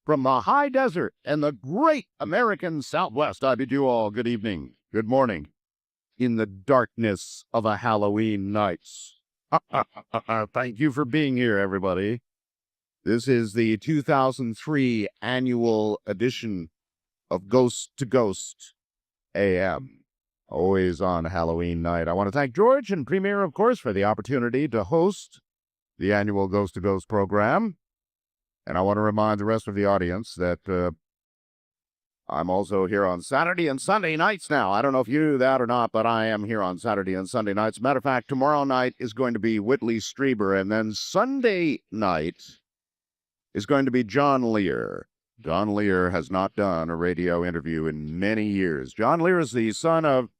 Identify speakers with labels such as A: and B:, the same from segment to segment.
A: From the high desert and the great American Southwest, I bid you all good evening, good morning, in the darkness of a Halloween night. Thank you for being here, everybody. This is the 2003 annual edition of Ghost to Ghost AM, always on Halloween night. I want to thank George and Premier, of course, for the opportunity to host the annual Ghost to Ghost program. And I want to remind the rest of the audience that I'm also here on Saturday and Sunday nights now. I don't know if you knew that or not, but I am here on Saturday and Sunday nights. Matter of fact, tomorrow night is going to be Whitley Strieber, and then Sunday night is going to be John Lear. John Lear has not done a radio interview in many years. John Lear is the son of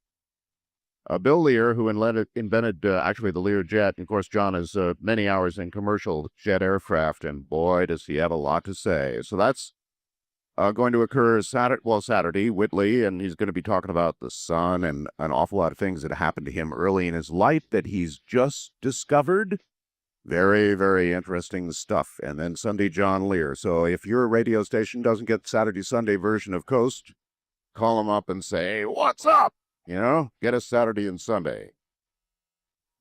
A: Bill Lear, who invented actually the Lear jet. And of course, John has many hours in commercial jet aircraft, and boy, does he have a lot to say. So that's going to occur Saturday, Whitley, and he's going to be talking about the sun and an awful lot of things that happened to him early in his life that he's just discovered. Very, very interesting stuff. And then Sunday, John Lear. So if your radio station doesn't get Saturday, Sunday version of Coast, call him up and say, "What's up?" You know, get us Saturday and Sunday.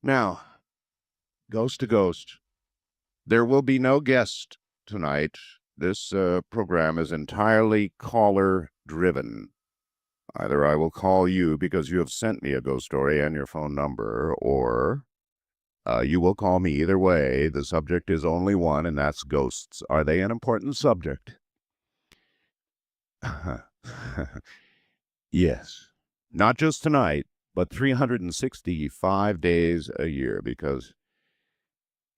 A: Now, Ghost to Ghost. There will be no guest tonight. This program is entirely caller-driven. Either I will call you because you have sent me a ghost story and your phone number, or you will call me. Either way, the subject is only one, and that's ghosts. Are they an important subject? Yes. Not just tonight, but 365 days a year, because,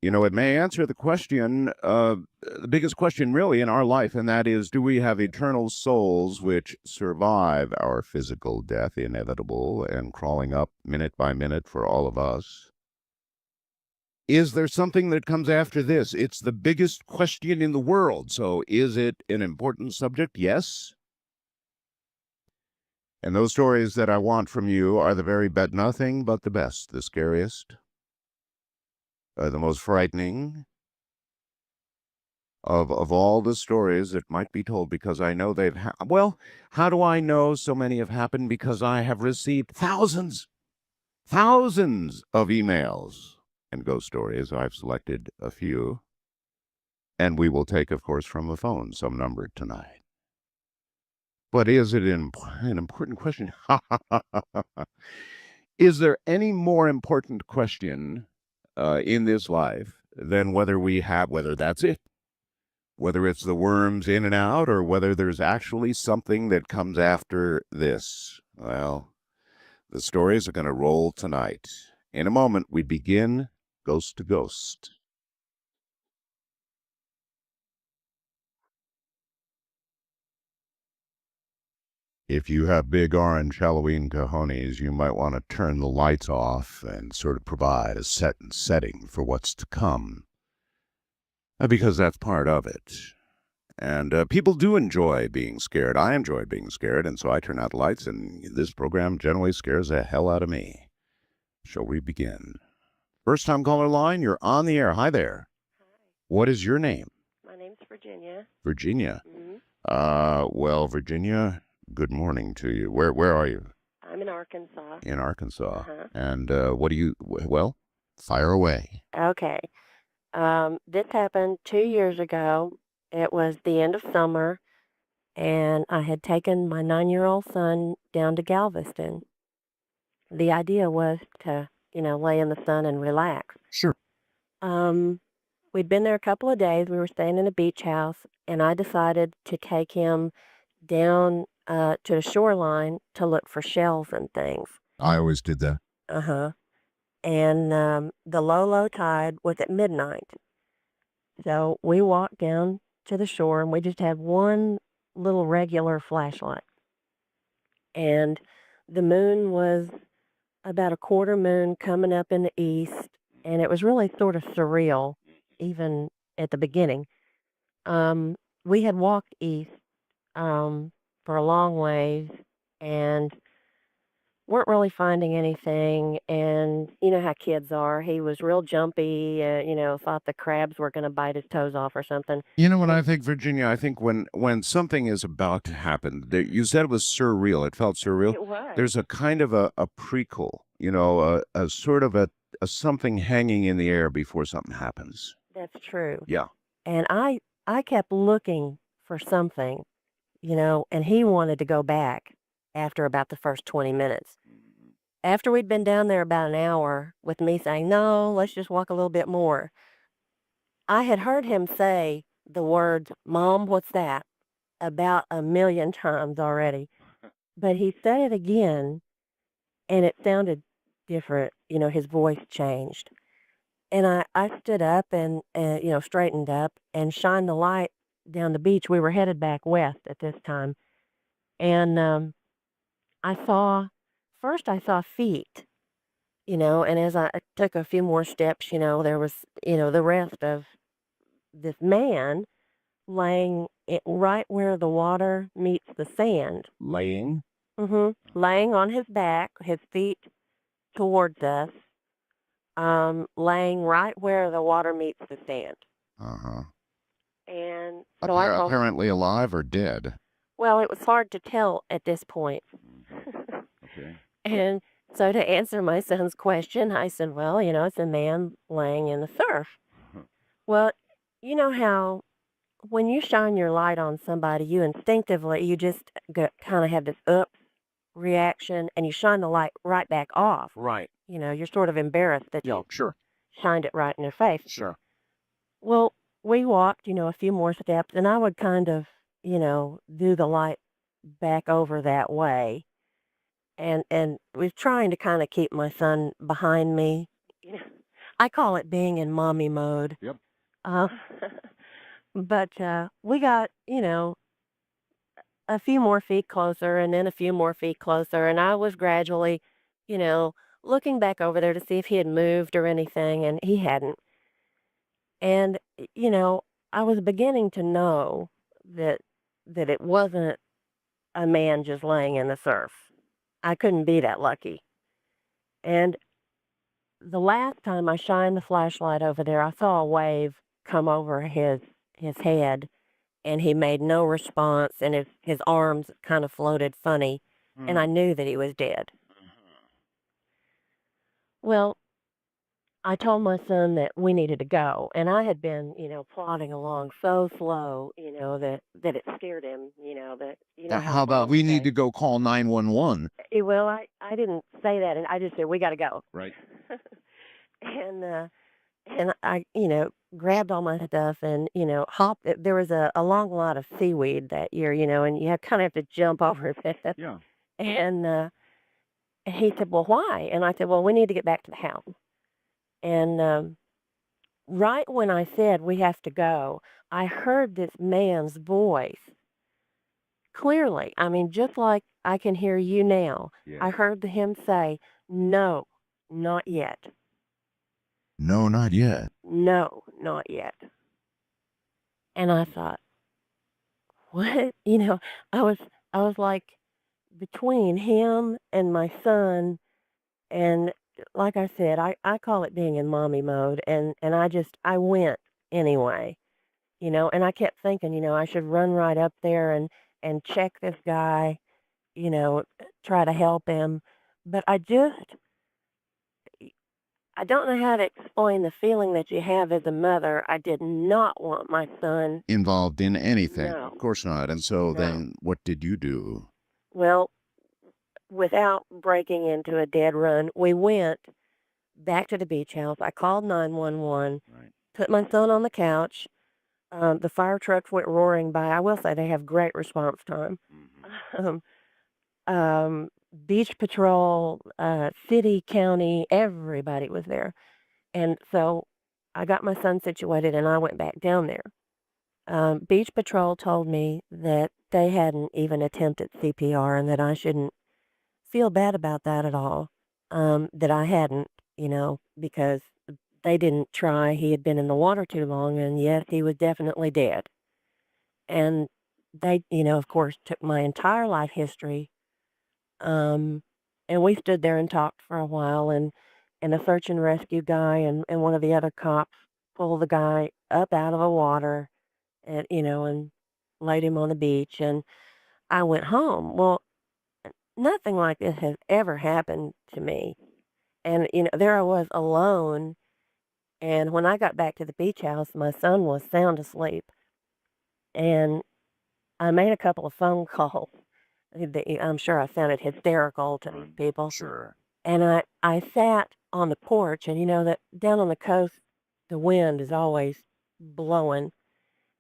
A: you know, it may answer the question, the biggest question really in our life, and that is, do we have eternal souls which survive our physical death, inevitable and crawling up minute by minute for all of us? Is there something that comes after this? It's the biggest question in the world. So is it an important subject? Yes. And those stories that I want from you are the very best, nothing but the best, the scariest, the most frightening of all the stories that might be told, because I know they've well, how do I know so many have happened? Because I have received thousands of emails and ghost stories. I've selected a few, and we will take, of course, from the phone some number tonight. But is it an important question? Is there any more important question in this life than whether that's it, whether it's the worms in and out, or whether there's actually something that comes after this? Well, the stories are going to roll tonight. In a moment, we begin Ghost to Ghost. If you have big orange Halloween cojones, you might want to turn the lights off and sort of provide a setting for what's to come, because that's part of it. And people do enjoy being scared. I enjoy being scared, and so I turn out the lights, and this program generally scares the hell out of me. Shall we begin? First-time caller line, you're on the air. Hi there.
B: Hi.
A: What is your name?
B: My name's Virginia.
A: Virginia.
B: Mm-hmm.
A: Well, Virginia, good morning to you. Where are you?
B: I'm in Arkansas.
A: In Arkansas.
B: Uh-huh.
A: And what do you, well, fire away.
B: Okay. This happened 2 years ago. It was the end of summer, and I had taken my 9-year-old son down to Galveston. The idea was to, lay in the sun and relax.
A: Sure.
B: We'd been there a couple of days. We were staying in a beach house, and I decided to take him down to the shoreline to look for shells and things.
A: I always did that.
B: Uh-huh. And the low tide was at midnight. So we walked down to the shore, and we just had one little regular flashlight. And the moon was about a quarter moon coming up in the east, and it was really sort of surreal, even at the beginning. We had walked east for a long ways, and weren't really finding anything, and you know how kids are. He was real jumpy, thought the crabs were gonna bite his toes off or something.
A: You know what
B: And
A: I think, Virginia? I think when something is about to happen, you said it was surreal. It felt surreal.
B: it was.
A: There's a kind of a prequel, a sort of a something hanging in the air before something happens.
B: That's true.
A: Yeah.
B: And I kept looking for something, and he wanted to go back after about the first 20 minutes. After we'd been down there about an hour with me saying, "No, let's just walk a little bit more." I had heard him say the words, "Mom, what's that?" about a million times already. But he said it again and it sounded different. His voice changed. And I stood up and straightened up and shined the light down the beach. We were headed back west at this time. And I saw, first I saw feet, and as I took a few more steps, there was, the rest of this man laying right where the water meets the sand.
A: Laying.
B: Laying on his back, his feet towards us, laying right where the water meets the sand.
A: Uh-huh.
B: And so I thought,
A: Apparently alive or dead.
B: well, it was hard to tell at this point.
A: Okay.
B: And so to answer my son's question, I said, well, it's a man laying in the surf. Well, you know how when you shine your light on somebody, you instinctively, you just kind of have this up reaction and you shine the light right back off.
A: Right.
B: You're sort of embarrassed that
A: Yeah,
B: you
A: sure.
B: shined it right in their face.
A: Sure.
B: Well, we walked, a few more steps, and I would kind of, do the light back over that way. And was trying to kind of keep my son behind me. You know, I call it being in mommy mode.
A: Yep.
B: Uh, but we got, a few more feet closer and then a few more feet closer. And I was gradually, you know, looking back over there to see if he had moved or anything, and he hadn't. And, I was beginning to know that it wasn't a man just laying in the surf. I couldn't be that lucky. And the last time I shined the flashlight over there, I saw a wave come over his head, and he made no response, and his arms kind of floated funny, and I knew that he was dead. Well, I told my son that we needed to go, and I had been, plodding along so slow, that it scared him, that how
A: How about
B: moms
A: we need
B: say.
A: to go call 911?
B: Well, I didn't say that, and I just said we got to go.
A: Right.
B: And I, grabbed all my stuff and, hopped. There was a long lot of seaweed that year, and you kind of have to jump over it.
A: Yeah.
B: And he said, "Well, why?" And I said, "Well, we need to get back to the house." And right when I said we have to go, I heard this man's voice clearly. I mean, just like I can hear you now. I
A: Yeah.
B: heard him say, "No, not yet.
A: No, not yet.
B: No, not yet." And I thought, what? I was I was like between him and my son, and like I said, I call it being in mommy mode, and I went anyway. And I kept thinking, I should run right up there and check this guy, try to help him. But I don't know how to explain the feeling that you have as a mother. I did not want my son.
A: Involved in anything.
B: No,
A: Of course not. And so
B: no.
A: then what did you do?
B: Well, without breaking into a dead run, we went back to the beach house. I called 911,
A: Right.
B: put my son on the couch. The fire trucks went roaring by. I will say they have great response time. Um, Beach patrol, city, county, everybody was there. And so I got my son situated and I went back down there. Beach patrol told me that they hadn't even attempted CPR and that I shouldn't feel bad about that at all. That I hadn't, because they didn't try. He had been in the water too long, and yes, he was definitely dead. And they, of course, took my entire life history. Um, And we stood there and talked for a while, and the search and rescue guy and one of the other cops pulled the guy up out of the water and, and laid him on the beach, and I went home. Well, nothing like this has ever happened to me. And, there I was alone, and when I got back to the beach house, my son was sound asleep, and I made a couple of phone calls. I'm sure I sounded hysterical to these people.
A: Sure.
B: And I sat on the porch, and that down on the coast, the wind is always blowing.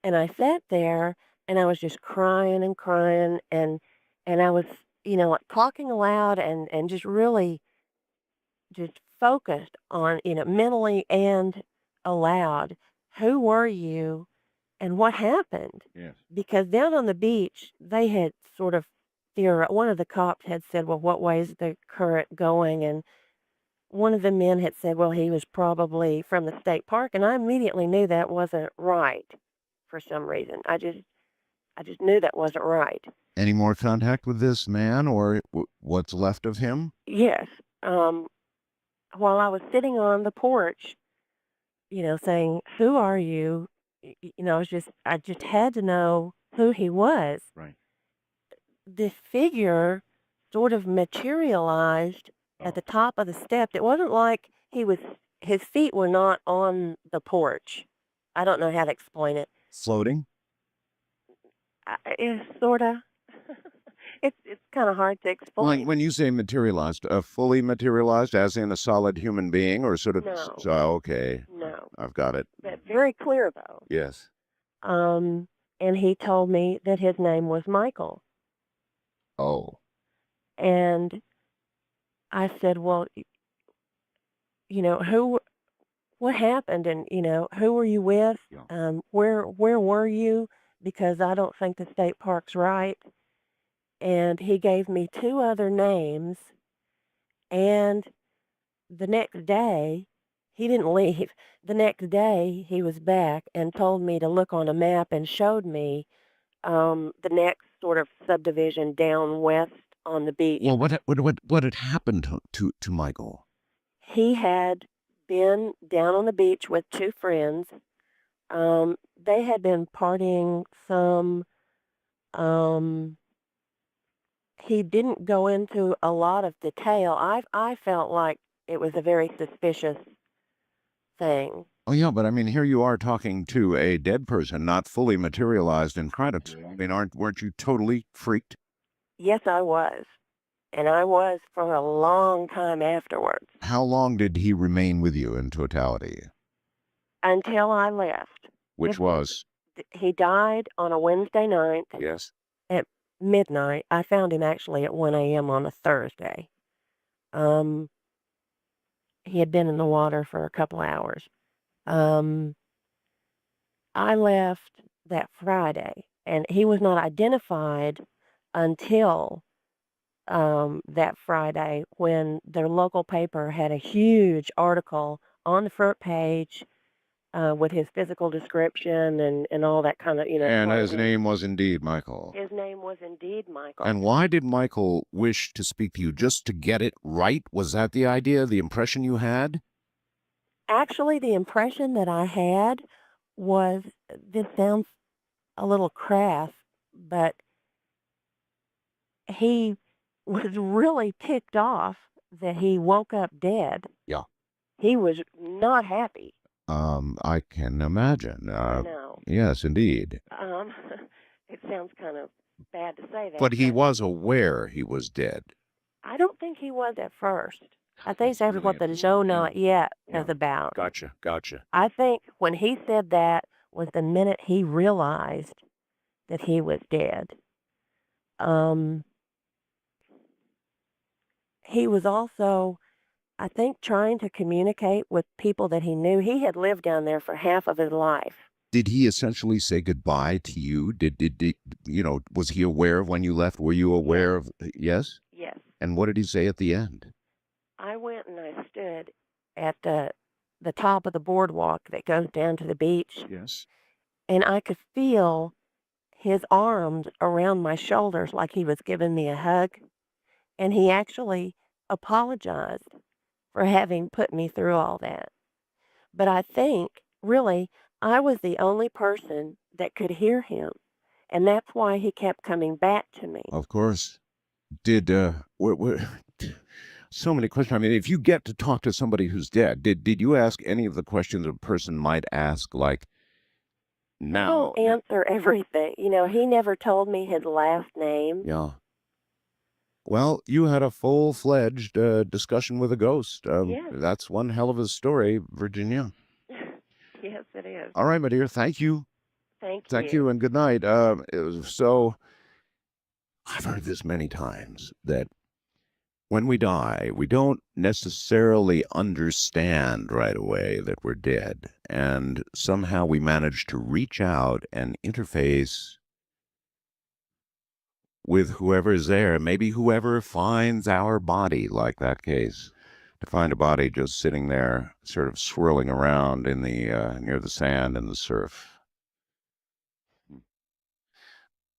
B: And I sat there and I was just crying and crying and I was, like talking aloud and just really just focused on, mentally and aloud. Who were you and what happened?
A: Yes.
B: Because down on the beach, they had sort of one of the cops had said, well, what way is the current going? And one of the men had said, well, he was probably from the state park. And I immediately knew that wasn't right for some reason. I just knew that wasn't right.
A: Any more contact with this man or what's left of him?
B: Yes. While I was sitting on the porch, saying, "Who are you?" I just had to know who he was.
A: Right.
B: This figure sort of materialized at the top of the steps. It wasn't like his feet were not on the porch. I don't know how to explain it.
A: Floating?
B: It's sorta. It's kind of hard to
A: Like
B: explain.
A: when you say materialized, fully materialized, as in a solid human being, or sort of?
B: No.
A: Okay,
B: No,
A: I've got it.
B: but very clear though.
A: Yes.
B: And he told me that his name was Michael.
A: Oh,
B: And I said, "Well, who what happened and, who were you with?
A: Yeah.
B: Where were you? Because I don't think the state park's right." And he gave me two other names, and the next day he didn't leave. The next day he was back and told me to look on a map and showed me the next sort of subdivision down west on the beach.
A: well, what had happened to Michael?
B: He had been down on the beach with two friends. They had been partying some. Um, he didn't go into a lot of detail. I felt like it was a very suspicious thing.
A: Oh, yeah, but I mean, here you are talking to a dead person, not fully materialized in front of you. I mean, weren't you totally freaked?
B: Yes, I was. And I was for a long time afterwards
A: How long did he remain with you in totality?
B: until I left.
A: Which
B: This
A: was?
B: He died on a Wednesday night
A: Yes.
B: at midnight. I found him actually at 1 a.m. on a Thursday. Um, he had been in the water for a couple hours. Um, I left that Friday, and he was not identified until that Friday when their local paper had a huge article on the front page with his physical description and all that kind of,
A: And his
B: clothing.
A: name was indeed Michael.
B: His name was indeed Michael.
A: And why did Michael wish to speak to you? Just to get it right? Was that the idea, the impression you had?
B: Actually, the impression that I had was, this sounds a little crass, but he was really ticked off that he woke up dead.
A: Yeah.
B: He was not happy.
A: I can imagine.
B: I know.
A: Yes, indeed.
B: It sounds kind of bad to say that.
A: But he was aware he was dead.
B: I don't think he was at first. I think
A: That's
B: that's
A: really
B: what the
A: unfortunate.
B: Not Yet
A: Yeah.
B: is about.
A: Gotcha.
B: I think when he said that was the minute he realized that he was dead. He was also, I think, trying to communicate with people that he knew. He had lived down there for half of his life.
A: Did he essentially say goodbye to you? Did was he aware of when you left? Were you aware of? Yes?
B: Yes.
A: And what did he say at the end?
B: I went and I stood at the top of the boardwalk that goes down to the beach,
A: Yes.
B: and I could feel his arms around my shoulders like he was giving me a hug. And he actually apologized for having put me through all that. But I think, really, I was the only person that could hear him, and that's why he kept coming back to me.
A: Of course. Did so many questions. I mean, if you get to talk to somebody who's dead, did you ask any of the questions a person might ask, like,
B: I
A: now?
B: don't answer everything. He never told me his last name.
A: Yeah. Well, you had a full-fledged discussion with a ghost.
B: Yes.
A: That's one hell of a story, Virginia.
B: Yes, it is.
A: All right, my dear. Thank you.
B: Thank you.
A: And good night. I've heard this many times, that when we die, we don't necessarily understand right away that we're dead. And somehow we manage to reach out and interface with whoever's there, maybe whoever finds our body, like that case. To find a body just sitting there, sort of swirling around in the near the sand and the surf.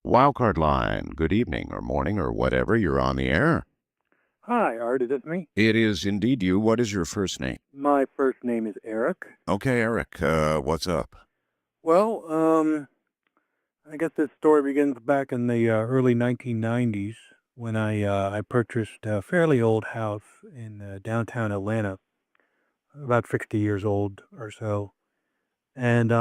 A: Wildcard line, good evening or morning or whatever, you're on the air.
C: Hi, Art, is it me?
A: It is indeed you. What is your first name?
C: My first name is Eric.
A: Okay, Eric, what's up?
C: Well, I guess this story begins back in the early 1990s when I purchased a fairly old house in downtown Atlanta, about 60 years old or so. And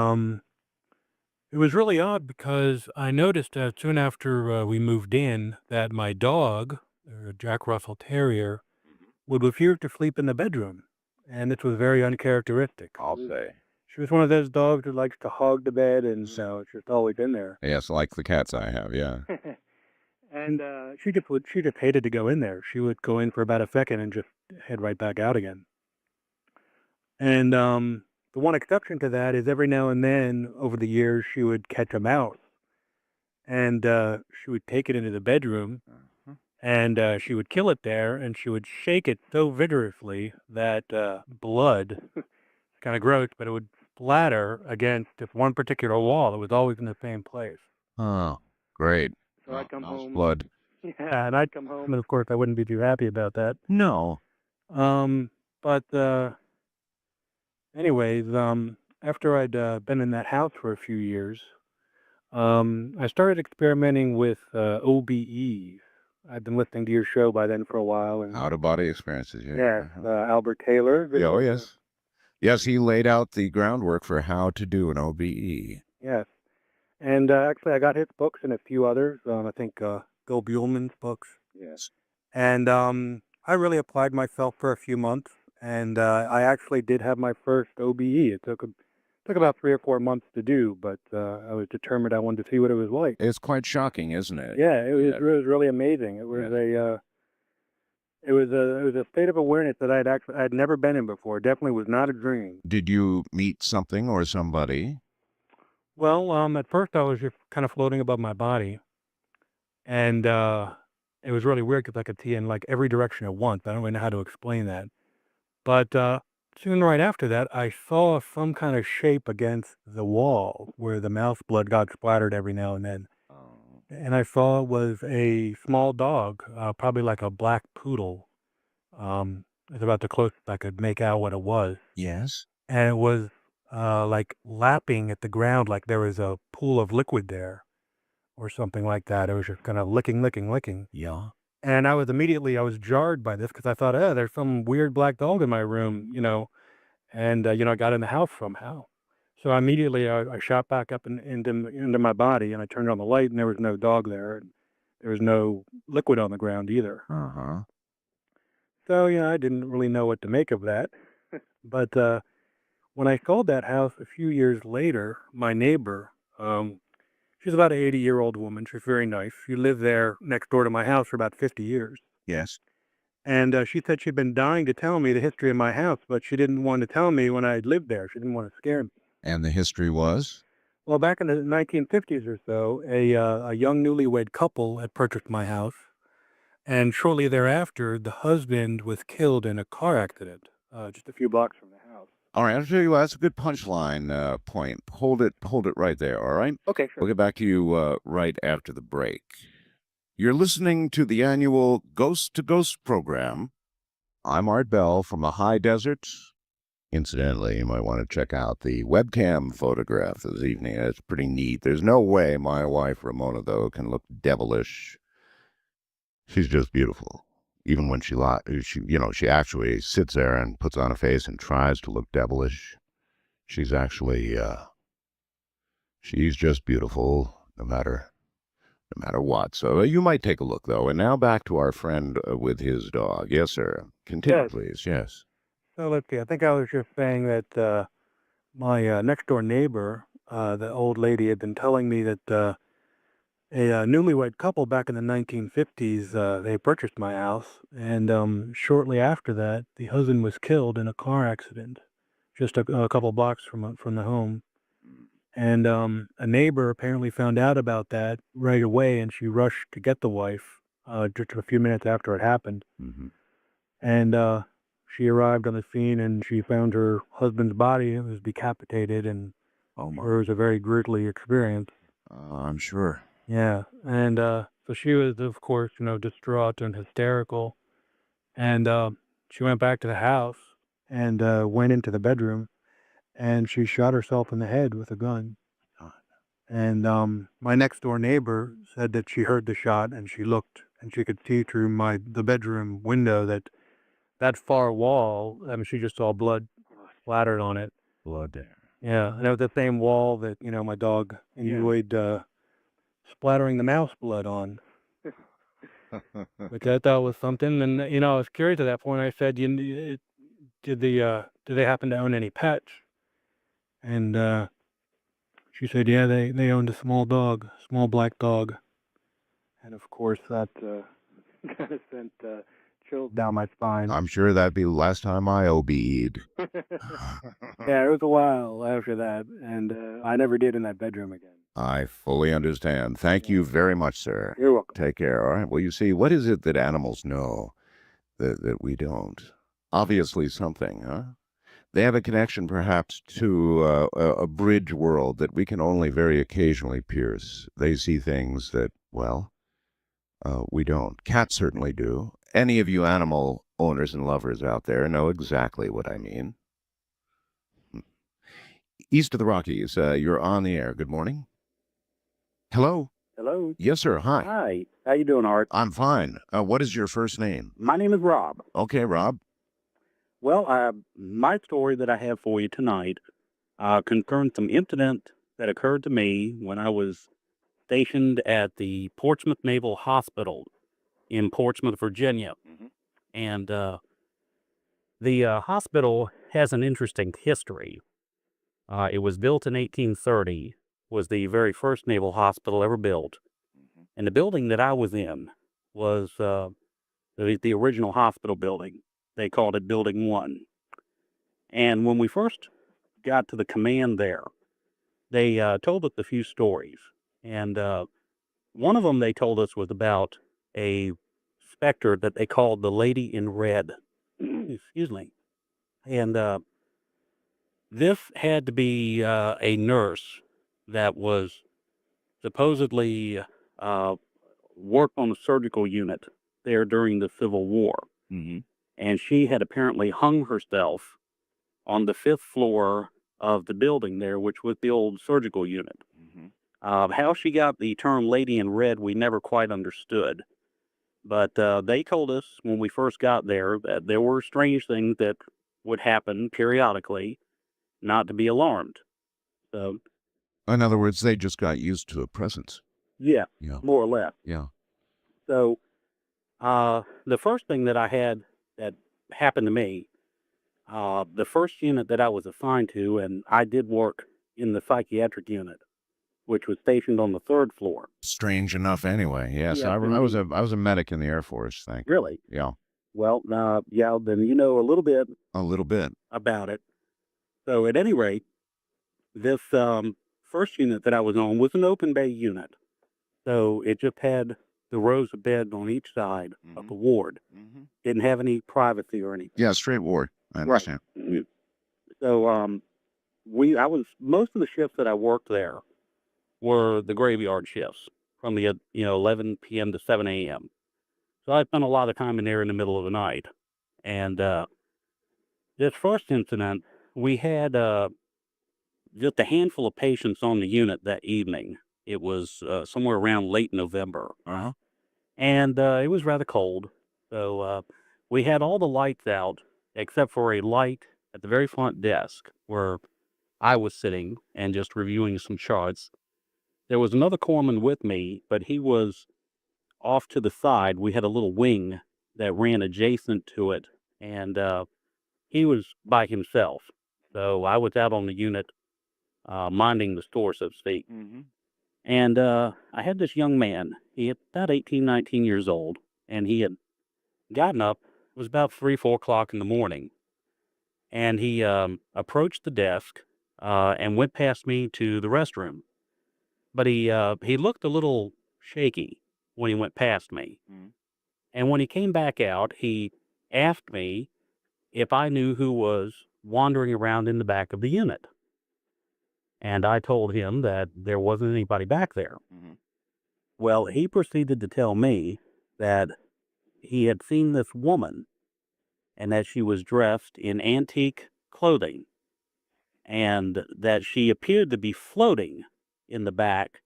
C: it was really odd because I noticed soon after we moved in that my dog, a Jack Russell Terrier, would refuse to sleep in the bedroom. And this was very uncharacteristic.
A: I'll say.
C: She was one of those dogs who likes to hog the bed, and so it's just always in there.
A: Yes, like the cats I have, yeah.
C: And she just hated to go in there. She would go in for about a second and just head right back out again. And the one exception to that is every now and then over the years she would catch a mouse, and she would take it into the bedroom, and she would kill it there, and she would shake it so vigorously that blood, kind of gross, but it would splatter against this one particular wall. It was always in the same place.
A: Oh, great.
C: So I'd come home.
A: Blood.
C: Yeah, and I'd come home, and of course I wouldn't be too happy about that.
A: No.
C: But anyways, after I'd been in that house for a few years, I started experimenting with OBE. I've been listening to your show by then for a while. And
A: Out-of-body experiences, yeah.
C: yes, Albert Taylor.
A: Yeah, oh, yes. Yes, he laid out the groundwork for how to do an OBE.
C: Yes. And actually, I got his books and a few others. I think Bill Buellman's books.
A: Yes.
C: And I really applied myself for a few months, and I actually did have my first OBE. It took about 3 or 4 months to do, but I was determined I wanted to see what it was like.
A: It's quite shocking, isn't it?
C: Yeah, it was really amazing. It was it was a state of awareness that I'd never been in before. It definitely was not a dream.
A: Did you meet something or somebody?
C: Well, at first I was just kind of floating above my body, and it was really weird because I could see in like every direction at once. I don't really know how to explain that. But soon right after that, I saw some kind of shape against the wall where the mouse blood got splattered every now and then. And I saw it was a small dog, probably like a black poodle. It's about the closest I could make out what it was.
A: Yes.
C: And it was like lapping at the ground like there was a pool of liquid there or something like that. It was just kind of licking.
A: Yeah.
C: And I was jarred by this because I thought, oh, there's some weird black dog in my room, and, I got in the house somehow. So immediately I shot back up into my body, and I turned on the light, and there was no dog there. And there was no liquid on the ground either.
A: Uh-huh.
C: So, I didn't really know what to make of that. But when I sold that house a few years later, my neighbor, she's about an 80-year-old woman. She's very nice. She lived there next door to my house for about 50 years.
A: Yes.
C: And she said she'd been dying to tell me the history of my house, but she didn't want to tell me when I'd lived there. She didn't want to scare me.
A: And the history was?
C: Well, back in the 1950s or so, a young newlywed couple had purchased my house. And shortly thereafter, the husband was killed in a car accident just a few blocks from the house.
A: All right, I'll tell you what, that's a good punchline point. Hold it right there, all right?
C: Okay, sure.
A: We'll get back to you right after the break. You're listening to the annual Ghost to Ghost program I'm Art Bell from the high desert. Incidentally, you might want to check out the webcam photograph this evening. It's pretty neat. There's no way my wife, Ramona, though, can look devilish. She's just beautiful. Even when she actually sits there and puts on a face and tries to look devilish. She's actually, she's just beautiful no matter what. So you might take a look, though. And now back to our friend with his dog. Yes, sir. Continue,
C: Yes.
A: please. Yes.
C: So let's see. I think I was just saying that my next door neighbor, the old lady, had been telling me that a newlywed couple back in the 1950s, they purchased my house, and shortly after that, the husband was killed in a car accident, just a couple blocks from the home. And a neighbor apparently found out about that right away, and she rushed to get the wife just a few minutes after it happened.
A: Mm-hmm.
C: And she arrived on the scene, and she found her husband's body. It was decapitated, and
A: Oh, my.
C: it was a very grisly experience.
A: I'm sure.
C: Yeah, and so she was, of course, distraught and hysterical. And she went back to the house and went into the bedroom, and she shot herself in the head with a gun.
A: God.
C: And my next door neighbor said that she heard the shot, and she looked, and she could see through the bedroom window that far wall. I mean, she just saw blood splattered on it.
A: Blood there.
C: Yeah, and it was the same wall that my dog enjoyed splattering the mouse blood on, which I thought was something. And I was curious at that point. I said, did they happen to own any pets? And she said, yeah, they owned a small black dog. And of course, that kind of sent chills down my spine.
A: I'm sure that'd be the last time I OB'd.
C: Yeah, it was a while after that, and I never did in that bedroom again.
A: I fully understand. Thank you very much, sir.
C: You're welcome.
A: Take care, all right? Well, you see, what is it that animals know that we don't? Obviously something, huh? They have a connection, perhaps, to a bridge world that we can only very occasionally pierce. They see things that, well, we don't. Cats certainly do. Any of you animal owners and lovers out there know exactly what I mean. East of the Rockies, you're on the air. Good morning. Hello?
D: Hello.
A: Yes, sir. Hi.
D: Hi. How you doing, Art?
A: I'm fine. What is your first name?
D: My name is Rob.
A: Okay, Rob.
D: Well, my story that I have for you tonight concerns some incident that occurred to me when I was stationed at the Portsmouth Naval Hospital in Portsmouth, Virginia.
A: Mhm.
D: And the hospital has an interesting history. It was built in 1830, was the very first naval hospital ever built.
A: Mhm.
D: And the building that I was in was the original hospital building. They called it Building 1. And when we first got to the command there, they told us a few stories. And one of them they told us was about a specter that they called the Lady in Red. Excuse me. And this had to be a nurse that was supposedly worked on the surgical unit there during the Civil War.
A: Mm-hmm.
D: And she had apparently hung herself on the 5th floor of the building there, which was the old surgical unit.
A: Mm-hmm.
D: How she got the term Lady in Red, we never quite understood. But they told us when we first got there that there were strange things that would happen periodically, not to be alarmed. So,
A: In other words, they just got used to a presence.
D: yeah,
A: Yeah.
D: more or less.
A: Yeah.
D: So, the first thing that I had that happened to me, the first unit that I was assigned to, and I did work in the psychiatric unit, which was stationed on the 3rd floor.
A: Strange enough, anyway. Yes,
D: Yes,
A: I was
D: indeed.
A: a medic in the Air Force. Thank you.
D: Really?
A: Yeah,
D: Well, yeah, then you know a little bit
A: a little bit.
D: about it. So at any rate, this first unit that I was on was an open bay unit. So it just had the rows of beds on each side of the ward.
A: Mm-hmm.
D: Didn't have any privacy or anything.
A: Yeah, straight ward. I understand.
D: Right. So most of the shifts that I worked there were the graveyard shifts from the 11 p.m. to 7 a.m. So I spent a lot of time in there in the middle of the night. And this first incident, we had just a handful of patients on the unit that evening. It was somewhere around late November.
A: Uh-huh.
D: And it was rather cold. So we had all the lights out except for a light at the very front desk where I was sitting and just reviewing some charts. There was another corpsman with me, but he was off to the side. We had a little wing that ran adjacent to it, and he was by himself. So I was out on the unit minding the store, so to speak.
A: Mm-hmm.
D: And I had this young man. He had about 18, 19 years old, and he had gotten up. It was about 3, 4 o'clock in the morning, and he approached the desk and went past me to the restroom. But he looked a little shaky when he went past me.
A: Mm.
D: And when he came back out, he asked me if I knew who was wandering around in the back of the unit. And I told him that there wasn't anybody back there.
A: Mm-hmm.
D: Well, he proceeded to tell me that he had seen this woman and that she was dressed in antique clothing and that she appeared to be floating in the back,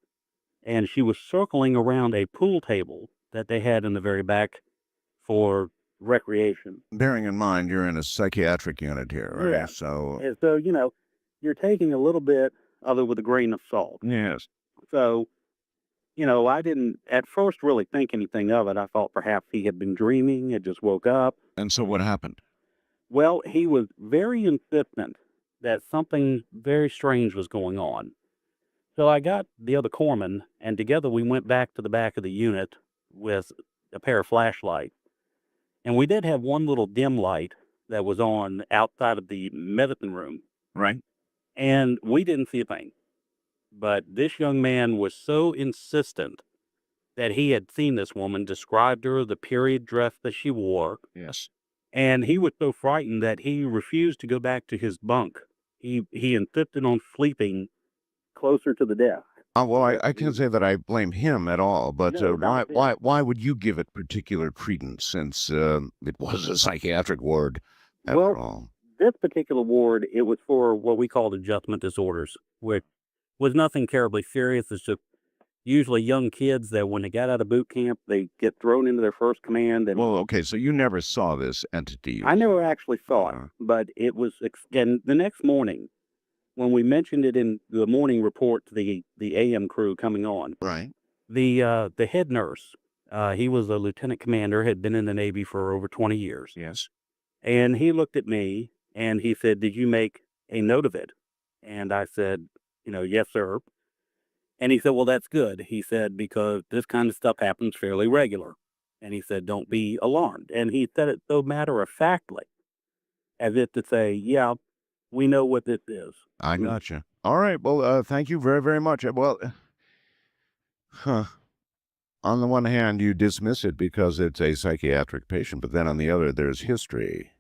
D: and she was circling around a pool table that they had in the very back for recreation.
A: Bearing in mind you're in a psychiatric unit here, right?
D: Yeah.
A: So
D: And so, you're taking a little bit of it with a grain of salt.
A: yes.
D: So, I didn't at first really think anything of it. I thought perhaps he had been dreaming, had just woke up.
A: And so what happened?
D: Well, he was very insistent that something very strange was going on. So I got the other corpsman, and together we went back to the back of the unit with a pair of flashlights. And we did have one little dim light that was on outside of the medicine room,
A: Right.
D: and we didn't see a thing. But this young man was so insistent that he had seen this woman, described her, the period dress that she wore,
A: Yes.
D: and he was so frightened that he refused to go back to his bunk. He insisted on sleeping closer to the desk.
A: Well, I can't say that I blame him at all, but
D: No, not a bit.
A: why would you give it particular credence since it was a psychiatric ward after
D: Well,
A: all?
D: This particular ward, it was for what we called adjustment disorders, which was nothing terribly serious. It's just usually young kids that when they got out of boot camp, they get thrown into their first command. And
A: Well, okay, so you never saw this entity.
D: I never actually saw it,
A: Uh,
D: but it was, and the next morning, when we mentioned it in the morning report to the AM crew coming on,
A: Right.
D: the head nurse, he was a lieutenant commander, had been in the Navy for over 20 years.
A: Yes.
D: And he looked at me and he said, "Did you make a note of it?" And I said, "Yes, sir." And he said, "Well, that's good." He said, "Because this kind of stuff happens fairly regular." And he said, "Don't be alarmed." And he said it so matter-of-factly, as if to say, "Yeah, we know what this is."
A: I gotcha. All right. Well, thank you very, very much. Well, on the one hand, you dismiss it because it's a psychiatric patient, but then on the other, there's history.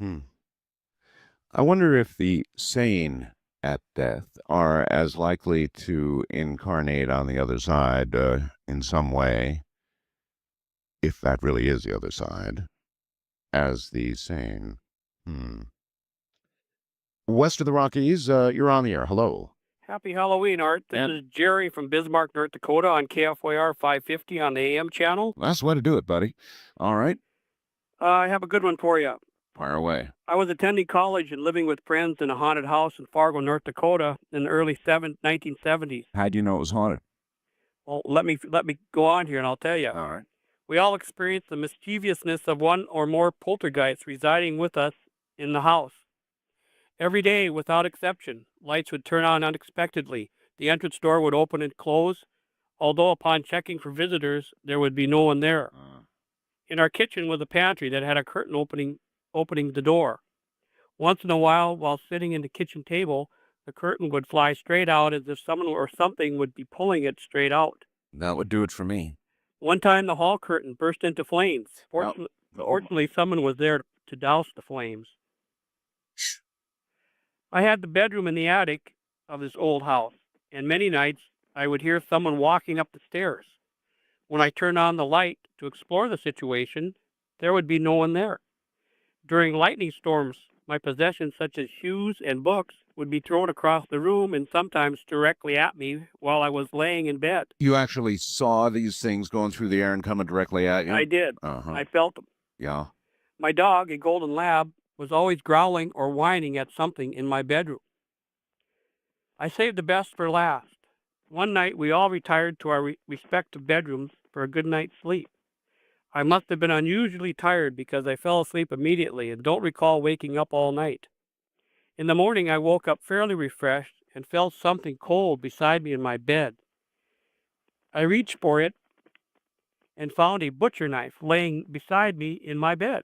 A: I wonder if the sane at death are as likely to incarnate on the other side in some way, if that really is the other side, as the sane. West of the Rockies, you're on the air. Hello.
E: Happy Halloween, Art. This
A: And-
E: is Jerry from Bismarck, North Dakota on KFYR 550 on the AM channel.
A: That's the way to do it, buddy. All right.
E: I have a good one for you.
A: Fire away.
E: I was attending college and living with friends in a haunted house in Fargo, North Dakota in the early 1970s.
A: How'd you know it was haunted?
E: Well, let me go on here and I'll tell you.
A: All right.
E: We all experienced the mischievousness of one or more poltergeists residing with us in the house. Every day, without exception, lights would turn on unexpectedly. The entrance door would open and close, although upon checking for visitors, there would be no one there. In our kitchen was a pantry that had a curtain opening the door. Once in a while sitting in the kitchen table, the curtain would fly straight out as if someone or something would be pulling it straight out.
A: That would do it for me.
E: One time, the hall curtain burst into flames.
A: Well,
E: Fortunately, someone was there to douse the flames. I had the bedroom in the attic of this old house, and many nights I would hear someone walking up the stairs. When I turned on the light to explore the situation, there would be no one there. During lightning storms, my possessions such as shoes and books would be thrown across the room and sometimes directly at me while I was laying in bed.
A: You actually saw these things going through the air and coming directly at you?
E: I did.
A: Uh-huh.
E: I felt them.
A: Yeah.
E: My dog, a golden lab, was always growling or whining at something in my bedroom. I saved the best for last. One night, we all retired to our respective bedrooms for a good night's sleep. I must have been unusually tired because I fell asleep immediately and don't recall waking up all night. In the morning, I woke up fairly refreshed and felt something cold beside me in my bed. I reached for it and found a butcher knife laying beside me in my bed.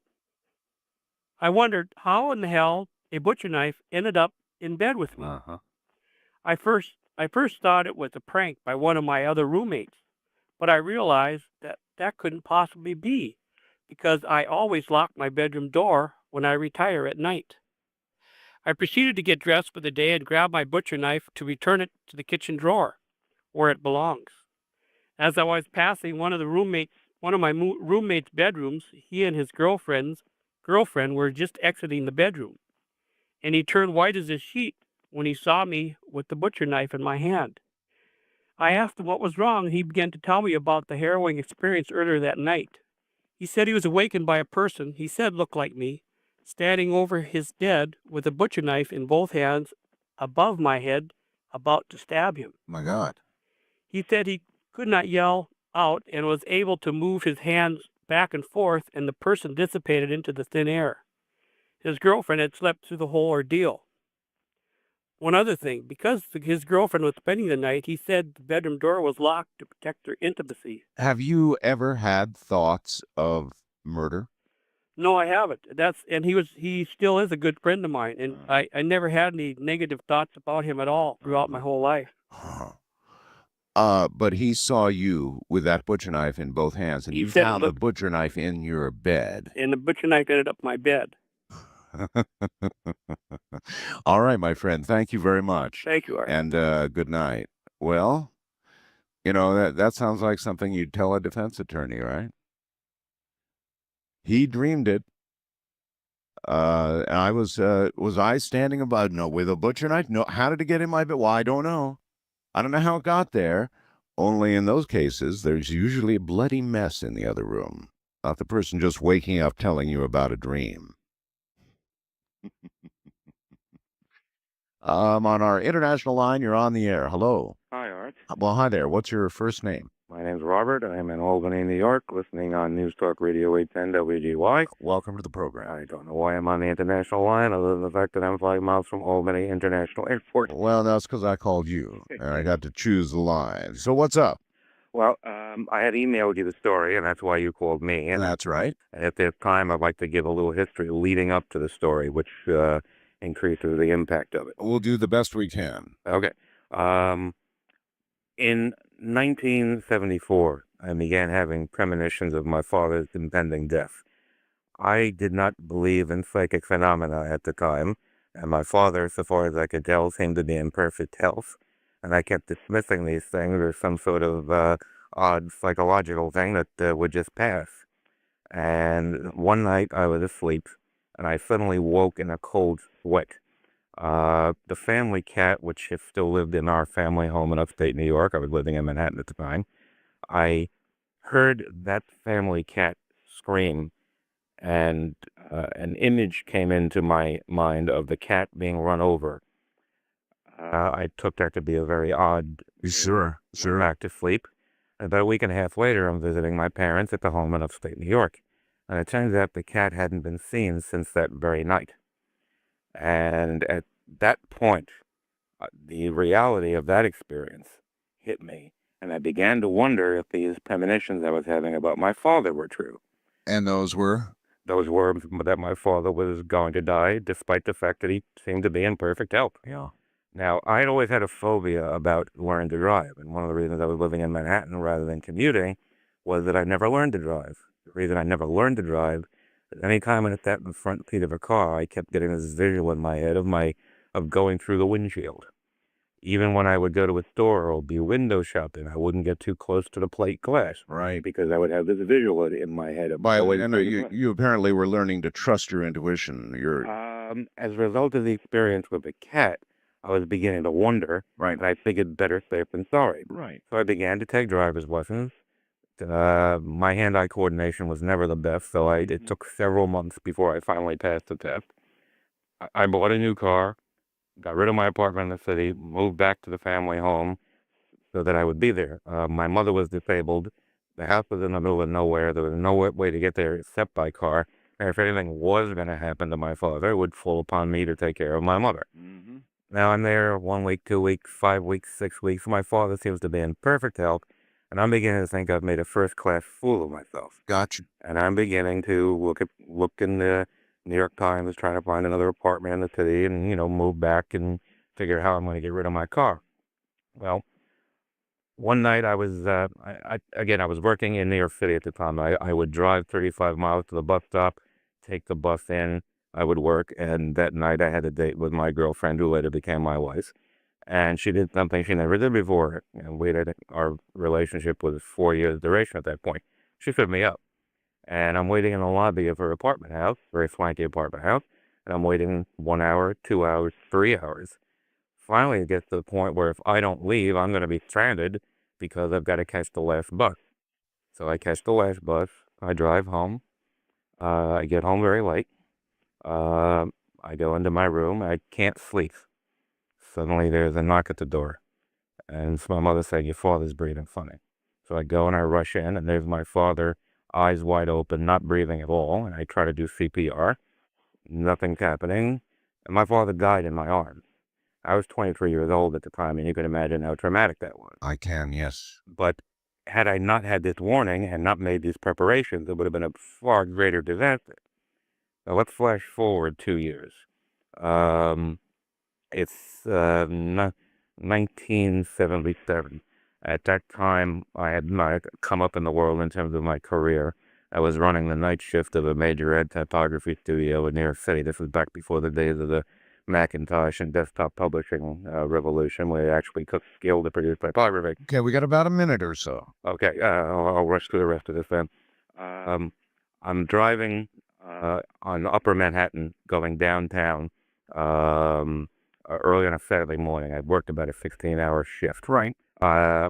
E: I wondered how in the hell a butcher knife ended up in bed with me.
A: Uh-huh.
E: I first thought it was a prank by one of my other roommates, but I realized that couldn't possibly be because I always lock my bedroom door when I retire at night. I proceeded to get dressed for the day and grab my butcher knife to return it to the kitchen drawer, where it belongs. As I was passing one of my roommate's bedrooms, he and his girlfriend were just exiting the bedroom, and he turned white as a sheet when he saw me with the butcher knife in my hand. I asked him what was wrong, and he began to tell me about the harrowing experience earlier that night. He said he was awakened by a person he said looked like me, standing over his bed with a butcher knife in both hands above my head, about to stab him.
A: My God.
E: He said he could not yell out and was able to move his hands back and forth, and the person dissipated into the thin air. His girlfriend had slept through the whole ordeal. One other thing, because his girlfriend was spending the night, he said the bedroom door was locked to protect their intimacy.
A: Have you ever had thoughts of murder?
E: No, I haven't. He still is a good friend of mine, and I never had any negative thoughts about him at all throughout my whole life.
A: But he saw you with that butcher knife in both hands, and
E: He
A: you
E: said,
A: found the
E: "Look,"
A: butcher knife in your bed.
E: and the butcher knife ended up in my bed.
A: All right, my friend. Thank you very much.
E: Thank you, Art.
A: And good night. Well, that sounds like something you'd tell a defense attorney, right? He dreamed it. And I was I standing above? No, with a butcher knife? No. How did it get in my bed? Well, I don't know. I don't know how it got there. Only in those cases, there's usually a bloody mess in the other room. Not the person just waking up telling you about a dream. On our international line, you're on the air. Hello.
F: Hi, Art.
A: Well, hi there. What's your first name?
F: My name's Robert. I'm in Albany, New York, listening on News Talk Radio 810 WGY.
A: Welcome to the program.
F: I don't know why I'm on the international line, other than the fact that I'm 5 miles from Albany International Airport.
A: Well, that's because I called you, and I got to choose the line. So what's up?
F: Well, I had emailed you the story, and that's why you called me. And
A: That's right.
F: at this time, I'd like to give a little history leading up to the story, which increases the impact of it.
A: We'll do the best we can.
F: Okay. In 1974, I began having premonitions of my father's impending death. I did not believe in psychic phenomena at the time, and my father, so far as I could tell, seemed to be in perfect health, and I kept dismissing these things as some sort of odd psychological thing that would just pass. And one night I was asleep, and I suddenly woke in a cold sweat. The family cat, which still lived in our family home in upstate New York, I was living in Manhattan at the time, I heard that family cat scream, and an image came into my mind of the cat being run over. I took that to be a very odd
A: Sure.
F: went back to sleep. About a week and a half later, I'm visiting my parents at the home in upstate New York, and it turns out the cat hadn't been seen since that very night. And at that point, the reality of that experience hit me, and I began to wonder if these premonitions I was having about my father were true.
A: And those were?
F: Those were that my father was going to die, despite the fact that he seemed to be in perfect health.
A: Yeah.
F: Now, I'd always had a phobia about learning to drive, and one of the reasons I was living in Manhattan rather than commuting was that I never learned to drive. The reason I never learned to drive is any time I sat in the front seat of a car, I kept getting this visual in my head of going through the windshield. Even when I would go to a store or be window shopping, I wouldn't get too close to the plate glass.
A: Right.
F: Because I would have this visual in my head.
A: You apparently were learning to trust your intuition.
F: As a result of the experience with the cat, I was beginning to wonder,
A: Right.
F: and I figured better safe than sorry.
A: Right.
F: So I began to take driver's lessons. My hand-eye coordination was never the best, so it took several months before I finally passed the test. I bought a new car, got rid of my apartment in the city, moved back to the family home so that I would be there. My mother was disabled. The house was in the middle of nowhere. There was no way to get there except by car. And if anything was going to happen to my father, it would fall upon me to take care of my mother.
A: Mm-hmm.
F: Now I'm there 1 week, 2 weeks, 5 weeks, 6 weeks. My father seems to be in perfect health, and I'm beginning to think I've made a first-class fool of myself.
A: Gotcha.
F: And I'm beginning to look in the New York Times, trying to find another apartment in the city, and move back and figure how I'm going to get rid of my car. Well, one night I was I was working in New York City at the time. I would drive 35 miles to the bus stop, take the bus in. I would work, and that night I had a date with my girlfriend, who later became my wife. And she did something she never did before. And our relationship was 4 years duration at that point. She stood me up. And I'm waiting in the lobby of her apartment house, very swanky apartment house. And I'm waiting 1 hour, 2 hours, 3 hours. Finally, it gets to the point where if I don't leave, I'm going to be stranded because I've got to catch the last bus. So I catch the last bus. I drive home. I get home very late. I go into my room. I can't sleep. Suddenly there's a knock at the door. And it's my mother saying, "Your father's breathing funny." So I go and I rush in, and there's my father, eyes wide open, not breathing at all. And I try to do CPR. Nothing's happening. And my father died in my arms. I was 23 years old at the time, and you can imagine how traumatic that was.
A: I can, yes.
F: But had I not had this warning and not made these preparations, it would have been a far greater disaster. Now let's flash forward 2 years. It's 1977. At that time, I had not come up in the world in terms of my career. I was running the night shift of a major ed typography studio in New York City. This was back before the days of the Macintosh and desktop publishing revolution, where they actually took skill to produce typography.
A: Okay, we got about a minute or so.
F: Okay, I'll rush through the rest of this then. I'm driving on Upper Manhattan, going downtown early on a Saturday morning. I worked about a 16-hour shift.
A: Right.
F: I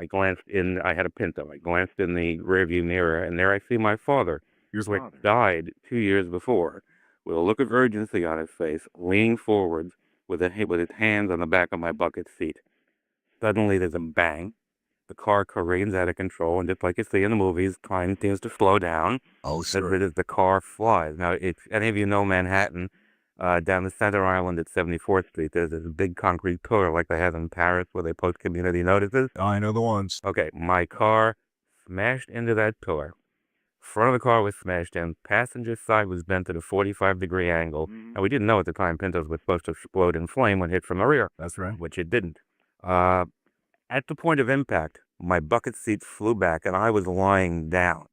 F: glanced in. I had a Pinto. I glanced in the rearview mirror, and there I see my father, who had died 2 years before, with a look of urgency on his face, leaning forward with his hands on the back of my bucket seat. Suddenly, there's a bang. The car careens out of control, and just like you see in the movies, time seems to slow down.
A: Oh,
F: As the car flies. Now, if any of you know Manhattan, down the Center Island at 74th Street, there's this big concrete pillar like they have in Paris where they post community notices.
A: I know the ones.
F: Okay, my car smashed into that pillar. Front of the car was smashed in. Passenger side was bent at a 45-degree angle. And we didn't know at the time Pintos were supposed to explode in flame when hit from the rear.
A: That's right.
F: Which it didn't. At the point of impact, my bucket seat flew back and I was lying down.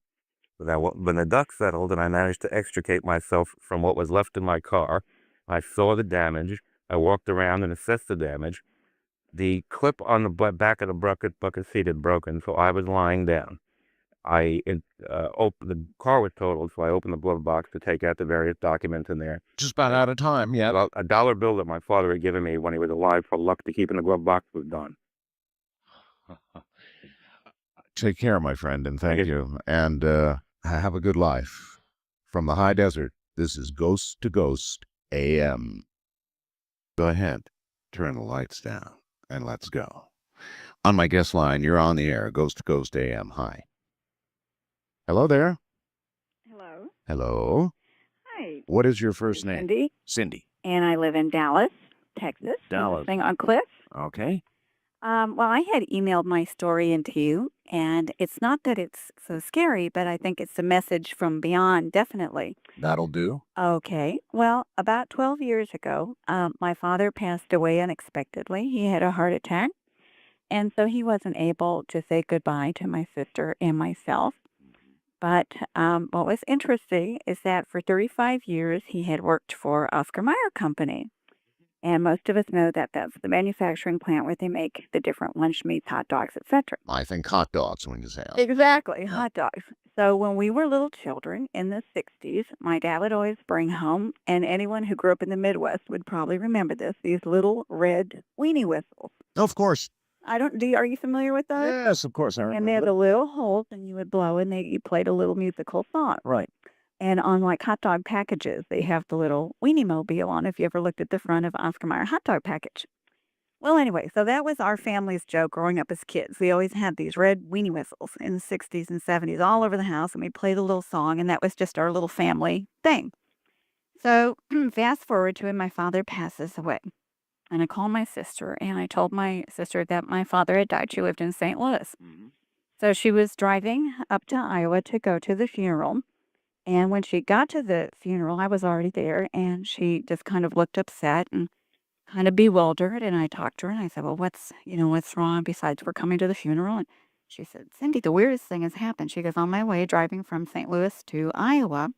F: When the dust settled and I managed to extricate myself from what was left in my car, I saw the damage. I walked around and assessed the damage. The clip on the back of the bucket seat had broken, so I was lying down. The car was totaled, so I opened the glove box to take out the various documents in there.
A: Just about out of time, yeah.
F: Well, a dollar bill that my father had given me when he was alive for luck to keep in the glove box was gone.
A: Take care, my friend, and thank you. And have a good life. From the high desert, this is Ghost to Ghost AM. Go ahead, turn the lights down, and let's go. On my guest line, you're on the air, Ghost to Ghost AM. Hi. Hello there.
G: Hello.
A: Hello.
G: Hi.
A: What is your first name?
G: Cindy.
A: Cindy.
G: And I live in Dallas, Texas.
A: Dallas.
G: Thing on Cliff.
A: Okay.
G: Well, I had emailed my story into you, and it's not that it's so scary, but I think it's a message from beyond, definitely.
A: That'll do.
G: Okay. Well, about 12 years ago, my father passed away unexpectedly. He had a heart attack, and so he wasn't able to say goodbye to my sister and myself. But what was interesting is that for 35 years, he had worked for Oscar Mayer Company. And most of us know that that's the manufacturing plant where they make the different lunch meats, hot dogs, etc.
A: I think hot dogs when you say it.
G: Exactly, hot dogs. So when we were little children in the 60s, my dad would always bring home, and anyone who grew up in the Midwest would probably remember this, these little red weenie whistles.
A: Of course.
G: Are you familiar with those?
A: Yes, of course. I
G: And they had
A: remember.
G: the little holes, and you would blow, and you played a little musical song.
A: Right.
G: And on like hot dog packages, they have the little weenie mobile on. If you ever looked at the front of Oscar Mayer hot dog package. Well, anyway, so that was our family's joke growing up as kids. We always had these red weenie whistles in the 60s and 70s all over the house, and we played a little song, and that was just our little family thing. So fast forward to when my father passes away. And I called my sister, and I told my sister that my father had died. She lived in St. Louis. So she was driving up to Iowa to go to the funeral. And when she got to the funeral, I was already there, and she just kind of looked upset and kind of bewildered. And I talked to her, and I said, well, what's wrong besides we're coming to the funeral? And she said, Cindy, the weirdest thing has happened. She goes, on my way driving from St. Louis to Iowa,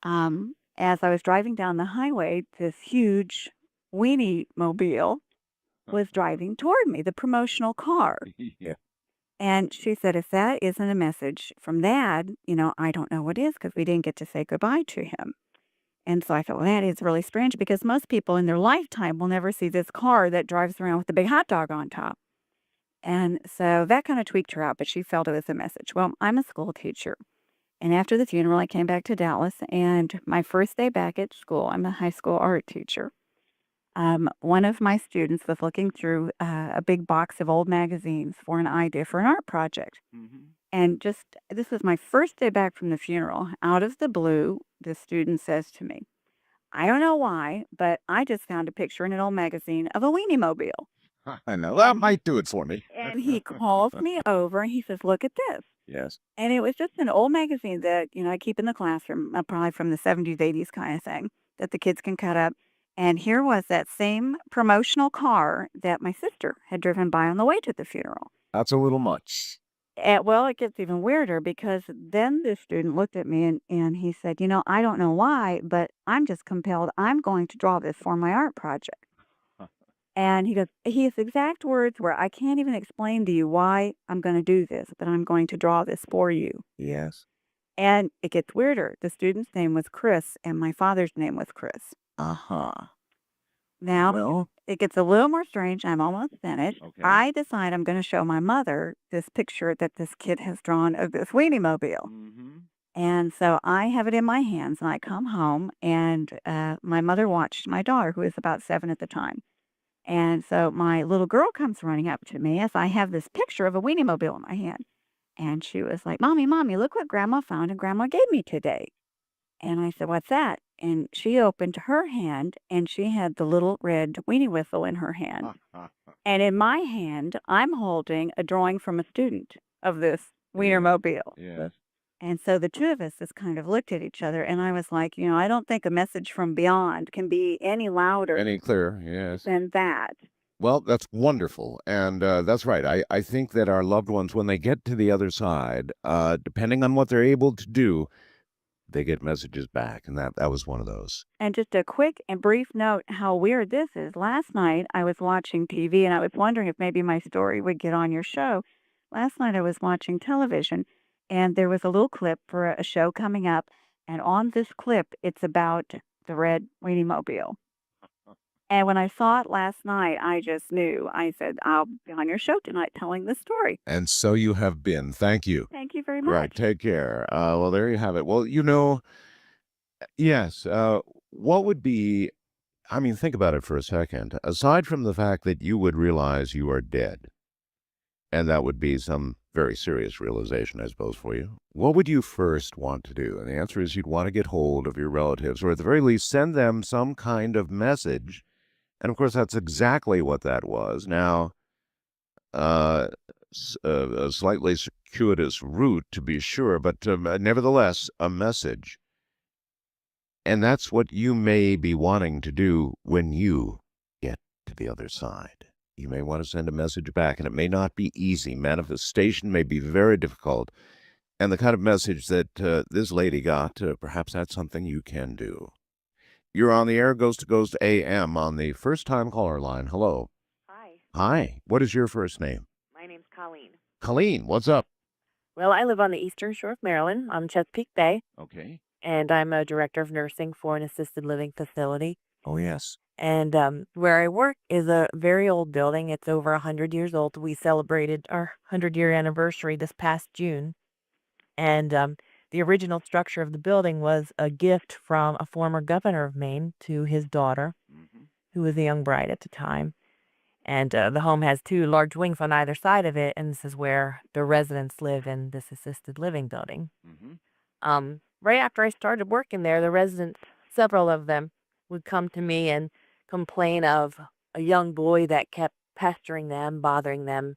G: as I was driving down the highway, this huge weenie mobile was driving toward me, the promotional car.
A: Yeah.
G: And she said, if that isn't a message from Dad, I don't know what is, because we didn't get to say goodbye to him. And so I thought, well, that is really strange, because most people in their lifetime will never see this car that drives around with a big hot dog on top. And so that kind of tweaked her out, but she felt it was a message. Well, I'm a school teacher. And after the funeral, I came back to Dallas, and my first day back at school, I'm a high school art teacher. One of my students was looking through a big box of old magazines for an idea for an art project. And this was my first day back from the funeral. Out of the blue, the student says to me, I don't know why, but I just found a picture in an old magazine of a weenie mobile.
A: I know. That might do it for me.
G: And he calls me over and he says, look at this.
A: Yes.
G: And it was just an old magazine that, I keep in the classroom, probably from the 70s, 80s kind of thing, that the kids can cut up. And here was that same promotional car that my sister had driven by on the way to the funeral.
A: That's a little much.
G: Well, it gets even weirder, because then the student looked at me and he said, I don't know why, but I'm just compelled. I'm going to draw this for my art project. And he goes, his exact words were, I can't even explain to you why I'm going to do this, but I'm going to draw this for you.
A: Yes.
G: And it gets weirder. The student's name was Chris, and my father's name was Chris.
A: Uh-huh.
G: Now,
A: Well,
G: it gets a little more strange. I'm almost finished.
A: Okay.
G: I decide I'm going to show my mother this picture that this kid has drawn of this weenie mobile. And so I have it in my hands, and I come home, and my mother watched my daughter, who was about 7 at the time. And so my little girl comes running up to me as I have this picture of a weenie mobile in my hand. And she was like, Mommy, look what Grandma found and Grandma gave me today. And I said, what's that? And she opened her hand, and she had the little red weenie whistle in her hand. And in my hand, I'm holding a drawing from a student of this Wienermobile.
A: Yes.
G: And so the two of us just kind of looked at each other, and I was like, I don't think a message from beyond can be any louder
A: Any clearer, yes.
G: than that.
A: Well, that's wonderful. And that's right. I think that our loved ones, when they get to the other side, depending on what they're able to do, they get messages back. And that was one of those.
G: And just a quick and brief note how weird this is. Last night, I was watching TV, and I was wondering if maybe my story would get on your show. Last night, I was watching television, and there was a little clip for a show coming up. And on this clip, it's about the red weenie mobile. And when I saw it last night, I just knew. I said, I'll be on your show tonight telling this story.
A: And so you have been. Thank you.
G: Thank you very much.
A: Right. Take care. Well, there you have it. Well, yes. What would be, think about it for a second. Aside from the fact that you would realize you are dead, and that would be some very serious realization, I suppose, for you, what would you first want to do? And the answer is you'd want to get hold of your relatives, or at the very least send them some kind of message. And of course, that's exactly what that was. Now, a slightly circuitous route, to be sure, but nevertheless, a message. And that's what you may be wanting to do when you get to the other side. You may want to send a message back, and it may not be easy. Manifestation may be very difficult. And the kind of message that this lady got, perhaps that's something you can do. You're on the air, Ghost to Ghost AM on the first time caller line. Hello.
H: Hi,
A: Hi. What is your first name?
H: my name's Colleen.
A: Colleen, what's up?
H: Well, I live on the eastern shore of Maryland, on Chesapeake Bay,
A: Okay.
H: and I'm a director of nursing for an assisted living facility.
A: Oh, yes.
H: And where I work is a very old building. It's over 100 years old. We celebrated our 100-year anniversary this past June. And the original structure of the building was a gift from a former governor of Maine to his daughter, who was a young bride at the time. And the home has two large wings on either side of it, and this is where the residents live in this assisted living building. Right after I started working there, the residents, several of them, would come to me and complain of a young boy that kept pestering them, bothering them,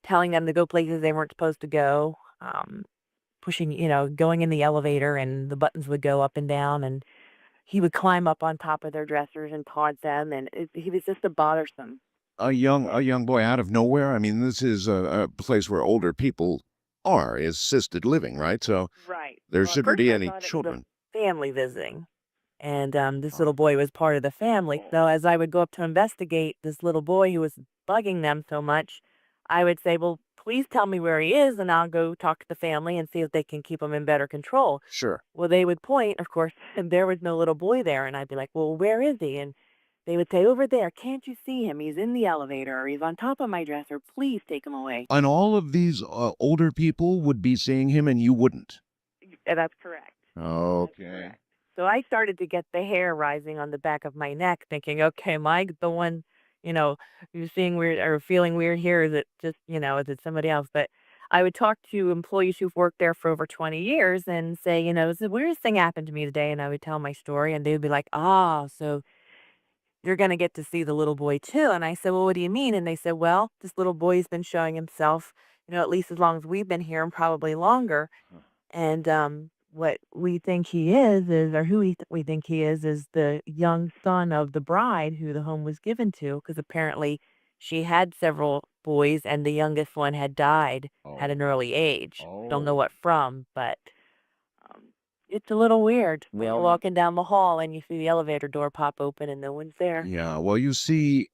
H: telling them to go places they weren't supposed to go, pushing, going in the elevator, and the buttons would go up and down, and he would climb up on top of their dressers and taunt them, and he was just a bothersome.
A: A young boy out of nowhere. I mean, this is a place where older people are, is assisted living, right? So
H: Right.
A: there
H: Well, at
A: shouldn't
H: first
A: be
H: I
A: any
H: thought it was a
A: children.
H: family visiting. And this little boy was part of the family. So as I would go up to investigate this little boy who was bugging them so much, I would say, well, please tell me where he is, and I'll go talk to the family and see if they can keep him in better control.
A: Sure.
H: Well, they would point, of course, and there was no little boy there. And I'd be like, well, where is he? And they would say, over there, can't you see him? He's in the elevator, or he's on top of my dresser. Please take him away.
A: And all of these older people would be seeing him and you wouldn't.
H: That's correct.
A: Okay.
H: Correct. So I started to get the hair rising on the back of my neck, thinking, okay, am I the one, who's seeing weird or feeling weird here? Is it just, is it somebody else? But I would talk to employees who've worked there for over 20 years and say, the weirdest thing happened to me today. And I would tell my story, and they would be like, so you're going to get to see the little boy too. And I said, well, what do you mean? And they said, well, this little boy's been showing himself, at least as long as we've been here and probably longer. And what we think he is, or who we think he is the young son of the bride who the home was given to, because apparently she had several boys, and the youngest one had died at an early age. Don't know what from, but it's a little weird. You're walking down the hall, and you see the elevator door pop open, and no one's there.
A: Yeah, well, you see,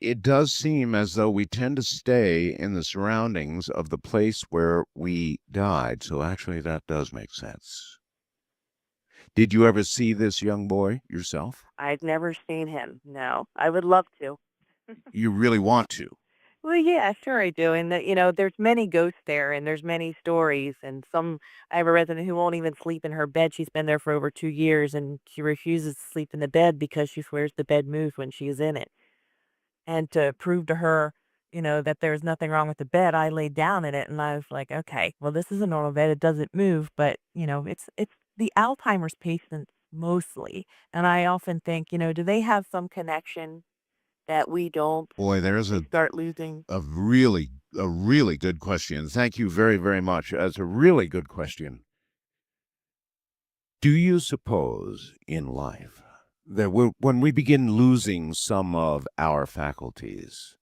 A: it does seem as though we tend to stay in the surroundings of the place where we died. So actually, that does make sense. Did you ever see this young boy yourself?
H: I've never seen him. No, I would love to.
A: You really want to?
H: Well, yeah, sure I do. And there's many ghosts there, and there's many stories. And I have a resident who won't even sleep in her bed. She's been there for over 2 years, and she refuses to sleep in the bed because she swears the bed moves when she's in it. And to prove to her, that there's nothing wrong with the bed, I laid down in it, and I was like, okay, well, this is a normal bed. It doesn't move, but it's the Alzheimer's patients mostly. And I often think, do they have some connection that we don't?
A: Boy, there's
H: They start losing.
A: a really good question. Thank you very, very much. That's a really good question. Do you suppose in life that when we begin losing some of our faculties,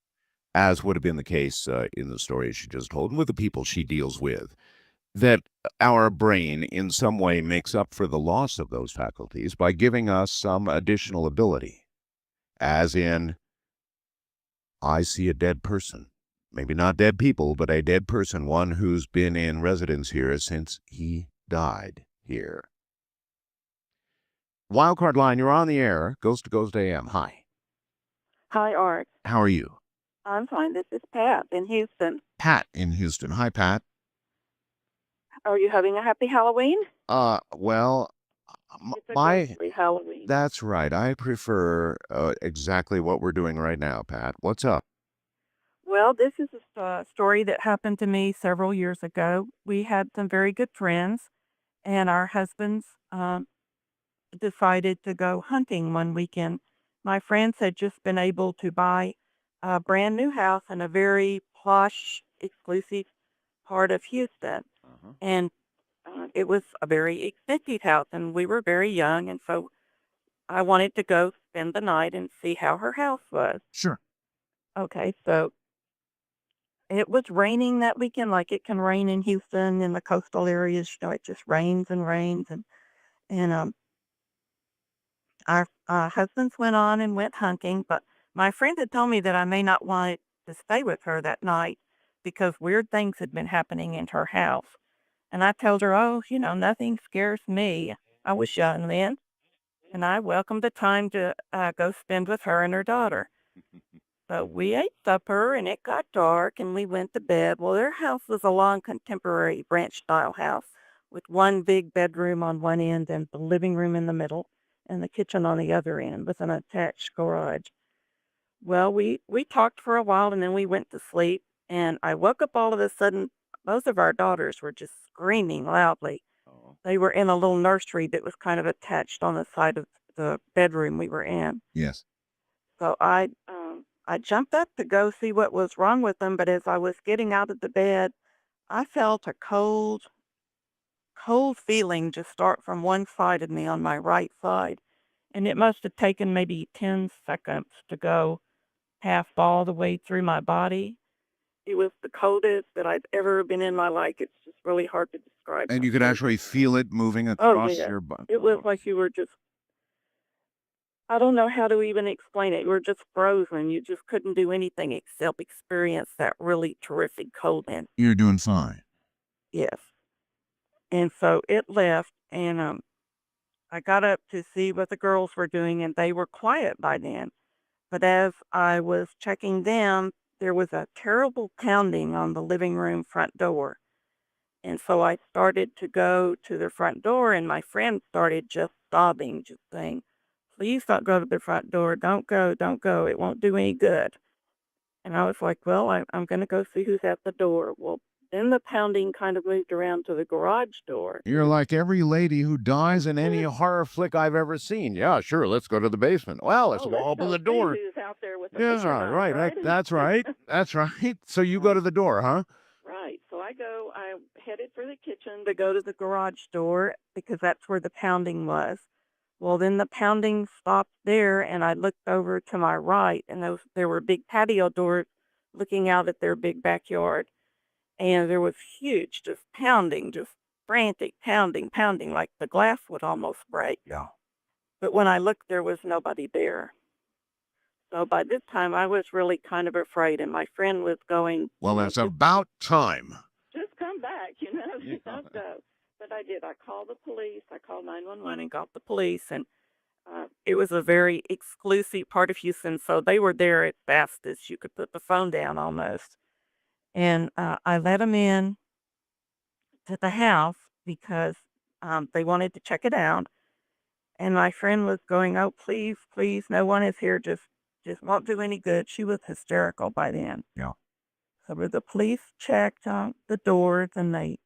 A: as would have been the case in the story she just told and with the people she deals with, that our brain in some way makes up for the loss of those faculties by giving us some additional ability? As in, I see a dead person. Maybe not dead people, but a dead person, one who's been in residence here since he died here. Wildcard line, you're on the air. Ghost to Ghost AM. Hi.
I: Hi, Art.
A: How are you?
I: I'm fine. This is Pat in Houston.
A: Pat in Houston. Hi, Pat.
I: Are you having a happy Halloween?
A: Well,
I: It's a ghostly Halloween.
A: that's right. I prefer exactly what we're doing right now, Pat. What's up?
I: Well, this is a story that happened to me several years ago. We had some very good friends, and our husbands decided to go hunting one weekend. My friends had just been able to buy a brand new house in a very posh, exclusive part of Houston. And it was a very expensive house, and we were very young, and so I wanted to go spend the night and see how her house was.
A: Sure.
I: Okay, so it was raining that weekend, like it can rain in Houston in the coastal areas. It just rains and rains, and Our husbands went on and went hunting, but my friend had told me that I may not want to stay with her that night because weird things had been happening in her house. And I told her, oh, nothing scares me. I was young then, and I welcomed the time to go spend with her and her daughter. So we ate supper, and it got dark, and we went to bed. Well, their house was a long contemporary ranch-style house with one big bedroom on one end and the living room in the middle and the kitchen on the other end with an attached garage. Well, we talked for a while, and then we went to sleep, and I woke up all of a sudden. Both of our daughters were just screaming loudly.
A: Oh.
I: They were in a little nursery that was kind of attached on the side of the bedroom we were in.
A: Yes.
I: So I jumped up to go see what was wrong with them, but as I was getting out of the bed, I felt a cold feeling just start from one side of me on my right side. And it must have taken maybe 10 seconds to go half all the way through my body. It was the coldest that I've ever been in my life. It's just really hard to describe.
A: And
I: how
A: you could
I: cold
A: actually
I: it was.
A: feel it moving
I: Oh,
A: across
I: yeah.
A: your body.
I: It was like you were just, I don't know how to even explain it. You were just frozen. You just couldn't do anything except experience that really terrific cold in.
A: You're doing fine.
I: Yes. And so it left, and I got up to see what the girls were doing, and they were quiet by then. But as I was checking them, there was a terrible pounding on the living room front door. And so I started to go to the front door, and my friend started just sobbing, just saying, please don't go to the front door. Don't go, don't go. It won't do any good. And I was like, well, I'm going to go see who's at the door. Well, then the pounding kind of moved around to the garage door.
A: You're like every lady who dies in any horror flick I've ever seen. Yeah, sure, let's go to the basement. Well, let's go open the door.
I: Who's out there with the
A: Yeah,
I: butcher knife,
A: right.
I: right?
A: That's right. That's right. So you go to the door, huh?
I: Right. So I headed for the kitchen to go to the garage door because that's where the pounding was. Well, then the pounding stopped there, and I looked over to my right, and there were big patio doors looking out at their big backyard. And there was huge, just pounding, just frantic pounding, like the glass would almost break.
A: Yeah.
I: But when I looked, there was nobody there. So by this time, I was really kind of afraid, and my friend was going,
A: Well, that's about time.
I: just come back, don't go. But I did. I called the police. I called 911 and got the police, and it was a very exclusive part of Houston, so they were there as fast as you could put the phone down almost. And I let them in to the house because they wanted to check it out. And my friend was going, oh, please, please, no one is here. Just won't do any good. She was hysterical by then.
A: Yeah.
I: So the police checked the doors, and they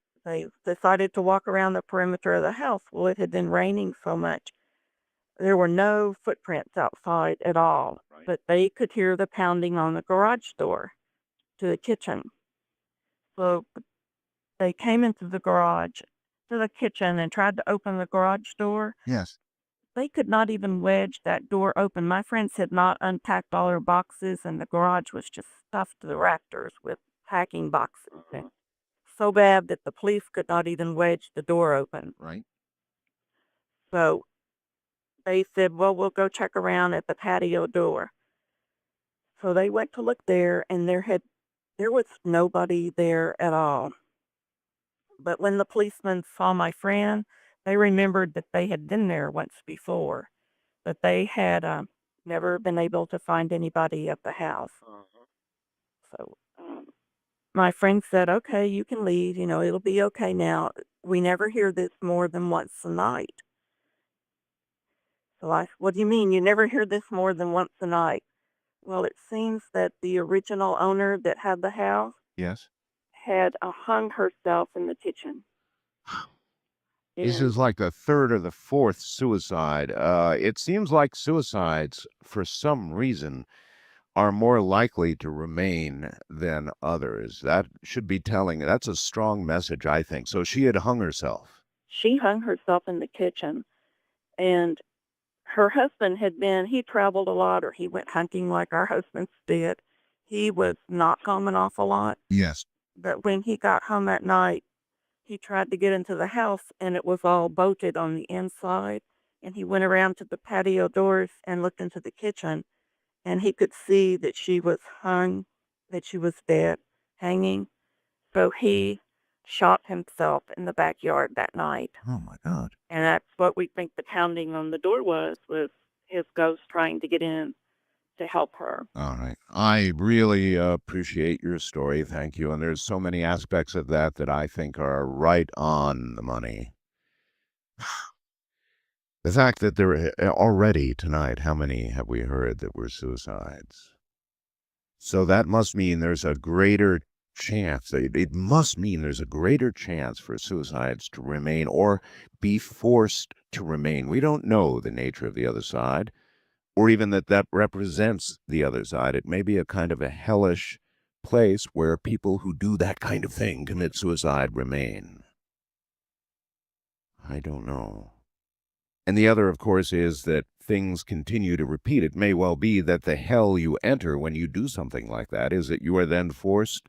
I: decided to walk around the perimeter of the house. Well, it had been raining so much. There were no footprints outside at all, but they could hear the pounding on the garage door to the kitchen. So they came into the garage, to the kitchen, and tried to open the garage door.
A: Yes.
I: They could not even wedge that door open. My friends had not unpacked all their boxes, and the garage was just stuffed to the rafters with packing boxes. So bad that the police could not even wedge the door open.
A: Right.
I: So they said, well, we'll go check around at the patio door. So they went to look there, and there was nobody there at all. But when the policemen saw my friend, they remembered that they had been there once before, but they had never been able to find anybody at the house. So my friend said, okay, you can leave. It'll be okay now. We never hear this more than once a night. So what do you mean? You never hear this more than once a night? Well, it seems that the original owner that had the house
A: Yes.
I: had hung herself in the kitchen.
A: This is like the third or the fourth suicide. It seems like suicides, for some reason, are more likely to remain than others. That should be telling. That's a strong message, I think. So she had hung herself.
I: She hung herself in the kitchen, and her husband he traveled a lot, or he went hunting like our husbands did. He was not gone an awful lot.
A: Yes.
I: But when he got home at night, he tried to get into the house, and it was all bolted on the inside, and he went around to the patio doors and looked into the kitchen, and he could see that she was that she was dead, hanging. So he shot himself in the backyard that night.
A: Oh my God.
I: And that's what we think the pounding on the door was his ghost trying to get in to help her.
A: All right. I really appreciate your story. Thank you. And there's so many aspects of that I think are right on the money. The fact that there already tonight, how many have we heard that were suicides? So that must mean there's a greater chance. It must mean there's a greater chance for suicides to remain or be forced to remain. We don't know the nature of the other side, or even that represents the other side. It may be a kind of a hellish place where people who do that kind of thing, commit suicide, remain. I don't know. And the other, of course, is that things continue to repeat. It may well be that the hell you enter when you do something like that is that you are then forced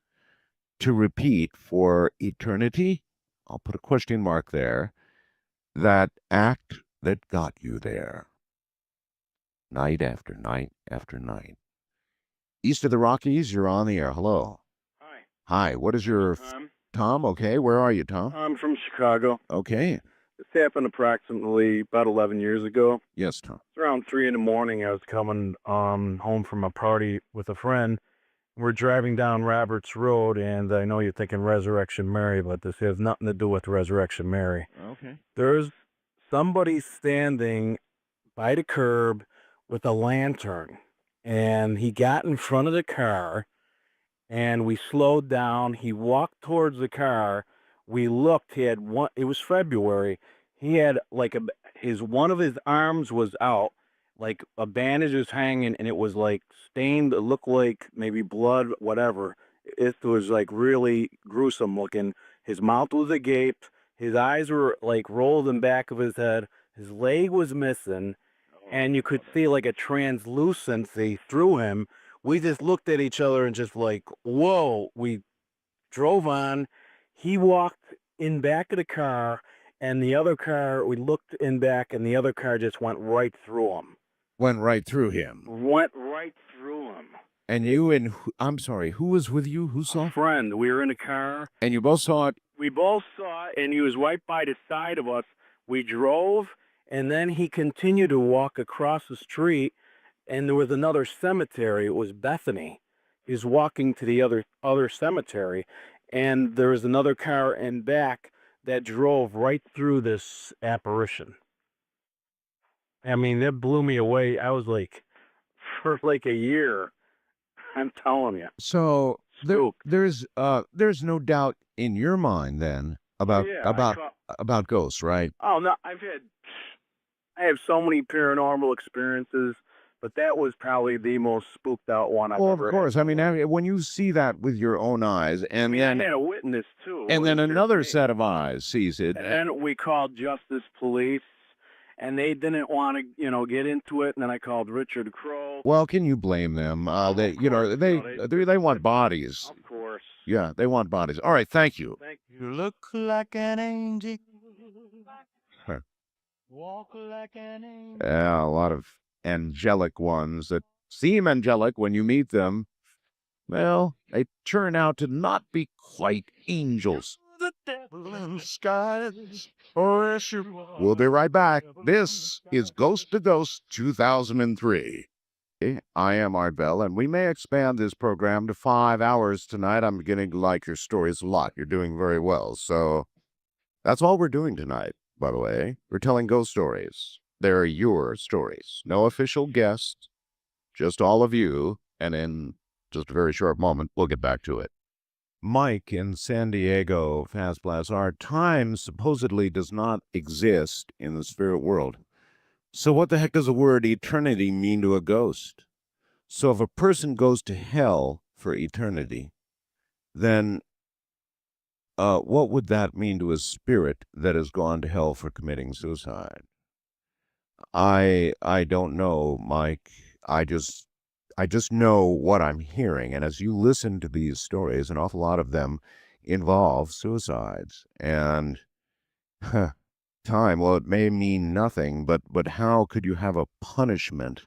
A: to repeat for eternity. I'll put a question mark there. That act that got you there. Night after night after night. East of the Rockies, you're on the air. Hello.
J: Hi.
A: Hi. What is your... Tom? Okay. Where are you, Tom?
J: I'm from Chicago.
A: Okay.
J: This happened approximately about 11 years ago.
A: Yes, Tom.
J: It's around 3 in the morning. I was coming home from a party with a friend. We're driving down Roberts Road, and I know you're thinking Resurrection Mary, but this has nothing to do with Resurrection Mary.
A: Okay.
J: There's somebody standing by the curb with a lantern, and he got in front of the car, and we slowed down. He walked towards the car. We looked. He had one. It was February. He had like one of his arms was out, like a bandage was hanging, and it was like stained. It looked like maybe blood, whatever. It was like really gruesome looking. His mouth was agape. His eyes were like rolled in back of his head. His leg was missing, and you could see like a translucency through him. We just looked at each other and just like, whoa. We drove on. He walked in back of the car, and the other car, we looked in back, and the other car just went right through him.
A: Went right through him.
J: Went right through him.
A: And you and... I'm sorry, who was with you? Who saw?
J: A friend. We were in a car.
A: And you both saw it?
J: We both saw it, and he was right by the side of us. We drove, and then he continued to walk across the street, and there was another cemetery. It was Bethany. He was walking to the other cemetery, and there was another car in back that drove right through this apparition. I mean, that blew me away. I was like, for like a year, I'm telling you.
A: So there's no doubt in your mind then about ghosts, right?
J: Oh no, I have so many paranormal experiences, but that was probably the most spooked out one I've ever
A: Of course.
J: had.
A: I mean, when you see that with your own eyes, and then
J: I had a witness too.
A: and then another set of eyes sees it.
J: And we called Justice Police, and they didn't want to, get into it. And then I called Richard Crow.
A: Well, can you blame them? They want bodies.
J: Of course.
A: Yeah, they want bodies. All right, thank you.
J: Thank
K: You look like an angel.
A: Huh.
K: Walk like an angel.
A: Yeah, a lot of angelic ones that seem angelic when you meet them. Well, they turn out to not be quite angels.
K: The devil in disguise. Oh, yes, you are.
A: We'll be right back. This is Ghost to Ghost 2003. I am Art Bell, and we may expand this program to 5 hours tonight. I'm beginning to like your stories a lot. You're doing very well. So that's all we're doing tonight, by the way. We're telling ghost stories. They're your stories. No official guest, just all of you. And in just a very short moment, we'll get back to it. Mike in San Diego, Fast Blast. Our time supposedly does not exist in the spirit world. So what the heck does the word eternity mean to a ghost? So if a person goes to hell for eternity, then what would that mean to a spirit that has gone to hell for committing suicide? I don't know, Mike. I just know what I'm hearing. And as you listen to these stories, an awful lot of them involve suicides. And time. Well, it may mean nothing, but how could you have a punishment,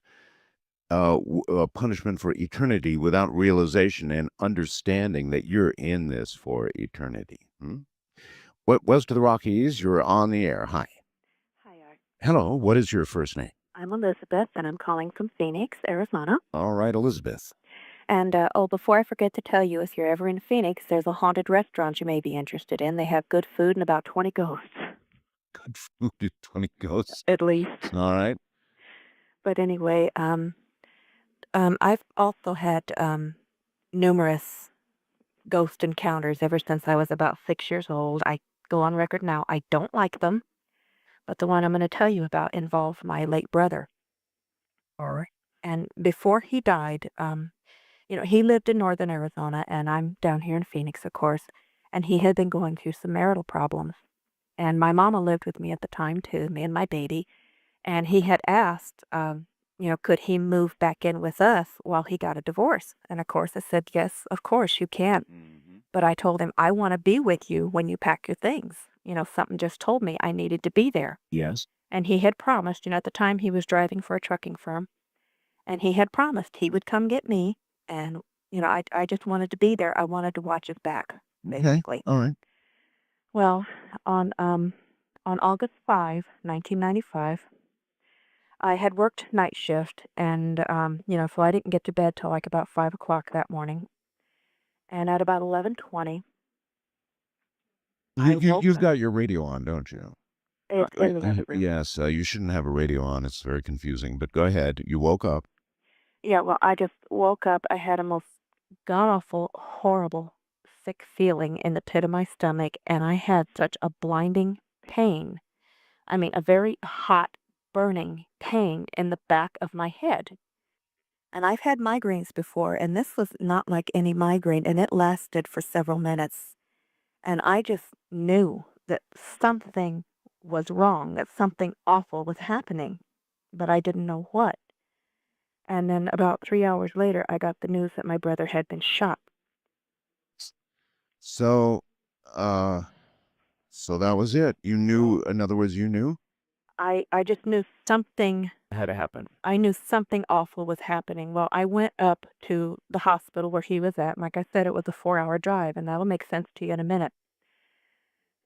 A: a punishment for eternity without realization and understanding that you're in this for eternity? West to the Rockies, you're on the air. Hi.
L: Hi, Art.
A: Hello. What is your first name?
L: I'm Elizabeth, and I'm calling from Phoenix, Arizona.
A: All right, Elizabeth.
L: And, before I forget to tell you, if you're ever in Phoenix, there's a haunted restaurant you may be interested in. They have good food and about 20 ghosts,
A: Good food, 20 ghosts.
L: at least.
A: All right.
L: But anyway, I've also had numerous ghost encounters ever since I was about 6 years old. I go on record now, I don't like them, but the one I'm going to tell you about involved my late brother.
B: All right.
L: And before he died, he lived in northern Arizona, and I'm down here in Phoenix, of course, and he had been going through some marital problems. And my mama lived with me at the time, too, me and my baby, and he had asked, could he move back in with us while he got a divorce? And of course, I said, yes, of course you can. But I told him, I want to be with you when you pack your things. Something just told me I needed to be there.
A: Yes.
L: And he had promised, at the time he was driving for a trucking firm, and he had promised he would come get me. And, I just wanted to be there. I wanted to watch his back, basically.
A: Okay. All right.
L: Well, on August 5, 1995, I had worked night shift, and, so I didn't get to bed till like about 5 o'clock that morning. And at about 11:20, I woke
A: You've
L: up.
A: got your radio on, don't you?
L: It's in the other room.
A: Yes. You shouldn't have a radio on. It's very confusing. But go ahead. You woke up.
L: Yeah, well, I just woke up. I had a most god-awful, horrible, sick feeling in the pit of my stomach, and I had such a blinding pain. I mean, a very hot, burning pain in the back of my head. And I've had migraines before, and this was not like any migraine, and it lasted for several minutes. And I just knew that something was wrong, that something awful was happening, but I didn't know what. And then about 3 hours later, I got the news that my brother had been shot.
A: So, so that was it. You knew, in other words, you knew?
L: I just knew something
E: Had to happen.
L: I knew something awful was happening. Well, I went up to the hospital where he was at. Like I said, it was a 4-hour drive, and that'll make sense to you in a minute.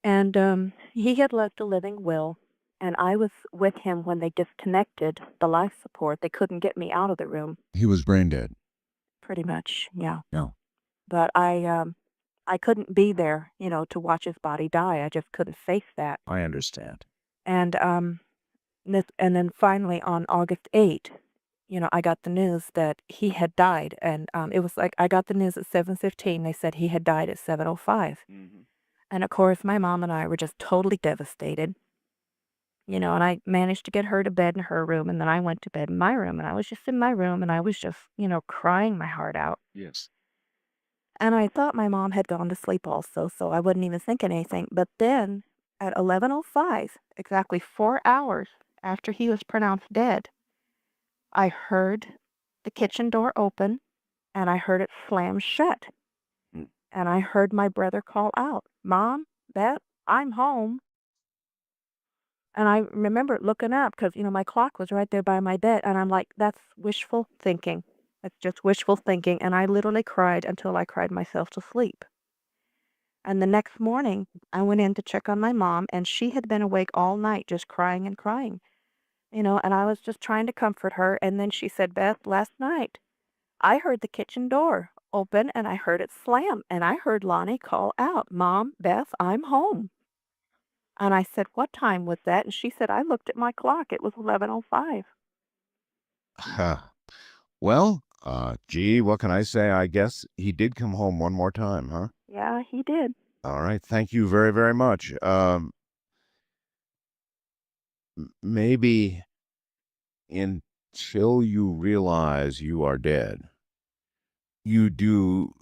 L: And he had left a living will, and I was with him when they disconnected the life support. They couldn't get me out of the room,
A: He was brain dead.
L: pretty much, yeah.
A: No.
L: But I couldn't be there, to watch his body die. I just couldn't face that.
A: I understand.
L: And and then finally on August 8, I got the news that he had died, and it was like I got the news at 7:15. They said he had died at 7:05. And of course, my mom and I were just totally devastated. And I managed to get her to bed in her room, and then I went to bed in my room, and I was just in my room, and I was just, crying my heart out.
A: Yes.
L: And I thought my mom had gone to sleep also, so I wasn't even thinking anything. But then at 11:05, exactly 4 hours after he was pronounced dead, I heard the kitchen door open, and I heard it slam shut.
A: Mm.
L: And I heard my brother call out, "Mom, Beth, I'm home." And I remember looking up because, my clock was right there by my bed. And I'm like, that's wishful thinking. That's just wishful thinking. And I literally cried until I cried myself to sleep. And the next morning, I went in to check on my mom, and she had been awake all night just crying and crying. And I was just trying to comfort her. And then she said, "Beth, last night, I heard the kitchen door open, and I heard it slam. And I heard Lonnie call out, 'Mom, Beth, I'm home.'" And I said, "What time was that?" And she said, "I looked at my clock. It was 11:05.
A: Well, gee, what can I say? I guess he did come home one more time, huh?
L: Yeah, he did.
A: All right. Thank you very, very much. Maybe until you realize you are dead, you do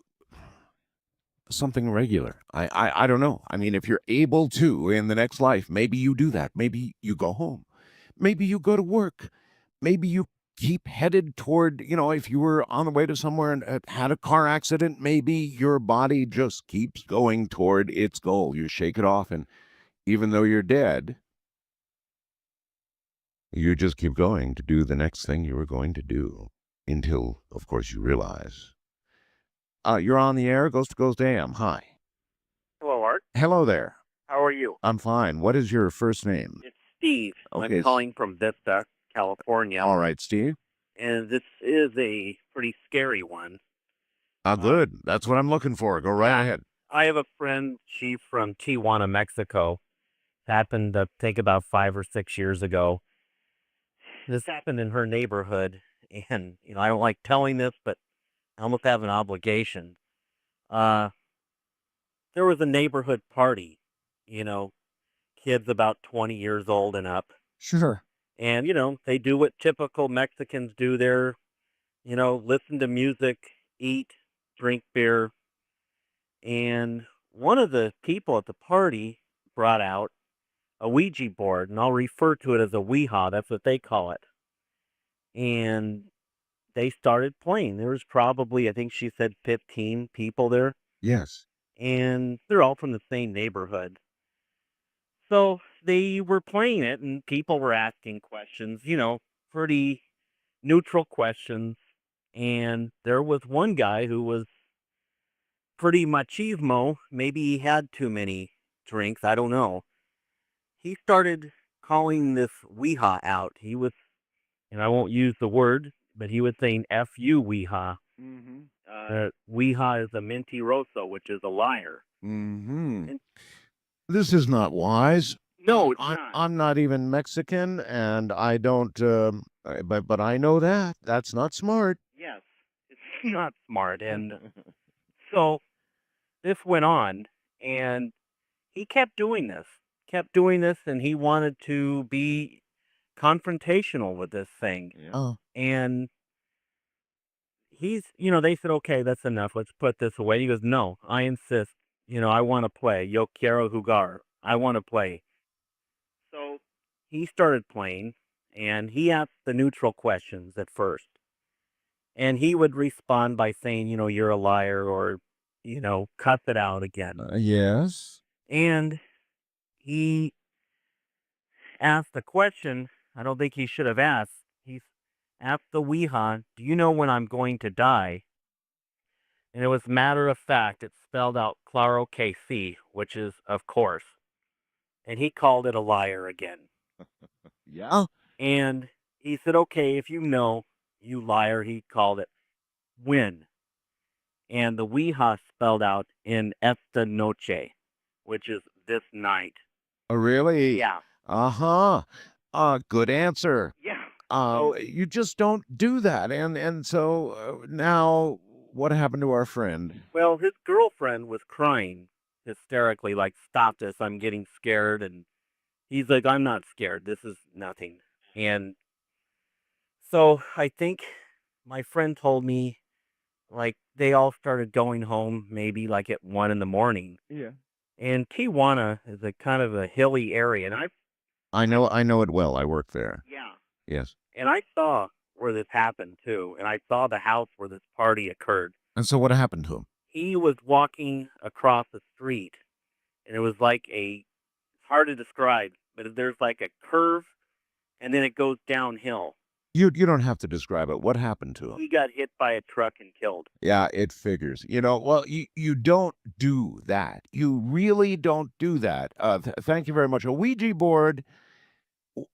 A: something regular. I don't know. I mean, if you're able to in the next life, maybe you do that. Maybe you go home. Maybe you go to work. Maybe you keep headed toward, if you were on the way to somewhere and had a car accident, maybe your body just keeps going toward its goal. You shake it off, and even though you're dead, You just keep going to do the next thing you were going to do until, of course, you realize. You're on the air, Ghost to Ghost AM. Hi.
D: Hello, Art.
A: Hello there.
D: How are you?
A: I'm fine. What is your first name?
D: It's Steve.
A: Okay.
D: I'm calling from Vista, California.
A: All right, Steve.
D: And this is a pretty scary one.
A: Good. That's what I'm looking for. Go right ahead.
D: I have a friend, she's from Tijuana, Mexico. Happened, I think, about 5 or 6 years ago. This happened in her neighborhood, and, I don't like telling this, but I almost have an obligation. There was a neighborhood party, kids about 20 years old and up.
A: Sure.
D: And, they do what typical Mexicans do there, listen to music, eat, drink beer. And one of the people at the party brought out a Ouija board, and I'll refer to it as a Ouija. That's what they call it. And they started playing. There was probably, I think she said 15 people there.
A: Yes.
D: And they're all from the same neighborhood. So they were playing it, and people were asking questions, pretty neutral questions. And there was one guy who was pretty machismo. Maybe he had too many drinks. I don't know. He started calling this Ouija out. He was, and I won't use the word, but he was saying F you, Ouija. Ouija is a mentiroso, which is a liar.
A: Mm-hmm. This is not wise.
D: No, it's not.
A: I'm not even Mexican, and I don't, but I know that. That's not smart.
D: Yes, it's not smart. And so this went on, and he kept doing this, and he wanted to be confrontational with this thing.
A: Yeah. Oh.
D: And he's, they said, okay, that's enough. Let's put this away. He goes, no, I insist. I want to play. Yo quiero jugar. I want to play. So he started playing, and he asked the neutral questions at first. And he would respond by saying, you're a liar, or, cut it out again.
A: Yes.
D: And he asked a question I don't think he should have asked. He asked the Ouija, do you know when I'm going to die? And it was matter of fact. It spelled out claro que sí, which is of course. And he called it a liar again.
A: Yeah.
D: And he said, okay, if you know, you liar, he called it when. And the Ouija spelled out in esta noche, which is this night.
A: Oh, really?
D: Yeah.
A: Uh-huh. Good answer.
D: Yeah.
A: You just don't do that. And so now what happened to our friend?
D: Well, his girlfriend was crying hysterically, like, stop this, I'm getting scared. And he's like, I'm not scared. This is nothing. And so I think my friend told me, like, they all started going home maybe like at 1 in the morning.
A: Yeah.
D: And Tijuana is a kind of a hilly area. And
A: I know it well. I work there.
D: yeah.
A: Yes.
D: And I saw where this happened too. And I saw the house where this party occurred.
A: And so what happened to him?
D: He was walking across the street, and it was like it's hard to describe, but there's like a curve, and then it goes downhill.
A: You don't have to describe it. What happened to him?
D: He got hit by a truck and killed.
A: Yeah, it figures. Well, you don't do that. You really don't do that. Thank you very much. A Ouija board,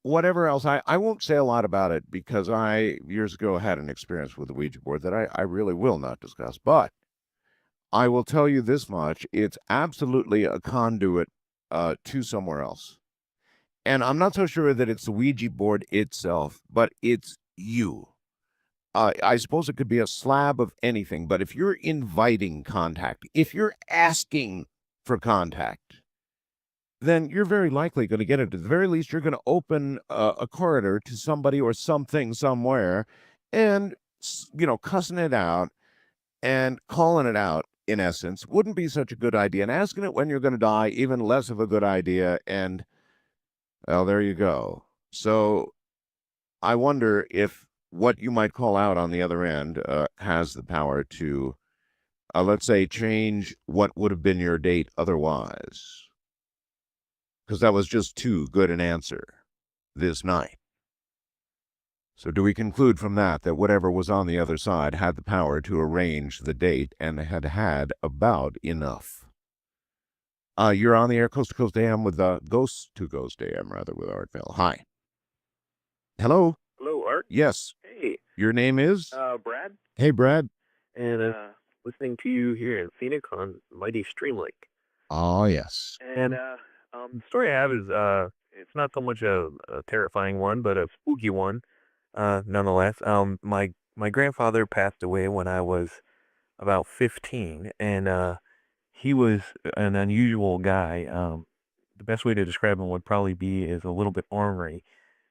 A: whatever else. I won't say a lot about it because I, years ago, had an experience with a Ouija board that I really will not discuss. But I will tell you this much. It's absolutely a conduit to somewhere else. And I'm not so sure that it's the Ouija board itself, but it's you. I suppose it could be a slab of anything, but if you're inviting contact, if you're asking for contact, then you're very likely going to get it. At the very least, you're going to open a corridor to somebody or something somewhere and, cussing it out and calling it out, in essence, wouldn't be such a good idea. And asking it when you're going to die, even less of a good idea. And well, there you go. So I wonder if what you might call out on the other end has the power to, let's say, change what would have been your date otherwise. Because that was just too good an answer this night. So do we conclude from that whatever was on the other side had the power to arrange the date and had about enough? You're on the air, Coast to Coast AM with Ghost to Ghost AM, rather, with Artville. Hi. Hello?
M: Hello, Art.
A: Yes.
M: Hey,
A: Your name is?
M: Brad.
A: Hey, Brad.
M: And listening to you here in Phoenix on Mighty Stream Lake.
A: Oh, yes.
M: And the story I have is it's not so much a terrifying one, but a spooky one, nonetheless. My grandfather passed away when I was about 15, and he was an unusual guy. The best way to describe him would probably be is a little bit ornery.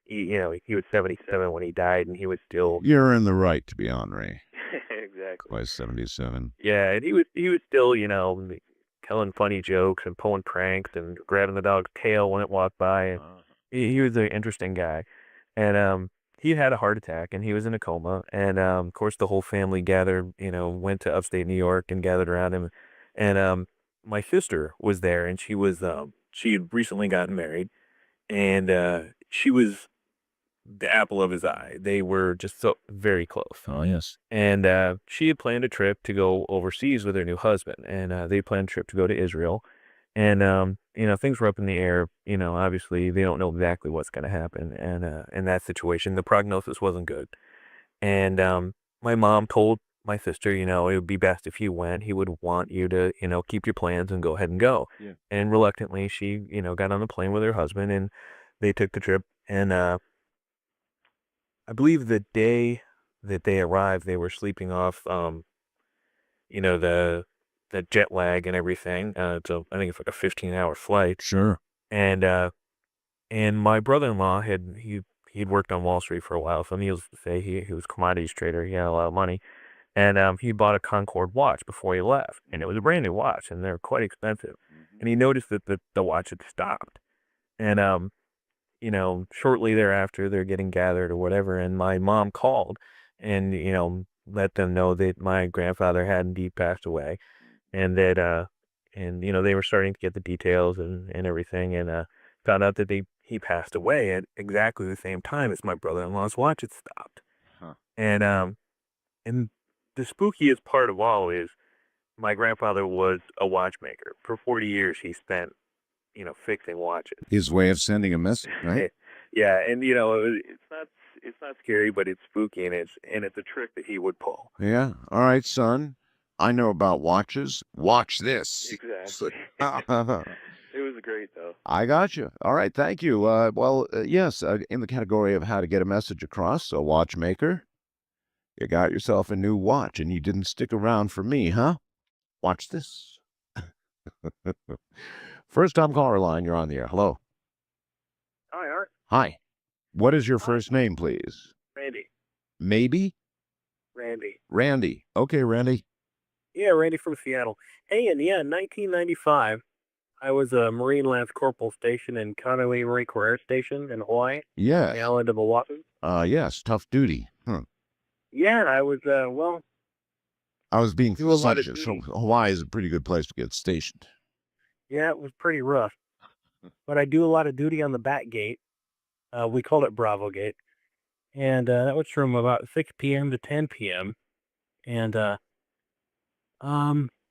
M: He was 77 when he died, and he was still
A: You're in the right to be Henri.
M: exactly.
A: By 77.
M: Yeah, and he was still, telling funny jokes and pulling pranks and grabbing the dog's tail when it walked by. And he was an interesting guy. And he had a heart attack and he was in a coma. And of course, the whole family gathered, went to upstate New York and gathered around him. And my sister was there, and she had recently gotten married, and she was the apple of his eye. They were just so very close.
A: Oh, yes.
M: And she had planned a trip to go overseas with her new husband, and they planned a trip to go to Israel. And things were up in the air. Obviously, they don't know exactly what's going to happen. And in that situation, the prognosis wasn't good. And my mom told my sister, it would be best if you went. He would want you to, keep your plans and go ahead and go.
A: Yeah.
M: And reluctantly, she, got on the plane with her husband, and they took the trip. And I believe the day that they arrived, they were sleeping off, the jet lag and everything. So I think it's like a 15-hour flight.
A: Sure.
M: And my brother-in-law he'd worked on Wall Street for a while. So needless to say, he was a commodities trader. He had a lot of money, and he bought a Concorde watch before he left, and it was a brand new watch, and they're quite expensive. And he noticed that the watch had stopped, and shortly thereafter, they're getting gathered or whatever, and my mom called and, let them know that my grandfather had indeed passed away, and that, they were starting to get the details and everything, and found out that he passed away at exactly the same time as my brother-in-law's watch had stopped.
A: Huh.
M: And the spookiest part of all is my grandfather was a watchmaker. For 40 years, he spent fixing watches.
A: His way of sending a message, right?
M: Yeah, and it's not scary, but it's spooky, and it's a trick that he would pull.
A: Yeah. All right, son. I know about watches. Watch this.
M: Exactly. It was great, though.
A: I got you. All right, thank you. Yes, in the category of how to get a message across, a watchmaker, you got yourself a new watch, and you didn't stick around for me, huh? Watch this. First-time caller line, you're on the air. Hello.
M: Hi, Art.
A: Hi. What is your first name, please?
M: Randy.
A: Maybe?
M: Randy.
A: Randy. Okay, Randy.
M: Yeah, Randy from Seattle. Hey, and yeah, in 1995, I was a Marine Lance Corporal stationed in KNYE Marine Corps Air Station in Hawaii,
A: Yes.
M: the island of Oahu.
A: Yes, tough duty.
M: Yeah, and I was,
A: I was being
M: do a lot of
A: facetious. So
M: duty.
A: Hawaii is a pretty good place to get stationed.
M: Yeah, it was pretty rough. But I do a lot of duty on the back gate. We called it Bravo Gate. And that was from about 6 p.m. to 10 p.m. And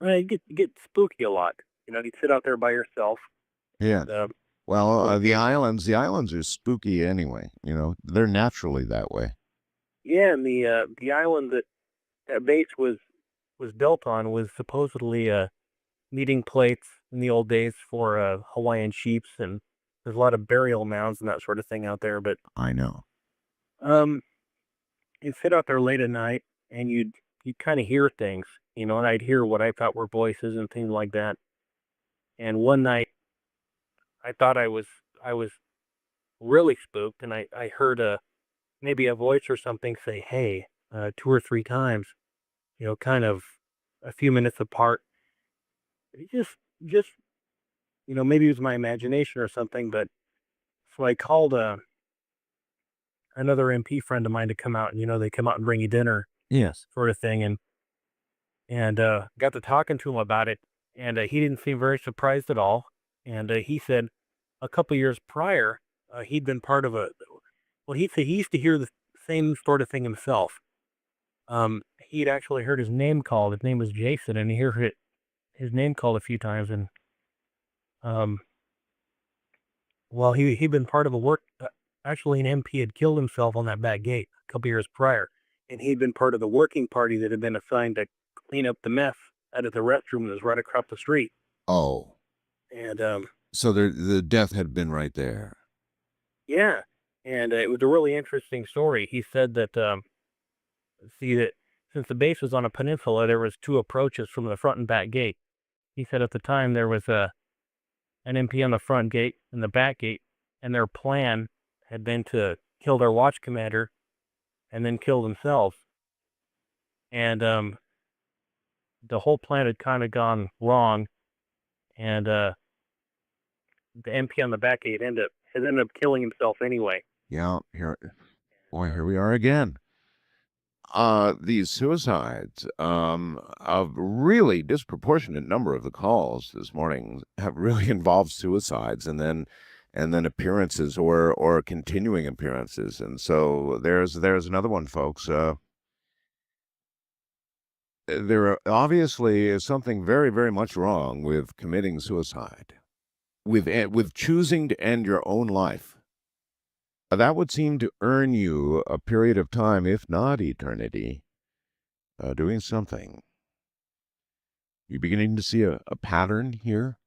M: it get spooky a lot. You'd sit out there by yourself.
A: Yeah.
M: And,
A: Well, the islands are spooky anyway. They're naturally that way.
M: yeah, and the island that base was built on was supposedly a meeting place in the old days for Hawaiian chiefs, and there's a lot of burial mounds and that sort of thing out there. But
A: I know.
M: you'd sit out there late at night, and you'd kind of hear things, and I'd hear what I thought were voices and things like that. And one night, I thought I was really spooked, and I heard maybe a voice or something say "hey" 2 or 3 times, kind of a few minutes apart. It just maybe it was my imagination or something, but so I called another MP friend of mine to come out, and they come out and bring you dinner,
A: Yes.
M: sort of thing, and got to talking to him about it, and he didn't seem very surprised at all, and he said a couple years prior he'd been part of he said he used to hear the
D: same sort of thing himself. He'd actually heard his name called. His name was Jason, and he heard his name called a few times. And well, he'd been part of a work. Actually, an MP had killed himself on that back gate a couple years prior, and he'd been part of the working party that had been assigned to clean up the mess out of the restroom that was right across the street.
A: Oh,
D: And
A: so the death had been right there.
D: yeah, and it was a really interesting story. He said that that since the base was on a peninsula, there was 2 approaches from the front and back gate. He said at the time there was an MP on the front gate and the back gate, and their plan had been to kill their watch commander and then kill themselves. And the whole plan had kind of gone wrong, and the MP on the back gate ended up killing himself anyway.
A: Yeah, here we are again. These suicides, a really disproportionate number of the calls this morning have really involved suicides and then appearances or continuing appearances. And so there's another one, folks. There obviously is something very, very much wrong with committing suicide, with choosing to end your own life. That would seem to earn you a period of time, if not eternity, doing something. You're beginning to see a pattern here.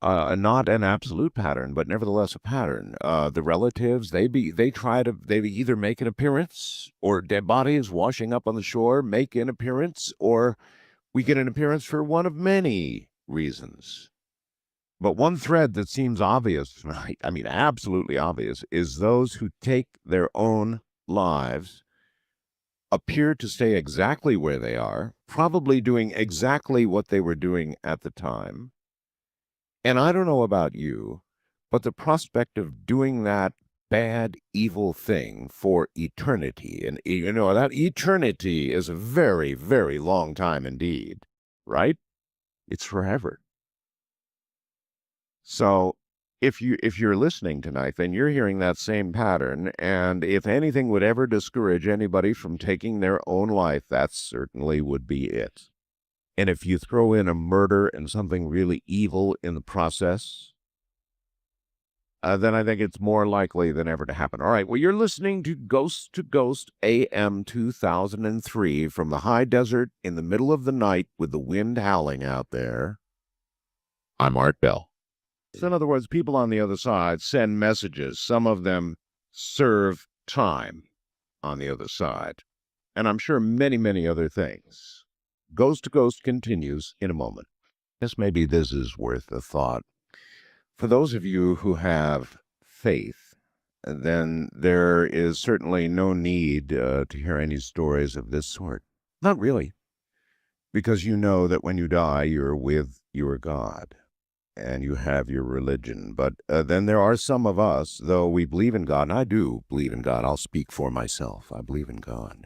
A: Not an absolute pattern, but nevertheless a pattern. The relatives, they either make an appearance, or dead bodies washing up on the shore make an appearance, or we get an appearance for one of many reasons. But one thread that seems obvious, I mean absolutely obvious, is those who take their own lives appear to stay exactly where they are, probably doing exactly what they were doing at the time. And I don't know about you, but the prospect of doing that bad, evil thing for eternity, and that eternity is a very, very long time indeed, right? It's forever. So if you're listening tonight, then you're hearing that same pattern, and if anything would ever discourage anybody from taking their own life, that certainly would be it. And if you throw in a murder and something really evil in the process, then I think it's more likely than ever to happen. All right, well, you're listening to Ghost AM 2003 from the high desert in the middle of the night with the wind howling out there. I'm Art Bell. So in other words, people on the other side send messages. Some of them serve time on the other side. And I'm sure many, many other things. Ghost to Ghost continues in a moment. Guess maybe this is worth a thought. For those of you who have faith, then there is certainly no need to hear any stories of this sort. Not really. Because you know that when you die, you're with your God. And you have your religion. But then there are some of us, though we believe in God, and I do believe in God. I'll speak for myself. I believe in God.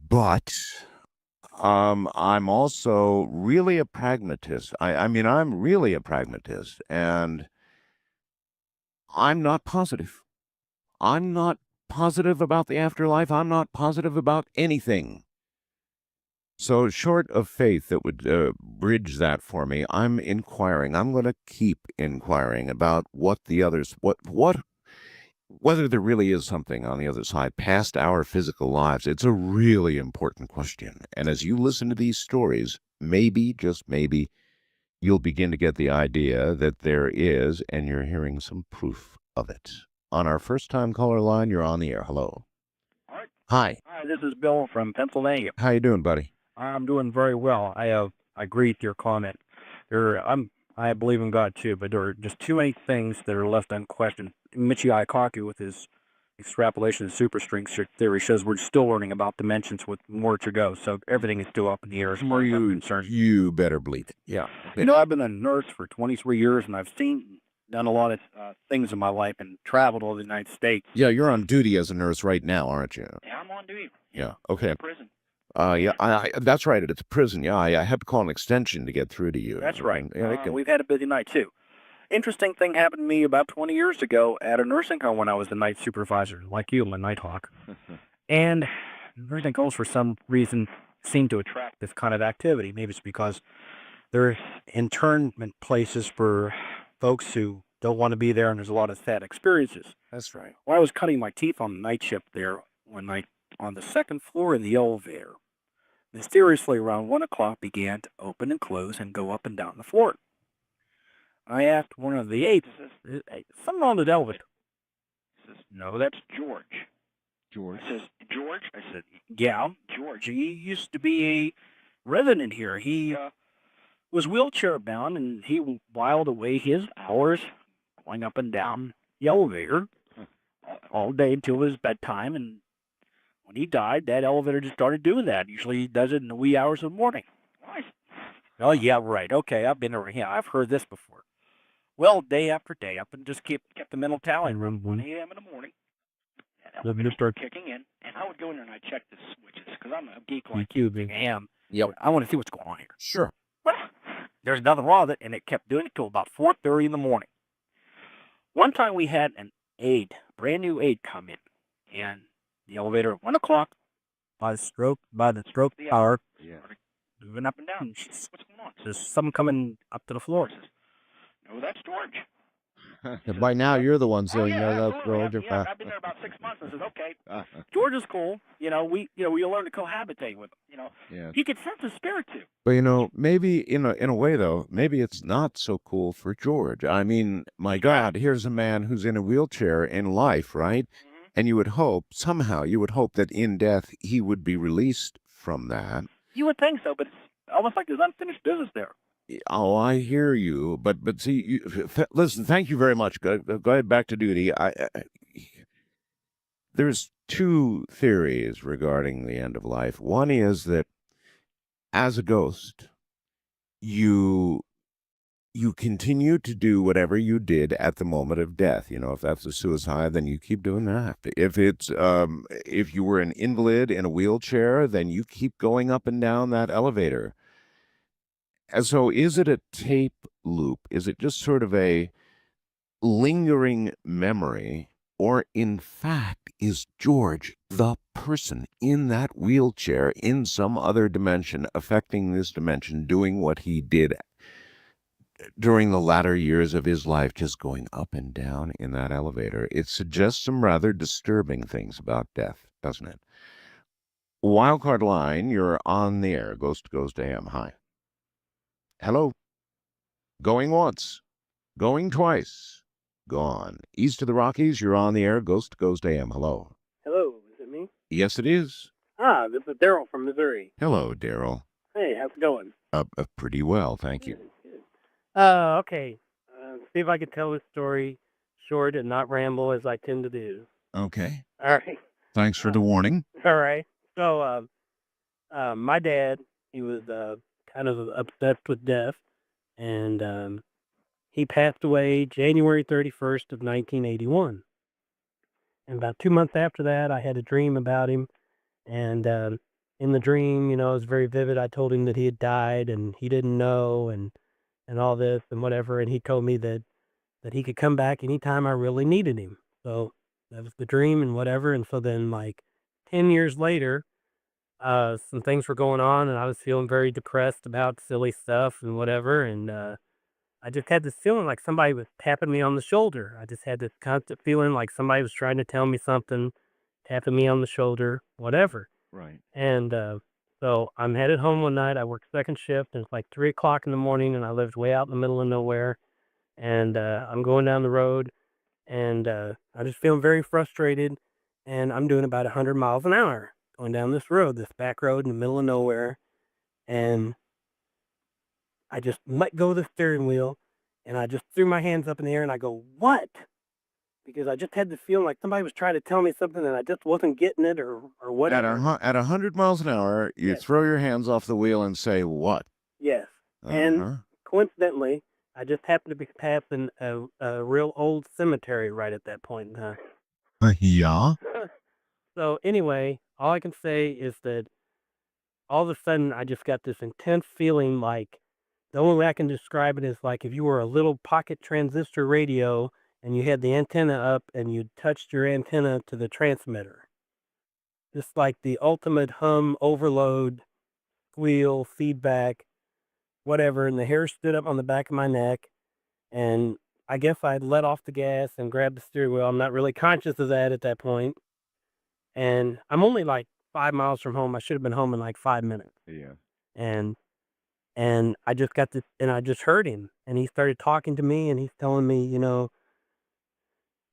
A: But I'm also really a pragmatist. I mean, I'm really a pragmatist, and I'm not positive. I'm not positive about the afterlife. I'm not positive about anything. So short of faith that would bridge that for me, I'm inquiring. I'm going to keep inquiring about whether there really is something on the other side past our physical lives. It's a really important question. And as you listen to these stories, maybe, just maybe, you'll begin to get the idea that there is, and you're hearing some proof of it. On our first-time caller line, you're on the air. Hello.
D: Art?
A: Hi.
D: Hi, this is Bill from Pennsylvania.
A: How you doing, buddy?
D: I'm doing very well. I agree with your comment. I believe in God too, but there are just too many things that are left unquestioned. Michio Kaku, with his extrapolation of superstring theory, shows we're still learning about dimensions with more to go. So everything is still up in the air as far as I'm concerned.
A: You better believe it. Yeah.
D: You know, I've been a nurse for 23 years, and I've done a lot of things in my life and traveled all the United States.
A: Yeah, you're on duty as a nurse right now, aren't you?
D: Yeah, I'm on duty.
A: Yeah. Okay.
D: Prison.
A: Yeah, that's right. It's a prison. Yeah, I had to call an extension to get through to you.
D: That's right.
A: Yeah,
D: We've had a busy night too. Interesting thing happened to me about 20 years ago at a nursing home when I was the night supervisor, like you, I'm a Nighthawk. And nursing homes, for some reason, seem to attract this kind of activity. Maybe it's because they're internment places for folks who don't want to be there, and there's a lot of sad experiences.
J: That's right.
D: Well, I was cutting my teeth on the night shift there one night on the second floor in the elevator. Mysteriously, around 1 o'clock, began to open and close and go up and down the floor. I asked one of the aides, "Hey, something on the elevator." He says, "No, that's George."
A: George.
D: I says, "George?" I said, "Yeah, George. He used to be a resident here. He was wheelchair bound, and he whiled away his hours going up and down the elevator all day until his bedtime. And when he died, that elevator just started doing that. Usually he does it in the wee hours of the morning." Oh, yeah, right. Okay, I've been around. Yeah, I've heard this before. Well, day after day, up and just kept the mental tally around 1 a.m. in the morning. That elevator started kicking in, and I would go in there and I'd check the switches because I'm a geek like you being I am.
A: Yep.
D: I want to see what's going on here.
A: Sure.
D: Well, there's nothing wrong with it, and it kept doing it till about 4:30 in the morning. One time we had an aide, brand new aide, come in, and the elevator at 1 o'clock by the stroke hour, moving up and down. And she says, "What's going on?" There's someone coming up to the floor. Says, "No, that's George."
A: By now, you're the one
D: Oh
A: saying,
D: yeah,
A: no, that's
D: absolutely.
A: George.
D: I've been there about 6 months. I said, "Okay, George is cool. We learn to cohabitate with him.
A: Yeah.
D: He could sense the spirit too."
A: But maybe in a way though, maybe it's not so cool for George. I mean, my God, here's a man who's in a wheelchair in life, right?
D: Mm-hmm.
A: And you would hope that in death he would be released from that.
D: You would think so, but it's almost like there's unfinished business there.
A: Oh, I hear you, but see, listen. Thank you very much. Go ahead back to duty. There's two theories regarding the end of life. One is that as a ghost, you continue to do whatever you did at the moment of death. If that's a suicide, then you keep doing that. If it's if you were an invalid in a wheelchair, then you keep going up and down that elevator. And so is it a tape loop? Is it just sort of a lingering memory? Or in fact, is George the person in that wheelchair in some other dimension, affecting this dimension, doing what he did during the latter years of his life, just going up and down in that elevator? It suggests some rather disturbing things about death, doesn't it? Wildcard line, you're on the air. Ghost to Ghost AM. Hi. Hello. Going once. Going twice. Gone. East of the Rockies, you're on the air. Ghost to Ghost AM. Hello.
E: Hello, is it me?
A: Yes, it is.
E: This is Daryl from Missouri.
A: Hello, Daryl.
E: Hey, how's it going?
A: Pretty well, thank you.
E: Good. Okay. See if I could tell this story short and not ramble as I tend to do.
A: Okay.
E: All right.
A: Thanks for the warning.
E: All right. So, my dad, he was kind of obsessed with death, and he passed away January 31st of 1981. And about 2 months after that, I had a dream about him, and in the dream, it was very vivid. I told him that he had died, and he didn't know, and all this and whatever, and he told me that he could come back anytime I really needed him. So that was the dream and whatever. And so then, like 10 years later, some things were going on, and I was feeling very depressed about silly stuff and whatever. And I just had this feeling like somebody was tapping me on the shoulder. I just had this constant feeling like somebody was trying to tell me something, tapping me on the shoulder, whatever.
A: Right.
E: And so I'm headed home one night. I worked second shift, and it's like 3 o'clock in the morning, and I lived way out in the middle of nowhere. And I'm going down the road, and I just feeling very frustrated, and I'm doing about 100 miles an hour going down this road, this back road in the middle of nowhere. And I just let go of the steering wheel, and I just threw my hands up in the air, and I go, "What?" Because I just had the feeling like somebody was trying to tell me something, and I just wasn't getting it, or whatever.
A: At 100 miles an hour, you
E: Yes.
A: throw your hands off the wheel and say, what?
E: Yes. And coincidentally, I just happened to be passing a real old cemetery right at that point in time.
A: Yeah?
E: So anyway, all I can say is that all of a sudden I just got this intense feeling like
C: The only way I can describe it is like if you were a little pocket transistor radio and you had the antenna up and you touched your antenna to the transmitter. Just like the ultimate hum, overload, squeal, feedback, whatever, and the hair stood up on the back of my neck, and I guess I'd let off the gas and grabbed the steering wheel. I'm not really conscious of that at that point, and I'm only like 5 miles from home. I should have been home in like 5 minutes,
A: Yeah.
C: and I just got this, and I just heard him, and he started talking to me, and he's telling me,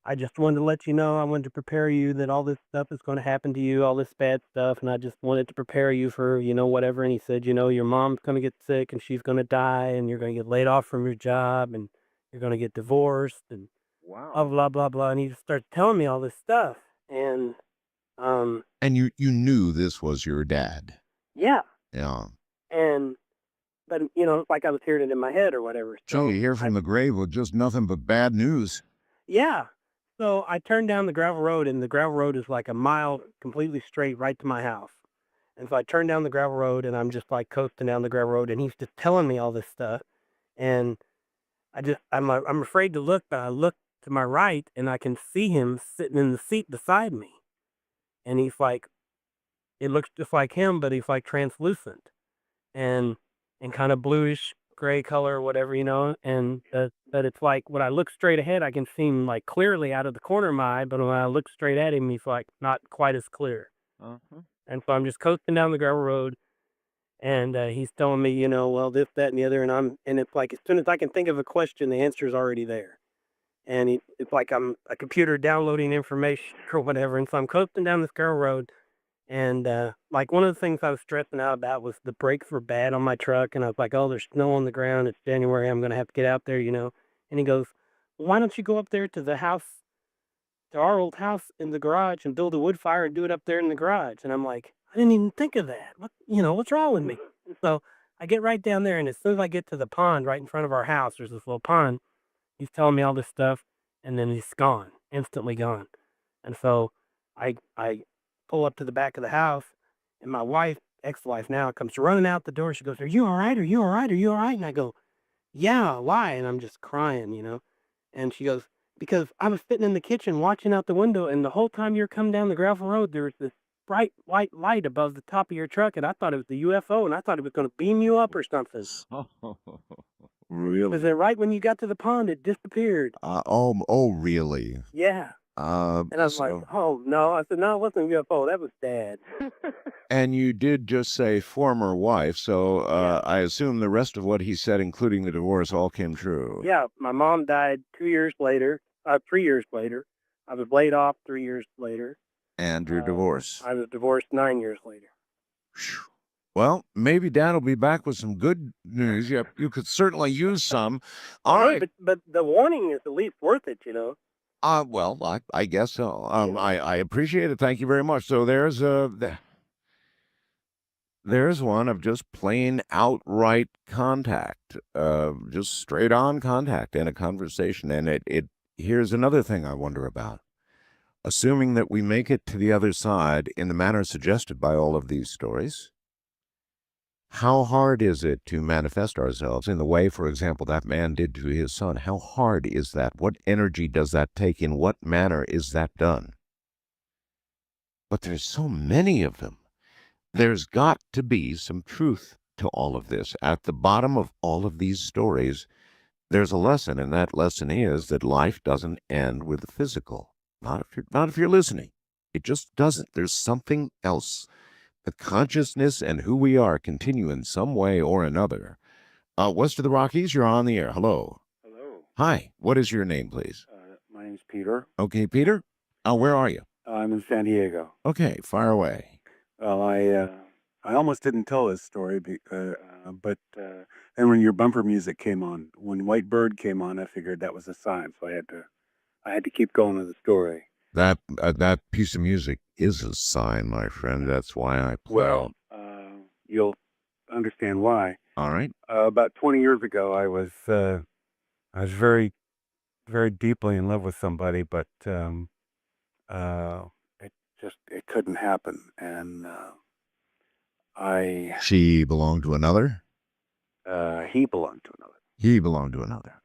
C: I just wanted to let you know, I wanted to prepare you that all this stuff is going to happen to you, all this bad stuff, and I just wanted to prepare you for, whatever. And he said, your mom's going to get sick and she's going to die and you're going to get laid off from your job and you're going to get divorced and blah,
A: Wow.
C: blah, blah, blah. And he just started telling me all this stuff. And,
A: And you knew this was your dad.
C: yeah.
A: Yeah.
C: But, it's like I was hearing it in my head or whatever.
A: So you hear from the grave with just nothing but bad news.
C: Yeah. So I turned down the gravel road, and the gravel road is like a mile completely straight right to my house. And so I turned down the gravel road, and I'm just like coasting down the gravel road, and he's just telling me all this stuff. And I'm afraid to look, but I look to my right, and I can see him sitting in the seat beside me. And he's like, it looks just like him, but he's like translucent and kind of bluish gray color or whatever, and but it's like when I look straight ahead, I can see him like clearly out of the corner of my eye, but when I look straight at him, he's like not quite as clear.
A: Uh-huh.
C: And so I'm just coasting down the gravel road, and he's telling me, well, this, that, and the other, and it's like as soon as I can think of a question, the answer is already there. And it's like I'm a computer downloading information or whatever, and so I'm coasting down this gravel road. And, like, one of the things I was stressing out about was the brakes were bad on my truck, and I was like, "Oh, there's snow on the ground. It's January. I'm gonna have to get out there," And he goes, "Why don't you go up there to the house, to our old house in the garage and build a wood fire and do it up there in the garage?" And I'm like, "I didn't even think of that. What's wrong with me?" So I get right down there, and as soon as I get to the pond right in front of our house, there's this little pond. He's telling me all this stuff, and then he's gone, instantly gone. And so I pull up to the back of the house, and my wife, ex-wife now, comes running out the door. She goes, "Are you all right? Are you all right? Are you all right?" And I go, "Yeah, why?" And I'm just crying. And she goes, "Because I was sitting in the kitchen watching out the window, and the whole time you're coming down the gravel road, there was this bright white light above the top of your truck, and I thought it was the UFO, and I thought it was going to beam you up or something.
A: Really?
C: Because then right when you got to the pond, it disappeared."
A: Really?
C: Yeah. And I was like, "Oh, no." I said, "No, it wasn't UFO. That was Dad."
A: And you did just say former wife, so
C: Yeah.
A: I assume the rest of what he said, including the divorce, all came true.
C: Yeah, my mom died 3 years later. I was laid off 3 years later.
A: And your divorce.
C: I was divorced 9 years later.
A: Phew. Well, maybe Dad will be back with some good news. Yeah, you could certainly use some. All right.
C: But the warning is at least worth it,
A: Well, I guess so. I appreciate it. Thank you very much. So there's one of just plain outright contact, just straight on contact in a conversation. And here's another thing I wonder about. Assuming that we make it to the other side in the manner suggested by all of these stories, how hard is it to manifest ourselves in the way, for example, that man did to his son? How hard is that? What energy does that take? In what manner is that done? But there's so many of them. There's got to be some truth to all of this. At the bottom of all of these stories, there's a lesson, and that lesson is that life doesn't end with the physical. Not if you're listening. It just doesn't. There's something else. The consciousness and who we are continue in some way or another. West of the Rockies, you're on the air. Hello.
N: Hello.
A: Hi. What is your name, please?
N: My name's Peter.
A: Okay, Peter. Where are you?
N: I'm in San Diego.
A: Okay, fire away.
N: Well, I almost didn't tell this story, but then when your bumper music came on, when White Bird came on, I figured that was a sign, so I had to keep going with the story.
A: That piece of music is a sign, my friend. That's why I play.
N: Well, you'll understand why.
A: All right.
N: About 20 years ago, I was very, very deeply in love with somebody, but it couldn't happen, and
A: She belonged to another?
C: He belonged to another.
A: He belonged to another.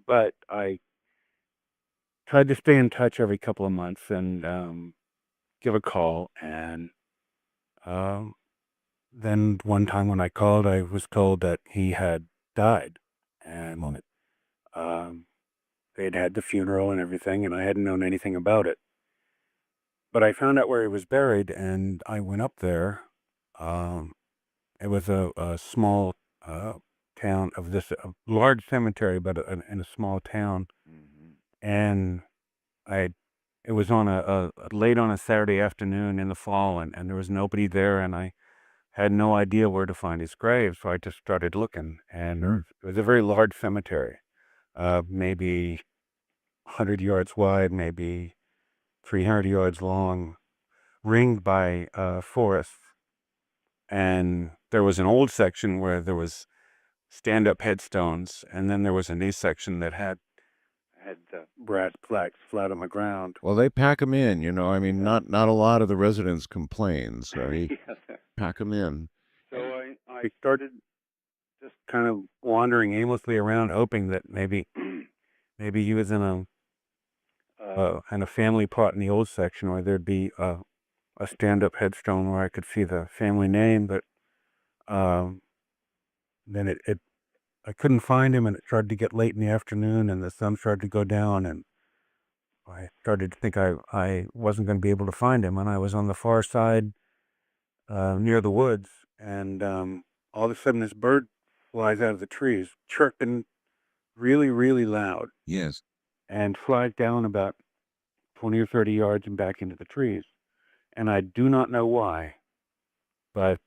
C: But I tried to stay in touch every couple of months and give a call. And then one time when I called, I was told that he had died. And they'd had the funeral and everything, and I hadn't known anything about it. But I found out where he was buried, and I went up there. It was a small town of this a large cemetery, but in a small town. And it was on a late on a Saturday afternoon in the fall, and there was nobody there, and I had no idea where to find his grave, so I just started looking. And it was a very large cemetery, maybe 100 yards wide, maybe 300 yards long, ringed by forests. And there was an old section where there was stand-up headstones, and then there was a new section that had brass plaques flat on the ground.
A: Well, they pack them in, you know. I mean, not a lot of the residents complain, so you pack them in.
C: So I started just kind of wandering aimlessly around, hoping that maybe he was in a family plot in the old section where there'd be a stand-up headstone where I could see the family name. But then I couldn't find him, and it started to get late in the afternoon, and the sun started to go down, and I started to think I wasn't going to be able to find him. And I was on the far side near the woods, and all of a sudden this bird flies out of the trees, chirping really, really loud.
A: Yes.
C: And flies down about 20 or 30 yards and back into the trees. And I do not know why, but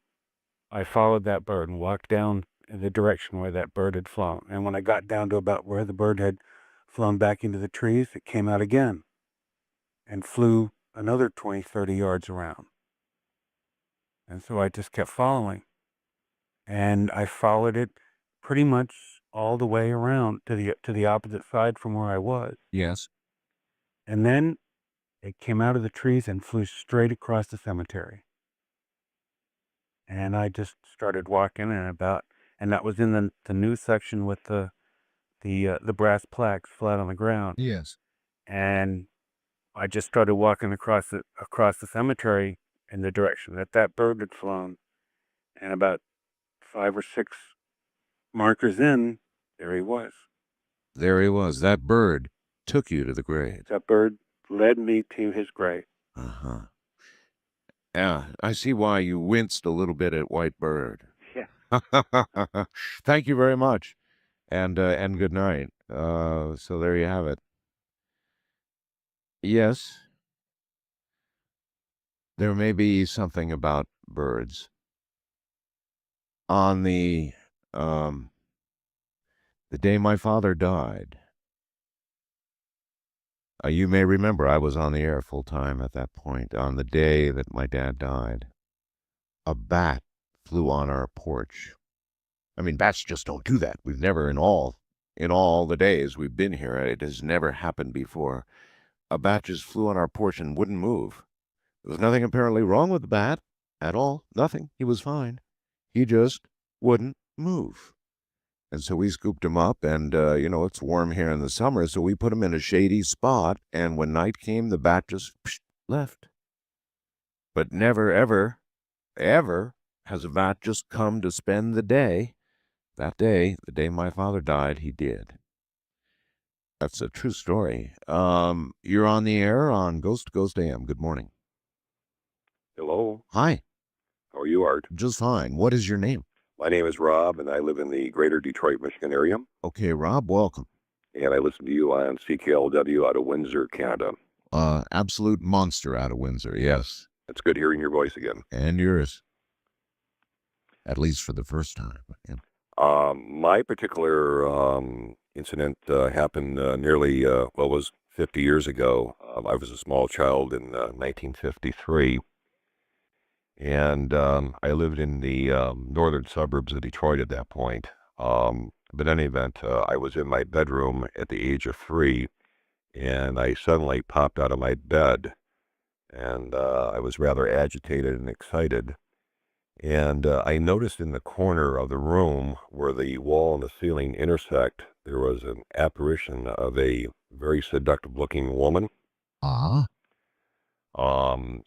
C: I followed that bird and walked down in the direction where that bird had flown. And when I got down to about where the bird had flown back into the trees, it came out again and flew another 20, 30 yards around. And so I just kept following. And I followed it pretty much all the way around to the opposite side from where I was.
A: Yes.
C: And then it came out of the trees and flew straight across the cemetery. And I just started walking, and that was in the new section with the brass plaques flat on the ground.
A: Yes.
C: And I just started walking across the cemetery in the direction that bird had flown. And about 5 or 6 markers in, there he was.
A: There he was. That bird took you to the grave.
C: That bird led me to his grave.
A: Uh-huh. Yeah, I see why you winced a little bit at White Bird.
C: Yeah.
A: Thank you very much, and good night. So there you have it. Yes, there may be something about birds. On the day my father died, you may remember I was on the air full time at that point. On the day that my dad died, a bat flew on our porch. I mean, bats just don't do that. We've never, in all the days we've been here, it has never happened before. A bat just flew on our porch and wouldn't move. There was nothing apparently wrong with the bat at all. Nothing. He was fine. He just wouldn't move. And so we scooped him up, and, it's warm here in the summer, so we put him in a shady spot, and when night came, the bat just left. But never, ever, ever has a bat just come to spend the day. That day, the day my father died, he did. That's a true story. You're on the air on Ghost to Ghost AM. Good morning.
O: Hello.
A: Hi.
O: How are you, Art?
A: Just fine. What is your name?
O: My name is Rob, and I live in the greater Detroit, Michigan area.
A: Okay, Rob, welcome.
O: And I listen to you on CKLW out of Windsor, Canada.
A: Absolute monster out of Windsor, yes.
O: It's good hearing your voice again.
A: And yours. At least for the first time. Yeah.
O: My particular incident happened nearly, was 50 years ago. I was a small child in 1953. And I lived in the northern suburbs of Detroit at that point. But in any event, I was in my bedroom at the age of 3, and I suddenly popped out of my bed, and I was rather agitated and excited. And I noticed in the corner of the room where the wall and the ceiling intersect, there was an apparition of a very seductive-looking woman.
A: Ah.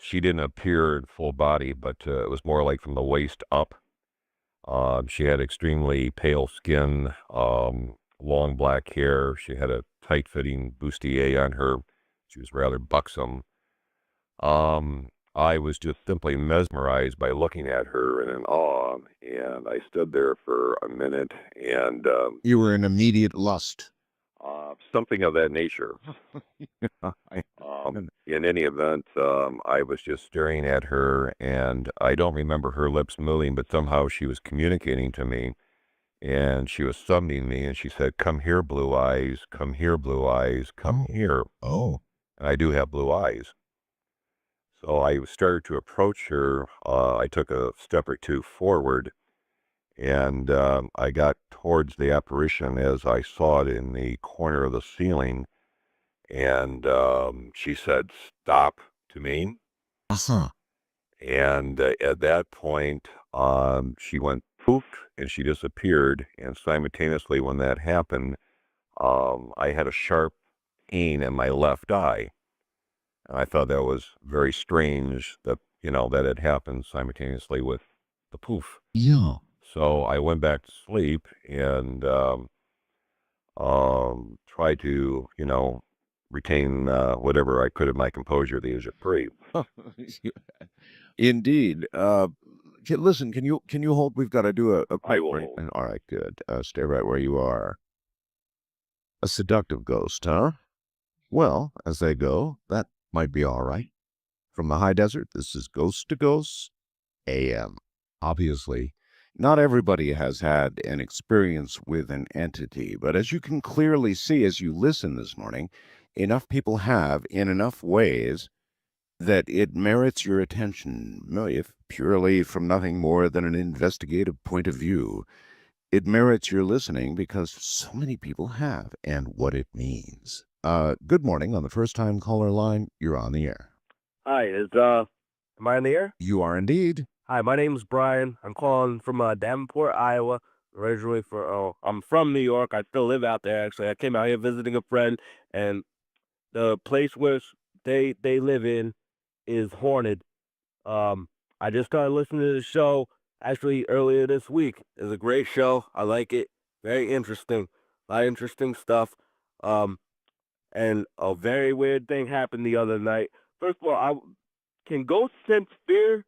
O: She didn't appear in full body, but it was more like from the waist up. She had extremely pale skin, long black hair. She had a tight-fitting bustier on her. She was rather buxom. I was just simply mesmerized by looking at her and in awe, and I stood there for a minute, and
A: You were in immediate lust.
O: something of that nature. In any event, I was just staring at her, and I don't remember her lips moving, but somehow she was communicating to me, and she was summoning me, and she said, "Come here, Blue Eyes, come here, Blue Eyes, come here."
A: Oh.
O: And I do have blue eyes. So I started to approach her. I took a step or two forward, and I got towards the apparition as I saw it in the corner of the ceiling, and she said, "Stop," to me.
A: Uh-huh.
O: And at that point, she went poof, and she disappeared. And simultaneously, when that happened, I had a sharp pain in my left eye. And I thought that was very strange that, that had happened simultaneously with the poof.
A: Yeah.
O: So I went back to sleep and tried to, retain whatever I could of my composure, the age of 3.
A: Indeed. Listen, can you hold? We've got to do a
O: I
A: quick
O: will
A: break.
O: hold.
A: All right, good. Stay right where you are. A seductive ghost, huh? Well, as they go, that might be all right. From the high desert, this is Ghost to Ghost AM. Obviously, not everybody has had an experience with an entity, but as you can clearly see as you listen this morning, enough people have in enough ways that it merits your attention, if purely from nothing more than an investigative point of view. It merits your listening because so many people have, and what it means. Good morning. On the first-time caller line, you're on the air.
P: Hi, am I on the air?
A: You are indeed.
P: Hi, my name's Brian. I'm calling from Davenport, Iowa. Originally I'm from New York. I still live out there, actually. I came out here visiting a friend, and the place where they live in is haunted. I just started listening to the show actually earlier this week. It's a great show. I like it. Very interesting. A lot of interesting stuff. And a very weird thing happened the other night. First of all, can ghosts sense fear?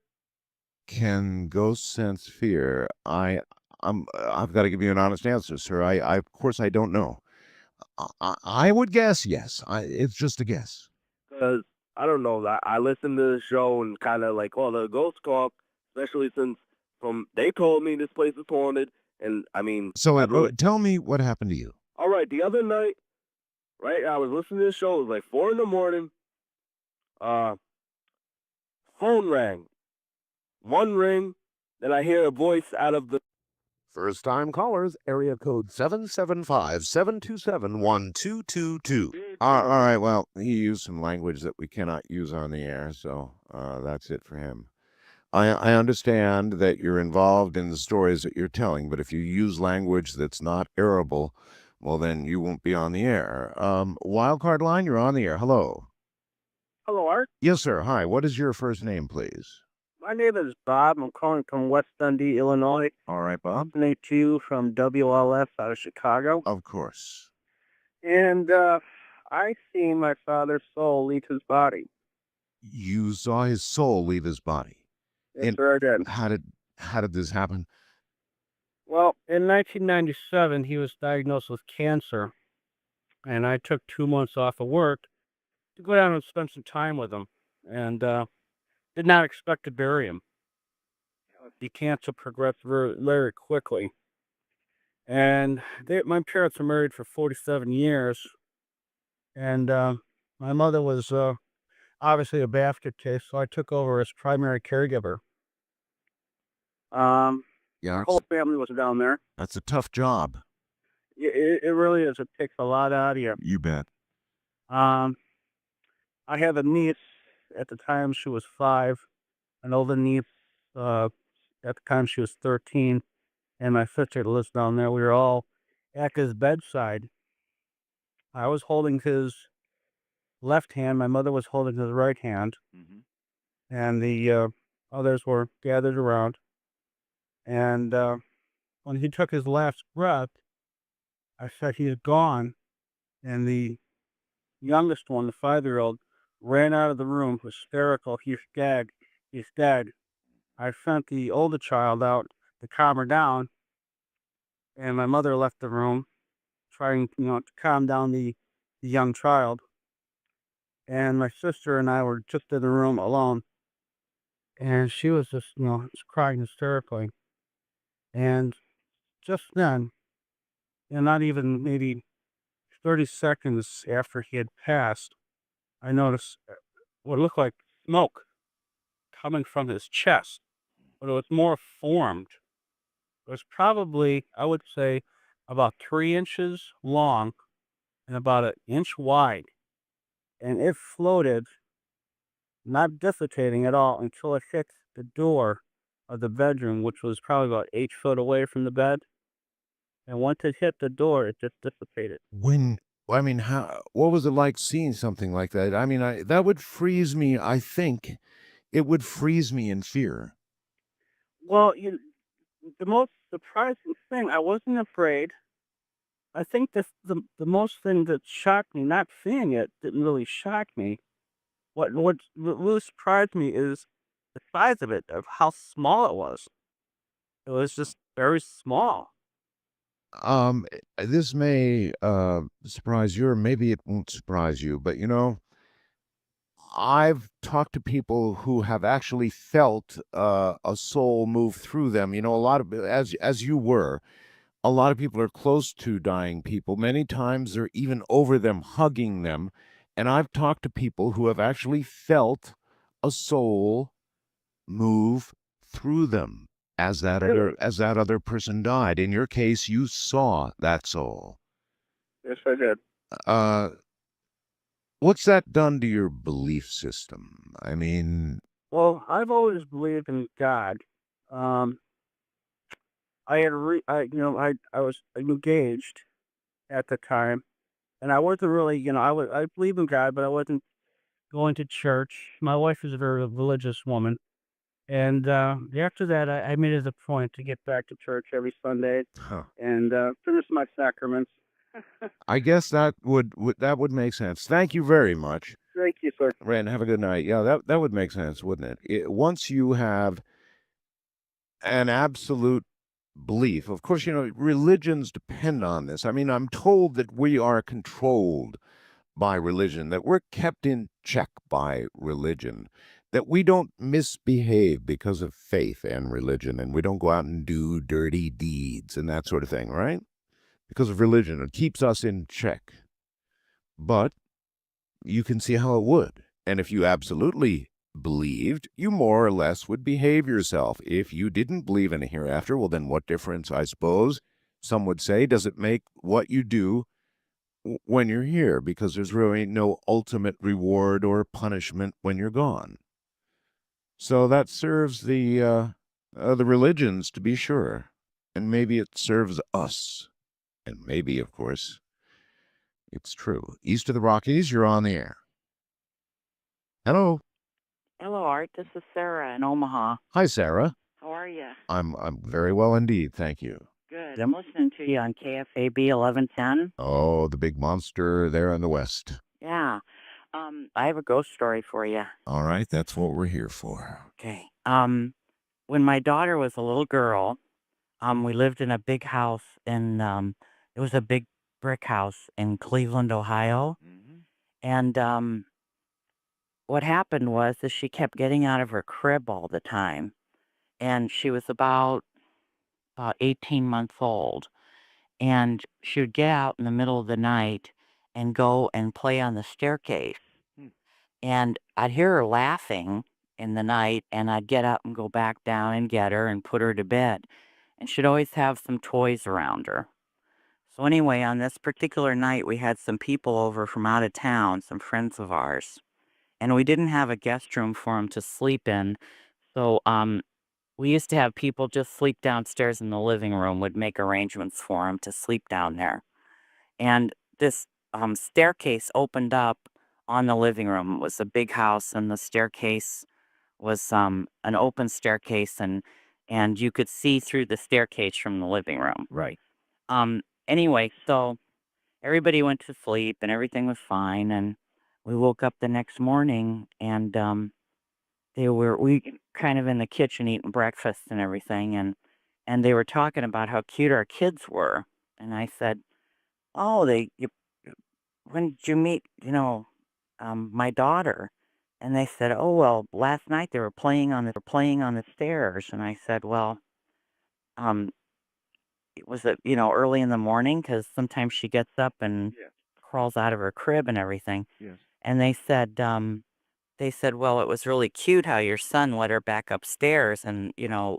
A: Can ghosts sense fear? I've got to give you an honest answer, sir. Of course, I don't know. I would guess yes. It's just a guess.
P: Because I don't know. I listened to the show and kind of like all the ghost talk, especially since they told me this place is haunted, and I mean.
A: So tell me what happened to you.
P: All right, the other night, right, I was listening to the show. It was like 4 a.m. Phone rang. One ring, then I hear a voice out of the.
A: First-time callers, area code 775-727-1222. All right, well, he used some language that we cannot use on the air, so that's it for him. I understand that you're involved in the stories that you're telling, but if you use language that's not airable, well, then you won't be on the air. Wildcard line, you're on the air. Hello.
Q: Hello, Art.
A: Yes, sir. Hi. What is your first name, please?
Q: My name is Bob. I'm calling from West Dundee, Illinois.
A: All right, Bob.
Q: Listening to you from WLS out of Chicago.
A: Of course.
Q: And I seen my father's soul leave his body.
A: You saw his soul leave his body.
Q: Yes, sir, I did.
A: How did this happen?
E: Well, in 1997, he was diagnosed with cancer, and I took 2 months off of work to go down and spend some time with him, and did not expect to bury him. The cancer progressed very, very quickly, and my parents were married for 47 years, and my mother was obviously a basket case, so I took over as primary caregiver.
Q: Yeah.
A: Yeah.
Q: Our whole family was down there.
A: That's a tough job.
Q: It really is. It takes a lot out of you.
A: You bet.
Q: I have a niece. At the time, she was 5. An older niece at
D: At the time, she was 13, and my sister lives down there. We were all at his bedside. I was holding his left hand. My mother was holding his right hand, and the others were gathered around. And when he took his last breath, I said he had gone, and the youngest one, the 5-year-old, ran out of the room, hysterical. He's dead. He's dead. I sent the older child out to calm her down, and my mother left the room, trying, to calm down the young child. And my sister and I were just in the room alone, and she was just, crying hysterically. And just then, not even maybe 30 seconds after he had passed, I noticed what looked like smoke coming from his chest, but it was more formed. It was probably, I would say, about 3 inches long and about an inch wide. And it floated, not dissipating at all, until it hit the door of the bedroom, which was probably about 8 foot away from the bed. And once it hit the door, it just dissipated.
A: What was it like seeing something like that? That would freeze me. I think it would freeze me in fear.
D: Well, the most surprising thing, I wasn't afraid. I think the most thing that shocked me, not seeing it, didn't really shock me. What really surprised me is the size of it, of how small it was. It was just very small.
A: This may surprise you, or maybe it won't surprise you, but I've talked to people who have actually felt a soul move through them. A lot of, as you were, a lot of people are close to dying people. Many times they're even over them, hugging them. And I've talked to people who have actually felt a soul move through them as that other person died. In your case, you saw that soul.
D: Yes, I did.
A: What's that done to your belief system?
D: Well, I've always believed in God. I had I was engaged at the time, and I wasn't really, I believe in God, but I wasn't going to church. My wife is a very religious woman, and after that, I made it a point to get back to church every Sunday and finish my sacraments.
A: I guess that would make sense. Thank you very much.
D: Thank you, sir.
A: Rand, have a good night. Yeah, that would make sense, wouldn't it? Once you have an absolute belief, of course, religions depend on this. I'm told that we are controlled by religion, that we're kept in check by religion, that we don't misbehave because of faith and religion, and we don't go out and do dirty deeds and that sort of thing, right? Because of religion. It keeps us in check. But you can see how it would. And if you absolutely believed, you more or less would behave yourself. If you didn't believe in a hereafter, well, then what difference, I suppose, some would say, does it make what you do when you're here? Because there's really no ultimate reward or punishment when you're gone. So that serves the religions, to be sure. And maybe it serves us. And maybe, of course, it's true. East of the Rockies, you're on the air. Hello.
R: Hello, Art. This is Sarah in Omaha.
A: Hi, Sarah.
R: How are you?
A: I'm very well indeed, thank you.
R: Good. I'm listening to you on KFAB 1110.
A: Oh, the big monster there in the west.
R: Yeah. I have a ghost story for you.
A: All right, that's what we're here for.
R: Okay. When my daughter was a little girl, we lived in a big house it was a big brick house in Cleveland, Ohio. And what happened was that she kept getting out of her crib all the time. And she was about 18 months old. And she would get out in the middle of the night and go and play on the staircase. And I'd hear her laughing in the night, and I'd get up and go back down and get her and put her to bed. And she'd always have some toys around her. So anyway, on this particular night, we had some people over from out of town, some friends of ours. And we didn't have a guest room for them to sleep in. So we used to have people just sleep downstairs in the living room, would make arrangements for them to sleep down there. And this staircase opened up on the living room. It was a big house, and the staircase was an open staircase, and you could see through the staircase from the living room.
D: Right.
R: Anyway, so everybody went to sleep, and everything was fine, and we woke up the next morning, and we kind of in the kitchen eating breakfast and everything, and they were talking about how cute our kids were, and I said, "Oh, when did you meet, my daughter?" And they said, "Oh, well, last night they were playing on the stairs." And I said, "Well, um, was it, early in the morning? Because sometimes she gets up and
O: Yes.
R: crawls out of her crib and everything."
O: Yes.
R: And they said, "Well, it was really cute how your son let her back upstairs and,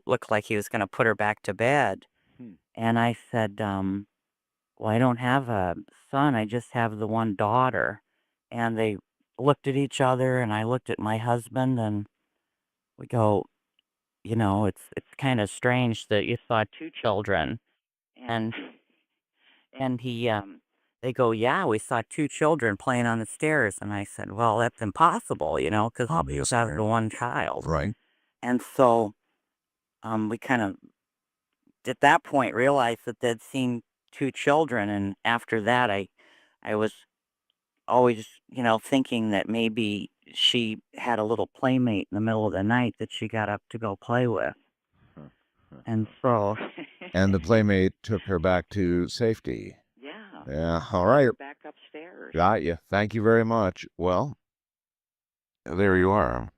R: looked like he was going to put her back to bed."
O: Hmm.
R: And I said, "Well, I don't have a son. I just have the one daughter." And they looked at each other, and I looked at my husband, and we go, it's kind of strange that you saw two children. And and they go, "Yeah, we saw two children playing on the stairs." And I said, "Well, that's impossible, because we just have the one child."
A: Right.
R: And so we kind of, at that point, realized that they'd seen two children. And after that, I was always, thinking that maybe she had a little playmate in the middle of the night that she got up to go play with. And so,
A: And the playmate took her back to safety.
R: yeah,
A: Yeah, all
R: brought
A: right.
R: her back upstairs.
A: Got you. Thank you very much. Well, there you are.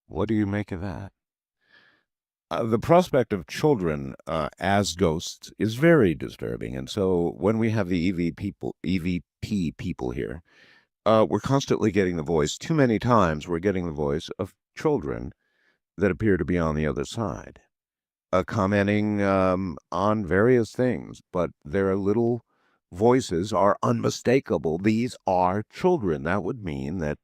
A: What do you make of that? The prospect of children as ghosts is very disturbing, and so when we have the EVP people here, we're constantly getting the voice. Too many times we're getting the voice of children that appear to be on the other side, commenting on various things, but their little voices are unmistakable. These are children. That would mean that.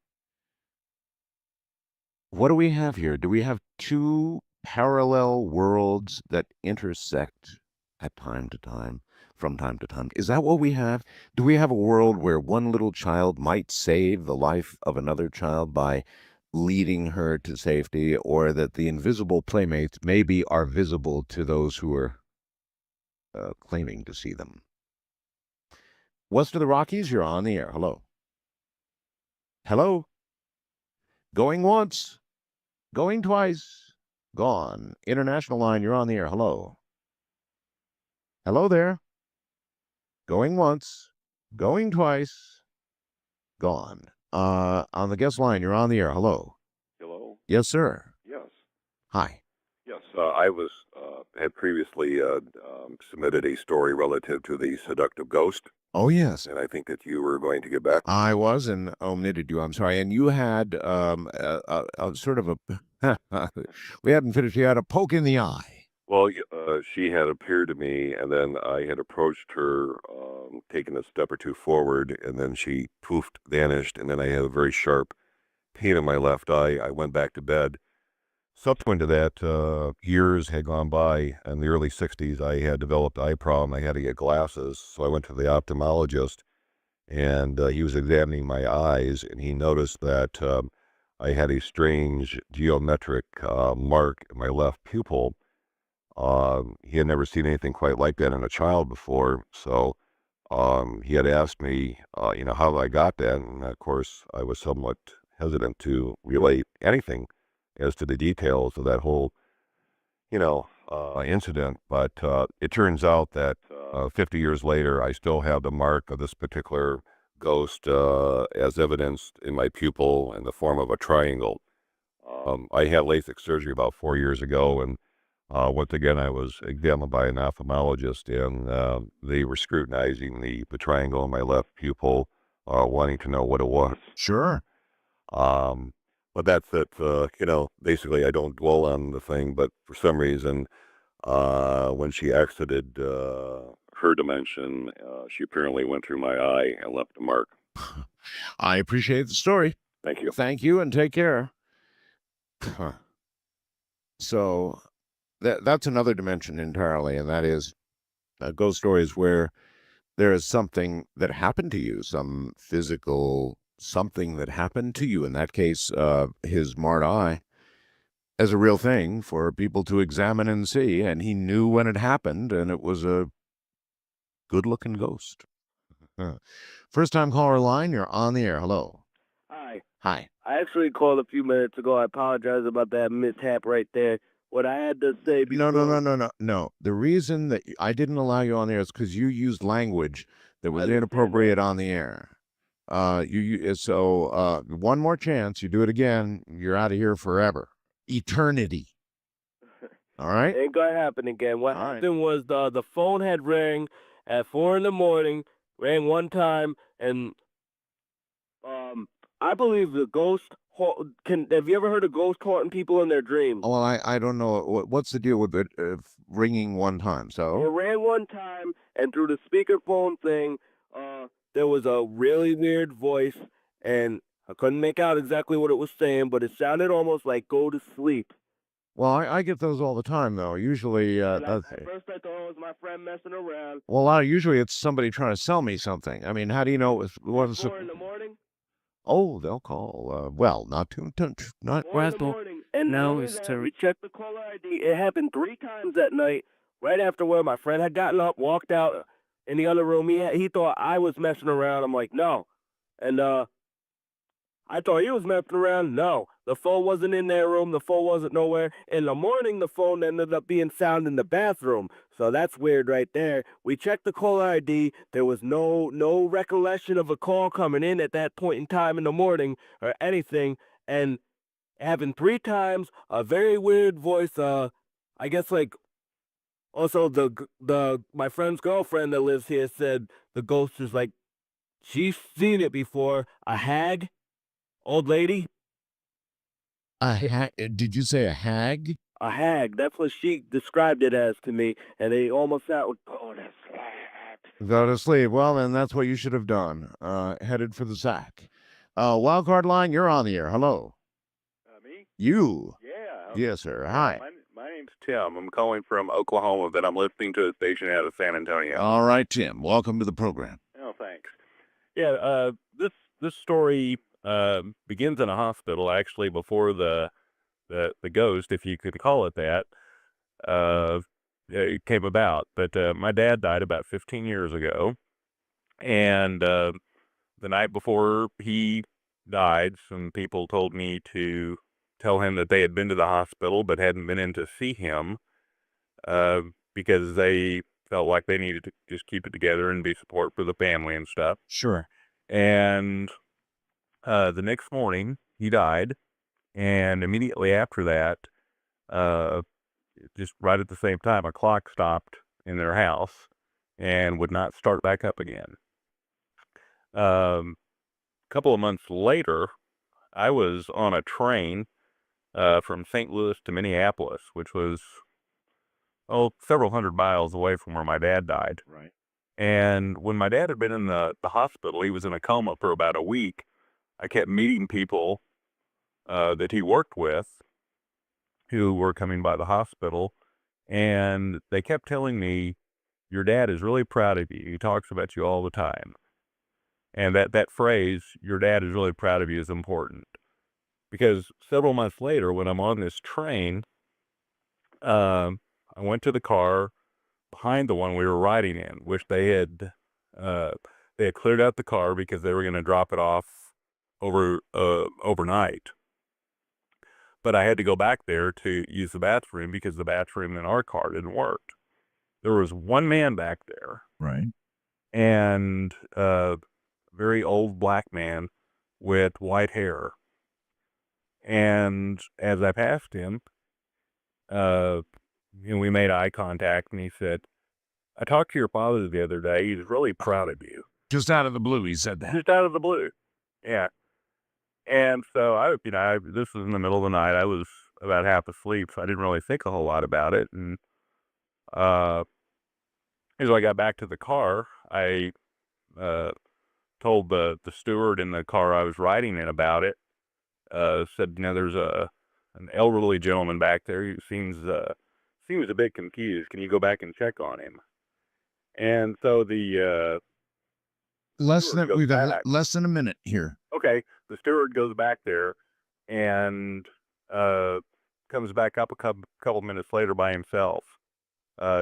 A: What do we have here? Do we have two parallel worlds that intersect at time to time, from time to time? Is that what we have? Do we have a world where one little child might save the life of another child by leading her to safety, or that the invisible playmates maybe are visible to those who are claiming to see them? West of the Rockies, you're on the air. Hello. Hello. Going once. Going twice. Gone. International line, you're on the air. Hello. Hello there. Going once. Going twice. Gone. On the guest line, you're on the air. Hello.
O: Hello.
A: Yes, sir.
O: Yes.
A: Hi.
O: Yes. I had previously submitted a story relative to the seductive ghost,
A: Oh, yes.
O: and I think that you were going to get back.
A: I was and omitted you. I'm sorry. And you had a sort of a. We hadn't finished. You had a poke in the eye.
O: Well, she had appeared to me, and then I had approached her, taken a step or two forward, and then she poofed, vanished, and then I had a very sharp pain in my left eye. I went back to bed. Subsequent to that, years had gone by. In the early 60s, I had developed eye problem. I had to get glasses, so I went to the ophthalmologist, and he was examining my eyes, and he noticed that I had a strange geometric mark in my left pupil. He had never seen anything quite like that in a child before, so he had asked me, how I got that, and of course, I was somewhat hesitant to relate anything as to the details of that whole, incident, but it turns out that 50 years later, I still have the mark of this particular ghost as evidenced in my pupil in the form of a triangle. I had LASIK surgery about 4 years ago, and once again, I was examined by an ophthalmologist, and they were scrutinizing the triangle in my left pupil, wanting to know what it was.
A: Sure.
O: But that's it. Basically, I don't dwell on the thing, but for some reason, when she exited her dimension, she apparently went through my eye and left a mark.
A: I appreciate the story.
O: Thank you.
A: Thank you, and take care. Huh. So that's another dimension entirely, and that is ghost stories where there is something that happened to you, some physical something that happened to you. In that case, his marred eye as a real thing for people to examine and see, and he knew when it happened, and it was a good-looking ghost. First time caller line, you're on the air. Hello.
P: Hi.
A: Hi.
P: I actually called a few minutes ago. I apologize about that mishap right there. What I had to say before...
A: No. The reason that I didn't allow you on the air is because you used language that was
P: understand
A: inappropriate on the air. So one more chance, you do it again, you're out of here forever. Eternity. All right?
P: Ain't gonna happen again. What
A: All right.
P: happened was the phone had rang at 4 in the morning, rang one time, and I believe the ghost have you ever heard of ghost haunting people in their dreams?
A: Well, I don't know. What's the deal with it ringing one time?
P: It
A: So?
P: rang one time, and through the speakerphone thing, there was a really weird voice, and I couldn't make out exactly what it was saying, but it sounded almost like "go to sleep."
A: Well, I get those all the time, though. Usually,
P: At first I thought it was my friend messing around.
A: well, usually it's somebody trying to sell me something. I mean, how do you know it was
P: 4 in the morning?
A: Oh, they'll call. Well, not not
P: 4 in the morning. And not only that, we checked the caller ID. It happened 3 times that night, right after where my friend had gotten up, walked out in the other room. He thought I was messing around. I'm like, no. And I thought he was messing around. No, the phone wasn't in their room. The phone wasn't nowhere. In the morning, the phone ended up being found in the bathroom. So that's weird right there. We checked the caller ID. There was no recollection of a call coming in at that point in time in the morning or anything. And having 3 times a very weird voice. I guess like also my friend's girlfriend that lives here said the ghost is like she's seen it before. A hag. Old lady?
A: Did you say a hag?
P: A hag. That's what she described it as to me, and they almost out with go to sleep.
A: Go to sleep. Well, then that's what you should have done. Headed for the sack. Wild card line, you're on the air. Hello.
S: Me?
A: You.
S: Yeah.
A: Yes, sir. Hi.
S: My name's Tim. I'm calling from Oklahoma, but I'm listening to a station out of San Antonio.
A: All right, Tim. Welcome to the program.
S: Oh, thanks.
M: Yeah, this story begins in a hospital, actually, before the ghost, if you could call it that, it came about. But my dad died about 15 years ago, and the night before he died, some people told me to tell him that they had been to the hospital but hadn't been in to see him because they felt like they needed to just keep it together and be support for the family and stuff.
A: Sure.
M: And the next morning, he died, and immediately after that, just right at the same time, a clock stopped in their house and would not start back up again. A couple of months later, I was on a train from St. Louis to Minneapolis, which was, several hundred miles away from where my dad died.
A: Right.
M: And when my dad had been in the hospital, he was in a coma for about a week. I kept meeting people that he worked with who were coming by the hospital, and they kept telling me, your dad is really proud of you. He talks about you all the time. And that phrase, your dad is really proud of you, is important. Because several months later, when I'm on this train, I went to the car behind the one we were riding in, which they had cleared out the car because they were going to drop it off overnight. But I had to go back there to use the bathroom because the bathroom in our car didn't work. There was one man back there.
A: Right.
M: And a very old black man with white hair. And as I passed him, we made eye contact, and he said, I talked to your father the other day. He's really proud of you.
A: Just out of the blue, he said that.
M: Just out of the blue. Yeah. And so this was in the middle of the night. I was about half asleep, so I didn't really think a whole lot about it. And as I got back to the car, I told the steward in the car I was riding in about it. Said, there's a
S: an elderly gentleman back there who seems a bit confused. Can you go back and check on him? And so the steward goes
A: We've got
S: back.
A: less than a minute here.
S: Okay, the steward goes back there and comes back up a couple minutes later by himself,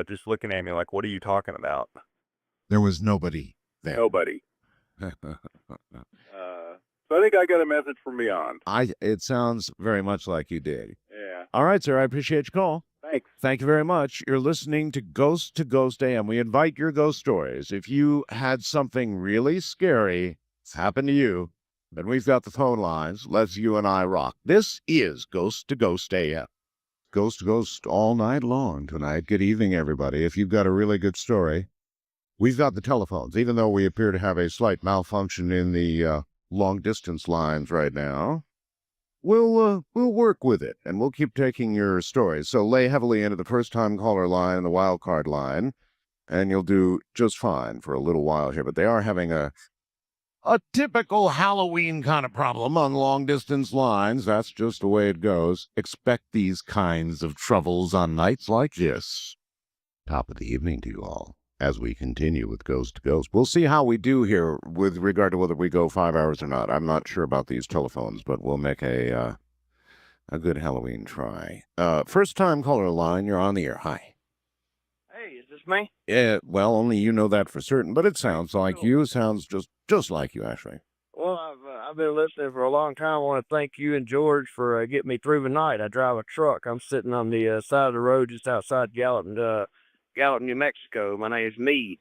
S: just looking at me like, "What are you talking about?"
A: There was nobody there.
S: Nobody. So I think I got a message from beyond.
A: It sounds very much like you did.
S: Yeah.
A: All right, sir. I appreciate your call.
S: Thanks.
A: Thank you very much. You're listening to Ghost AM. We invite your ghost stories. If you had something really scary happen to you, then we've got the phone lines. Let's you and I rock. This is Ghost AM. Ghost to Ghost all night long tonight. Good evening, everybody. If you've got a really good story, we've got the telephones, even though we appear to have a slight malfunction in the long-distance lines right now. We'll work with it, and we'll keep taking your stories. So lay heavily into the first-time caller line and the wild card line, and you'll do just fine for a little while here. But they are having a typical Halloween kind of problem on long-distance lines. That's just the way it goes. Expect these kinds of troubles on nights like this. Top of the evening to you all. As we continue with Ghost to Ghost. We'll see how we do here with regard to whether we go 5 hours or not. I'm not sure about these telephones, but we'll make a good Halloween try. First-time caller line, you're on the air. Hi.
Q: Hey, is this me?
A: Yeah, well, only you know that for certain, but it sounds like you. It sounds just like you, actually.
Q: Well, I've been listening for a long time. I want to thank you and George for getting me through the night. I drive a truck. I'm sitting on the side of the road just outside Gallatin, New Mexico. My name is Meade.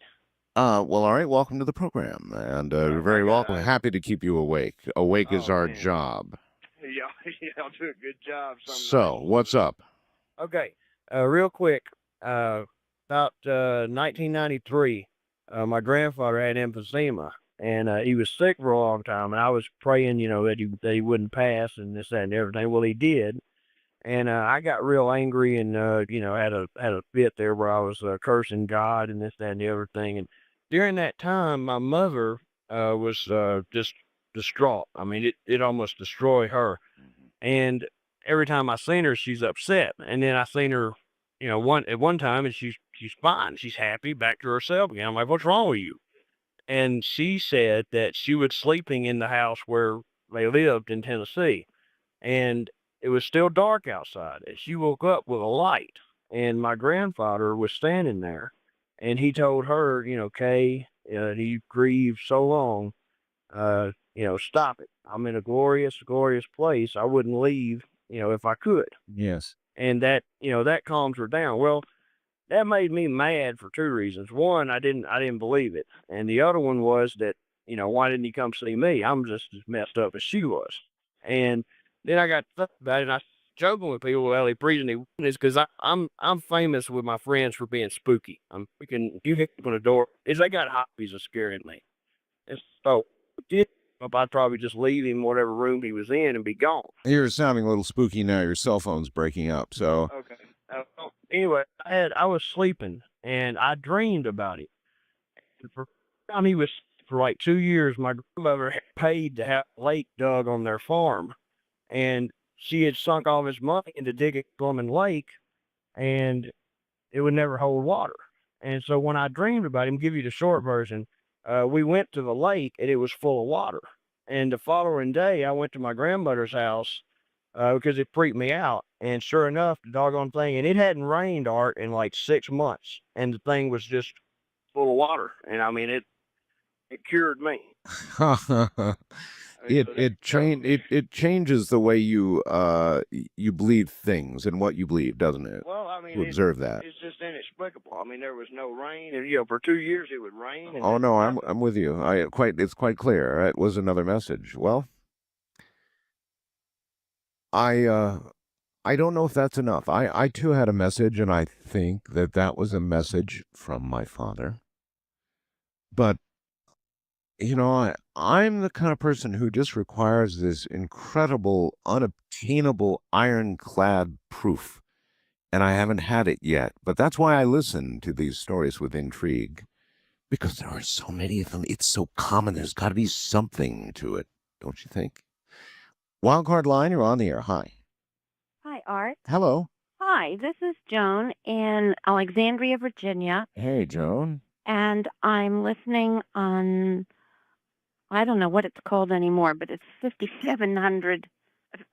A: Well, all right. Welcome to the program, and you're very welcome. Happy to keep you awake. Awake is our job.
Q: Y'all do a good job.
A: So, what's up?
Q: Okay, real quick, about 1993, my grandfather had emphysema, and he was sick for a long time, and I was praying, that he wouldn't pass and this, that, and everything. Well, he did. And I got real angry and had a fit there where I was cursing God and this, that, and the other thing. And during that time, my mother was just distraught. I mean, it almost destroyed her. And every time I seen her, she's upset. And then I seen her, at one time, and she's fine. She's happy, back to herself again. I'm like, what's wrong with you? And she said that she was sleeping in the house where they lived in Tennessee, and it was still dark outside, and she woke up with a light, and my grandfather was standing there, and he told her, Kay, he grieved so long, stop it. I'm in a glorious, glorious place. I wouldn't leave, if I could.
A: Yes.
Q: And that calms her down. Well, that made me mad for 2 reasons. One, I didn't believe it, and the other one was that, why didn't he come see me? I'm just as messed up as she was. And then I got thought about it, and I joking with people, well, he reason he is because I'm famous with my friends for being spooky. You hit on the door, they got hobbies of scaring me. And so I'd probably just leave him whatever room he was in and be gone.
A: You're sounding a little spooky now. Your cell phone's breaking up, so.
Q: Okay. Anyway, I was sleeping and I dreamed about it. And for he was for like 2 years, my grandmother had paid to have a lake dug on their farm, and she had sunk all this money into digging Plumbing Lake, and it would never hold water. And so when I dreamed about him, give you the short version, we went to the lake and it was full of water. And the following day, I went to my grandmother's house because it freaked me out. And sure enough, the doggone thing, and it hadn't rained, Art, in like 6 months, and the thing was just full of water. And I mean, it cured me.
A: It changes the way you believe things and what you believe, doesn't it?
Q: Well, I mean,
A: to observe that.
Q: It's just inexplicable. I mean, there was no rain, and for 2 years it would rain. And
A: Oh no, I'm with you. It's quite clear. It was another message. Well, I don't know if that's enough. I too had a message, and I think that was a message from my father. But I'm the kind of person who just requires this incredible, unobtainable, ironclad proof. And I haven't had it yet. But that's why I listen to these stories with intrigue. Because there are so many of them. It's so common. There's got to be something to it, don't you think? Wildcard line, you're on the air. Hi.
G: Hi,
T: Art.
A: Hello.
T: Hi, this is Joan in Alexandria, Virginia,
A: Hey, Joan.
T: and I'm listening on, I don't know what it's called anymore, but it's 5700,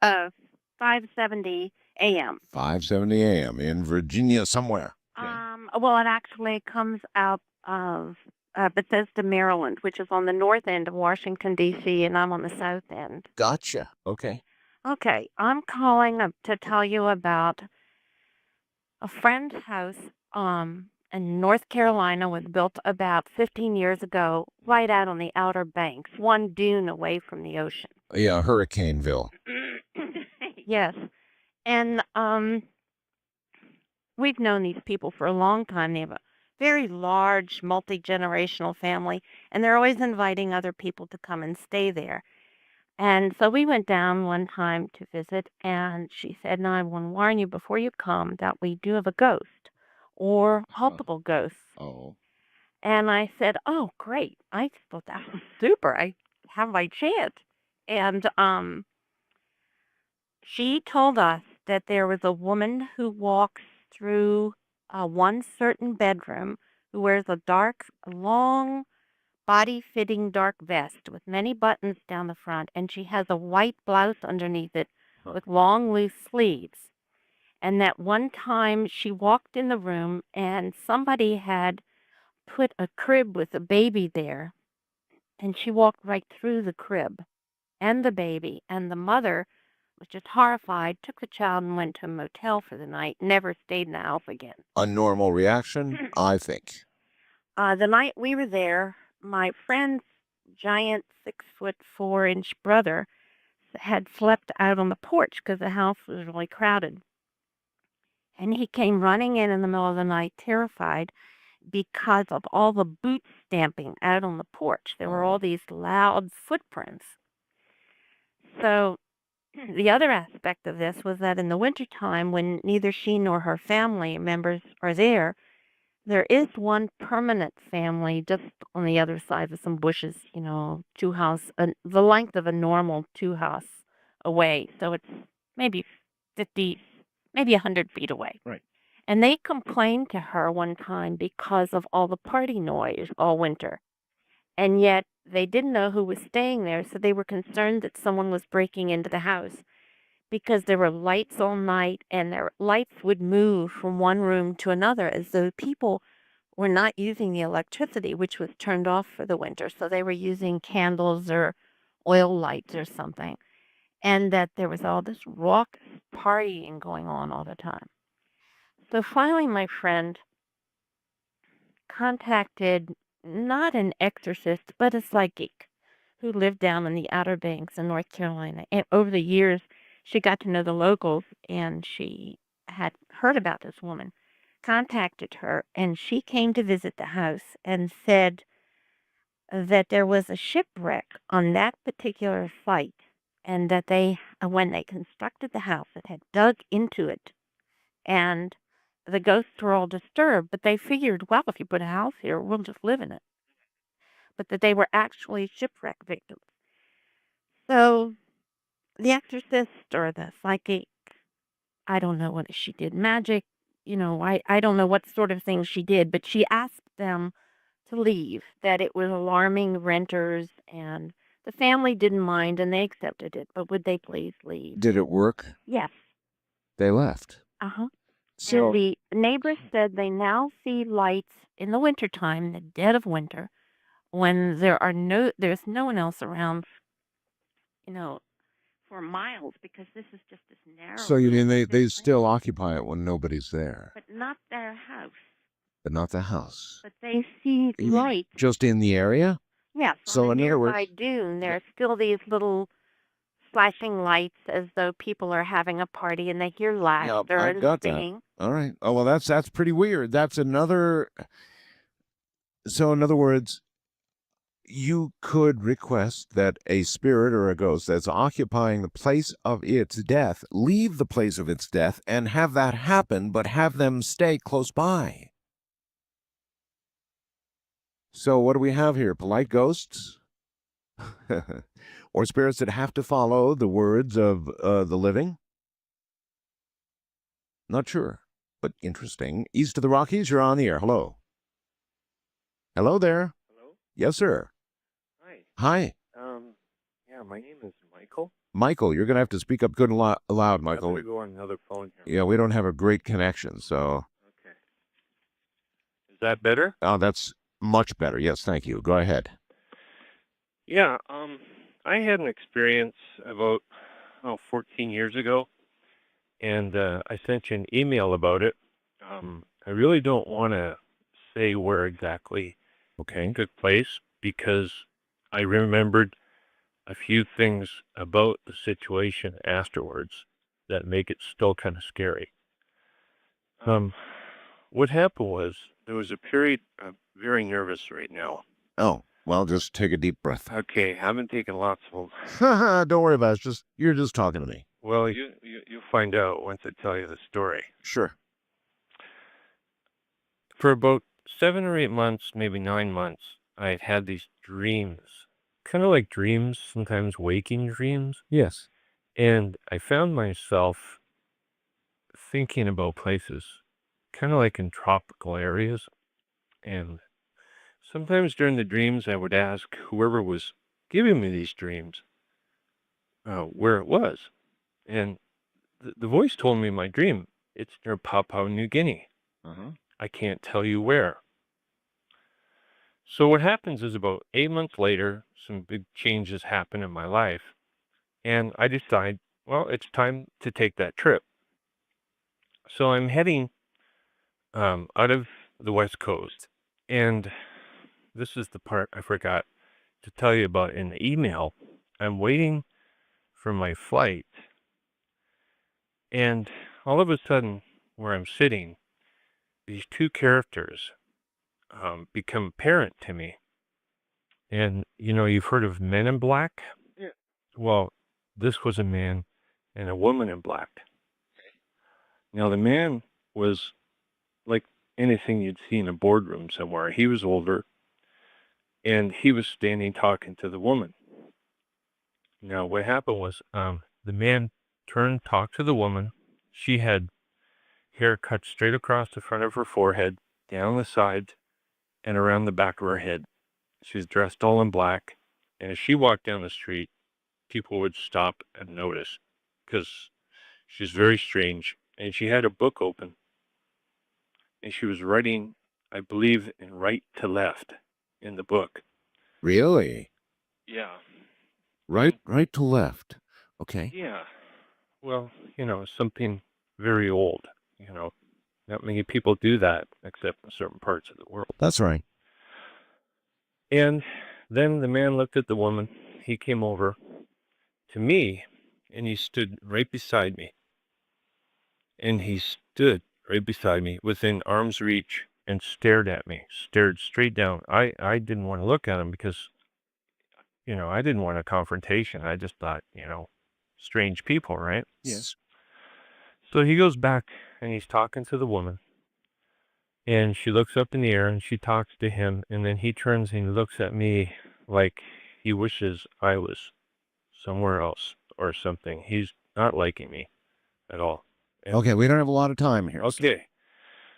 T: 570 AM.
A: 5:70 a.m. in Virginia somewhere.
T: Well, it actually comes out of Bethesda, Maryland, which is on the north end of Washington, D.C., and I'm on the south end.
A: Gotcha. Okay.
T: Okay, I'm calling to tell you about a friend's house in North Carolina was built about 15 years ago, right out on the Outer Banks, one dune away from the ocean.
A: Yeah, Hurricaneville.
T: Yes. And we've known these people for a long time. They have a very large, multi-generational family, and they're always inviting other people to come and stay there. And so we went down one time to visit, and she said, "Now I want to warn you before you come that we do have a ghost or multiple ghosts."
A: Oh.
T: And I said, "Oh, great. I thought that was super. I have my chance." And she told us that there was a woman who walks through one certain bedroom who wears a dark, long, body-fitting dark vest with many buttons down the front, and she has a white blouse underneath it with long, loose sleeves. And that one time she walked in the room and somebody had put a crib with a baby there, and she walked right through the crib and the baby, and the mother was just horrified, took the child and went to a motel for the night, never stayed in the house again.
A: A normal reaction, I think.
T: The night we were there, my friend's giant 6'4" brother had slept out on the porch because the house was really crowded. And he came running in the middle of the night, terrified, because of all the boot stamping out on the porch. There were all these loud footprints. So the other aspect of this was that in the wintertime, when neither she nor her family members are there is one permanent family just on the other side with some bushes, two house, the length of a normal two house away. So it's maybe 50, maybe 100 feet away.
A: Right.
T: And they complained to her one time because of all the party noise all winter. And yet they didn't know who was staying there, so they were concerned that someone was breaking into the house because there were lights all night and their lights would move from one room to another as though people were not using the electricity, which was turned off for the winter. So they were using candles or oil lights or something. And that there was all this raucous partying going on all the time. So finally, my friend contacted not an exorcist, but a psychic who lived down in the Outer Banks in North Carolina. And over the years, she got to know the locals, and she had heard about this woman, contacted her, and she came to visit the house and said that there was a shipwreck on that particular site, and that they, when they constructed the house, it had dug into it, and the ghosts were all disturbed, but they figured, well, if you put a house here, we'll just live in it. But that they were actually shipwreck victims. So the exorcist or the psychic, I don't know what she did, magic, I don't know what sort of things she did, but she asked them to leave, that it was alarming renters, and the family didn't mind, and they accepted it, but would they please leave?
A: Did it work?
T: Yes.
A: They left.
T: Uh-huh.
A: So
T: And the neighbors said they now see lights in the wintertime, the dead of winter, when there's no one else around, for miles, because this is just this narrow
A: So you
T: little
A: mean they
T: strip,
A: still occupy it when nobody's there,
T: but not their house.
A: but not the house.
T: But they see
A: You mean
T: lights.
A: just in the area?
T: Yes,
A: So
T: on
A: in
T: a
A: other words,
T: nearby dune, there's still these little flashing lights as though people are having a party, and they hear
A: yeah,
T: laughter
A: I
T: and
A: got that.
T: singing.
A: All right. Oh well, that's pretty weird. That's another. So in other words, you could request that a spirit or a ghost that's occupying the place of its death leave the place of its death and have that happen, but have them stay close by. So what do we have here? Polite ghosts? Or spirits that have to follow the words of the living? Not sure, but interesting. East of the Rockies, you're on the air. Hello. Hello there.
U: Hello?
A: Yes, sir.
U: Hi.
A: Hi.
U: Yeah, my name is Michael.
A: Michael, you're going to have to speak up good and loud,
U: I
A: Michael.
U: better go on another phone here.
A: Yeah, we don't have a great connection, so.
U: Okay. Is that better?
A: Oh, that's much better. Yes, thank you. Go ahead.
U: Yeah, I had an experience about 14 years ago, and I sent you an email about it. I really don't want to say where exactly it took place because I remembered a few things about the situation afterwards that make it still kind of scary. What happened was there was a period of very nervous right now.
A: Oh, well, just take a deep breath.
U: Okay, I've been taking lots of them.
A: Don't worry about it. You're just talking to me.
U: Well, you'll find out once I tell you the story.
A: Sure.
U: For about 7 or 8 months, maybe 9 months, I had had these dreams. Kind of like dreams, sometimes waking dreams.
A: Yes.
U: And I found myself thinking about places, kind of like in tropical areas. And sometimes during the dreams, I would ask whoever was giving me these dreams where it was. And the voice told me in my dream, it's near Papua New Guinea. I can't tell you where. So what happens is about 8 months later, some big changes happen in my life. And I decide, well, it's time to take that trip. So I'm heading out of the West Coast. And this is the part I forgot to tell you about in the email. I'm waiting for my flight. And all of a sudden, where I'm sitting, these two characters become apparent to me. And, you've heard of Men in Black? Yeah. Well, this was a man and a woman in black. Now, the man was like anything you'd see in a boardroom somewhere. He was older, and he was standing talking to the woman. Now, what happened was the man turned, talked to the woman. She had hair cut straight across the front of her forehead, down the sides, and around the back of her head. She was dressed all in black, and as she walked down the street, people would stop and notice because she's very strange. And she had a book open, and she was writing, I believe, in right to left in the book.
A: Really?
U: Yeah.
A: Right to left. Okay.
U: Yeah. Well, something very old. Not many people do that except in certain parts of the world.
A: That's right.
U: And then the man looked at the woman. He came over to me, and he stood right beside me. And he stood right beside me within arm's reach and stared at me, stared straight down. I didn't want to look at him because, I didn't want a confrontation. I just thought, strange people, right?
A: Yes.
U: So he goes back and he's talking to the woman. And she looks up in the air and she talks to him. And then he turns and he looks at me like he wishes I was somewhere else or something. He's not liking me at all. And
A: Okay, we don't have a lot of time here.
U: okay.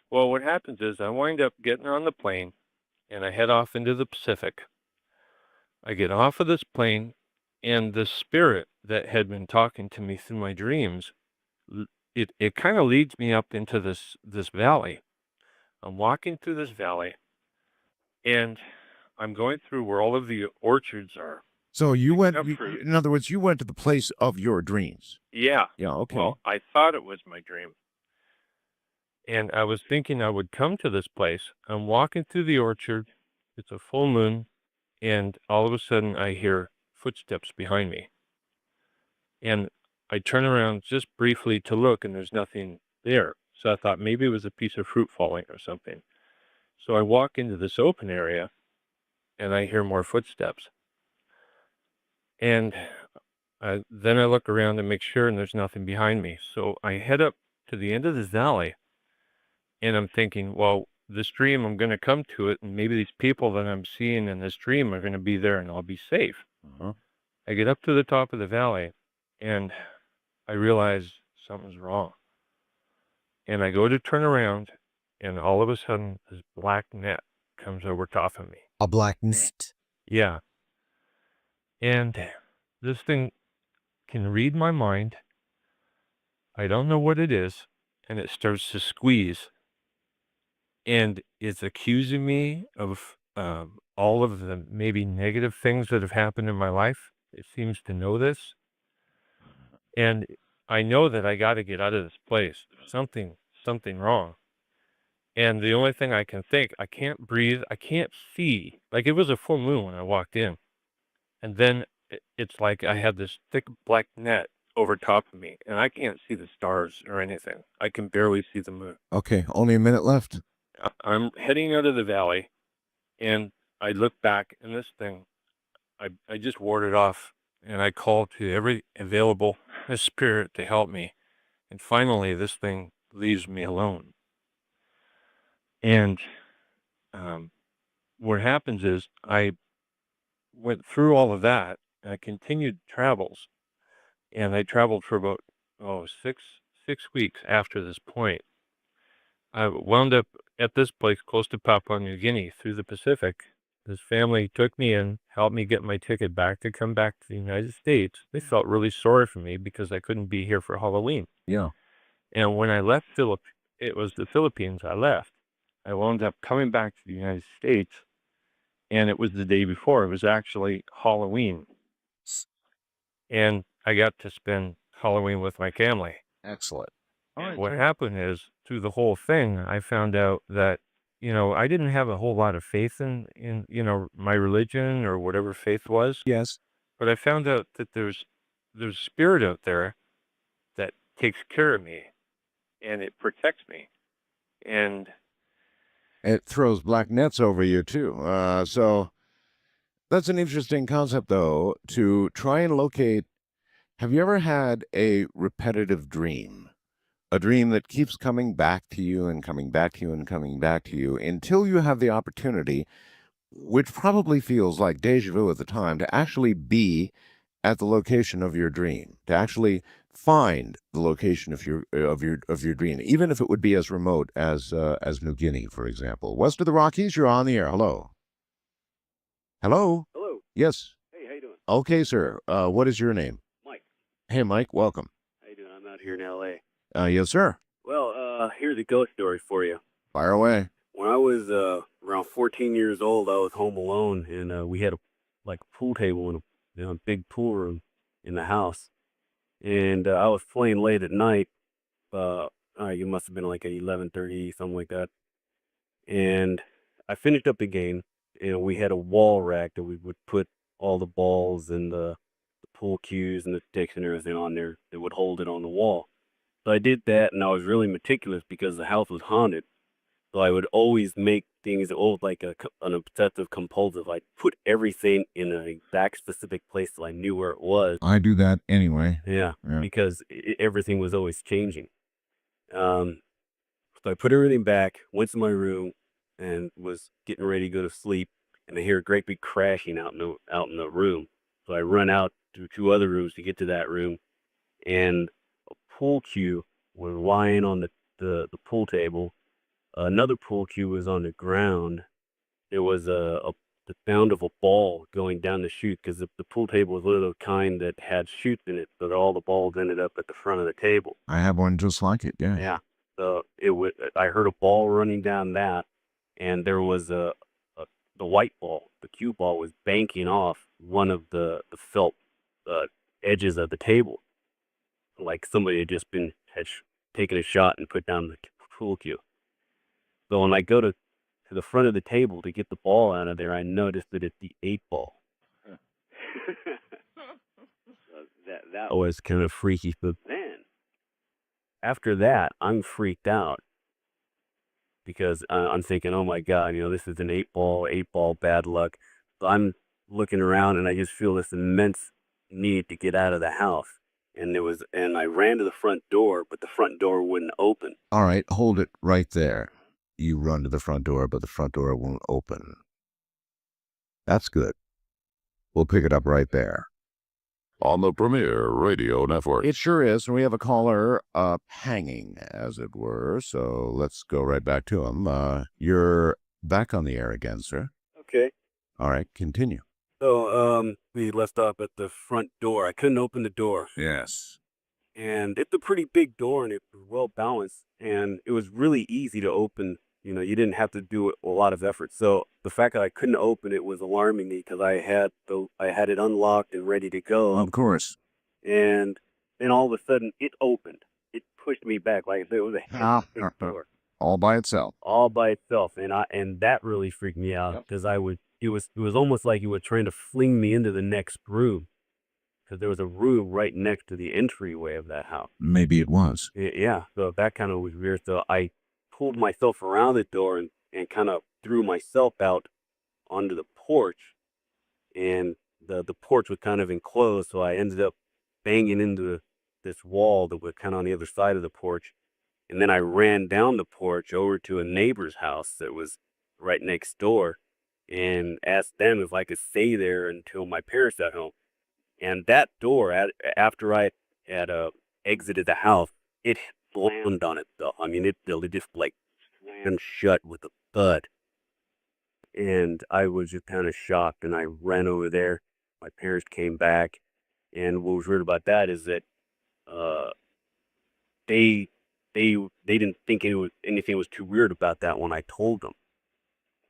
U: Well, what happens is I wind up getting on the plane and I head off into the Pacific. I get off of this plane and the spirit that had been talking to me through my dreams, it kind of leads me up into this valley. I'm walking through this valley and I'm going through where all of the orchards are.
A: So you went,
U: Up fruit.
A: in other words, you went to the place of your dreams.
U: Yeah.
A: Yeah, okay.
U: Well, I thought it was my dream. And I was thinking I would come to this place. I'm walking through the orchard. It's a full moon. And all of a sudden I hear footsteps behind me. And I turn around just briefly to look and there's nothing there. So I thought maybe it was a piece of fruit falling or something. So I walk into this open area and I hear more footsteps. And then I look around to make sure and there's nothing behind me. So I head up to the end of this valley and I'm thinking, well, this dream, I'm going to come to it and maybe these people that I'm seeing in this dream are going to be there and I'll be safe. I get up to the top of the valley and I realize something's wrong. And I go to turn around, and all of a sudden, this black net comes over top of me.
F: A black net.
U: Yeah. And this thing can read my mind. I don't know what it is, and it starts to squeeze. And it's accusing me of all of the maybe negative things that have happened in my life. It seems to know this. And I know that I got to get out of this place. Something wrong. And the only thing I can think, I can't breathe. I can't see. Like, it was a full moon when I walked in. And then it's like I had this thick black net over top of me, and I can't see the stars or anything. I can barely see the moon.
F: Okay, only a minute left.
U: I'm heading out of the valley, and I look back, and this thing, I just warded off, and I called to every available spirit to help me. And finally, this thing leaves me alone. And what happens is I went through all of that, and I continued travels, and I traveled for about 6 weeks after this point. I wound up at this place close to Papua New Guinea through the Pacific. This family took me in, helped me get my ticket back to come back to the United States. They felt really sorry for me because I couldn't be here for Halloween.
F: Yeah.
U: And when I left it was the Philippines I left. I wound up coming back to the United States, and it was the day before. It was actually Halloween. And I got to spend Halloween with my family.
F: Excellent.
U: And what happened is, through the whole thing, I found out that, I didn't have a whole lot of faith in my religion or whatever faith was.
F: Yes.
U: But I found out that there's a spirit out there that takes care of me, and it protects me. And
A: It throws black nets over you, too. So that's an interesting concept, though, to try and locate. Have you ever had a repetitive dream? A dream that keeps coming back to you and coming back to you and coming back to you until you have the opportunity, which probably feels like deja vu at the time, to actually be at the location of your dream, to actually find the location of your dream, even if it would be as remote as New Guinea, for example. West of the Rockies, you're on the air. Hello. Hello.
V: Hello.
A: Yes.
V: Hey, how you doing?
A: Okay, sir. What is your name?
V: Mike.
A: Hey, Mike. Welcome.
V: How you doing? I'm out here in L.A.
A: Yes, sir.
V: Well, here's a ghost story for you.
A: Fire away.
V: When I was around 14 years old, I was home alone, and we had a pool table in a big pool room in the house. And I was playing late at night. It must have been like at 11:30, something like that. And I finished up the game, and we had a wall rack that we would put all the balls and the pool cues and the sticks and everything on there that would hold it on the wall. So I did that, and I was really meticulous because the house was haunted. So I would always make things like an obsessive compulsive. I'd put everything in an exact specific place so I knew where it was.
A: I do that anyway.
V: Yeah. Because everything was always changing. So I put everything back, went to my room, and was getting ready to go to sleep. And I hear a great big crashing out in the room. So I run out to 2 other rooms to get to that room, and a pool cue was lying on the pool table. Another pool cue was on the ground. There was the sound of a ball going down the chute, because the pool table was one of the kind that had chutes in it, so that all the balls ended up at the front of the table.
A: I have one just like it. Yeah.
V: Yeah. So I heard a ball running down that, and there was the white ball, the cue ball, was banking off one of the felt edges of the table, like somebody had just taken a shot and put down the pool cue. So when I go to the front of the table to get the ball out of there, I noticed that it's the 8 ball. That was kind of freaky. But then, after that, I'm freaked out because I'm thinking, oh my God, this is an 8 ball, bad luck. So I'm looking around, and I just feel this immense need to get out of the house. And I ran to the front door, but the front door wouldn't open.
A: All right, hold it right there. You run to the front door, but the front door won't open. That's good. We'll pick it up right there.
K: on the Premier Radio Network.
A: It sure is. And we have a caller hanging, as it were. So let's go right back to him. You're back on the air again, sir.
V: Okay.
A: All right, continue.
V: So, we left off at the front door. I couldn't open the door.
A: Yes.
V: And it's a pretty big door, and it was well balanced, and it was really easy to open. You know, you didn't have to do a lot of effort. So the fact that I couldn't open it was alarming me because I had it unlocked and ready to go.
A: Of course.
V: And then all of a sudden, it opened. It pushed me back like there was a big door
A: All by itself.
V: all by itself, and that really freaked me out because it was almost like you were trying to fling me into the next room because there was a room right next to the entryway of that house.
A: Maybe it was.
V: Yeah, so that kind of was weird. So I pulled myself around the door and kind of threw myself out onto the porch, and the porch was kind of enclosed, so I ended up banging into this wall that was kind of on the other side of the porch, and then I ran down the porch over to a neighbor's house that was right next door and asked them if I could stay there until my parents got home. And that door, after I had exited the house, it slammed on itself. I mean, it just like slammed shut with a thud. And I was just kind of shocked, and I ran over there. My parents came back, and what was weird about that is that they didn't think anything was too weird about that when I told them.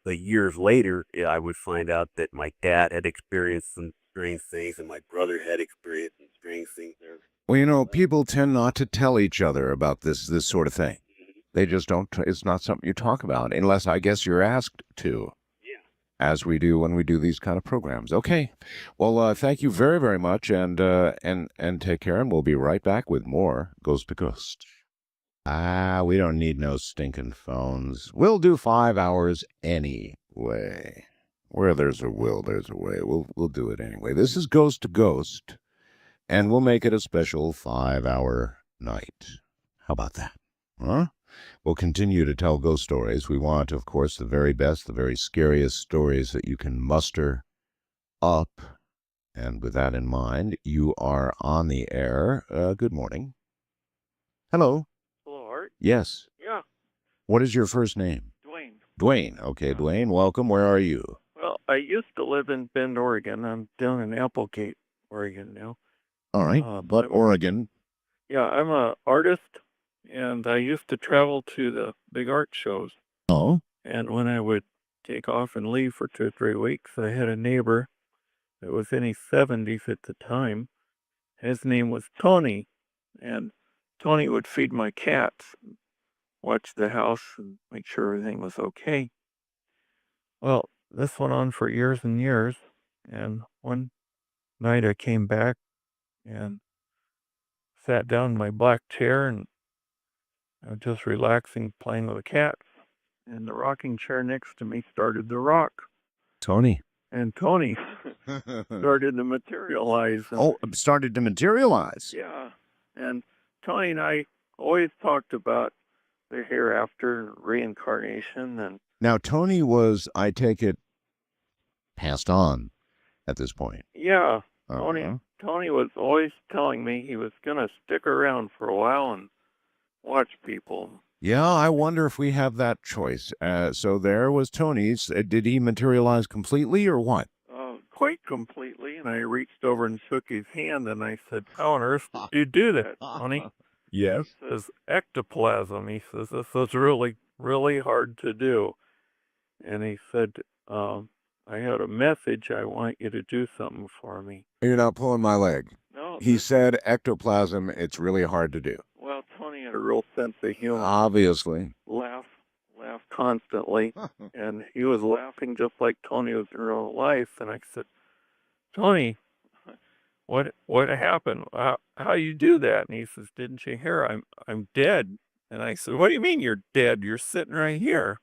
V: But years later, I would find out that my dad had experienced some strange things, and my brother had experienced some strange things there.
A: Well, you know, people tend not to tell each other about this sort of thing. They just don't. It's not something you talk about unless, I guess, you're asked to. As we do when we do these kind of programs. Okay. Well, thank you very, very much, and take care, and we'll be right back with more Ghost to Ghost. We don't need no stinking phones. We'll do 5 hours anyway. Where there's a will, there's a way. We'll do it anyway. This is Ghost to Ghost, and we'll make it a special 5-hour night. How about that? Huh? We'll continue to tell ghost stories. We want, of course, the very best, the very scariest stories that you can muster up. And with that in mind, you are on the air. Good morning. Hello.
H: Hello, Art.
A: Yes.
H: Yeah,
A: What is your first name?
H: Dwayne.
A: Dwayne. Okay, Dwayne, welcome. Where are you?
H: Well, I used to live in Bend, Oregon. I'm down in Applegate, Oregon now.
A: All right. But Oregon.
H: Yeah, I'm a artist, and I used to travel to the big art shows.
A: Oh.
H: And when I would take off and leave for 2 or 3 weeks, I had a neighbor that was in his 70s at the time. His name was Tony, and Tony would feed my cats, watch the house, and make sure everything was okay. Well, this went on for years and years, and one night I came back and sat down in my black chair, and I was just relaxing, playing with the cats, and the rocking chair next to me started to rock,
A: Tony.
H: and Tony started to materialize. And,
A: Started to materialize.
H: yeah, and Tony and I always talked about the hereafter, reincarnation, and
A: Now, Tony was, I take it, passed on at this point.
H: yeah,
A: Uh-huh.
H: Tony was always telling me he was going to stick around for a while and watch people.
A: Yeah, I wonder if we have that choice. So there was Tony's. Did he materialize completely or what?
H: Quite completely, and I reached over and shook his hand, and I said, "How on earth did you do that, Tony?"
A: Yes.
H: He says, "Ectoplasm." He says, "This is really, really hard to do." And he said, "I had a message. I want you to do something for me."
A: You're not pulling my leg.
H: No,
A: He said ectoplasm, it's really hard to do.
H: well, Tony had a real sense of humor.
A: Obviously.
H: Laugh constantly, and he was laughing just like Tony was in real life. And I said, "Tony, what happened? How you do that?" And he says, "Didn't you hear? I'm dead." And I said, "What do you mean you're dead? You're sitting right here."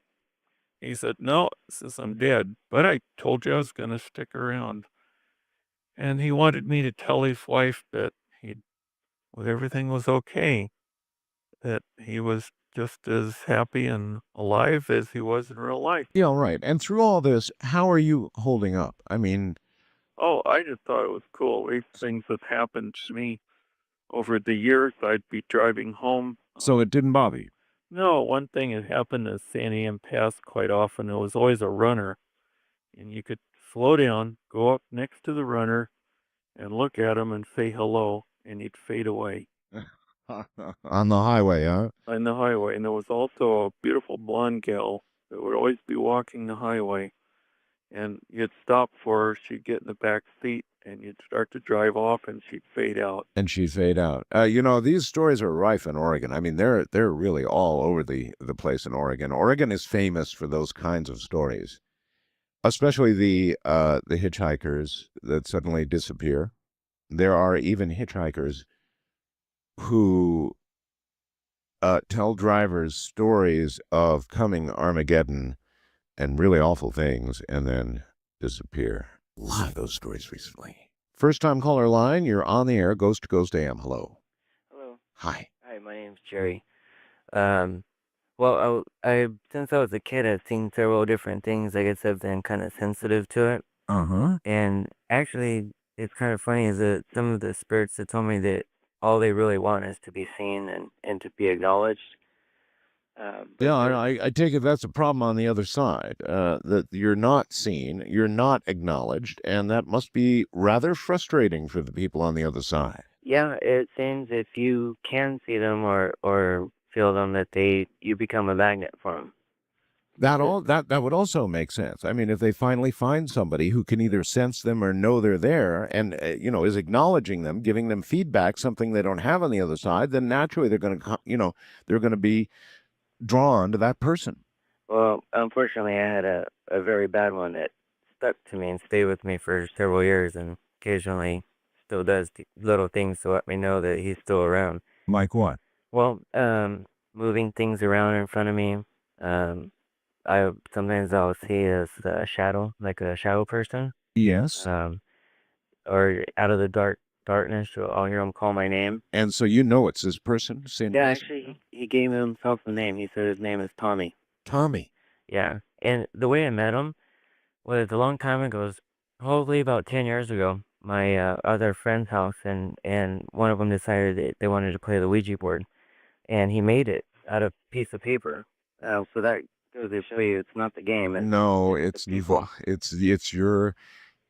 H: He said, "No," says, "I'm dead, but I told you I was going to stick around." And he wanted me to tell his wife that everything was okay, that he was just as happy and alive as he was in real life.
A: Yeah, right. And through all this, how are you holding up? I mean,
H: Oh, I just thought it was cool. Things that happened to me over the years. I'd be driving home.
A: So it didn't bother you?
H: No, one thing that happened to San Am Pass quite often, it was always a runner. And you could slow down, go up next to the runner, and look at him and say hello, and he'd fade away
A: On the highway, huh?
H: on the highway. And there was also a beautiful blonde gal that would always be walking the highway. And you'd stop for her, she'd get in the back seat, and you'd start to drive off, and she'd fade out.
A: And she'd fade out. You know, these stories are rife in Oregon. I mean, they're really all over the place in Oregon. Oregon is famous for those kinds of stories, especially the hitchhikers that suddenly disappear. There are even hitchhikers who tell drivers stories of coming Armageddon and really awful things, and then disappear. A lot of those stories recently. First time caller line, you're on the air, Ghost to Ghost AM. Hello.
B: Hello.
A: Hi.
B: Hi, my name's Jerry. Well, since I was a kid, I've seen several different things. I guess I've been kind of sensitive to it.
A: Uh-huh.
B: And actually, it's kind of funny is that some of the spirits have told me that all they really want is to be seen and to be acknowledged.
A: Yeah, and I take it that's a problem on the other side, that you're not seen, you're not acknowledged, and that must be rather frustrating for the people on the other side.
B: Yeah, it seems if you can see them or feel them, that you become a magnet for them.
A: That would also make sense. I mean, if they finally find somebody who can either sense them or know they're there and, is acknowledging them, giving them feedback, something they don't have on the other side, then naturally they're going to, they're going to be drawn to that person.
B: Well, unfortunately, I had a very bad one that stuck to me and stayed with me for several years and occasionally still does little things to let me know that he's still around.
A: Like what?
B: Well, moving things around in front of me. Sometimes I'll see a shadow, like a shadow person.
A: Yes.
B: Or out of the darkness, I'll hear him call my name.
A: And so it's this person?
B: Yeah, actually, he gave himself a name. He said his name is Tommy.
A: Tommy.
B: Yeah, and the way I met him was a long time ago. It was probably about 10 years ago. My other friend's house, and one of them decided that they wanted to play the Ouija board, and he made it out of a piece of paper. So that goes to show you it's not the game.
A: No, it's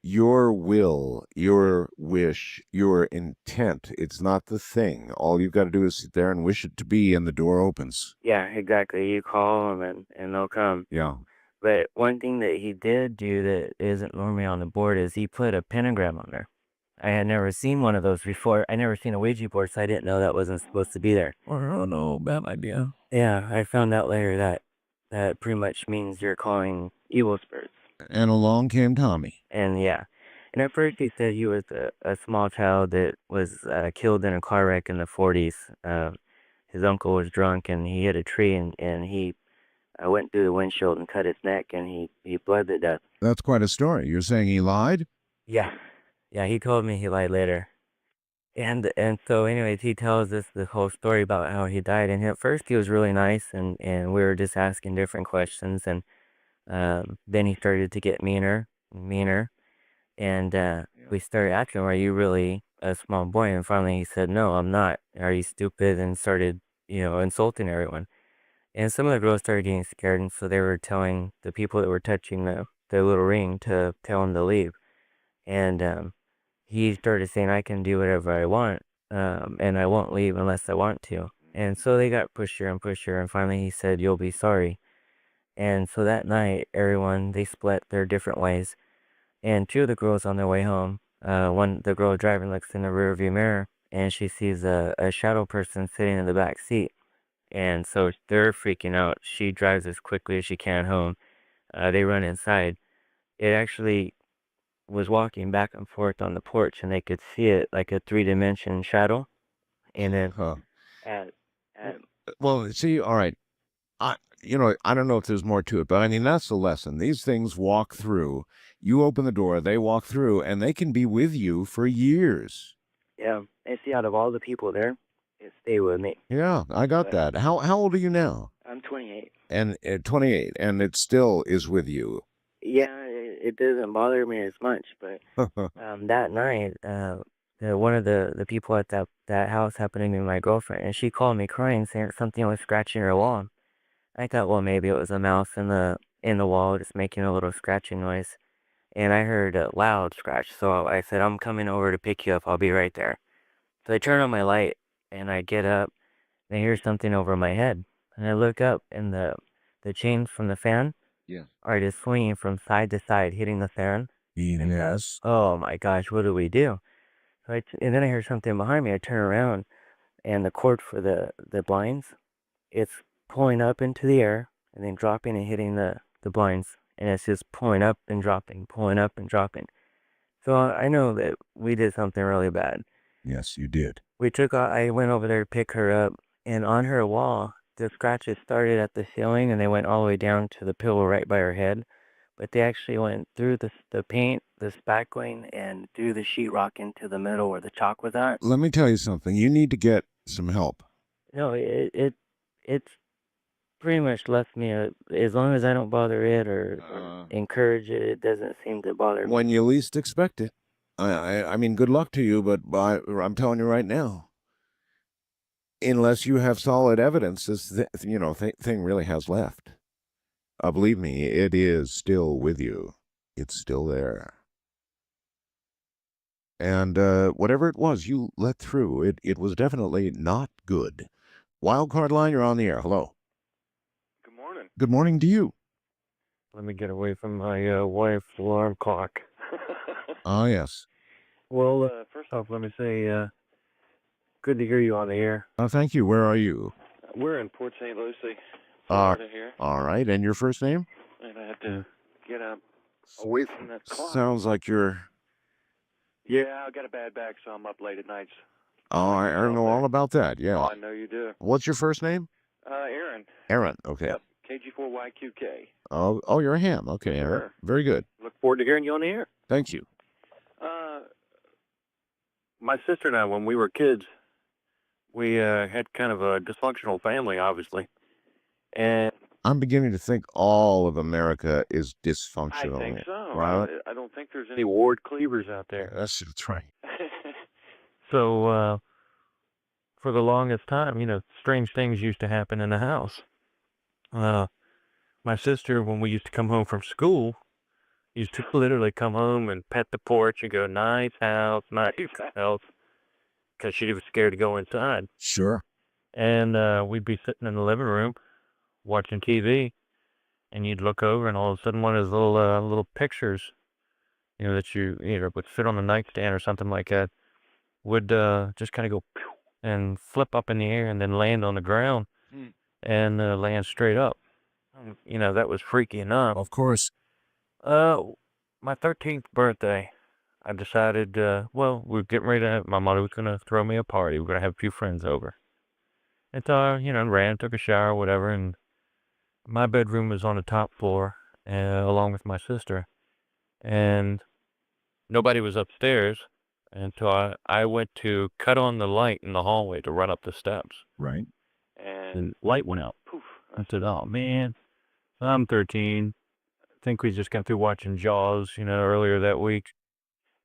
A: your will, your wish, your intent. It's not the thing. All you've got to do is sit there and wish it to be, and the door opens.
B: Yeah, exactly. You call them and they'll come.
A: Yeah.
B: But one thing that he did do that isn't normally on the board is he put a pentagram on there. I had never seen one of those before. I never seen a Ouija board, so I didn't know that wasn't supposed to be there.
A: Oh, no, bad idea.
B: Yeah, I found out later that pretty much means you're calling evil spirits.
A: And along came Tommy.
B: And yeah. And at first he said he was a small child that was killed in a car wreck in the 40s. His uncle was drunk and he hit a tree and he went through the windshield and cut his neck and he bled to death.
A: That's quite a story. You're saying he lied?
B: Yeah. Yeah, he told me he lied later. And so anyways, he tells us the whole story about how he died. And at first he was really nice and we were just asking different questions. And then he started to get meaner and meaner. And we started asking him, are you really a small boy? And finally he said, no, I'm not. Are you stupid? And started, insulting everyone. And some of the girls started getting scared. And so they were telling the people that were touching the little ring to tell him to leave. And he started saying, I can do whatever I want. And I won't leave unless I want to. And so they got pushier and pushier. And finally he said, you'll be sorry. And so that night, they split their different ways. And two of the girls on their way home, the girl driving looks in the rearview mirror and she sees a shadow person sitting in the back seat. And so they're freaking out. She drives as quickly as she can home. They run inside. It actually was walking back and forth on the porch and they could see it like a 3-dimension shadow. And then
A: well, see, all right. I don't know if there's more to it, but I mean, that's the lesson. These things walk through. You open the door, they walk through, and they can be with you for years.
B: Yeah, and see, out of all the people there, it stayed with me.
A: Yeah, I got that. How old are you now?
B: I'm 28.
A: And 28, and it still is with you.
B: Yeah, it doesn't bother me as much. But that night, one of the people at that house happened to be my girlfriend, and she called me crying, saying something was scratching her wall. I thought, well, maybe it was a mouse in the wall, just making a little scratching noise. And I heard a loud scratch, so I said, I'm coming over to pick you up. I'll be right there. So I turn on my light, and I get up, and I hear something over my head. And I look up, and the chains from the fan
F: Yeah.
B: are just swinging from side to side, hitting the fan.
F: Yes.
B: Oh my gosh, what do we do? So and then I hear something behind me. I turn around, and the cord for the blinds, it's pulling up into the air, and then dropping and hitting the blinds. And it's just pulling up and dropping, pulling up and dropping. So I know that we did something really bad.
F: Yes, you did.
B: I went over there to pick her up, and on her wall, the scratches started at the ceiling, and they went all the way down to the pillow right by her head. But they actually went through the paint, the spackling, and through the sheetrock into the middle where the chalk was at.
F: Let me tell you something. You need to get some help.
B: No, it's pretty much left me, as long as I don't bother it or encourage it, it doesn't seem to bother me.
F: When you least expect it. I mean, good luck to you, but I'm telling you right now, unless you have solid evidence, this thing really has left. Believe me, it is still with you. It's still there. And whatever it was you let through, it was definitely not good. Wildcard line, you're on the air. Hello.
I: Good morning.
F: Good morning to you.
U: Let me get away from my wife's alarm clock.
F: Ah, yes.
U: Well, first off, let me say, good to hear you on the air.
F: Thank you. Where are you?
I: We're in Port St. Lucie, Florida here,
F: All right. And your first name?
I: and I had to get up
F: Away
I: from that clock.
F: Sounds like you're...
I: Yeah, I got a bad back, so I'm up late at nights.
F: Oh, I know all about that.
I: Oh,
F: Yeah.
I: I know you do.
F: What's your first name?
I: Aaron.
F: Aaron. Okay.
I: Yep. KG4YQK.
F: Oh, you're a ham. Okay, Aaron.
I: Sure.
F: Very good.
I: Look forward to hearing you on the air.
F: Thank you.
I: My sister and I, when we were kids, we had kind of a dysfunctional family, obviously. And
F: I'm beginning to think all of America is
I: I
F: dysfunctional.
I: think so.
F: Right?
I: I don't think there's any Ward Cleavers out there.
F: That's right.
U: So, for the longest time, strange things used to happen in the house. My sister, when we used to come home from school, used to literally come home and pet the porch and go, nice house, because she was scared to go inside.
F: Sure.
U: And we'd be sitting in the living room watching TV, and you'd look over, and all of a sudden one of those little pictures, that you either would fit on the nightstand or something like that, would just kind of go pew, and flip up in the air and then land on the ground and land straight up. That was freaky enough.
F: Of course.
U: My 13th birthday, I decided, we're getting ready to, my mother was going to throw me a party. We're going to have a few friends over. And so I, ran, took a shower, whatever, and my bedroom was on the top floor, along with my sister. And nobody was upstairs until I went to cut on the light in the hallway to run up the steps.
F: Right.
U: And the light went out. Poof. I said, oh, man, I'm 13. I think we just got through watching Jaws, earlier that week.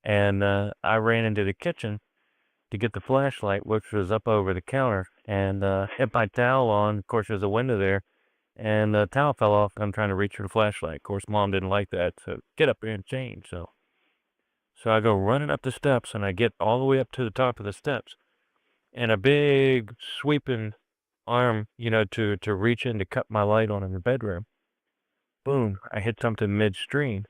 U: And I ran into the kitchen to get the flashlight, which was up over the counter, and hit my towel on. Of course, there's a window there, and the towel fell off. I'm trying to reach for the flashlight. Of course, Mom didn't like that, so get up there and change. So I go running up the steps, and I get all the way up to the top of the steps, and a big sweeping arm, to reach in to cut my light on in the bedroom. Boom, I hit something midstream.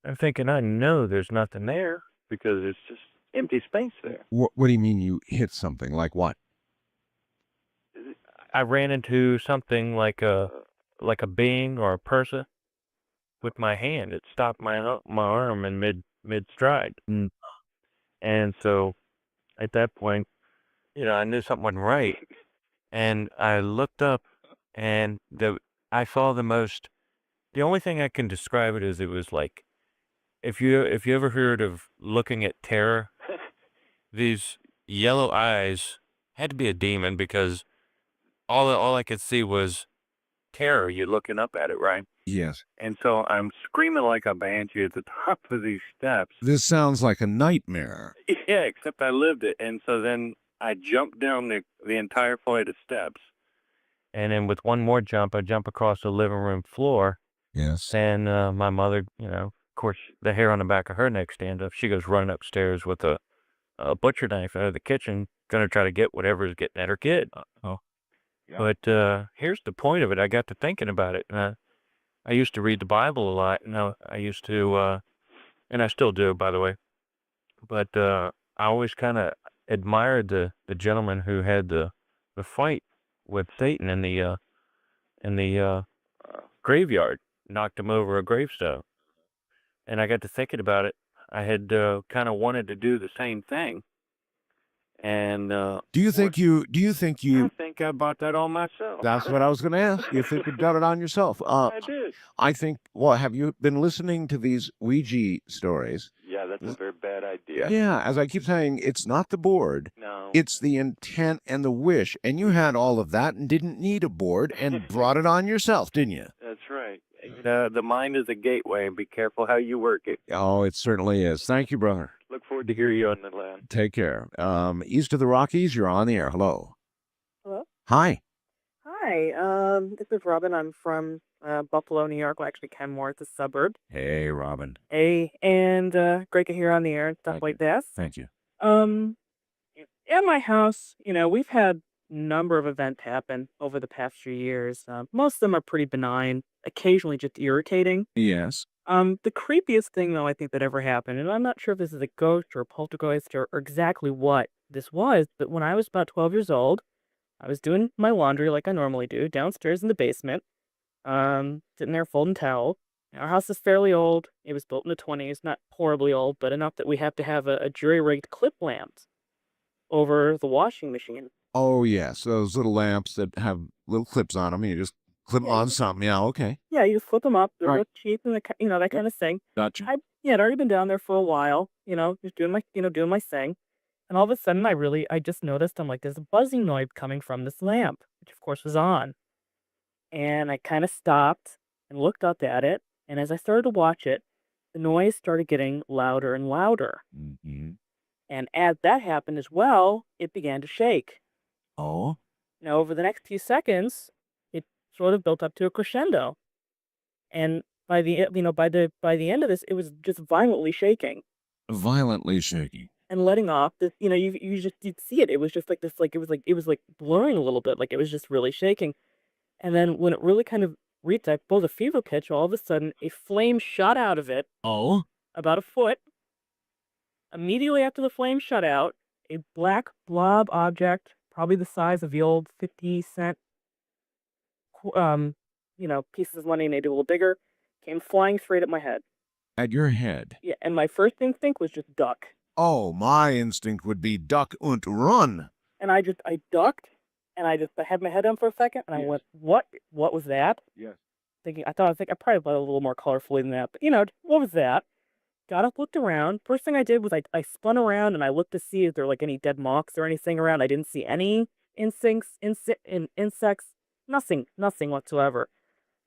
U: I'm thinking, I know there's nothing there because it's just empty space there.
F: What do you mean you hit something? Like what?
U: I ran into something like a being or a person with my hand. It stopped my arm in mid stride. And so at that point, I knew something wasn't right. And I looked up, and I saw the only thing I can describe it as, it was like, if you ever heard of looking at terror, these yellow eyes had to be a demon, because all I could see was
I: terror. You're looking up at it, right?
F: Yes.
I: And so I'm screaming like a banshee at the top of these steps.
F: This sounds like a nightmare.
I: Yeah, except I lived it. And so then I jumped down the entire flight of steps.
B: And then with one more jump, I jump across the living room floor.
F: Yes.
B: And my mother, of course, the hair on the back of her neck stand up. She goes running upstairs with a butcher knife out of the kitchen, gonna try to get whatever is getting at her kid.
F: Oh.
B: Yeah. But here's the point of it. I got to thinking about it. I used to read the Bible a lot, and I used to, and I still do, by the way. But I always kind of admired the gentleman who had the fight with Satan in the graveyard, knocked him over a gravestone. And I got to thinking about it. I had kind of wanted to do the same thing. And
F: Do you think you?
I: I think I bought that all myself.
F: That's what I was going to ask. You think you've done it on yourself?
I: I did.
F: I think. Well, have you been listening to these Ouija stories?
I: Yeah, that's a very bad idea.
F: Yeah, as I keep saying, it's not the board.
I: No.
F: It's the intent and the wish. And you had all of that and didn't need a board and brought it on yourself, didn't you?
I: That's right. The mind is a gateway, and be careful how you work it.
F: Oh, it certainly is. Thank you, brother.
I: Look forward to hear you on the land.
F: Take care. East of the Rockies, you're on the air. Hello.
J: Hello.
F: Hi.
J: Hi. This is Robin. I'm from Buffalo, New York. Well, actually, Kenmore. It's a suburb.
F: Hey, Robin.
J: Hey, and great to hear on the air and stuff like this.
F: Thank you.
J: At my house, we've had a number of events happen over the past few years. Most of them are pretty benign, occasionally just irritating.
F: Yes.
J: The creepiest thing, though, I think that ever happened, and I'm not sure if this is a ghost or a poltergeist or exactly what this was, but when I was about 12 years old, I was doing my laundry like I normally do, downstairs in the basement, sitting there folding towel. Our house is fairly old. It was built in the 20s, not horribly old, but enough that we have to have a jury-rigged clip lamp over the washing machine.
F: Oh, yes. Those little lamps that have little clips on them. You just clip on something. Yeah, okay.
J: Yeah, you just flip them up. They're
F: Right.
J: real cheap and that kind of thing.
F: Gotcha.
J: I'd already been down there for a while, just doing my thing. And all of a sudden, I just noticed, I'm like, there's a buzzing noise coming from this lamp, which of course was on. And I kind of stopped and looked up at it. And as I started to watch it, the noise started getting louder and louder.
F: Mm-hmm.
J: And as that happened as well, it began to shake.
F: Oh?
J: Now, over the next few seconds, it sort of built up to a crescendo. And by the end of this, it was just violently shaking
F: Violently shaking.
J: and letting off this, you'd see it. It was just like this, like it was like blurring a little bit, like it was just really shaking. And then when it really kind of reached that both a fever pitch, all of a sudden a flame shot out of it
F: Oh?
J: about a foot. Immediately after the flame shut out, a black blob object, probably the size of the old 50-cent, pieces of money, maybe a little bigger, came flying straight at my head.
F: At your head.
J: Yeah, and my first instinct was just duck.
F: Oh, my instinct would be duck and run.
J: And I ducked, and I had my head down for a second, and I went, what was that?
F: Yes.
J: I probably put a little more colorfully than that, but what was that? Got up, looked around. First thing I did was I spun around and I looked to see if there were like any dead moths or anything around. I didn't see any insects, nothing whatsoever.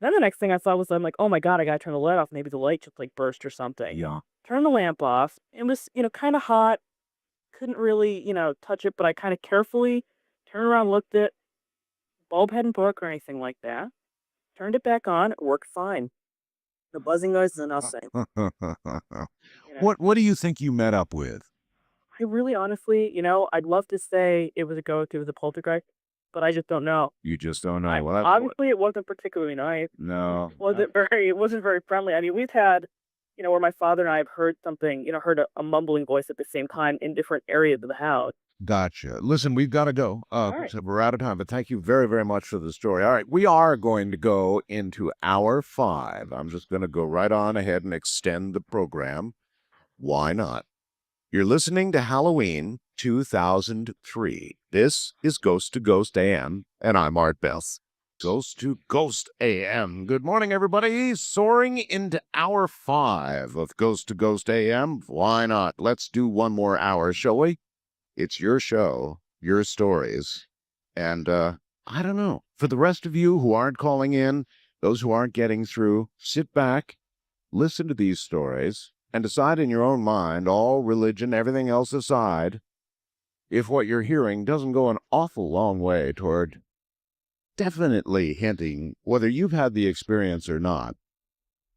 J: Then the next thing I saw was, I'm like, oh my God, I gotta turn the light off. Maybe the light just like burst or something.
F: Yeah.
J: Turn the lamp off. It was, kind of hot. Couldn't really, touch it, but I kind of carefully turned around, looked at it. Bulb hadn't broke or anything like that. Turned it back on. It worked fine. The buzzing noise is nothing.
F: What do you think you met up with?
J: I really honestly, I'd love to say it was a ghost, it was a poltergeist, but I just don't know.
F: You just don't know. Well,
J: Obviously, it wasn't particularly nice.
F: no.
J: It wasn't very friendly. I mean, we've had, where my father and I have heard something, heard a mumbling voice at the same time in different areas of the house.
F: Gotcha. Listen, we've got to go.
J: right.
F: So we're out of time, but thank you very, very much for the story. All right, we are going to go into hour 5. I'm just going to go right on ahead and extend the program. Why not? You're listening to Halloween 2003. This is Ghost to Ghost AM, and I'm Art Bell. Ghost to Ghost AM. Good morning, everybody. Soaring into hour 5 of Ghost to Ghost AM. Why not? Let's do one more hour, shall we? It's your show, your stories, and
A: I don't know. For the rest of you who aren't calling in, those who aren't getting through, sit back, listen to these stories, and decide in your own mind, all religion, everything else aside, if what you're hearing doesn't go an awful long way toward definitely hinting, whether you've had the experience or not,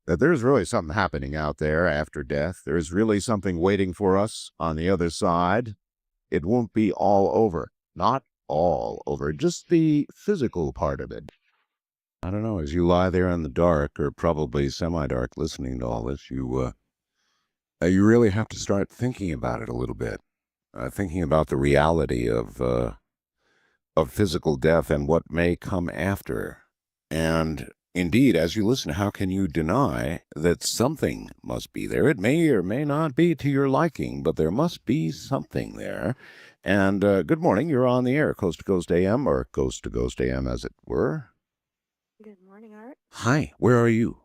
A: that there's really something happening out there after death. There's really something waiting for us on the other side. It won't be all over. Not all over, just the physical part of it. I don't know, as you lie there in the dark, or probably semi-dark, listening to all this, you really have to start thinking about it a little bit. Thinking about the reality of physical death and what may come after. And indeed, as you listen, how can you deny that something must be there? It may or may not be to your liking, but there must be something there. And good morning, you're on the air, Coast to Coast AM, or Coast to Coast AM, as it were.
L: Good morning, Art.
A: Hi, where are you?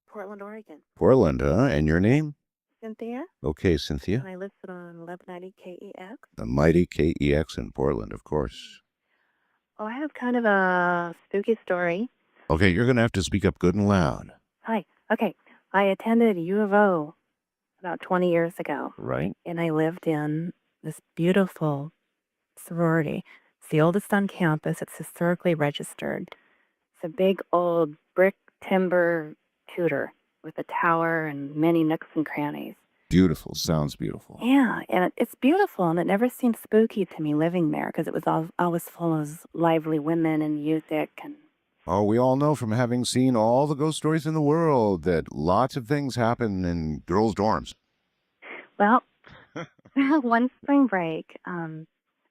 L: Portland, Oregon.
A: Portland, and your name?
L: Cynthia.
A: Okay,
L: And
A: Cynthia.
L: I listed on 1190 KEX.
A: The mighty KEX in Portland, of course.
L: Oh, I have kind of a spooky story.
A: Okay, you're going to have to speak up good and loud.
L: Hi. Okay. I attended U of O about 20 years ago.
A: Right.
L: And I lived in this beautiful sorority. It's the oldest on campus. It's historically registered. It's a big old brick timber Tudor with a tower and many nooks and crannies.
A: Beautiful. Sounds beautiful.
L: Yeah, and it's beautiful, and it never seemed spooky to me living there because it was always full of lively women and music. And
A: Oh, we all know from having seen all the ghost stories in the world that lots of things happen in girls' dorms.
L: well, one spring break,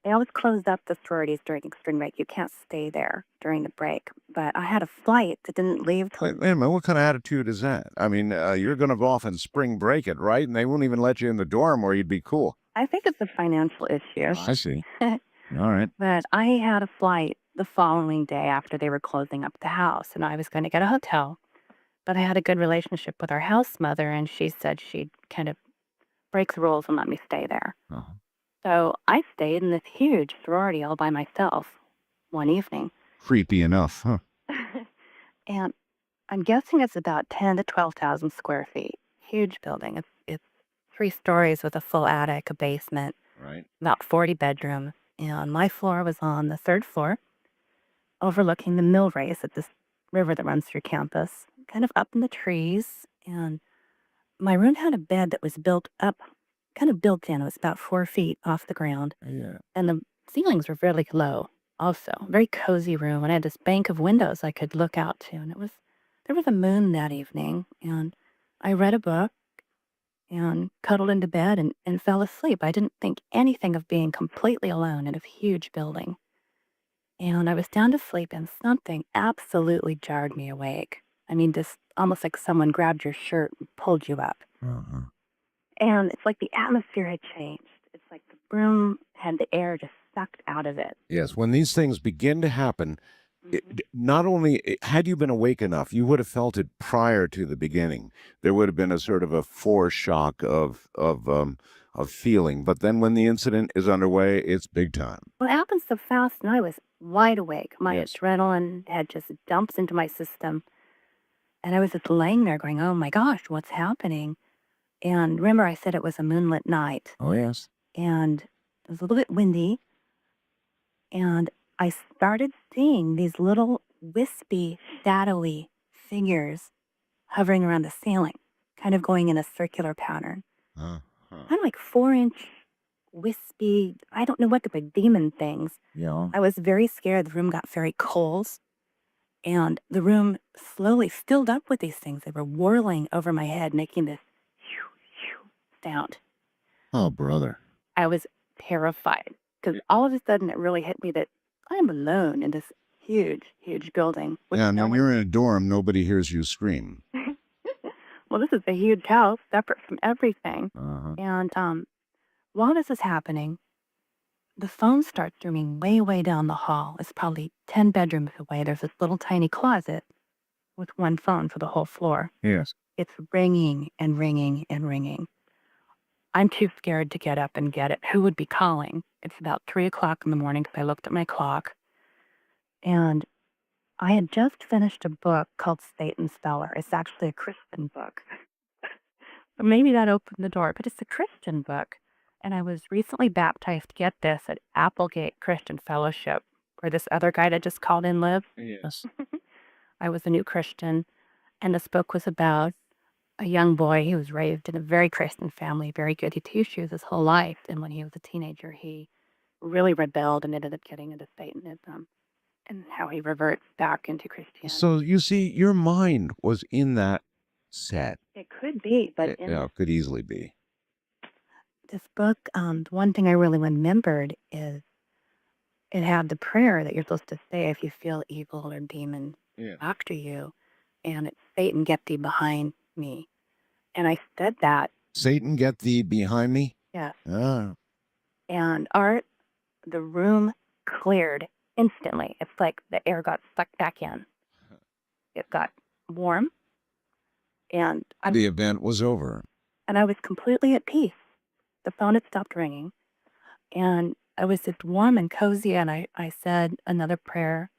L: they always closed up the sororities during spring break. You can't stay there during the break. But I had a flight that didn't leave till
A: Wait a minute, what kind of attitude is that? I mean, you're going to go off and spring break it, right? And they won't even let you in the dorm where you'd be cool.
L: I think it's a financial issue.
A: I see. All right.
L: But I had a flight the following day after they were closing up the house, and I was going to get a hotel. But I had a good relationship with our house mother, and she said she'd kind of break the rules and let me stay there.
A: Uh-huh.
L: So I stayed in this huge sorority all by myself one evening.
A: Creepy enough, huh?
L: And I'm guessing it's about 10 to 12,000 square feet. Huge building. It's 3 stories with a full attic, a basement,
A: Right.
L: about 40 bedrooms. And my floor was on the 3rd floor, overlooking the mill race at this river that runs through campus, kind of up in the trees. And my room had a bed that was built up, kind of built in. It was about 4 feet off the ground.
A: Yeah.
L: And the ceilings were really low also. Very cozy room. And I had this bank of windows I could look out to. And there was a moon that evening. And I read a book and cuddled into bed and fell asleep. I didn't think anything of being completely alone in a huge building. And I was down to sleep and something absolutely jarred me awake. I mean, just almost like someone grabbed your shirt and pulled you up.
A: Uh-huh.
L: And it's like the atmosphere had changed. It's like the room had the air just sucked out of it.
A: Yes, when these things begin to happen, not only had you been awake enough, you would have felt it prior to the beginning. There would have been a sort of a foreshock of feeling, but then when the incident is underway, it's big time.
L: Well, it happened so fast, and I was wide awake. My
A: Yes.
L: adrenaline had just dumped into my system. And I was just laying there going, oh my gosh, what's happening? And remember, I said it was a moonlit night.
A: Oh, yes.
L: And it was a little bit windy. And I started seeing these little wispy, shadowy figures hovering around the ceiling, kind of going in a circular pattern. Kind of like 4-inch wispy, I don't know what, the demon things.
A: Yeah.
L: I was very scared. The room got very cold. And the room slowly filled up with these things. They were whirling over my head, making this sound.
A: Oh, brother.
L: I was terrified because all of a sudden it really hit me that I'm alone in this huge, huge building. With
A: Yeah, and
L: no
A: when
L: one.
A: you're in a dorm, nobody hears you scream.
L: Well, this is a huge house, separate from everything.
A: Uh-huh.
L: And while this is happening, the phone starts ringing way, way down the hall. It's probably 10 bedrooms away. There's this little tiny closet with one phone for the whole floor.
A: Yes.
L: It's ringing and ringing and ringing. I'm too scared to get up and get it. Who would be calling? It's about 3 o'clock in the morning because I looked at my clock. And I had just finished a book called Satan's Speller. It's actually a Christian book. Maybe that opened the door, but it's a Christian book. And I was recently baptized, get this, at Applegate Christian Fellowship, where this other guy that just called in lived.
F: Yes.
L: I was a new Christian, and this book was about a young boy who was raised in a very Christian family, very goody two-shoes his whole life. And when he was a teenager, he really rebelled and ended up getting into Satanism, and how he reverts back into Christianity.
F: So you see, your mind was in that set.
L: It could be, but in
F: Yeah, it could easily be.
L: this book, the one thing I really remembered is it had the prayer that you're supposed to say if you feel evil or demons
F: Yeah.
L: after you, and it's Satan, get thee behind me. And I said that.
F: Satan, get thee behind me?
L: Yes.
F: Ah.
L: And the room cleared instantly. It's like the air got sucked back in. It got warm, and
F: The event was over.
L: I was completely at peace. The phone had stopped ringing, and I was just warm and cozy, and I said another prayer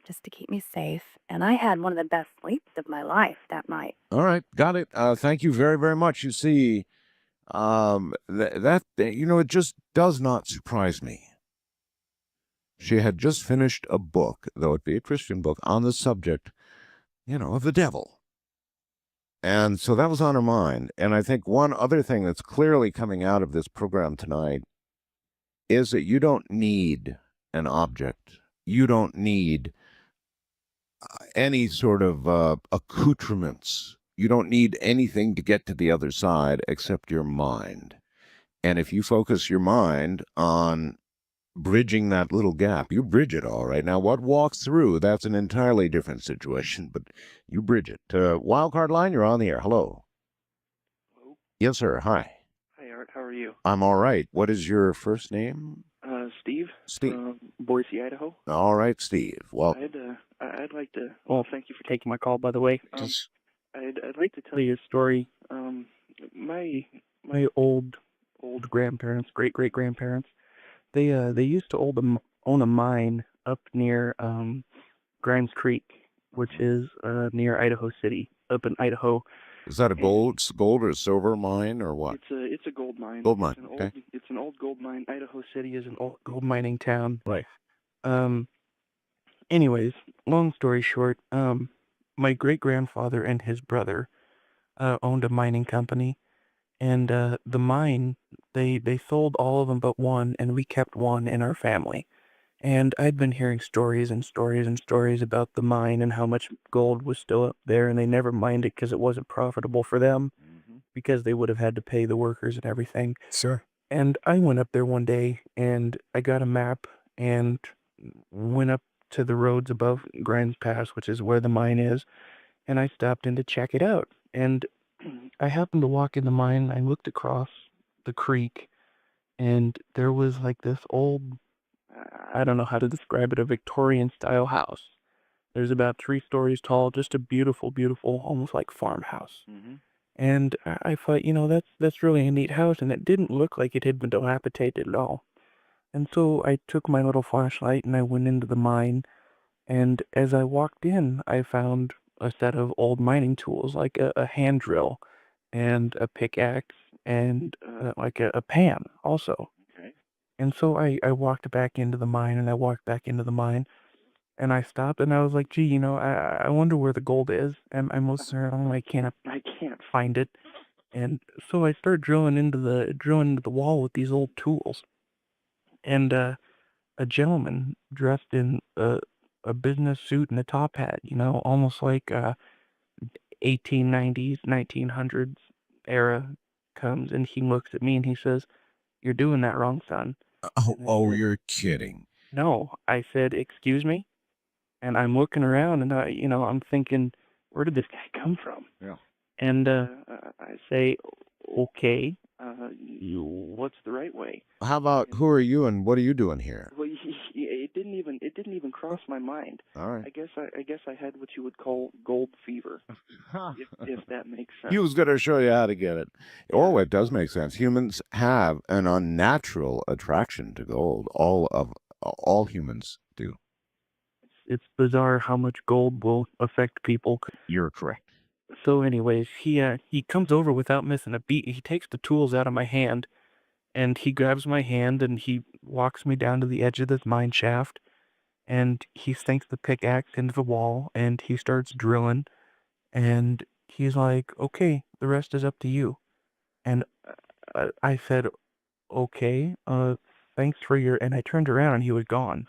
L: just to keep me safe, and I had one of the best sleeps of my life that night.
F: All right, got it. Thank you very, very much. You see, it just does not surprise me. She had just finished a book, though it be a Christian book, on the subject, of the devil. And so that was on her mind. And I think one other thing that's clearly coming out of this program tonight is that you don't need an object. You don't need any sort of accoutrements. You don't need anything to get to the other side except your mind. And if you focus your mind on bridging that little gap, you bridge it all right. Now, what walks through, that's an entirely different situation, but you bridge it. Wildcard line, you're on the air. Hello.
C: Hello.
F: Yes, sir. Hi.
C: Hi, Art. How are you?
F: I'm all right. What is your first name?
C: Steve.
F: Steve.
C: From Boise, Idaho.
F: All right, Steve. Well,
C: I'd like to.
E: Well, thank you for taking my call, by the way. I'd like to tell you a story. My old grandparents, great grandparents, they used to own a mine up near Grimes Creek, which is near Idaho City, up in Idaho.
F: is that a gold or silver mine or what?
C: It's a gold mine.
F: Gold mine.
C: It's an old gold mine.
E: Idaho City is an old gold mining town.
F: Right.
E: Anyways, long story short, my great grandfather and his brother owned a mining company, and the mine, they sold all of them but one, and we kept one in our family. And I'd been hearing stories and stories and stories about the mine and how much gold was still up there, and they never mined it because it wasn't profitable for them, because they would have had to pay the workers and everything.
F: Sure.
E: And I went up there one day, and I got a map and went up to the roads above Grimes Pass, which is where the mine is, and I stopped in to check it out. And I happened to walk in the mine. I looked across the creek, and there was like this old, I don't know how to describe it, a Victorian-style house. There's about 3 stories tall, just a beautiful, beautiful, almost like farmhouse. And I thought, that's really a neat house, and it didn't look like it had been dilapidated at all. And so I took my little flashlight and I went into the mine, and as I walked in, I found a set of old mining tools, like a hand drill and a pickaxe and like a pan also.
C: Okay.
E: And so I walked back into the mine, and I walked back into the mine, and I stopped, and I was like, gee, I wonder where the gold is. And I'm most certain I can't find it. And so I started drilling into the wall with these old tools. And a gentleman dressed in a business suit and a top hat, almost like 1890s, 1900s era, comes, and he looks at me and he says, "You're doing that wrong, son."
F: Oh, you're kidding.
E: No, I said, "Excuse me?" And I'm looking around, and I'm thinking, where did this guy come from?
F: Yeah.
E: And I say, "Okay,
C: What's the right way?
F: How about who are you and what are you doing here?
C: Well, it didn't even cross my mind.
F: All right.
C: I guess I had what you would call gold fever, if that makes sense.
F: He was going to show you how to get it. Oh, it does make sense. Humans have an unnatural attraction to gold. All humans do.
E: it's bizarre how much gold will affect people.
A: You're correct.
E: So, anyways, he comes over without missing a beat. He takes the tools out of my hand, and he grabs my hand and he walks me down to the edge of this mine shaft, and he sinks the pickaxe into the wall, and he starts drilling, and he's like, "Okay, the rest is up to you." And I said, "Okay, thanks for your," and I turned around and he was gone.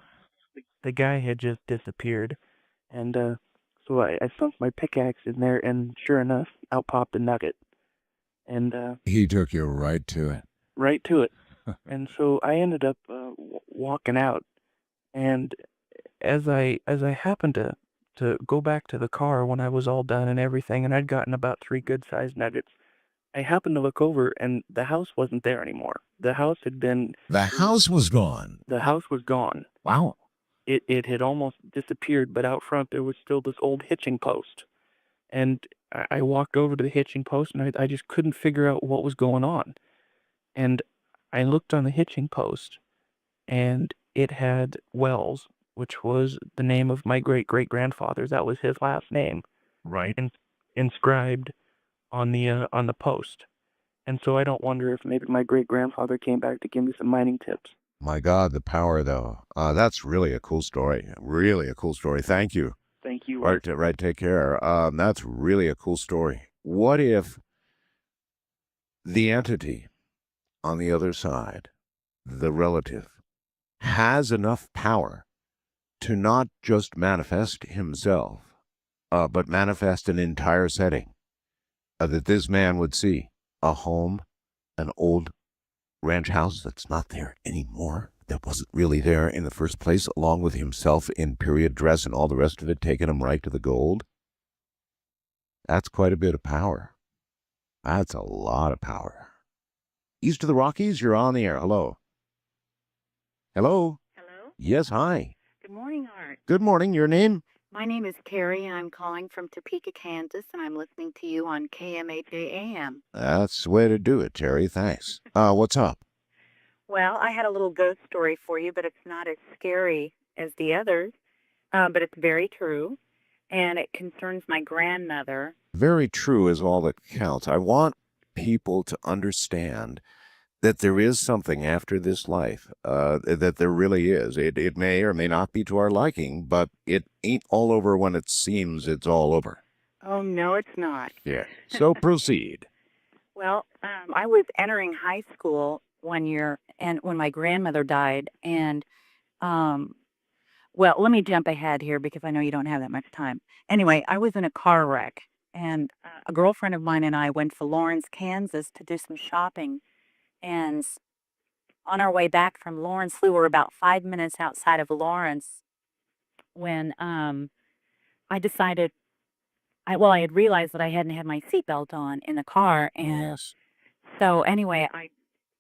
E: The guy had just disappeared, and so I sunk my pickaxe in there, and sure enough, out popped a nugget, and
F: He took you right to it.
E: right to it. And so I ended up walking out, and as I happened to go back to the car when I was all done and everything, and I'd gotten about 3 good-sized nuggets, I happened to look over, and the house wasn't there anymore. The house had been
F: The house was gone.
E: the house was gone.
F: Wow.
E: It had almost disappeared, but out front there was still this old hitching post. And I walked over to the hitching post, and I just couldn't figure out what was going on. And I looked on the hitching post, and it had Wells, which was the name of my great-great-grandfather. That was his last name.
A: Right.
E: Inscribed on the post. And so I don't wonder if maybe my great-grandfather came back to give me some mining tips.
F: My God, the power, though. That's really a cool story. Really a cool story. Thank you.
C: Thank you.
F: Right, take care. That's really a cool story. What if the entity on the other side, the relative, has enough power to not just manifest himself, but manifest an entire setting that this man would see? A home, an old ranch house that's not there anymore, that wasn't really there in the first place, along with himself in period dress and all the rest of it, taking him right to the gold. That's quite a bit of power. That's a lot of power. East of the Rockies, you're on the air. Hello. Hello?
G: Hello?
F: Yes, hi.
G: Good morning, Art.
F: Good morning. Your name?
G: My name is Carrie, and I'm calling from Topeka, Kansas, and I'm listening to you on KMHA AM.
F: That's the way to do it, Terry. Thanks. What's up?
G: Well, I had a little ghost story for you, but it's not as scary as the others, but it's very true, and it concerns my grandmother.
F: Very true is all that counts. I want people to understand that there is something after this life, that there really is. It may or may not be to our liking, but it ain't all over when it seems it's all over.
G: Oh, no, it's not.
F: Yeah. So proceed.
G: Well, I was entering high school one year, and when my grandmother died, and well, let me jump ahead here because I know you don't have that much time. Anyway, I was in a car wreck, and a girlfriend of mine and I went to Lawrence, Kansas to do some shopping. And on our way back from Lawrence, we were about 5 minutes outside of Lawrence when I decided, I had realized that I hadn't had my seatbelt on in the car. And so anyway,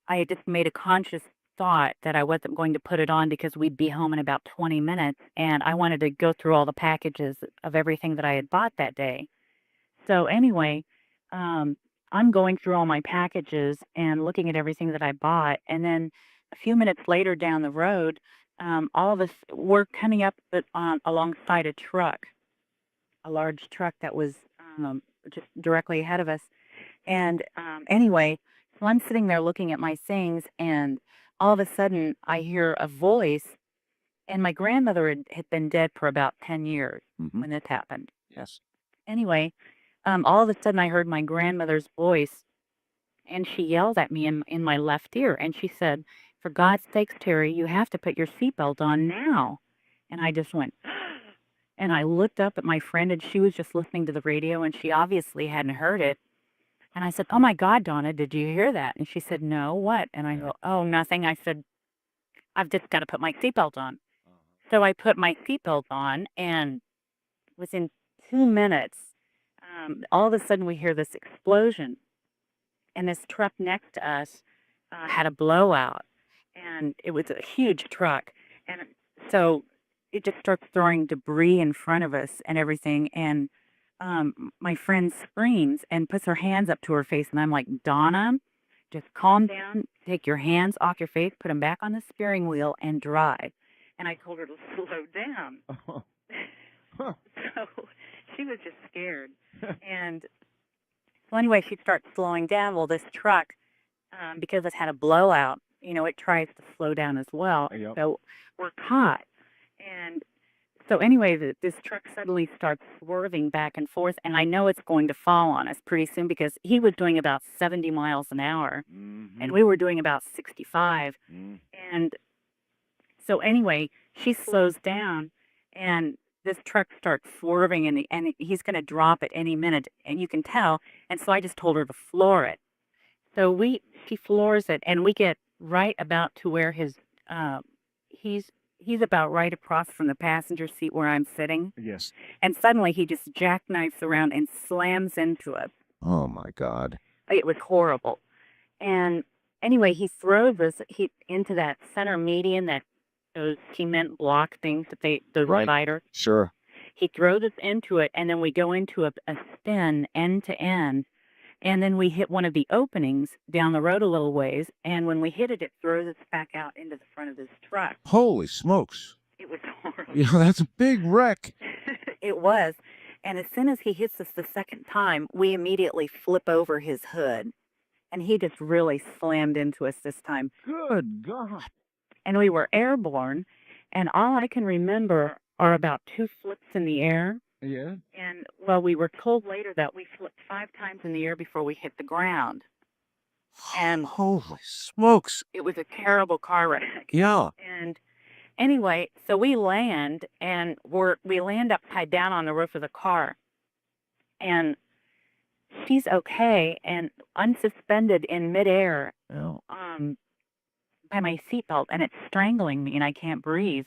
G: I had just made a conscious thought that I wasn't going to put it on because we'd be home in about 20 minutes. And I wanted to go through all the packages of everything that I had bought that day. So anyway, I'm going through all my packages and looking at everything that I bought. And then a few minutes later down the road, all of us were coming up alongside a truck, a large truck that was just directly ahead of us. And anyway, so I'm sitting there looking at my things, and all of a sudden I hear a voice. And my grandmother had been dead for about 10 years when this happened.
F: Yes.
G: Anyway, all of a sudden I heard my grandmother's voice, and she yelled at me in my left ear, and she said, "For God's sakes, Terry, you have to put your seatbelt on now." And I just went, and I looked up at my friend, and she was just listening to the radio, and she obviously hadn't heard it. And I said, "Oh my God, Donna, did you hear that?" And she said, "No, what?" And I go, "Oh, nothing." I said, "I've just got to put my seatbelt on." So I put my seatbelt on, and within 2 minutes, all of a sudden we hear this explosion, and this truck next to us had a blowout, and it was a huge truck, and so it just starts throwing debris in front of us and everything, and my friend screams and puts her hands up to her face, and I'm like, "Donna, just calm down, take your hands off your face, put them back on the steering wheel, and drive." And I told her to slow down. So she was just scared. And so anyway, she starts slowing down. Well, this truck, because it had a blowout, it tries to slow down as well.
A: Yep.
G: So we're caught. And so anyway, this truck suddenly starts swerving back and forth, and I know it's going to fall on us pretty soon because he was doing about 70 miles an hour, and we were doing about 65. And so anyway, she slows down, and this truck starts swerving, and he's going to drop at any minute, and you can tell. And so I just told her to floor it. So she floors it, and we get right about to where he's about right across from the passenger seat where I'm sitting.
A: Yes.
G: And suddenly he just jackknifes around and slams into it.
F: Oh my God.
G: It was horrible. And anyway, he throws us into that center median, those cement block things that the
F: Right.
G: divider.
F: Sure.
G: He throws us into it, and then we go into a spin end to end. And then we hit one of the openings down the road a little ways, and when we hit it, it throws us back out into the front of this truck.
F: Holy smokes.
G: It was horrible.
F: Yeah, that's a big wreck.
G: It was. And as soon as he hits us the second time, we immediately flip over his hood. And he just really slammed into us this time.
A: Good God.
G: And we were airborne, and all I can remember are about 2 flips in the air.
A: Yeah.
G: And, well, we were told later that we flipped 5 times in the air before we hit the ground. And
F: Holy smokes.
G: it was a terrible car wreck.
F: Yeah.
G: And anyway, so we land, and we land upside down on the roof of the car. And she's okay and unsuspended in midair
F: Oh.
G: by my seatbelt, and it's strangling me, and I can't breathe.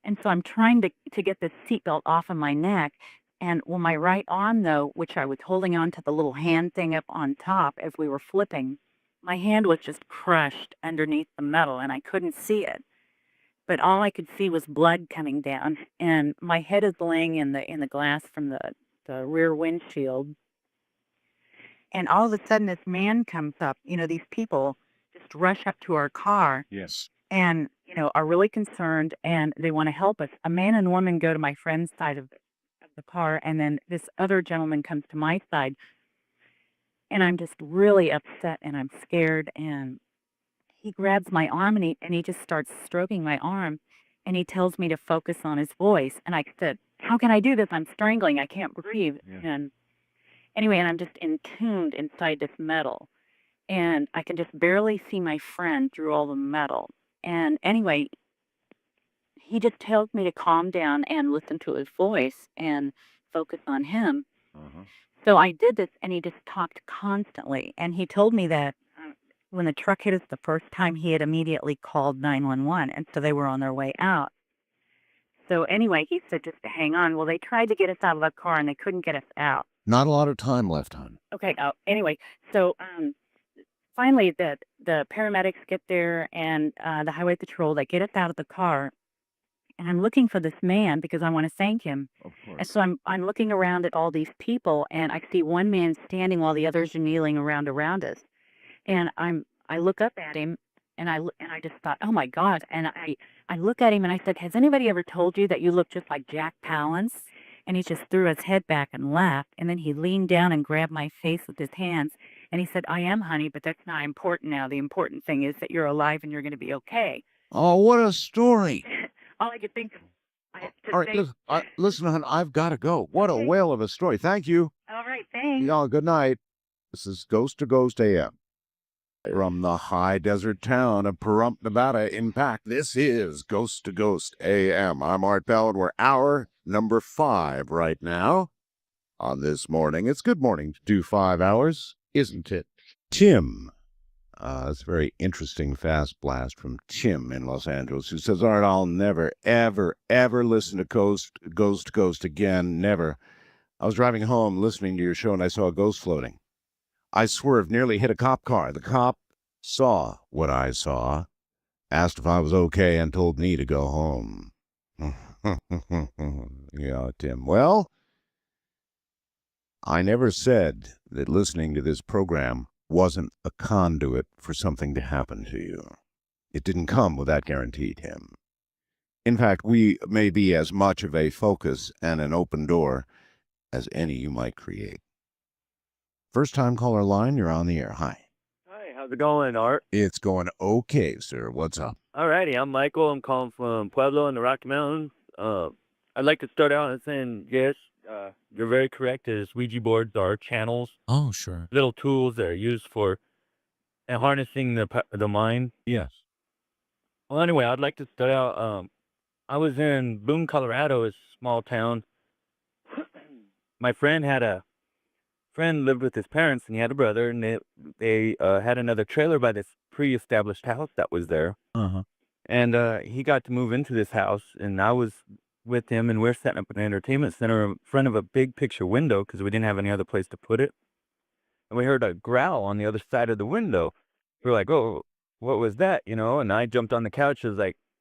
G: And so I'm trying to get this seatbelt off of my neck. And well, my right arm, though, which I was holding on to the little hand thing up on top as we were flipping, my hand was just crushed underneath the metal, and I couldn't see it. But all I could see was blood coming down, and my head is laying in the glass from the rear windshield. And all of a sudden, this man comes up. These people just rush up to our car.
A: Yes.
G: And, are really concerned, and they want to help us. A man and a woman go to my friend's side of the car, and then this other gentleman comes to my side. And I'm just really upset, and I'm scared, and he grabs my arm, and he just starts stroking my arm, and he tells me to focus on his voice. And I said, how can I do this? I'm strangling. I can't breathe.
A: Yeah.
G: And anyway, and I'm just entombed inside this metal. And I can just barely see my friend through all the metal. And anyway, he just tells me to calm down and listen to his voice and focus on him. So I did this, and he just talked constantly. And he told me that when the truck hit us the first time, he had immediately called 911, and so they were on their way out. So anyway, he said just to hang on. Well, they tried to get us out of the car, and they couldn't get us out.
F: Not a lot of time left, hon.
G: Okay. Anyway, so finally, the paramedics get there, and the highway patrol, they get us out of the car, and I'm looking for this man because I want to thank him.
A: Of
G: And
A: course.
G: so I'm looking around at all these people, and I see one man standing while the others are kneeling around us. And I look up at him, and I just thought, oh my God! And I look at him, and I said, has anybody ever told you that you look just like Jack Palance? And he just threw his head back and laughed, and then he leaned down and grabbed my face with his hands, and he said, I am, honey, but that's not important now. The important thing is that you're alive and you're going to be okay.
F: Oh, what a story.
G: All I could think of, I had to
F: All right,
G: say,
F: listen, hon, I've got to go. What a whale of a story. Thank you.
G: all right, thanks.
F: Y'all, good night. This is Ghost to Ghost AM. From the high desert town of Pahrump, Nevada, in fact, this is Ghost to Ghost AM. I'm Art Bell, and we're hour number 5 right now. On this morning, it's good morning to do 5 hours, isn't it? Tim. It's a very interesting fast blast from Tim in Los Angeles, who says, Art, I'll never, ever, ever listen to Ghost to Ghost again. Never. I was driving home listening to your show, and I saw a ghost floating. I swerved, nearly hit a cop car. The cop saw what I saw, asked if I was okay, and told me to go home. Yeah, Tim. Well, I never said that listening to this program wasn't a conduit for something to happen to you. It didn't come with that guarantee, Tim. In fact, we may be as much of a focus and an open door as any you might create. First time caller line, you're on the air. Hi.
D: Hi, how's it going, Art?
F: It's going okay, sir. What's up?
D: Alrighty, I'm Michael. I'm calling from Pueblo in the Rocky Mountains. I'd like to start out and saying, yes, you're very correct. As Ouija boards are channels,
N: Oh, sure.
D: little tools that are used for harnessing the mind.
N: Yes.
D: Well, anyway, I'd like to start out. I was in Boone, Colorado, a small town. My friend lived with his parents, and he had a brother, and they had another trailer by this pre-established house that was there.
N: Uh-huh.
D: And he got to move into this house, and I was with him, and we're setting up an entertainment center in front of a big picture window because we didn't have any other place to put it. And we heard a growl on the other side of the window. We were like, "Oh, what was that?" And I jumped on the couch,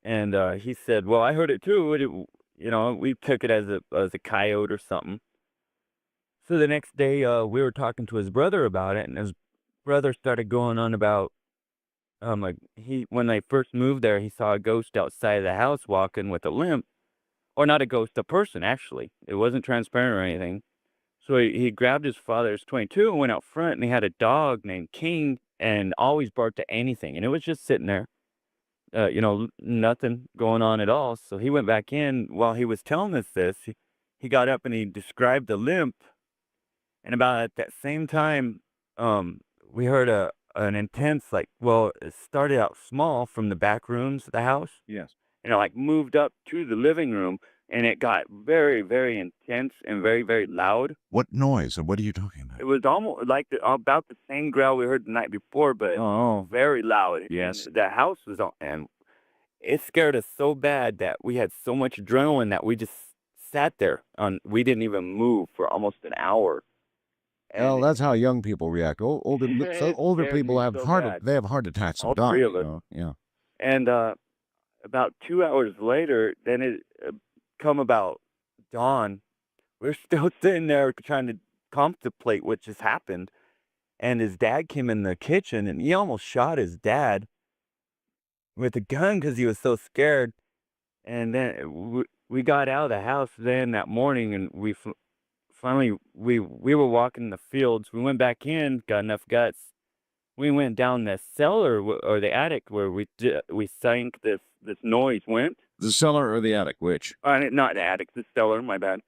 D: and he said, "Well, I heard it too." We took it as a coyote or something. So the next day, we were talking to his brother about it, and his brother started going on about, when they first moved there, he saw a ghost outside of the house walking with a limp, or not a ghost, a person actually. It wasn't transparent or anything. So he grabbed his father's 22 and went out front, and he had a dog named King, and always barked at anything, and it was just sitting there, nothing going on at all. So he went back in. While he was telling us this, he got up and he described the limp. And about at that same time, we heard an intense, it started out small from the back rooms of the house.
F: Yes.
D: And it moved up to the living room, and it got very, very intense and very, very loud.
F: What noise? What are you talking about?
D: It was almost like about the same growl we heard the night before, but very loud.
F: Yes.
D: And the house was on, and it scared us so bad that we had so much adrenaline that we just sat there. We didn't even move for almost an hour.
F: Well, that's how young people react. Older
D: scared
F: people
D: me
F: have
D: so
F: heart
D: bad.
F: attacks
D: All
F: sometimes.
D: three of us.
F: Yeah.
D: And about 2 hours later, then it come about dawn. We're still sitting there trying to contemplate what just happened. And his dad came in the kitchen, and he almost shot his dad with a gun because he was so scared. And then we got out of the house then that morning, and finally we were walking in the fields. We went back in, got enough guts. We went down the cellar or the attic where we sank this noise went.
F: The cellar or the attic? Which?
D: Not the attic, the cellar. My bad.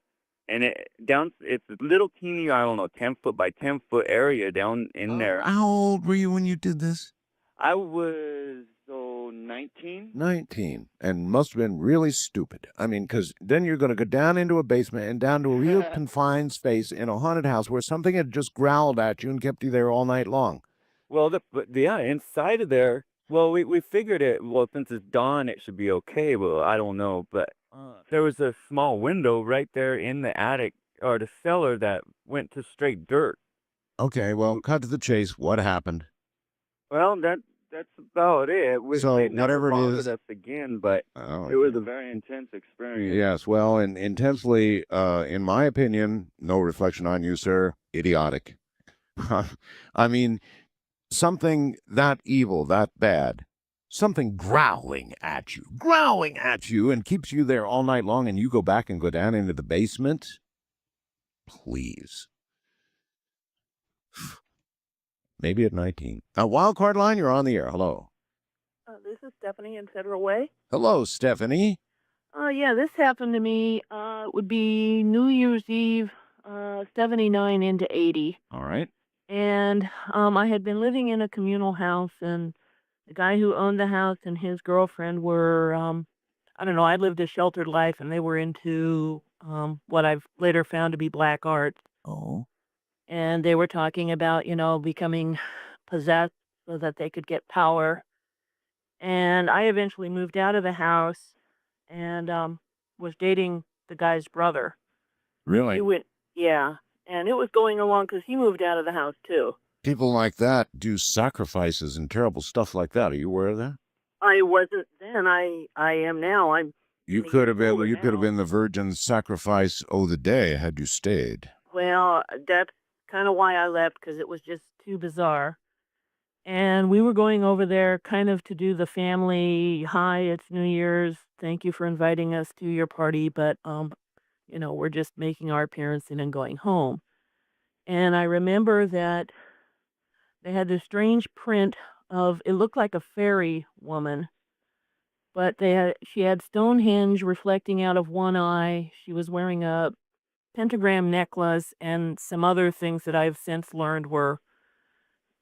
D: And it's a little teeny, I don't know, 10-foot by 10-foot area down in there.
F: How old were you when you did this?
D: I was 19.
F: 19, and must have been really stupid. I mean, because then you're going to go down into a basement and down to a real confined space in a haunted house where something had just growled at you and kept you there all night long.
D: Well, inside of there, well, we figured it, well, since it's dawn, it should be okay. Well, I don't know, but there was a small window right there in the attic or the cellar that went to straight dirt.
F: Okay, well, cut to the chase. What happened?
D: Well, that's about it.
F: So,
D: They never
F: whatever it
D: bothered
F: is-
D: us again, but it was a very intense experience.
F: Yes, well, and intensely, in my opinion, no reflection on you, sir, idiotic. I mean, something that evil, that bad, something growling at you and keeps you there all night long, and you go back and go down into the basement? Please. Maybe at 19. Wild card line, you're on the air. Hello.
W: This is Stephanie in Federal Way.
F: Hello, Stephanie.
W: Yeah, this happened to me. It would be New Year's Eve, 79 into 80.
F: All right.
W: And I had been living in a communal house, and the guy who owned the house and his girlfriend were, I don't know, I lived a sheltered life, and they were into what I've later found to be black art.
F: Oh.
W: And they were talking about, becoming possessed so that they could get power. And I eventually moved out of the house and was dating the guy's brother.
F: Really?
W: Yeah. And it was going along because he moved out of the house too.
F: People like that do sacrifices and terrible stuff like that. Are you aware of that?
W: I wasn't then. I am now.
F: You could have been the virgin's sacrifice of the day had you stayed.
W: Well, that's kind of why I left, because it was just too bizarre. And we were going over there kind of to do the family, hi, it's New Year's. Thank you for inviting us to your party, but we're just making our appearance and then going home. And I remember that they had this strange print of it looked like a fairy woman, but she had Stonehenge reflecting out of one eye. She was wearing a pentagram necklace and some other things that I've since learned were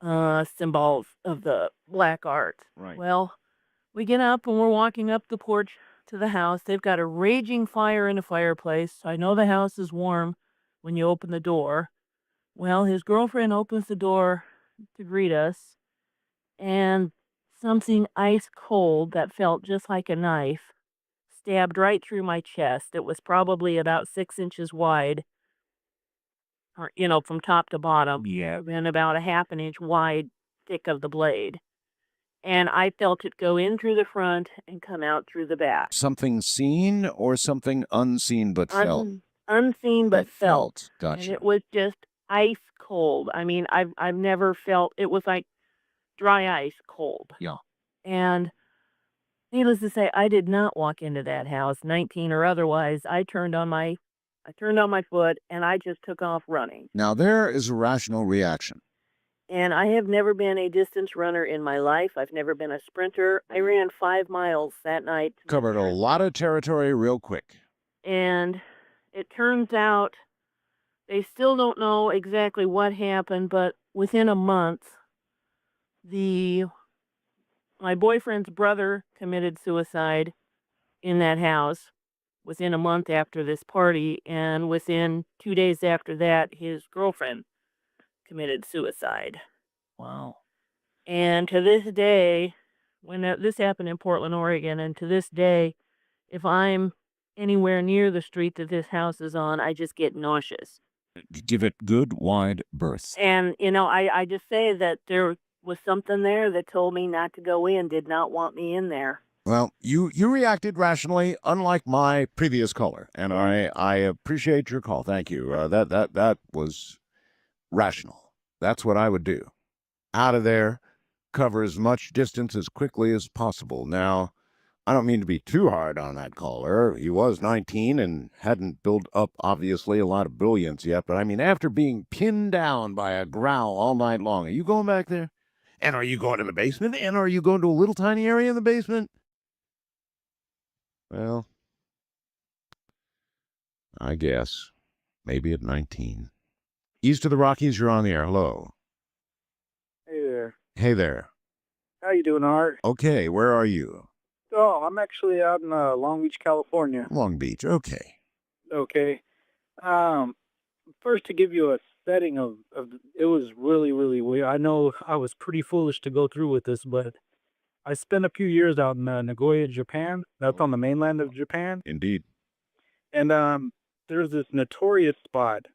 W: symbols of the black art.
A: Right.
W: Well, we get up and we're walking up the porch to the house. They've got a raging fire in the fireplace. So I know the house is warm when you open the door. Well, his girlfriend opens the door to greet us, and something ice cold that felt just like a knife stabbed right through my chest. It was probably about 6 inches wide, or, from top to bottom.
A: Yeah.
W: And about a half an inch wide, thick of the blade. And I felt it go in through the front and come out through the back.
F: Something seen or something unseen but felt?
W: Unseen but felt. And
F: Gotcha.
W: it was just ice cold. I mean, I've never felt it was like dry ice cold.
A: Yeah.
W: And needless to say, I did not walk into that house, 19 or otherwise. I turned on my foot and I just took off running.
F: Now there is a rational reaction.
W: And I have never been a distance runner in my life. I've never been a sprinter. I ran 5 miles that night.
F: Covered a lot of territory real quick.
W: And it turns out they still don't know exactly what happened, but within a month, my boyfriend's brother committed suicide in that house within a month after this party, and within 2 days after that, his girlfriend committed suicide.
A: Wow.
W: And to this day, when this happened in Portland, Oregon, and to this day, if I'm anywhere near the street that this house is on, I just get nauseous.
F: Give it good wide berth.
W: And, I just say that there was something there that told me not to go in, did not want me in there.
F: Well, you reacted rationally, unlike my previous caller, and I appreciate your call. Thank you. That was rational. That's what I would do. Out of there, cover as much distance as quickly as possible. Now, I don't mean to be too hard on that caller. He was 19 and hadn't built up, obviously, a lot of brilliance yet. But I mean, after being pinned down by a growl all night long, are you going back there? And are you going in the basement? And are you going to a little tiny area in the basement? Well, I guess. Maybe at 19. East of the Rockies, you're on the air. Hello.
N: Hey there.
F: Hey there.
N: How you doing, Art?
F: Okay, where are you?
N: Oh, I'm actually out in Long Beach, California.
F: Long Beach, okay.
N: Okay. First to give you a setting of it was really, really weird. I know I was pretty foolish to go through with this, but I spent a few years out in Nagoya, Japan. That's on the mainland of Japan.
F: Indeed.
N: And there's this notorious spot.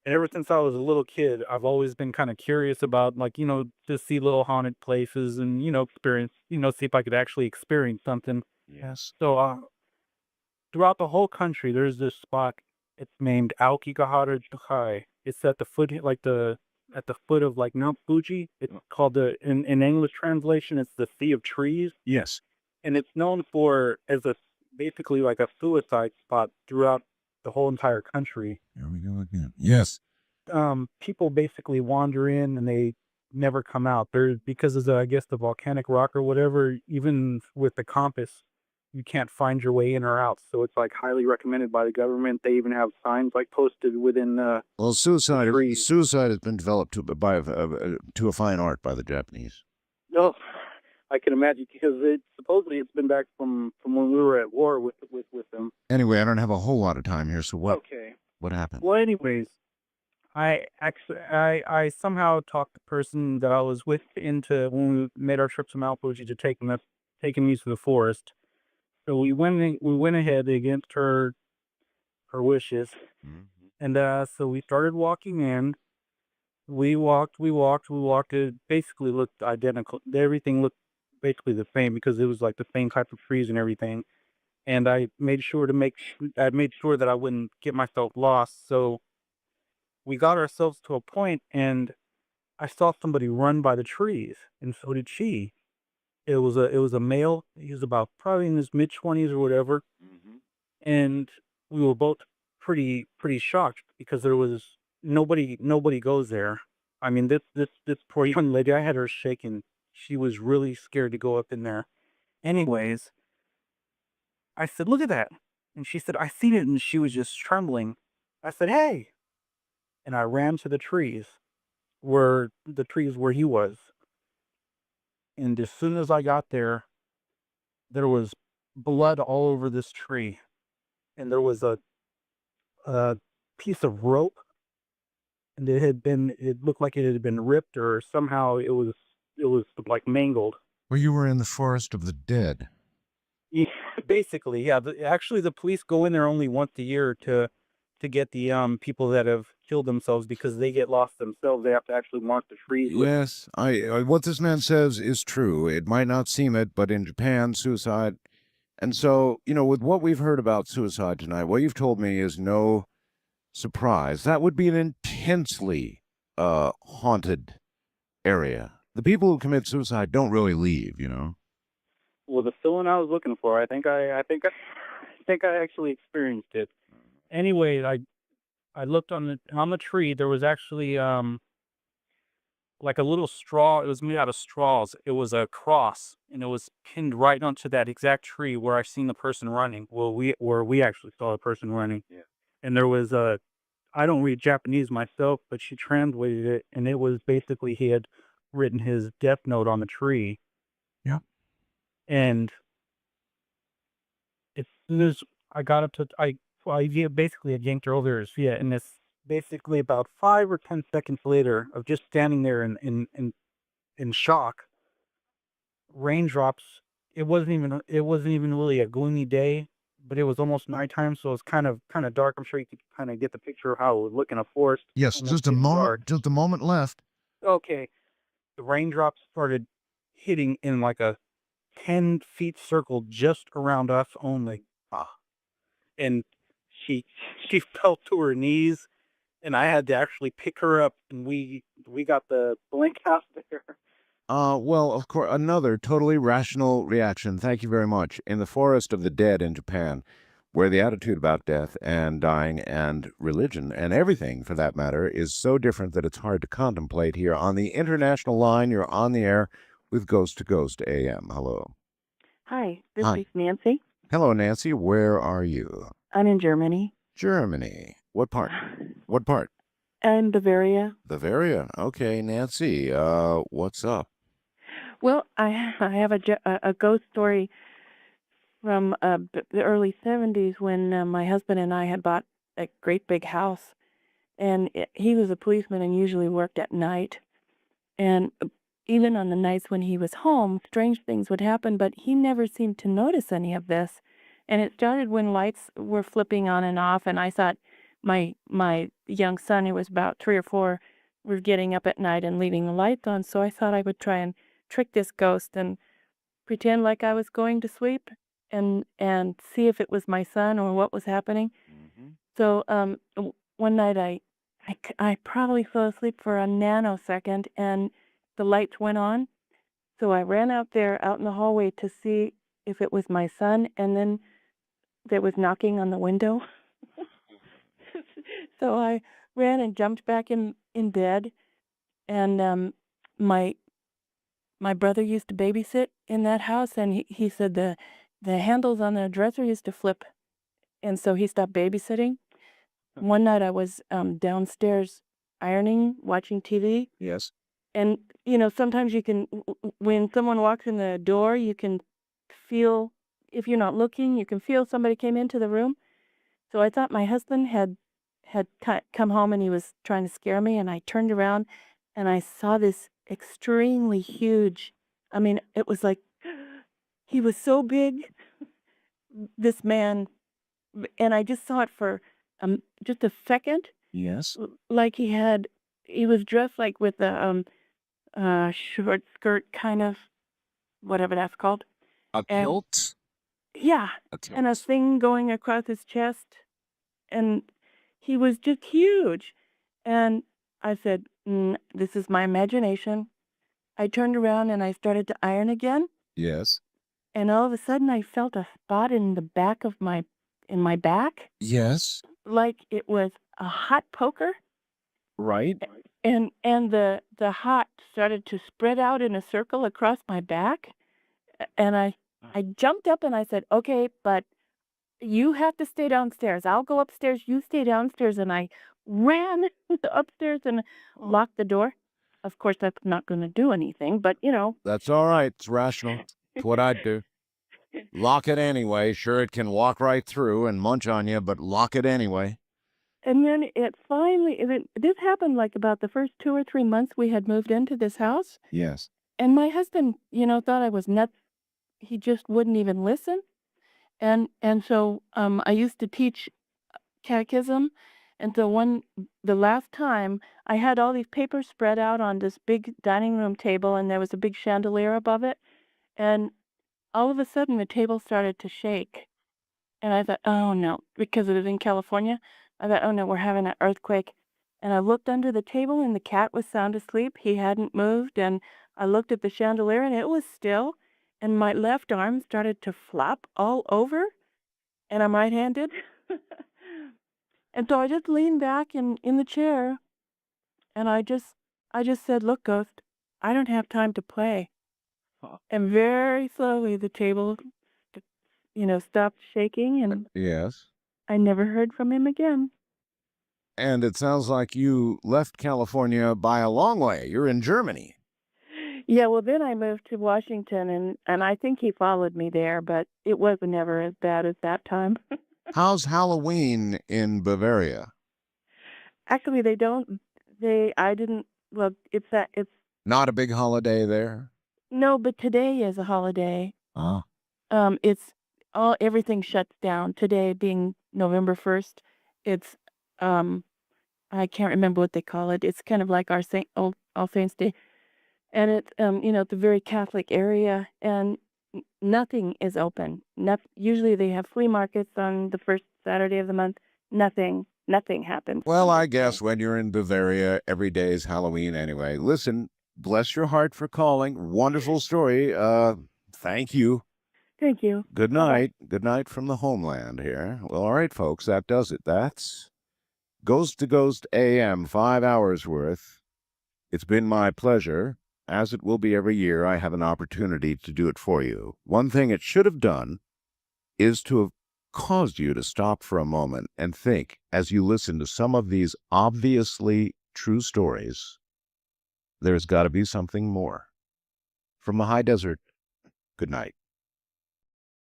N: And ever since I was a little kid, I've always been kind of curious about, to see little haunted places and, experience, see if I could actually experience something.
F: Yes.
N: So, throughout the whole country, there's this spot. It's named Aokigahara Kai. It's at the foot, at the foot of Mount Fuji. It's called in English translation, it's the Sea of Trees.
F: Yes.
N: And it's known as basically like a suicide spot throughout the whole entire country.
F: Here we go again. Yes.
N: People basically wander in and they never come out. Because of I guess the volcanic rock or whatever, even with the compass, you can't find your way in or out. So it's highly recommended by the government. They even have signs posted within
F: Well, suicide has been developed to a fine art by the Japanese.
N: No, I can imagine, because supposedly it's been back from when we were at war with them.
F: Anyway, I don't have a whole lot of time here, so what?
N: Okay.
F: What happened?
N: Well, anyways, I somehow talked the person that I was with into, when we made our trip to Mount Fuji, to taking me to the forest. So we went ahead against her wishes, and so we started walking in. We walked. It basically looked identical. Everything looked basically the same because it was the same type of trees and everything. And I made sure that I wouldn't get myself lost. So we got ourselves to a point, and I saw somebody run by the trees, and so did she. It was a male. He was about probably in his mid-20s or whatever, and we were both pretty shocked because there was nobody goes there. I mean, this poor young lady, I had her shaking. She was really scared to go up in there. Anyways, I said, "Look at that," and she said, "I seen it," and she was just trembling. I said, "Hey," and I ran to the trees where he was, and as soon as I got there, there was blood all over this tree, and there was a piece of rope, and it looked like it had been ripped or somehow it was like mangled.
F: Well, you were in the forest of the dead.
N: Yeah, basically, yeah. Actually, the police go in there only once a year to get the people that have killed themselves because they get lost themselves. They have to actually mark the trees.
F: Yes, what this man says is true. It might not seem it, but in Japan, suicide. And so, with what we've heard about suicide tonight, what you've told me is no surprise. That would be an intensely haunted area. The people who commit suicide don't really leave,
N: Well, the feeling I was looking for, I think I actually experienced it. Anyway, I looked on the tree. There was actually like a little straw. It was made out of straws. It was a cross, and it was pinned right onto that exact tree where I seen the person running. Well, where we actually saw the person running. Yeah. And there was I don't read Japanese myself, but she translated it, and it was basically he had written his death note on the tree.
F: Yeah.
N: And as soon as I got up to, basically had yanked her over there to see it, and it's basically about 5 or 10 seconds later of just standing there in shock. Raindrops. It wasn't even really a gloomy day, but it was almost nighttime, so it's kind of dark. I'm sure you could kind of get the picture of how it would look in a forest.
F: Yes, just a moment left.
N: Okay, the raindrops started hitting in like a 10-feet circle just around us only. And she fell to her knees, and I had to actually pick her up, and we got the blink out there.
F: Well, of course, another totally rational reaction. Thank you very much. In the forest of the dead in Japan, where the attitude about death and dying and religion and everything, for that matter, is so different that it's hard to contemplate here on the international line. You're on the air with Ghost to Ghost AM. Hello.
O: Hi, this
F: Hi.
O: is Nancy.
F: Hello, Nancy. Where are you?
O: I'm in Germany.
F: Germany. What part? What part?
O: I'm Bavaria.
F: Bavaria. Okay, Nancy. What's up?
O: Well, I have a ghost story from the early 70s when my husband and I had bought a great big house. And he was a policeman and usually worked at night. And even on the nights when he was home, strange things would happen, but he never seemed to notice any of this. And it started when lights were flipping on and off, and I thought my young son, who was about 3 or 4, were getting up at night and leaving the lights on, so I thought I would try and trick this ghost and pretend like I was going to sleep and see if it was my son or what was happening. So one night I probably fell asleep for a nanosecond, and the lights went on. So I ran out there, out in the hallway, to see if it was my son, and then there was knocking on the window. So I ran and jumped back in bed, and my brother used to babysit in that house, and he said the handles on the dresser used to flip, and so he stopped babysitting. One night I was downstairs ironing, watching TV.
F: Yes.
O: And, sometimes you can, when someone walks in the door, you can feel, if you're not looking, you can feel somebody came into the room. So I thought my husband had come home and he was trying to scare me, and I turned around and I saw this extremely huge, I mean, it was like, he was so big, this man, and I just saw it for just a second.
F: Yes.
O: Like he was dressed like with a short skirt, kind of, whatever that's called.
F: A kilt?
O: Yeah, and a thing going across his chest, and he was just huge. And I said, this is my imagination. I turned around and I started to iron again.
F: Yes.
O: And all of a sudden I felt a spot in the back of my back,
F: Yes.
O: like it was a hot poker.
F: Right.
O: And the hot started to spread out in a circle across my back. And I jumped up and I said, okay, but you have to stay downstairs. I'll go upstairs. You stay downstairs. And I ran upstairs and locked the door. Of course, that's not going to do anything, but
F: That's all right. It's rational. It's what I'd do. Lock it anyway. Sure, it can walk right through and munch on you, but lock it anyway.
O: And then this happened like about the first 2 or 3 months we had moved into this house.
F: Yes.
O: And my husband, thought I was nuts. He just wouldn't even listen. And so I used to teach catechism. And so the last time I had all these papers spread out on this big dining room table, and there was a big chandelier above it. And all of a sudden the table started to shake. And I thought, oh no, because it was in California. I thought, oh no, we're having an earthquake. And I looked under the table and the cat was sound asleep. He hadn't moved. And I looked at the chandelier and it was still. And my left arm started to flop all over. And I'm right-handed. And so I just leaned back in the chair. And I just said, look, Ghost, I don't have time to play. And very slowly the table, stopped shaking. And
F: Yes.
O: I never heard from him again.
F: And it sounds like you left California by a long way. You're in Germany.
O: Yeah, well, then I moved to Washington, and I think he followed me there, but it wasn't ever as bad as that time.
F: How's Halloween in Bavaria?
O: Actually, it's
F: Not a big holiday there?
O: no, but today is a holiday.
F: Ah.
O: Everything shuts down. Today being November 1st, it's, I can't remember what they call it. It's kind of like our All Saints Day. And it's, it's a very Catholic area, and nothing is open. Usually they have flea markets on the first Saturday of the month. Nothing happens.
F: Well, I guess when you're in Bavaria, every day is Halloween anyway. Listen, bless your heart for calling. Wonderful story. Thank you.
O: Thank you.
F: Good night. Good night from the homeland here. Well, all right, folks, that does it. That's Ghost to Ghost AM, 5 hours worth. It's been my pleasure. As it will be every year, I have an opportunity to do it for you. One thing it should have done is to have caused you to stop for a moment and think as you listen to some of these obviously true stories. There's got to be something more. From the high desert, good night.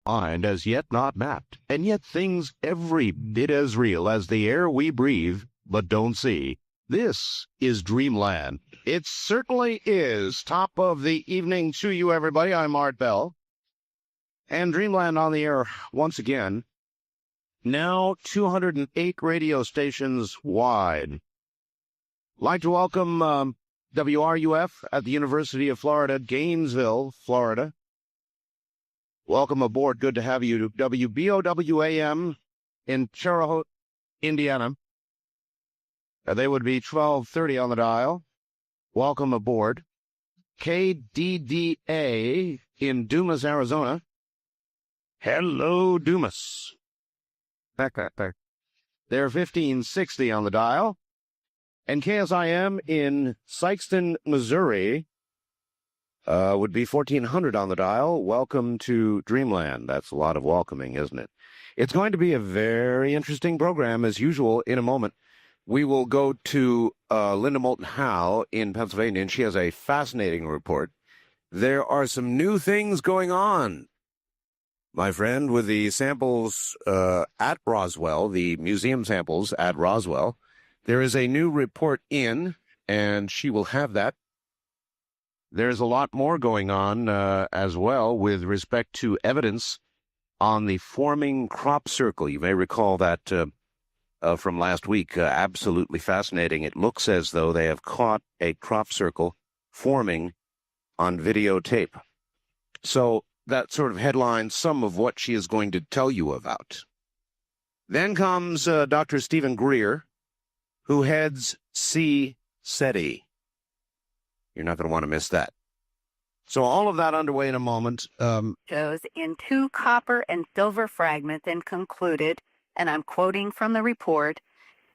A: And as yet not mapped, and yet things every bit as real as the air we breathe but don't see. This is Dreamland. It certainly is. Top of the evening to you, everybody. I'm Art Bell. And Dreamland on the air once again. Now 208 radio stations wide. Like to welcome WRUF at the University of Florida, Gainesville, Florida. Welcome aboard. Good to have you to WBOWAM in Terre Haute, Indiana. They would be 1230 on the dial. Welcome aboard. KDDA in Dumas, Arizona. Hello, Dumas. They're 1560 on the dial. And KSIM in Sikeston, Missouri would be 1400 on the dial. Welcome to Dreamland. That's a lot of welcoming, isn't it? It's going to be a very interesting program, as usual, in a moment. We will go to Linda Moulton Howe in Pennsylvania, and she has a fascinating report. There are some new things going on, my friend, with the samples at Roswell, the museum samples at Roswell. There is a new report in, and she will have that. There's a lot more going on as well with respect to evidence on the forming crop circle. You may recall that from last week. Absolutely fascinating. It looks as though they have caught a crop circle forming on videotape. So that sort of headlines some of what she is going to tell you about. Then comes Dr. Stephen Greer, who heads CNYE,
F: SETI. You're not going to want to miss that. So all of that underway in a moment.
G: Shows in 2 copper and silver fragments and concluded, and I'm quoting from the report,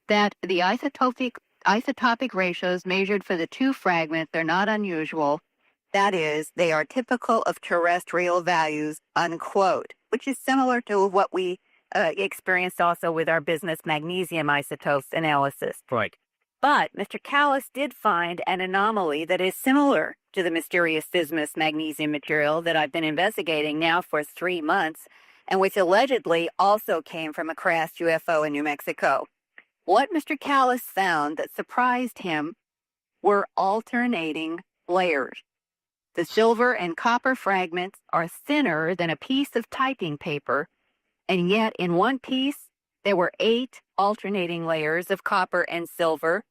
G: that the isotopic ratios measured for the 2 fragments are not unusual. That is, they are typical of terrestrial values, unquote, which is similar to what we experienced also with our bismuth magnesium isotopes analysis.
J: Right.
G: But Mr. Callis did find an anomaly that is similar to the mysterious bismuth magnesium material that I've been investigating now for 3 months, and which allegedly also came from a crashed UFO in New Mexico. What Mr. Callis found that surprised him were alternating layers. The silver and copper fragments are thinner than a piece of typing paper, and yet in one piece there were 8 alternating layers of copper and silver,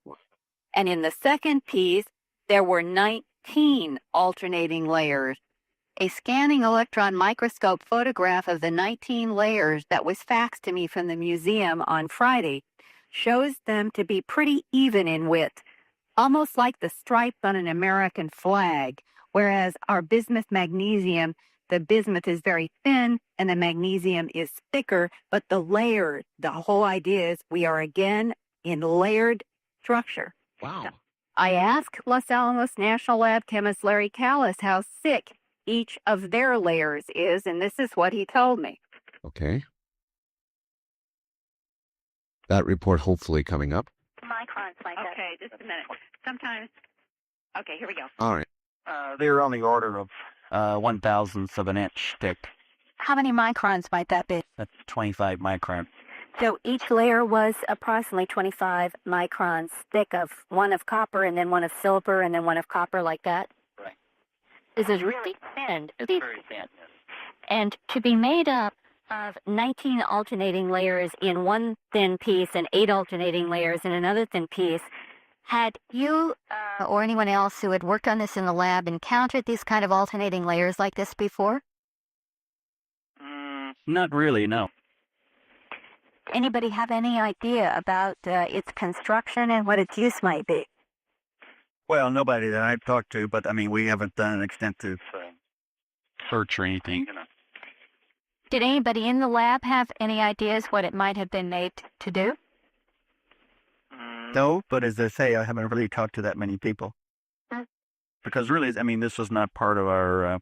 G: and in the second piece there were 19 alternating layers. A scanning electron microscope photograph of the 19 layers that was faxed to me from the museum on Friday shows them to be pretty even in width, almost like the stripes on an American flag, whereas our bismuth magnesium, the bismuth is very thin and the magnesium is thicker, but the layers, the whole idea is we are again in layered structure.
F: Wow.
G: I asked Los Alamos National Lab chemist Larry Callis how thick each of their layers is, and this is what he told me.
F: Okay. That report hopefully coming up.
G: Microns like that. Okay, just a minute. Sometimes. Okay, here we go.
F: All right.
N: They're on the order of 1/1000th of an inch thick.
G: How many microns might that be?
N: That's 25 micron.
G: So each layer was approximately 25 microns thick, of one of copper and then one of silver and then one of copper, like that?
N: Right.
G: This is really thin.
N: It's very thin.
G: And to be made up of 19 alternating layers in one thin piece and 8 alternating layers in another thin piece, had you or anyone else who had worked on this in the lab encountered these kind of alternating layers like this before?
N: Not really, no.
G: Anybody have any idea about its construction and what its use might be?
N: Well, nobody that I've talked to, but I mean, we haven't done an extensive search or anything.
G: Did anybody in the lab have any ideas what it might have been made to do?
N: No, but as I say, I haven't really talked to that many people. Because really, I mean, this was not part of our, our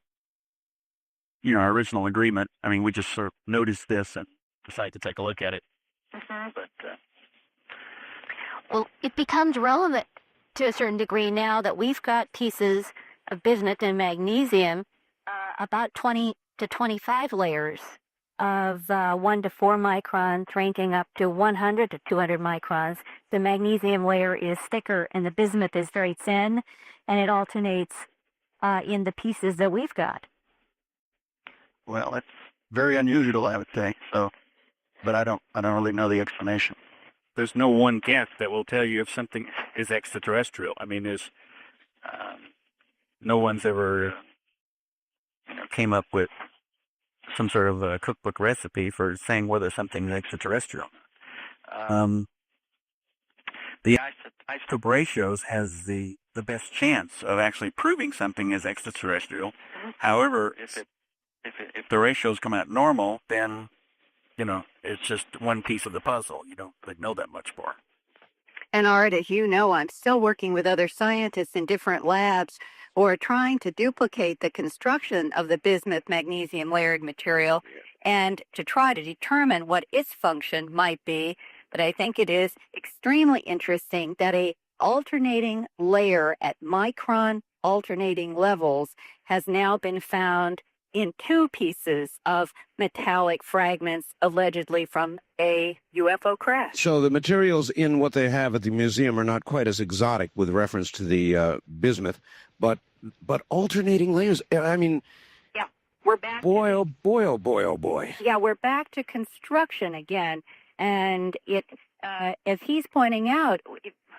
N: original agreement. I mean, we just sort of noticed this and decided to take a look at it. But,
G: well, it becomes relevant to a certain degree now that we've got pieces of bismuth and magnesium, about 20 to 25 layers of 1 to 4 microns, ranging up to 100 to 200 microns. The magnesium layer is thicker and the bismuth is very thin, and it alternates in the pieces that we've got.
N: Well, it's very unusual, I would say. So, but I don't really know the explanation.
U: There's no one guess that will tell you if something is extraterrestrial. I mean, there's no one's ever
N: came up with some sort of a cookbook recipe for saying whether something is extraterrestrial. The isotope ratios has the best chance of actually proving something is extraterrestrial. However, if the ratios come out normal, then it's just one piece of the puzzle. You don't really know that much more.
G: And Art, as you know, I'm still working with other scientists in different labs who are trying to duplicate the construction of the bismuth magnesium layered material and to try to determine what its function might be. But I think it is extremely interesting that a alternating layer at micron alternating levels has now been found in 2 pieces of metallic fragments allegedly from a UFO crash.
F: So the materials in what they have at the museum are not quite as exotic with reference to the bismuth, but alternating layers. I mean,
G: yeah, we're back.
F: Boy, oh boy, oh boy, oh boy.
G: Yeah, we're back to construction again, and it, as he's pointing out,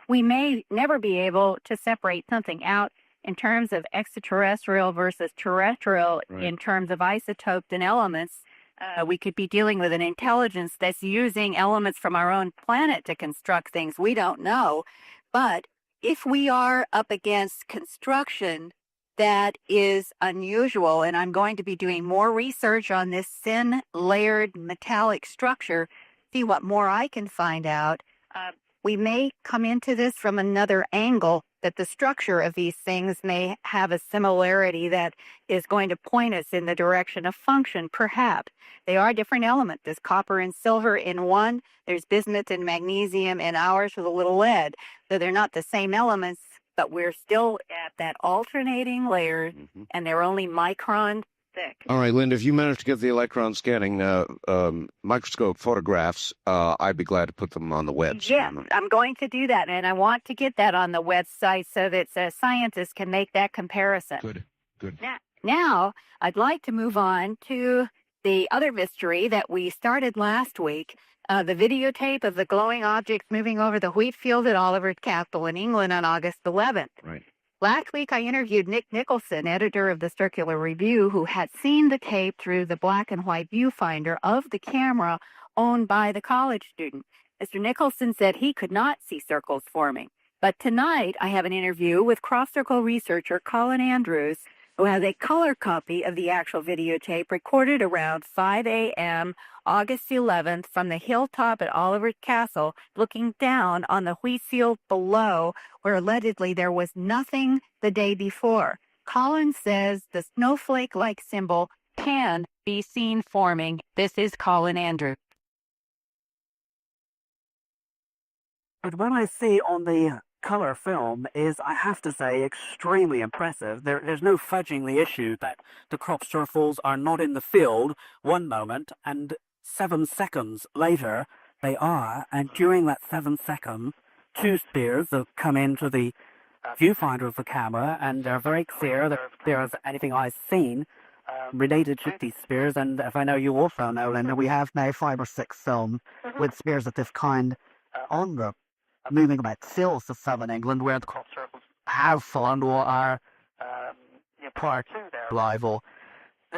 G: we may never be able to separate something out in terms of extraterrestrial versus terrestrial,
F: Right.
G: in terms of isotopes and elements. We could be dealing with an intelligence that's using elements from our own planet to construct things. We don't know. But if we are up against construction that is unusual, and I'm going to be doing more research on this thin layered metallic structure, see what more I can find out. We may come into this from another angle, that the structure of these things may have a similarity that is going to point us in the direction of function, perhaps. They are different elements. There's copper and silver in one. There's bismuth and magnesium in ours with a little lead. So they're not the same elements, but we're still at that alternating layer, and they're only micron thick.
F: All right, Linda, if you manage to get the electron scanning microscope photographs, I'd be glad to put them on the web.
G: Yeah, I'm going to do that, and I want to get that on the website so that scientists can make that comparison.
F: Good.
G: Now, I'd like to move on to the other mystery that we started last week, the videotape of the glowing objects moving over the wheat field at Oliver Castle in England on August 11th.
F: Right.
G: Last week, I interviewed Nick Nicholson, editor of the Circular Review, who had seen the tape through the black and white viewfinder of the camera owned by the college student. Mr. Nicholson said he could not see circles forming. But tonight, I have an interview with cross-circle researcher Colin Andrews, who has a color copy of the actual videotape recorded around 5 a.m. August 11th from the hilltop at Oliver Castle, looking down on the wheat field below, where allegedly there was nothing the day before. Colin says the snowflake-like symbol can be seen forming. This is Colin Andrews.
M: But what I see on the color film is, I have to say, extremely impressive. There's no fudging the issue that the crop circles are not in the field one moment, and 7 seconds later they are, and during that 7 seconds, 2 spears have come into the viewfinder of the camera, and they're very clear that if there's anything I've seen related to these spears, and if I know you also know, Linda, we have now 5 or 6 films with spears of this kind on them, moving about sills of southern England where the crop circles have formed or are part of their arrival.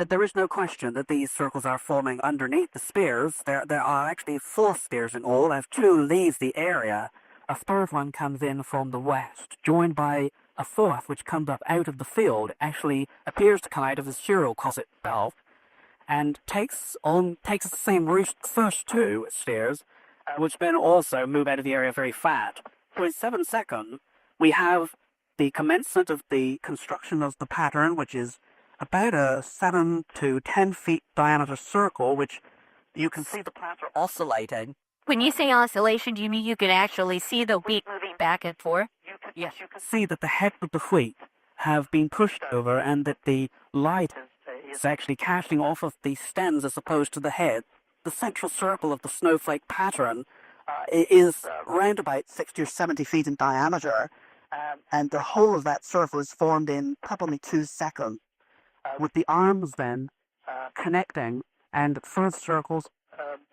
M: There is no question that these circles are forming underneath the spears. There are actually 4 spears in all. As 2 leave the area, a third one comes in from the west, joined by a 4th which comes up out of the field, actually appears to come out of the serial closet itself, and takes the same route the first 2 spears, which then also move out of the area very fast. So in 7 seconds, we have the commencement of the construction of the pattern, which is about a 7 to 10 feet diameter circle, which you can see the platter oscillating.
G: When you say oscillation, do you mean you can actually see the wheat moving back and forth?
M: Yes, you can see that the heads of the wheat have been pushed over, and that the light is actually casting off of the stems as opposed to the head. The central circle of the snowflake pattern is round about 60 or 70 feet in diameter, and the whole of that circle is formed in probably 2 seconds, with the arms then connecting, and further circles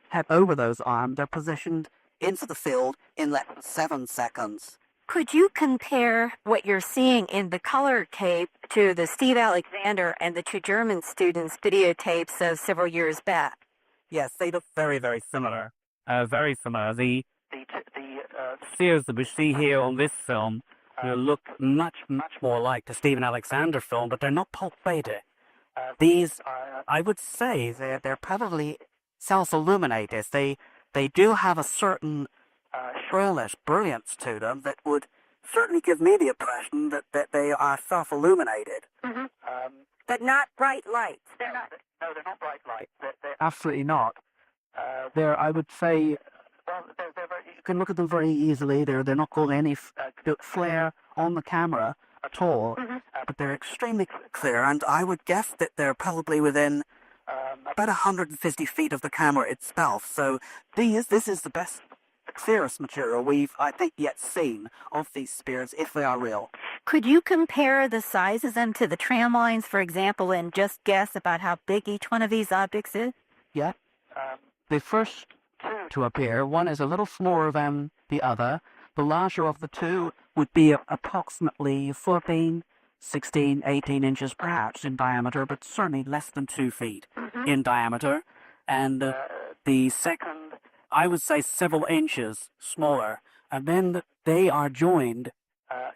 M: head over those arms. They're positioned into the field in less than 7 seconds.
G: Could you compare what you're seeing in the color tape to the Steve Alexander and the 2 German students' videotapes of several years back?
M: Yes, they look very, very similar. Very similar. The spheres that we see here on this film look much, much more like the Stephen Alexander film, but they're not pulsated. These are, I would say, they're probably self-illuminated. They do have a certain shrillness, brilliance to them that would certainly give me the impression that they are self-illuminated.
G: But not bright lights.
M: They're not. No, they're not bright lights. They're absolutely not. They're, I would say, well, you can look at them very easily. They're not going any flare on the camera at all, but they're extremely clear, and I would guess that they're probably within about 150 feet of the camera itself. So this is the best, clearest material we've, I think, yet seen of these spears, if they are real.
G: Could you compare the sizes of them to the tram lines, for example, and just guess about how big each one of these objects is?
M: Yeah. The first 2 to appear, one is a little smaller than the other. The larger of the 2 would be approximately 14, 16, 18 inches perhaps in diameter, but certainly less than 2 feet in diameter. And the second, I would say, several inches smaller. And then they are joined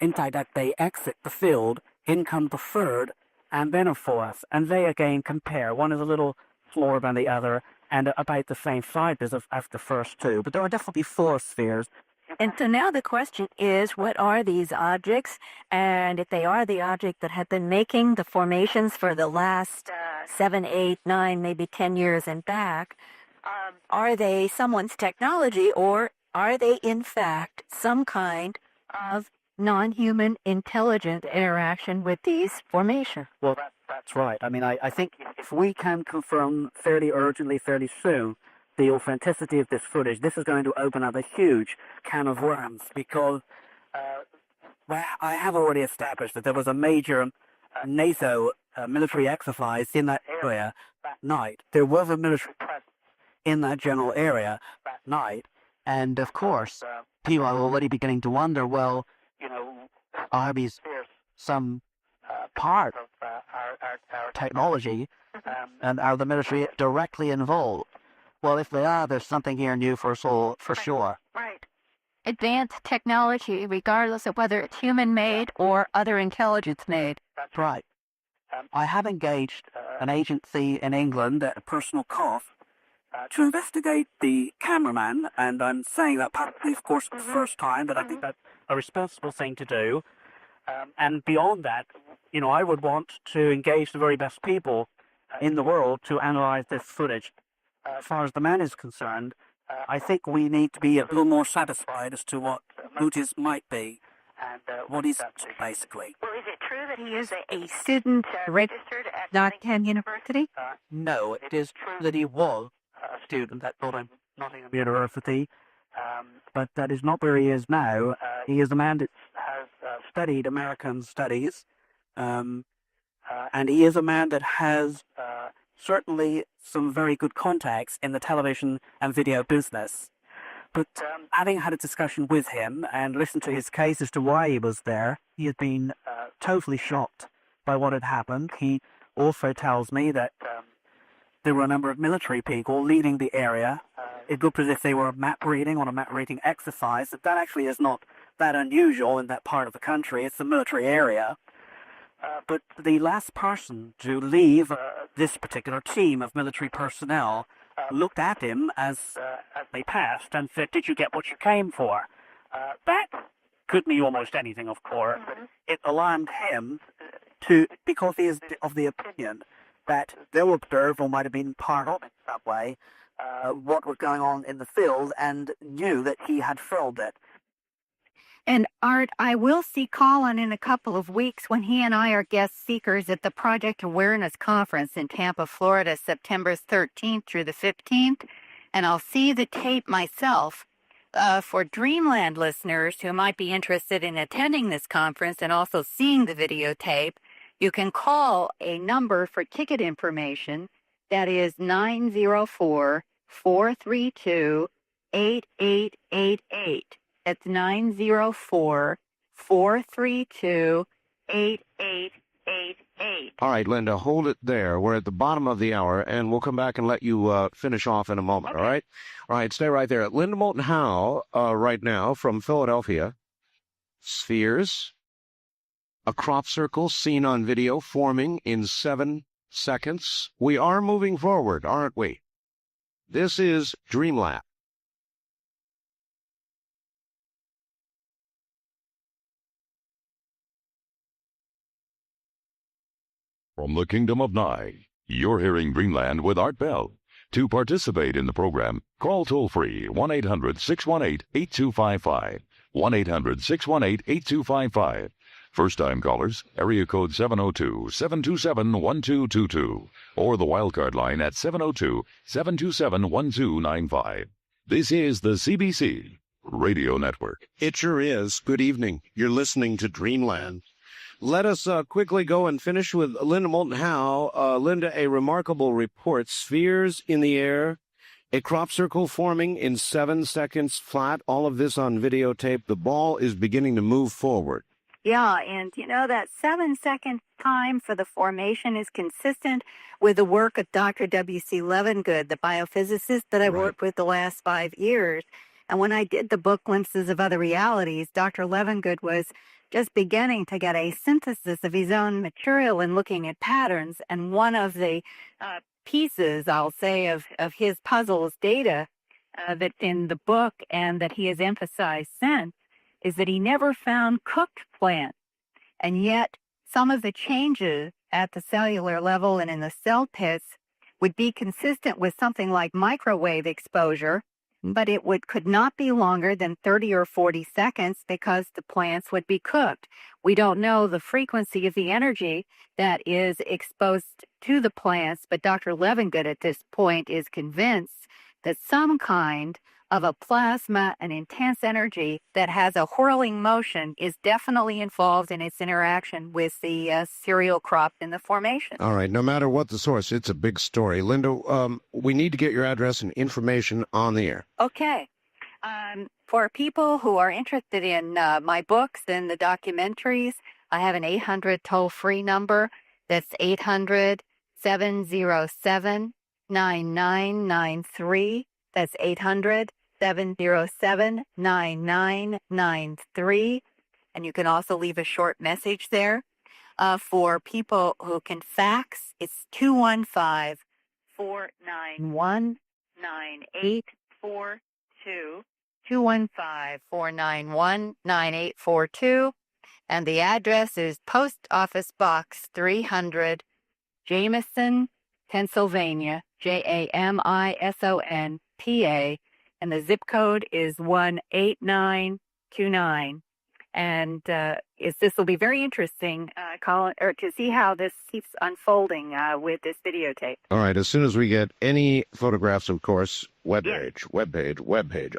M: inside that they exit the field, in come the third, and then a fourth, and they again compare. One is a little smaller than the other, and about the same size as the first two, but there are definitely four spheres.
L: And so now the question is, what are these objects? And if they are the object that have been making the formations for the last 7, 8, 9, maybe 10 years and back, are they someone's technology, or are they in fact some kind of non-human intelligent interaction with these formations?
M: Well, that's right. I mean, I think if we can confirm fairly urgently, fairly soon, the authenticity of this footage, this is going to open up a huge can of worms, because well, I have already established that there was a major NATO military exercise in that area that night. There was a military presence in that general area that night, and of course, people are already beginning to wonder, well, you know, are these some part of our technology, and are the military directly involved? Well, if they are, there's something here new for us all, for sure.
L: Right. Advanced technology, regardless of whether it's human-made or other intelligence-made.
M: That's right. I have engaged an agency in England at a personal cost to investigate the cameraman, and I'm saying that publicly, of course, for the first time, but I think that's a responsible thing to do. And beyond that, you know, I would want to engage the very best people in the world to analyze this footage. As far as the man is concerned, I think we need to be a little more satisfied as to what motives might be and what he's up to, basically.
L: Well, is it true that he is a student registered at Nottingham University?
M: No, it is true that he was a student at Nottingham University, but that is not where he is now. He is a man that has studied American studies, and he is a man that has certainly some very good contacts in the television and video business. But having had a discussion with him and listened to his case as to why he was there, he has been totally shocked by what had happened. He also tells me that there were a number of military people leaving the area. It looked as if they were map reading on a map reading exercise. That actually is not that unusual in that part of the country. It's a military area. But the last person to leave this particular team of military personnel looked at him as they passed and said, "Did you get what you came for?" That could mean almost anything, of course, but it alarmed him because he is of the opinion that they observed, or might have been part of it that way, what was going on in the field, and knew that he had filled it.
G: And Art, I will see Colin in a couple of weeks when he and I are guest speakers at the Project Awareness Conference in Tampa, Florida, September 13th through the 15th. And I'll see the tape myself. For Dreamland listeners who might be interested in attending this conference and also seeing the videotape, you can call a number for ticket information that is 904-432-8888. That's 904-432-8888.
F: All right, Linda, hold it there. We're at the bottom of the hour, and we'll come back and let you finish off in a moment, all right? All right, stay right there. Linda Moulton Howe, right now, from Philadelphia. Spheres. A crop circle seen on video forming in 7 seconds. We are moving forward, aren't we? This is Dreamland.
P: From the Kingdom of Nye, you're hearing Dreamland with Art Bell. To participate in the program, call toll-free 1-800-618-8255, 1-800-618-8255. First-time callers, area code 702-727-1222, or the wildcard line at 702-727-1295. This is the CBC Radio Network.
A: It sure is. Good evening. You're listening to Dreamland. Let us quickly go and finish with Linda Moulton Howe. Linda, a remarkable report. Spheres in the air, a crop circle forming in 7 seconds flat. All of this on videotape. The ball is beginning to move forward.
G: Yeah, and you know that 7-second time for the formation is consistent with the work of Dr. W.C. Levengood, the biophysicist that I worked with the last 5 years. And when I did the book Glimpses of Other Realities, Dr. Levengood was just beginning to get a synthesis of his own material and looking at patterns. And one of the pieces, I'll say, of his puzzle's data that's in the book and that he has emphasized since is that he never found cooked plants. And yet some of the changes at the cellular level and in the cell pits would be consistent with something like microwave exposure, but it could not be longer than 30 or 40 seconds because the plants would be cooked. We don't know the frequency of the energy that is exposed to the plants, but Dr. Levengood at this point is convinced that some kind of a plasma, an intense energy that has a whirling motion, is definitely involved in its interaction with the cereal crop in the formation.
F: All right, no matter what the source, it's a big story. Linda, we need to get your address and information on the air.
G: Okay. For people who are interested in my books and the documentaries, I have an 800 toll-free number. That's 800-707-9993. That's 800-707-9993. And you can also leave a short message there. For people who can fax, it's 215-491-9842. 215-491-9842. And the address is Post Office Box 300, Jameson, Pennsylvania, Jamison, PA, and the zip code is 18929. And this will be very interesting, Colin, or to see how this keeps unfolding with this videotape.
F: All right, as soon as we get any photographs, of course, webpage.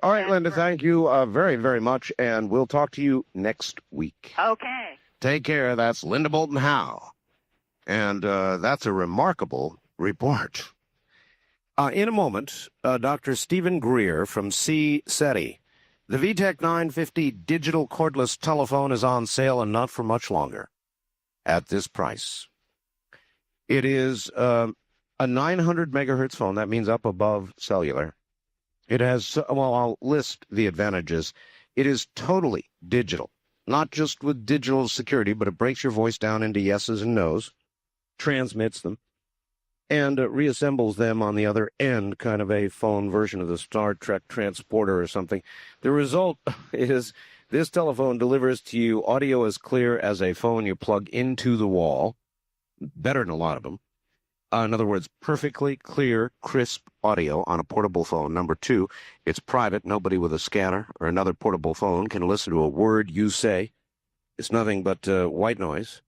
F: All right, Linda, thank you very, very much, and we'll talk to you next week.
G: Okay.
F: Take care. That's Linda Bolton Howe. And that's a remarkable report. In a moment, Dr. Stephen Greer from SETI. The VTech 950 digital cordless telephone is on sale and not for much longer at this price. It is a 900 megahertz phone. That means up above cellular. It has, well, I'll list the advantages. It is totally digital, not just with digital security, but it breaks your voice down into yeses and nos, transmits them, and reassembles them on the other end, kind of a phone version of the Star Trek transporter or something. The result is this telephone delivers to you audio as clear as a phone you plug into the wall, better than a lot of them. In other words, perfectly clear, crisp audio on a portable phone. Number two, it's private. Nobody with a scanner or another portable phone can listen to a word you say. It's nothing but white noise.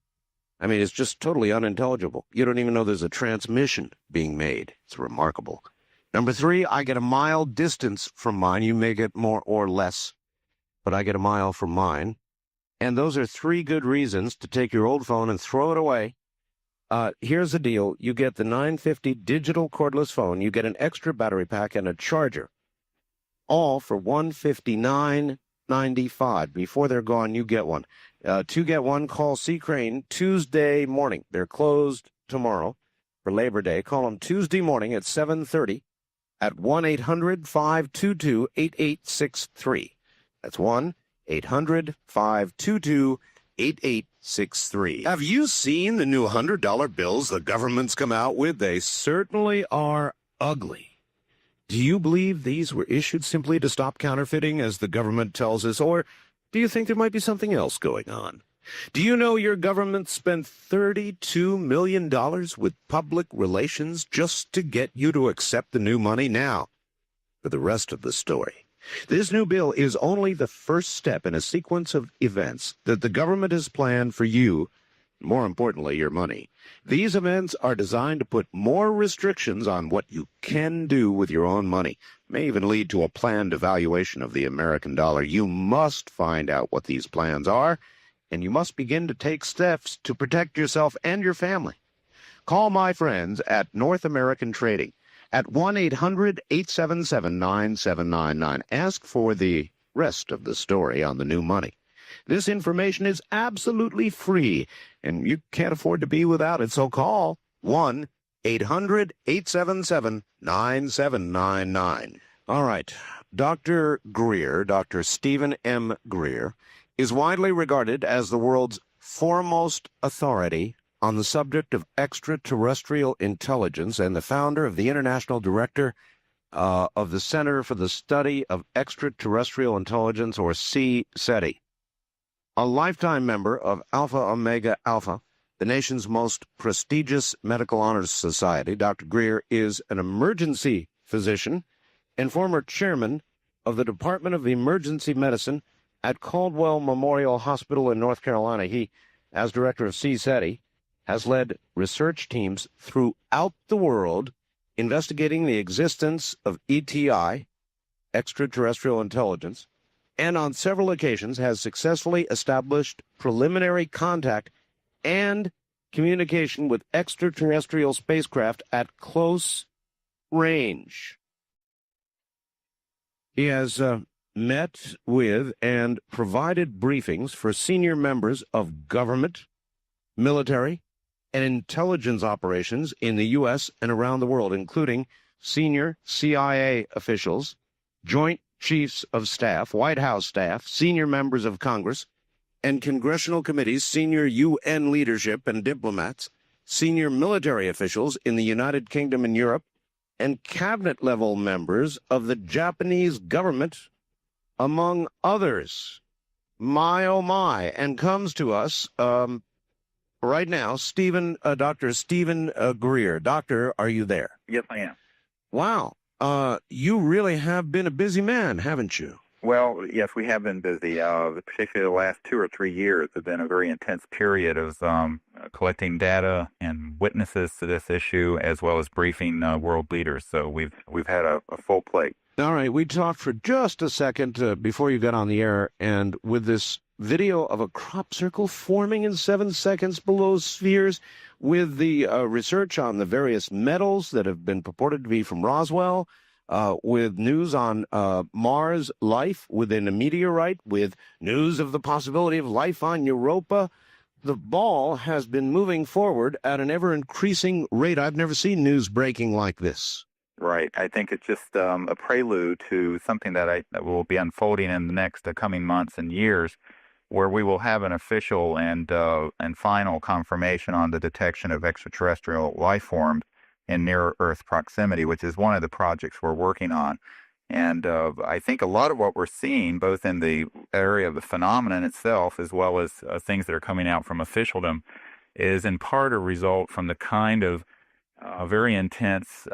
F: I mean, it's just totally unintelligible. You don't even know there's a transmission being made. It's remarkable. Number three, I get a mile distance from mine. You may get more or less, but I get a mile from mine. And those are three good reasons to take your old phone and throw it away. Here's the deal. You get the 950 digital cordless phone. You get an extra battery pack and a charger. All for $159.95. Before they're gone, you get one. To get one, call C. Crane Tuesday morning. They're closed tomorrow for Labor Day. Call them Tuesday morning at 7:30 at 1-800-522-8863. That's 1-800-522-8863. Have you seen the new $100 bills the government's come out with? They certainly are ugly. Do you believe these were issued simply to stop counterfeiting, as the government tells us, or do you think there might be something else going on? Do you know your government spent $32 million with public relations just to get you to accept the new money? Now, for the rest of the story. This new bill is only the first step in a sequence of events that the government has planned for you, more importantly, your money. These events are designed to put more restrictions on what you can do with your own money. May even lead to a planned devaluation of the American dollar. You must find out what these plans are, and you must begin to take steps to protect yourself and your family. Call my friends at North American Trading at 1-800-877-9799. Ask for the rest of the story on the new money. This information is absolutely free, and you can't afford to be without it, so call 1-800-877-9799. All right, Dr. Greer, Dr. Stephen M. Greer, is widely regarded as the world's foremost authority on the subject of extraterrestrial intelligence and the founder of the International Director of the Center for the Study of Extraterrestrial Intelligence, or CSETI. A lifetime member of Alpha Omega Alpha, the nation's most prestigious medical honors society, Dr. Greer is an emergency physician and former chairman of the Department of Emergency Medicine at Caldwell Memorial Hospital in North Carolina. He, as director of CSETI, has led research teams throughout the world investigating the existence of ETI, extraterrestrial intelligence, and on several occasions has successfully established preliminary contact and communication with extraterrestrial spacecraft at close range. He has met with and provided briefings for senior members of government, military, and intelligence operations in the U.S. and around the world, including senior CIA officials, Joint Chiefs of Staff, White House staff, senior members of Congress and congressional committees, senior UN leadership and diplomats, senior military officials in the United Kingdom and Europe, and cabinet-level members of the Japanese government, among others. My, oh my, and comes to us right now, Dr. Stephen Greer. Doctor, are you there?
Q: Yes, I am.
F: Wow. You really have been a busy man, haven't you?
Q: Well, yes, we have been busy. Particularly the last 2 or 3 years have been a very intense period of collecting data and witnesses to this issue, as well as briefing world leaders. So we've had a full plate.
F: All right, we talked for just a second before you got on the air, and with this video of a crop circle forming in 7 seconds below spheres, with the research on the various metals that have been purported to be from Roswell, with news on Mars life within a meteorite, with news of the possibility of life on Europa. The ball has been moving forward at an ever-increasing rate. I've never seen news breaking like this.
Q: Right. I think it's just a prelude to something that will be unfolding in the next coming months and years, where we will have an official and final confirmation on the detection of extraterrestrial life forms in near-Earth proximity, which is one of the projects we're working on. And I think a lot of what we're seeing, both in the area of the phenomenon itself, as well as things that are coming out from officialdom, is in part a result from the kind of very intense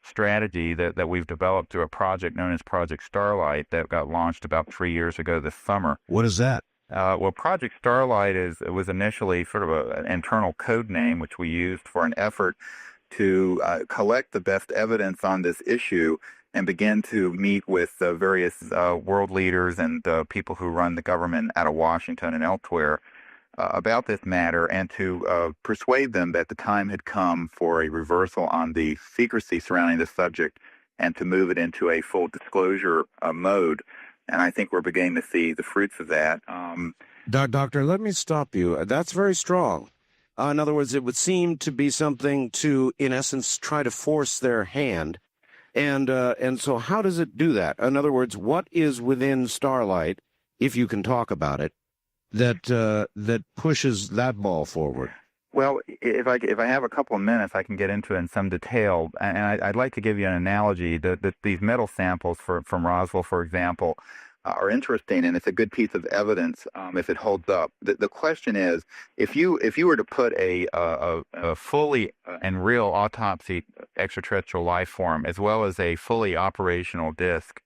Q: strategy that we've developed through a project known as Project Starlight that got launched about 3 years ago this summer.
F: What is that?
Q: Well, Project Starlight was initially sort of an internal code name, which we used for an effort to collect the best evidence on this issue and begin to meet with various world leaders and people who run the government out of Washington and elsewhere about this matter, and to persuade them that the time had come for a reversal on the secrecy surrounding the subject and to move it into a full disclosure mode. And I think we're beginning to see the fruits of that.
F: Doctor, let me stop you. That's very strong. In other words, it would seem to be something to, in essence, try to force their hand. And so how does it do that? In other words, what is within Starlight, if you can talk about it, that pushes that ball forward?
Q: Well, if I have a couple of minutes, I can get into it in some detail. And I'd like to give you an analogy that these metal samples from Roswell, for example, are interesting, and it's a good piece of evidence if it holds up. The question is, if you were to put a fully and real autopsy extraterrestrial life form, as well as a fully operational disk,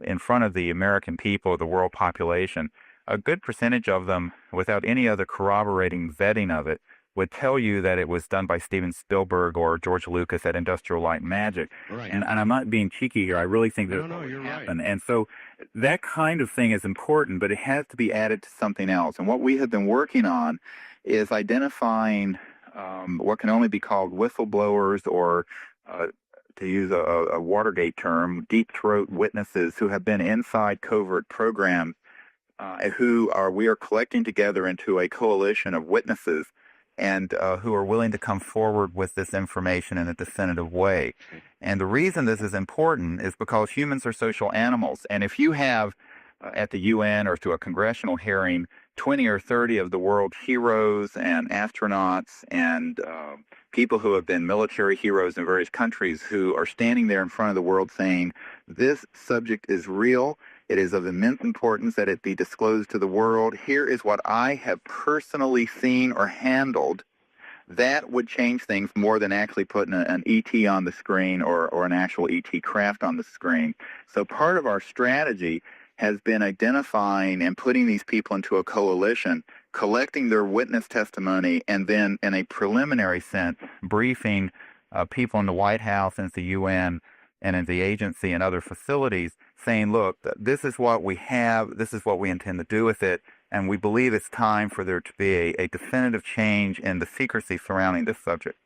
Q: in front of the American people, the world population, a good percentage of them, without any other corroborating vetting of it, would tell you that it was done by Steven Spielberg or George Lucas at Industrial Light and Magic.
F: Right.
Q: And I'm not being cheeky here. I really think that
F: you're right.
Q: And so that kind of thing is important, but it has to be added to something else. And what we have been working on is identifying what can only be called whistleblowers, or to use a Watergate term, deep throat witnesses who have been inside covert programs, we are collecting together into a coalition of witnesses, and who are willing to come forward with this information in a definitive way. And the reason this is important is because humans are social animals, and if you have at the UN or through a congressional hearing 20 or 30 of the world's heroes and astronauts and people who have been military heroes in various countries who are standing there in front of the world saying, this subject is real. It is of immense importance that it be disclosed to the world. Here is what I have personally seen or handled. That would change things more than actually putting an ET on the screen or an actual ET craft on the screen. So part of our strategy has been identifying and putting these people into a coalition, collecting their witness testimony, and then in a preliminary sense, briefing people in the White House and the UN and in the agency and other facilities saying, look, this is what we have, this is what we intend to do with it, and we believe it's time for there to be a definitive change in the secrecy surrounding this subject.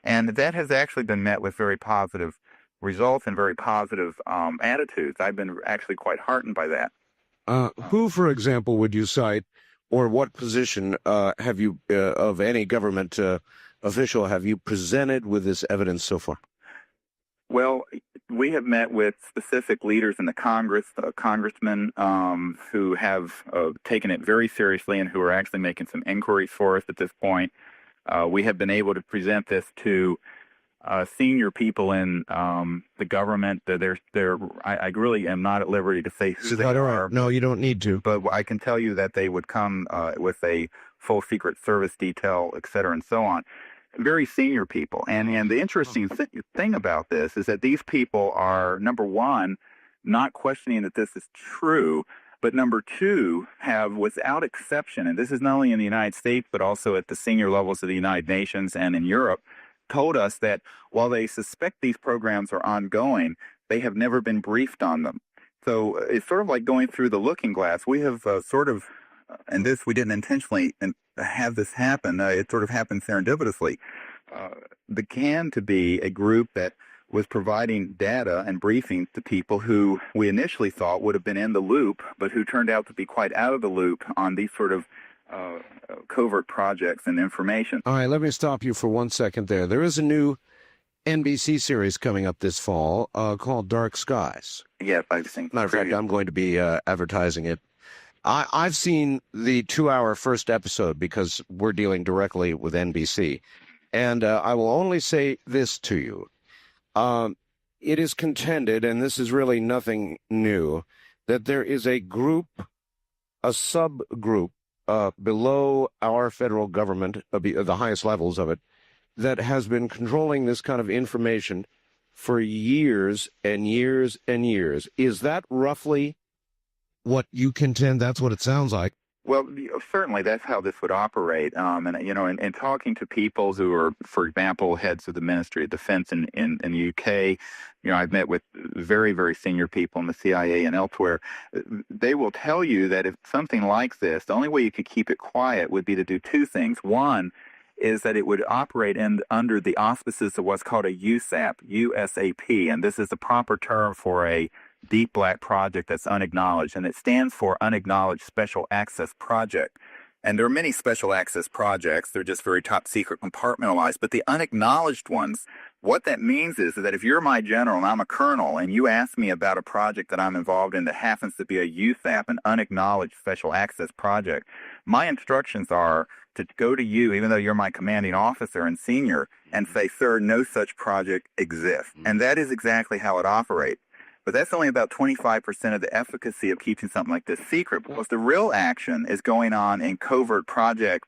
Q: And that has actually been met with very positive results and very positive attitudes. I've been actually quite heartened by that.
F: Who, for example, would you cite, or what position have you, of any government official, have you presented with this evidence so far?
Q: Well, we have met with specific leaders in the Congress, congressmen who have taken it very seriously and who are actually making some inquiries for us at this point. We have been able to present this to senior people in the government. I really am not at liberty to say who they are.
F: No, you don't need to.
Q: But I can tell you that they would come with a full Secret Service detail, et cetera, and so on. Very senior people. And the interesting thing about this is that these people are, number one, not questioning that this is true, but number two, have without exception, and this is not only in the United States, but also at the senior levels of the United Nations and in Europe, told us that while they suspect these programs are ongoing, they have never been briefed on them. So it's sort of like going through the looking glass. We have and this we didn't intentionally have this happen. It sort of happened serendipitously. Began to be a group that was providing data and briefings to people who we initially thought would have been in the loop, but who turned out to be quite out of the loop on these sort of covert projects and information.
F: All right, let me stop you for 1 second there. There is a new NBC series coming up this fall called Dark Skies.
Q: Yeah, I've seen.
F: Matter of fact, I'm going to be advertising it. I've seen the 2-hour first episode because we're dealing directly with NBC. And I will only say this to you. It is contended, and this is really nothing new, that there is a group, a subgroup below our federal government, the highest levels of it, that has been controlling this kind of information for years and years and years. Is that roughly what you contend? That's what it sounds like.
Q: Well, certainly that's how this would operate. And talking to people who are, for example, heads of the Ministry of Defense in the UK, I've met with very, very senior people in the CIA and elsewhere. They will tell you that if something like this, the only way you could keep it quiet would be to do two things. One is that it would operate under the auspices of what's called a USAP, USAP, and this is the proper term for a deep black project that's unacknowledged, and it stands for Unacknowledged Special Access Project. And there are many special access projects. They're just very top secret, compartmentalized. But the unacknowledged ones, what that means is that if you're my general and I'm a colonel and you ask me about a project that I'm involved in that happens to be a USAP, an unacknowledged special access project, my instructions are to go to you, even though you're my commanding officer and senior, and say, sir, no such project exists. And that is exactly how it operates. But that's only about 25% of the efficacy of keeping something like this secret, because the real action is going on in covert projects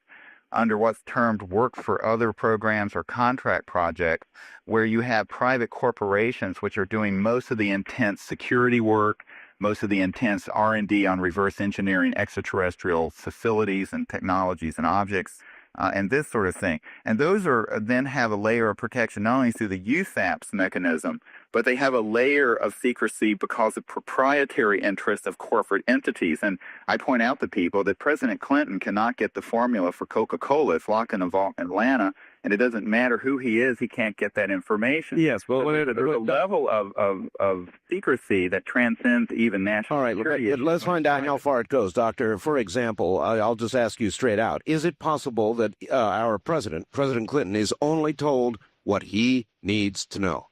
Q: under what's termed work for other programs or contract projects, where you have private corporations which are doing most of the intense security work, most of the intense R&D on reverse engineering extraterrestrial facilities and technologies and objects, and this sort of thing. And those then have a layer of protection not only through the USAP's mechanism, but they have a layer of secrecy because of proprietary interests of corporate entities. And I point out to people that President Clinton cannot get the formula for Coca-Cola. It's locked in Atlanta, and it doesn't matter who he is, he can't get that information.
D: Yes, well,
Q: there's a level of secrecy that transcends even national security.
F: All right, let's find out how far it goes, Doctor. For example, I'll just ask you straight out. Is it possible that our President Clinton, is only told what he needs to know?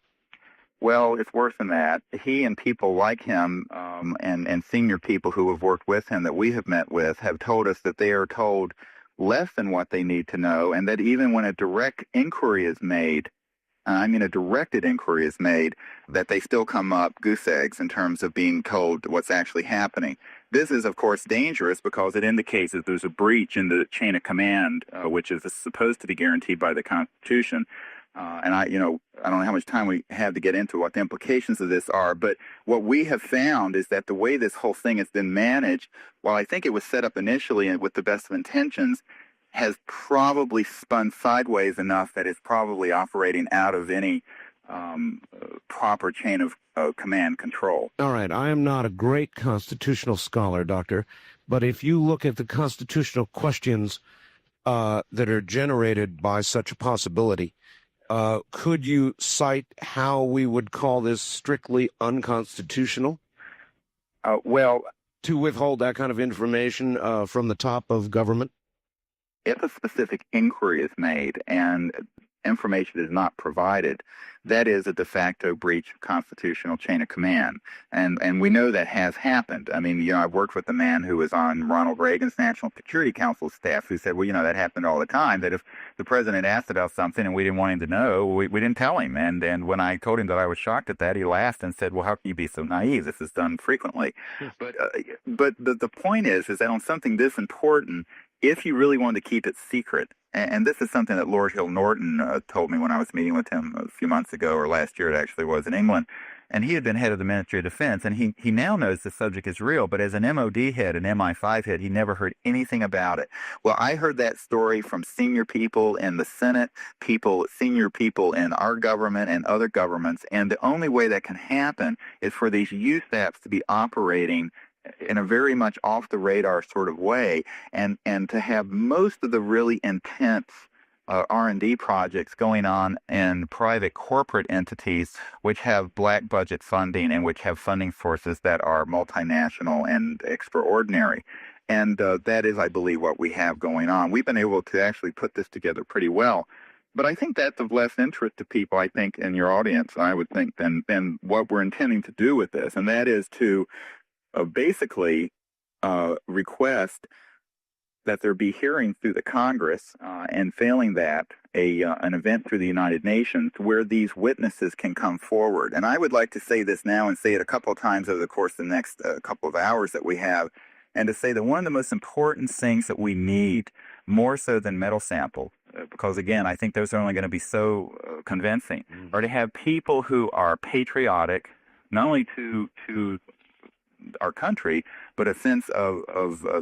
Q: Well, it's worse than that. He and people like him, and senior people who have worked with him that we have met with have told us that they are told less than what they need to know, and that even when a direct inquiry is made, a directed inquiry is made, that they still come up goose eggs in terms of being told what's actually happening. This is, of course, dangerous because it indicates that there's a breach in the chain of command, which is supposed to be guaranteed by the Constitution. And I don't know how much time we have to get into what the implications of this are, but what we have found is that the way this whole thing has been managed, while I think it was set up initially with the best of intentions, has probably spun sideways enough that it's probably operating out of any proper chain of command control.
F: All right, I am not a great constitutional scholar, Doctor, but if you look at the constitutional questions that are generated by such a possibility, could you cite how we would call this strictly unconstitutional?
Q: Well,
F: to withhold that kind of information from the top of government?
Q: If a specific inquiry is made and information is not provided, that is a de facto breach of constitutional chain of command. And we know that has happened. I mean, I've worked with a man who was on Ronald Reagan's National Security Council staff who said, well, that happened all the time, that if the president asked about something and we didn't want him to know, we didn't tell him. And when I told him that I was shocked at that, he laughed and said, well, how can you be so naive? This is done frequently. But the point is that on something this important, if you really wanted to keep it secret, and this is something that Lord Hill Norton told me when I was meeting with him a few months ago, or last year it actually was, in England, and he had been head of the Ministry of Defense, and he now knows the subject is real, but as an MOD head, an MI5 head, he never heard anything about it. Well, I heard that story from senior people in the Senate, senior people in our government and other governments, and the only way that can happen is for these USAPs to be operating in a very much off-the-radar sort of way, and to have most of the really intense R&D projects going on in private corporate entities which have black budget funding and which have funding sources that are multinational and extraordinary. And that is, I believe, what we have going on. We've been able to actually put this together pretty well. But I think that's of less interest to people, I think, in your audience, I would think, than what we're intending to do with this, and that is to basically request that there be hearings through the Congress, and failing that, an event through the United Nations where these witnesses can come forward. And I would like to say this now and say it a couple of times over the course of the next couple of hours that we have, and to say that one of the most important things that we need, more so than metal samples, because again, I think those are only going to be so convincing, are to have people who are patriotic, not only to our country, but a sense of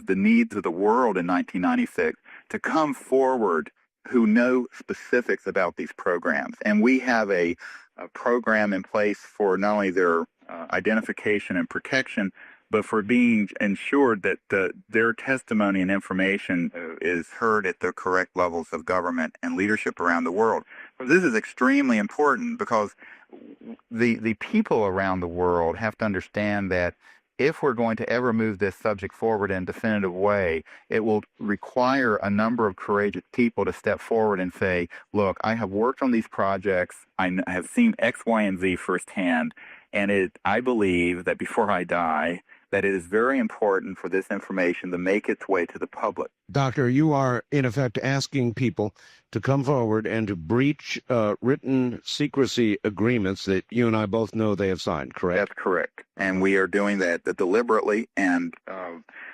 Q: the needs of the world in 1996, to come forward who know specifics about these programs. And we have a program in place for not only their identification and protection, but for being ensured that their testimony and information is heard at the correct levels of government and leadership around the world. This is extremely important because the people around the world have to understand that if we're going to ever move this subject forward in a definitive way, it will require a number of courageous people to step forward and say, look, I have worked on these projects, I have seen X, Y, and Z firsthand, and I believe that before I die, that it is very important for this information to make its way to the public.
F: Doctor, you are, in effect, asking people to come forward and to breach written secrecy agreements that you and I both know they have signed, correct?
Q: That's correct. And we are doing that deliberately. And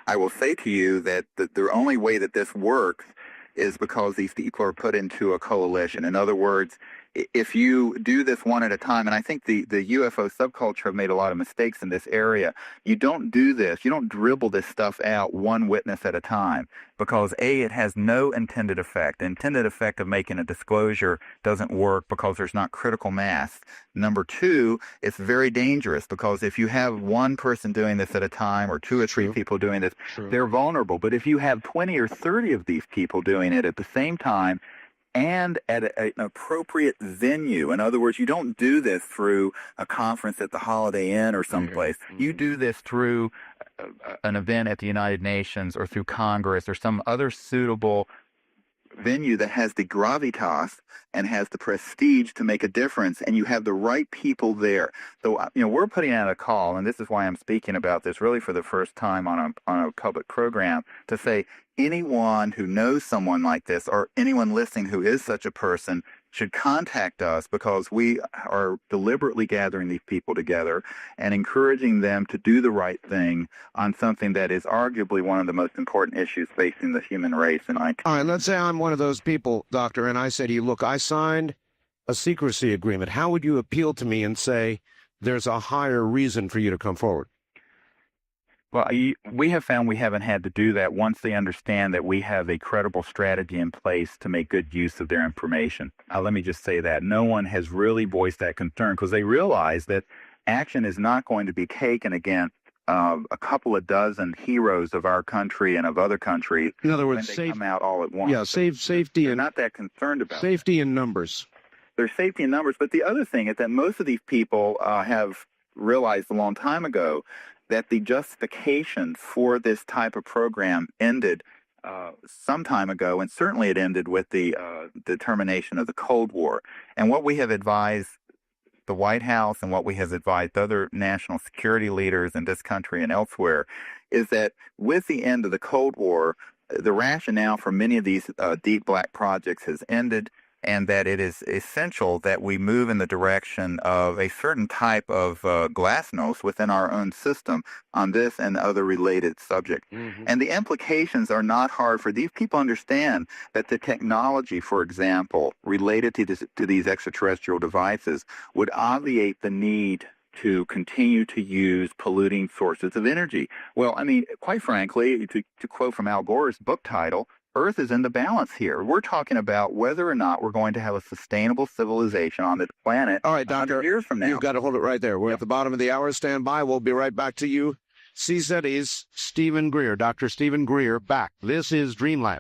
Q: I will say to you that the only way that this works is because these people are put into a coalition. In other words, if you do this one at a time, and I think the UFO subculture have made a lot of mistakes in this area, you don't do this, you don't dribble this stuff out one witness at a time, because A, it has no intended effect. The intended effect of making a disclosure doesn't work because there's not critical mass. Number two, it's very dangerous because if you have one person doing this at a time or two or three people doing this, they're vulnerable. But if you have 20 or 30 of these people doing it at the same time, and at an appropriate venue. In other words, you don't do this through a conference at the Holiday Inn or someplace. You do this through an event at the United Nations or through Congress or some other suitable venue that has the gravitas and has the prestige to make a difference, and you have the right people there. So, we're putting out a call, and this is why I'm speaking about this really for the first time on a public program, to say anyone who knows someone like this or anyone listening who is such a person should contact us, because we are deliberately gathering these people together and encouraging them to do the right thing on something that is arguably one of the most important issues facing the human race in our
F: All right, let's say I'm one of those people, doctor, and I say to you, look, I signed a secrecy agreement. How would you appeal to me and say there's a higher reason for you to come forward?
Q: Well, we have found we haven't had to do that once they understand that we have a credible strategy in place to make good use of their information. Let me just say that. No one has really voiced that concern, because they realize that action is not going to be taken against a couple of dozen heroes of our country and of other countries.
F: In other words,
Q: when they come out all at once.
F: Yeah, safety
Q: They're
F: and
Q: not that concerned about
F: safety in numbers.
Q: There's safety in numbers, but the other thing is that most of these people have realized a long time ago that the justification for this type of program ended some time ago, and certainly it ended with the termination of the Cold War. And what we have advised the White House and what we have advised other national security leaders in this country and elsewhere is that with the end of the Cold War, the rationale for many of these deep black projects has ended, and that it is essential that we move in the direction of a certain type of glasnost within our own system on this and other related subjects.
F: Mm-hmm.
Q: And the implications are not hard for these people to understand that the technology, for example, related to these extraterrestrial devices would obviate the need to continue to use polluting sources of energy. Well, I mean, quite frankly, to quote from Al Gore's book title, Earth is in the balance here. We're talking about whether or not we're going to have a sustainable civilization on this planet.
F: All right, Doctor,
Q: 100 years from now.
F: You've got to hold it right there. We're at the bottom of the hour. Stand by. We'll be right back to you. CSETI's Stephen Greer, Dr. Stephen Greer, back. This is Dreamland.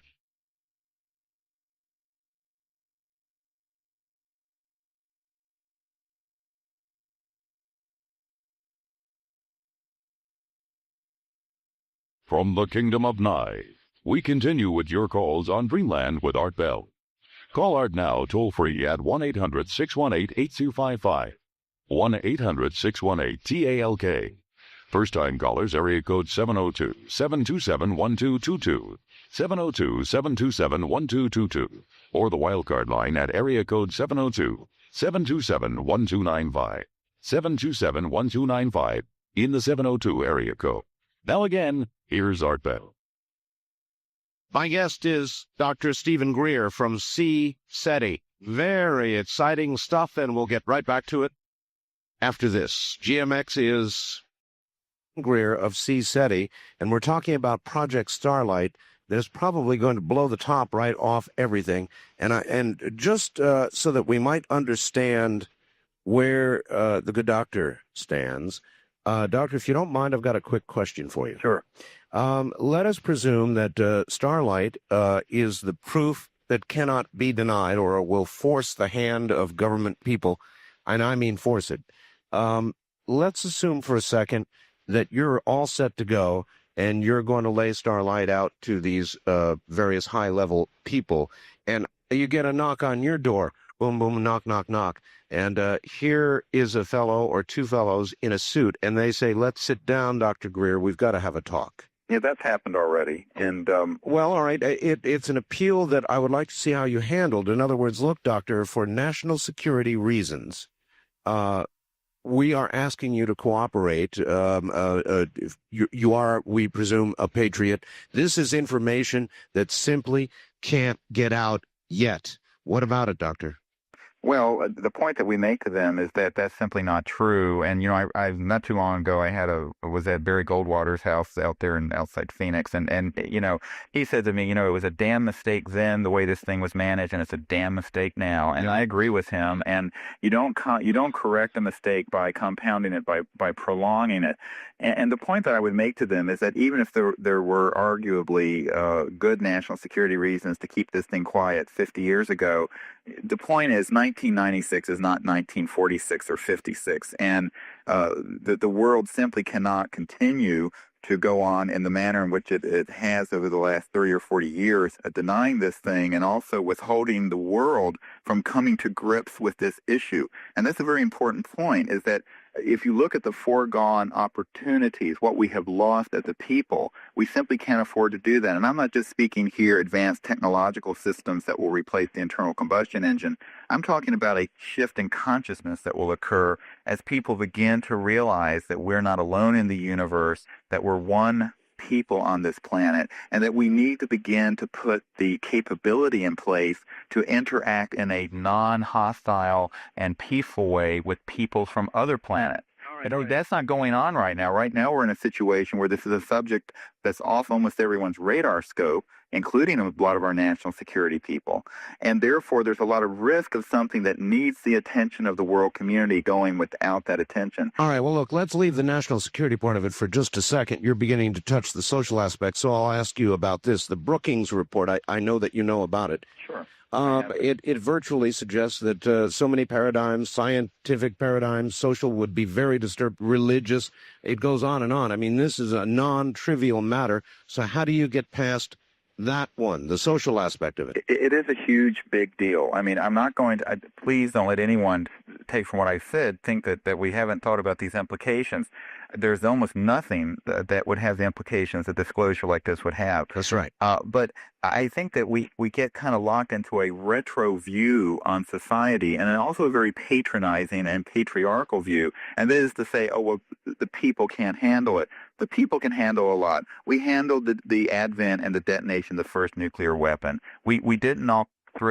P: From the Kingdom of Nye, we continue with your calls on Dreamland with Art Bell. Call Art now toll-free at 1-800-618-8255, 1-800-618-TALK. First-time callers, area code 702-727-1222, 702-727-1222, or the wildcard line at area code 702-727-1295, 727-1295 in the 702 area code. Now again, here's Art Bell.
A: My guest is Dr. Stephen Greer from CSETI. Very exciting stuff, and we'll get right back to it after this. GMX is
F: Greer of CSETI, and we're talking about Project Starlight that is probably going to blow the top right off everything. And just so that we might understand where the good doctor stands, Doctor, if you don't mind, I've got a quick question for you.
Q: Sure.
F: Let us presume that Starlight is the proof that cannot be denied or will force the hand of government people, and I mean force it. Let's assume for a second that you're all set to go and you're going to lay Starlight out to these various high-level people, and you get a knock on your door. Boom, boom, knock, knock, knock. And here is a fellow or two fellows in a suit, and they say, let's sit down, Dr. Greer. We've got to have a talk.
Q: Yeah, that's happened already. And
F: well, all right. It's an appeal that I would like to see how you handled. In other words, look, Doctor, for national security reasons, we are asking you to cooperate. You are, we presume, a patriot. This is information that simply can't get out yet. What about it, Doctor?
Q: Well, the point that we make to them is that that's simply not true. And, I not too long ago, I was at Barry Goldwater's house out there outside Phoenix. And he said to me, it was a damn mistake then, the way this thing was managed, and it's a damn mistake now. And I agree with him. And you don't correct a mistake by compounding it, by prolonging it. And the point that I would make to them is that even if there were arguably good national security reasons to keep this thing quiet 50 years ago, the point is 1996 is not 1946 or 56, and the world simply cannot continue to go on in the manner in which it has over the last 30 or 40 years, denying this thing and also withholding the world from coming to grips with this issue. And that's a very important point, is that if you look at the foregone opportunities, what we have lost as a people, we simply can't afford to do that. And I'm not just speaking here advanced technological systems that will replace the internal combustion engine. I'm talking about a shift in consciousness that will occur as people begin to realize that we're not alone in the universe, that we're one people on this planet, and that we need to begin to put the capability in place to interact in a non-hostile and peaceful way with people from other planets. That's not going on right now. Right now we're in a situation where this is a subject that's off almost everyone's radar scope, including a lot of our national security people. And therefore there's a lot of risk of something that needs the attention of the world community going without that attention.
F: All right, well, look, let's leave the national security part of it for just a second. You're beginning to touch the social aspect, so I'll ask you about this. The Brookings report, I know that you know about it.
Q: Sure.
F: It virtually suggests that so many paradigms, scientific paradigms, social, would be very disturbed, religious. It goes on and on. I mean, this is a non-trivial matter. So how do you get past that one, the social aspect of it?
Q: It is a huge, big deal. I mean, I'm not going to, please don't let anyone take from what I said, think that we haven't thought about these implications. There's almost nothing that would have the implications a disclosure like this would have.
F: That's right.
Q: But I think that we get kind of locked into a retro view on society, and also a very patronizing and patriarchal view. And that is to say, oh, well, the people can't handle it. The people can handle a lot. We handled the advent and the detonation of the first nuclear weapon. We didn't all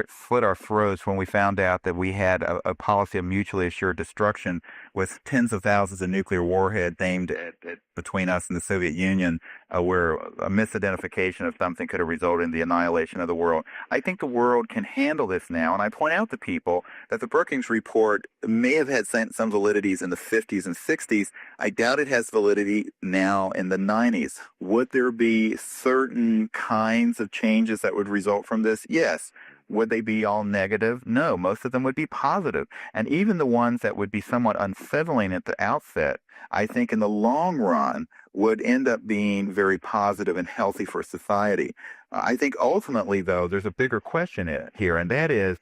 Q: slit our throats when we found out that we had a policy of mutually assured destruction with tens of thousands of nuclear warheads aimed at between us and the Soviet Union, where a misidentification of something could have resulted in the annihilation of the world. I think the world can handle this now, and I point out to people that the Brookings report may have had some validities in the 50s and 60s. I doubt it has validity now in the 90s. Would there be certain kinds of changes that would result from this? Yes. Would they be all negative? No, most of them would be positive. And even the ones that would be somewhat unsettling at the outset, I think in the long run would end up being very positive and healthy for society. I think ultimately, though, there's a bigger question here, and that is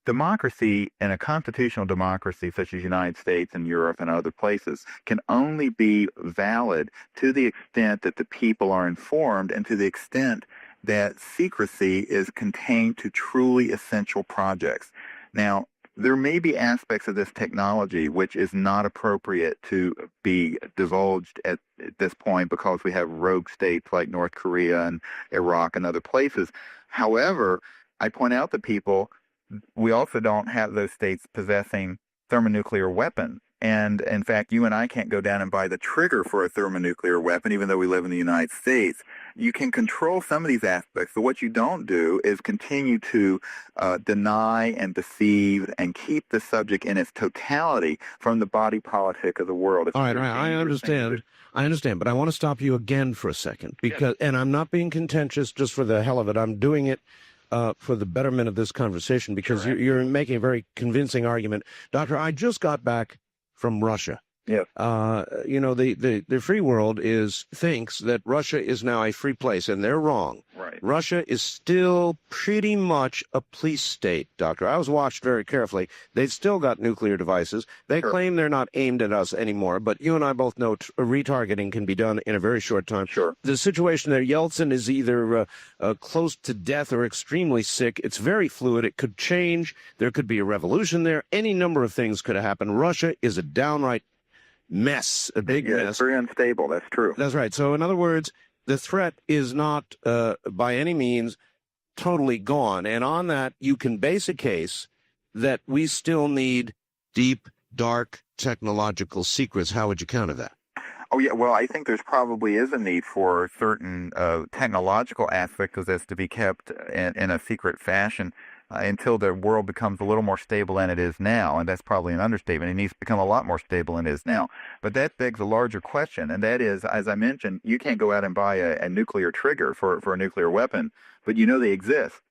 Q: democracy, and a constitutional democracy such as the United States and Europe and other places, can only be valid to the extent that the people are informed and to the extent that secrecy is contained to truly essential projects. Now, there may be aspects of this technology which is not appropriate to be divulged at this point because we have rogue states like North Korea and Iraq and other places. However, I point out to people, we also don't have those states possessing thermonuclear weapons. And in fact, you and I can't go down and buy the trigger for a thermonuclear weapon, even though we live in the United States. You can control some of these aspects, but what you don't do is continue to deny and deceive and keep the subject in its totality from the body politic of the world.
F: All right, I understand. I understand, but I want to stop you again for a second, because, and I'm not being contentious just for the hell of it. I'm doing it for the betterment of this conversation, because you're making a very convincing argument. Doctor, I just got back from Russia.
Q: Yeah.
F: You know, the free world thinks that Russia is now a free place, and they're wrong.
Q: Right.
F: Russia is still pretty much a police state, Doctor. I was watched very carefully. They've still got nuclear devices. They claim they're not aimed at us anymore, but you and I both know retargeting can be done in a very short time.
Q: Sure.
F: The situation there, Yeltsin is either close to death or extremely sick. It's very fluid. It could change. There could be a revolution there. Any number of things could have happened. Russia is a downright mess, a big mess.
Q: It's very unstable. That's true.
F: That's right. So in other words, the threat is not by any means totally gone. And on that, you can base a case that we still need deep, dark technological secrets. How would you counter that?
Q: Oh, yeah. Well, I think there's probably is a need for certain technological aspects of this to be kept in a secret fashion until the world becomes a little more stable than it is now. And that's probably an understatement. It needs to become a lot more stable than it is now. But that begs a larger question, and that is, as I mentioned, you can't go out and buy a nuclear trigger for a nuclear weapon, but you know they exist.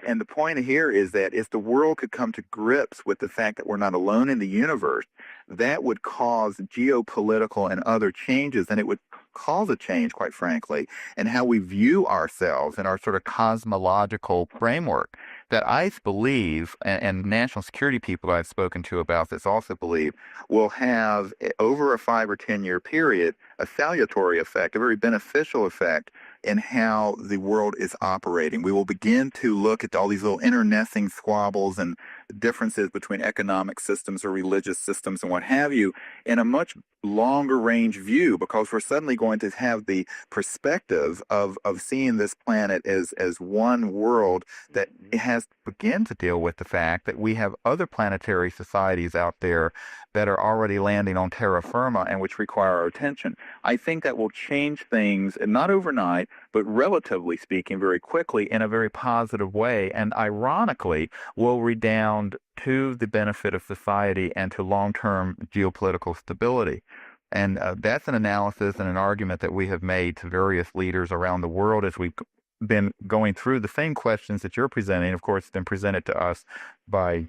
Q: And the point here is that if the world could come to grips with the fact that we're not alone in the universe, that would cause geopolitical and other changes, and it would cause a change, quite frankly, in how we view ourselves and our sort of cosmological framework that I believe, and national security people I've spoken to about this also believe, will have, over a 5 or 10 year period, a salutary effect, a very beneficial effect in how the world is operating. We will begin to look at all these little internecine squabbles and differences between economic systems or religious systems and what have you in a much longer range view, because we're suddenly going to have the perspective of seeing this planet as one world that has to begin to deal with the fact that we have other planetary societies out there that are already landing on terra firma and which require our attention. I think that will change things, not overnight, but relatively speaking, very quickly in a very positive way, and ironically will redound to the benefit of society and to long-term geopolitical stability. And that's an analysis and an argument that we have made to various leaders around the world as we've been going through the same questions that you're presenting. Of course, it's been presented to us by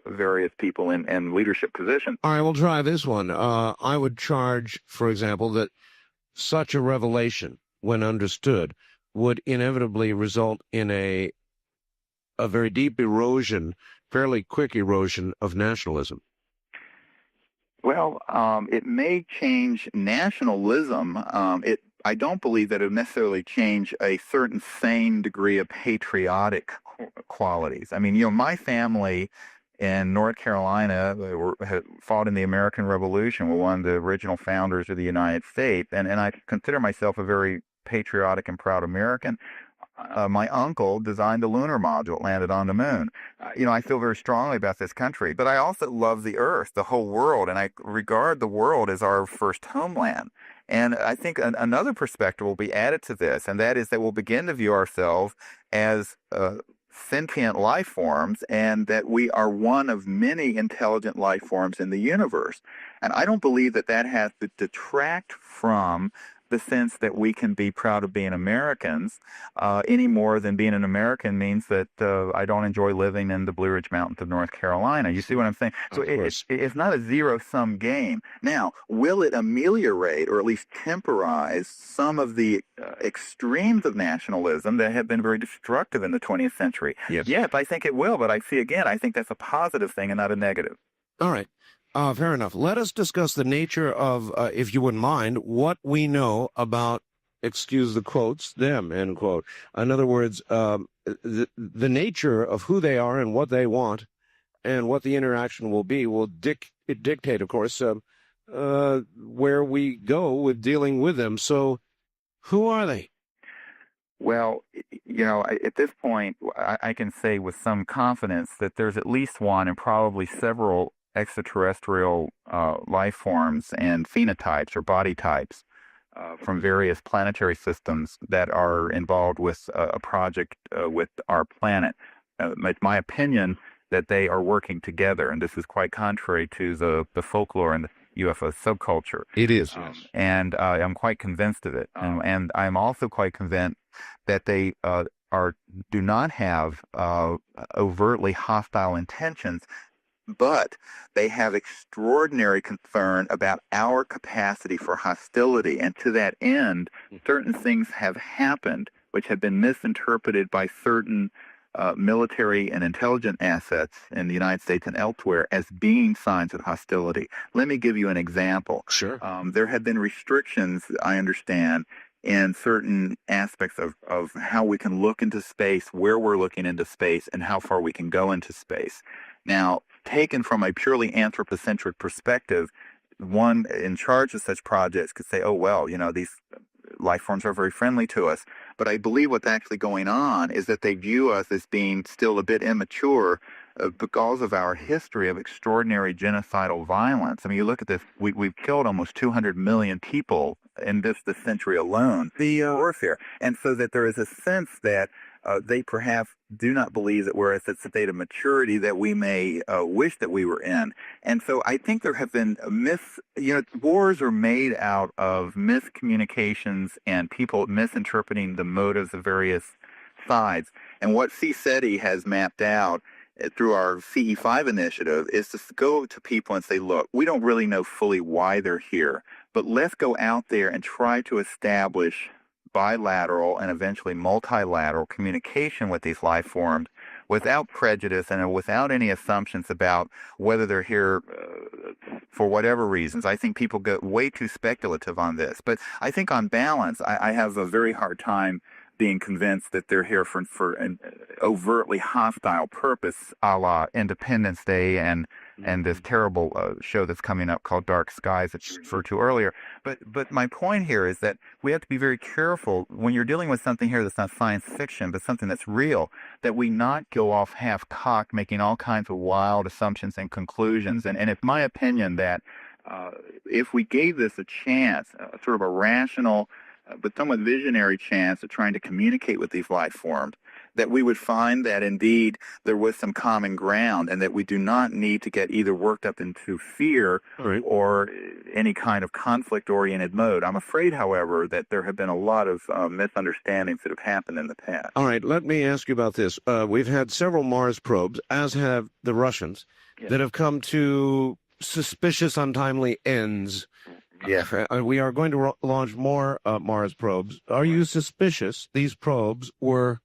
Q: various people in leadership positions.
F: All right, we'll try this one. I would charge, for example, that such a revelation, when understood, would inevitably result in a very deep erosion, fairly quick erosion of nationalism.
Q: Well, it may change nationalism. I don't believe that it would necessarily change a certain sane degree of patriotic qualities. I mean, my family in North Carolina had fought in the American Revolution, were one of the original founders of the United States, and I consider myself a very patriotic and proud American. My uncle designed the lunar module, landed on the moon. I feel very strongly about this country, but I also love the earth, the whole world, and I regard the world as our first homeland. And I think another perspective will be added to this, and that is that we'll begin to view ourselves as sentient life forms, and that we are one of many intelligent life forms in the universe. And I don't believe that has to detract from the sense that we can be proud of being Americans any more than being an American means that I don't enjoy living in the Blue Ridge Mountains of North Carolina. You see what I'm saying? So it's not a zero-sum game. Now, will it ameliorate or at least temporize some of the extremes of nationalism that have been very destructive in the 20th century? Yes, I think it will, but I think that's a positive thing and not a negative.
F: All right. Fair enough. Let us discuss the nature of, if you wouldn't mind, what we know about, excuse the quotes, them, end quote. In other words, the nature of who they are and what they want and what the interaction will be will dictate, of course, where we go with dealing with them. So who are they?
Q: Well, at this point, I can say with some confidence that there's at least one and probably several extraterrestrial life forms and phenotypes or body types from various planetary systems that are involved with a project with our planet. It's my opinion that they are working together, and this is quite contrary to the folklore and the UFO subculture.
F: It is, yes.
Q: And I'm quite convinced of it. And I'm also quite convinced that they do not have overtly hostile intentions, but they have extraordinary concern about our capacity for hostility. And to that end, certain things have happened which have been misinterpreted by certain military and intelligence assets in the United States and elsewhere as being signs of hostility. Let me give you an example.
F: Sure.
Q: There have been restrictions, I understand, in certain aspects of how we can look into space, where we're looking into space, and how far we can go into space. Now, taken from a purely anthropocentric perspective, one in charge of such projects could say, oh, well, these life forms are very friendly to us. But I believe what's actually going on is that they view us as being still a bit immature because of our history of extraordinary genocidal violence. I mean, you look at this, we've killed almost 200 million people in this century alone, the warfare. And so that there is a sense that they perhaps do not believe that we're at the state of maturity that we may wish that we were in. And so I think there have been wars are made out of miscommunications and people misinterpreting the motives of various sides. And what C. SETI has mapped out through our CE5 initiative is to go to people and say, look, we don't really know fully why they're here, but let's go out there and try to establish bilateral and eventually multilateral communication with these life forms without prejudice and without any assumptions about whether they're here for whatever reasons. I think people get way too speculative on this. But I think on balance, I have a very hard time being convinced that they're here for an overtly hostile purpose, a la Independence Day and this terrible show that's coming up called Dark Skies that you referred to earlier. But my point here is that we have to be very careful when you're dealing with something here that's not science fiction, but something that's real, that we not go off half-cocked making all kinds of wild assumptions and conclusions. And it's my opinion that if we gave this a chance, sort of a rational but somewhat visionary chance of trying to communicate with these life forms, that we would find that indeed there was some common ground and that we do not need to get either worked up into fear or any kind of conflict-oriented mode. I'm afraid, however, that there have been a lot of misunderstandings that have happened in the past.
F: All right, let me ask you about this. We've had several Mars probes, as have the Russians, that have come to suspicious, untimely ends. Yeah, we are going to launch more Mars probes. Are you suspicious these probes were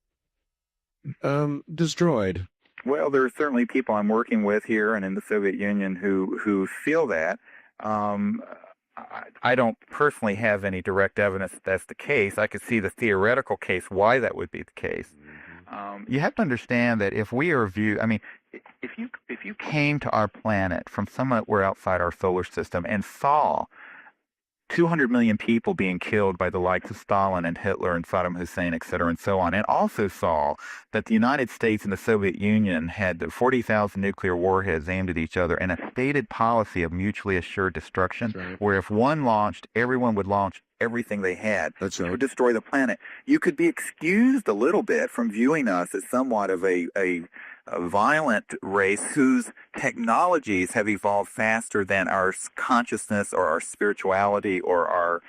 F: destroyed?
Q: Well, there are certainly people I'm working with here and in the Soviet Union who feel that. I don't personally have any direct evidence that that's the case. I could see the theoretical case why that would be the case. You have to understand that if we are if you came to our planet from somewhere outside our solar system and saw 200 million people being killed by the likes of Stalin and Hitler and Saddam Hussein, et cetera, and so on, and also saw that the United States and the Soviet Union had 40,000 nuclear warheads aimed at each other and a stated policy of mutually assured destruction, where if one launched, everyone would launch everything they had to destroy the planet. You could be excused a little bit from viewing us as somewhat of a violent race whose technologies have evolved faster than our consciousness or our spirituality or our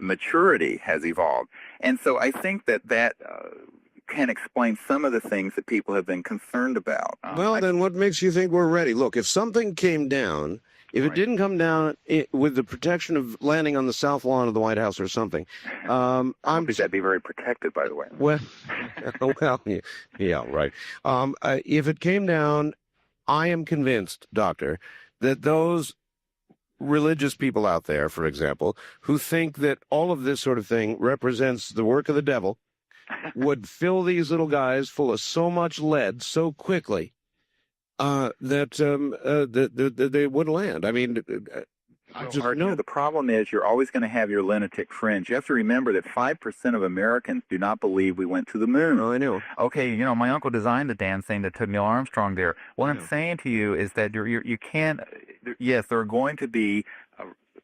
Q: maturity has evolved. And so I think that can explain some of the things that people have been concerned about.
F: Well, then what makes you think we're ready? Look, if something came down, if it didn't come down with the protection of landing on the south lawn of the White House or something,
Q: that'd be very protected, by the way.
F: Well, yeah, right. If it came down, I am convinced, Doctor, that those religious people out there, for example, who think that all of this sort of thing represents the work of the devil, would fill these little guys full of so much lead so quickly that they would land. I mean,
Q: The problem is you're always going to have your lunatic fringe. You have to remember that 5% of Americans do not believe we went to the moon.
F: Oh, I know.
Q: Okay, my uncle designed the damn thing that took Neil Armstrong there. What I'm saying to you is that you can't. Yes, there are going to be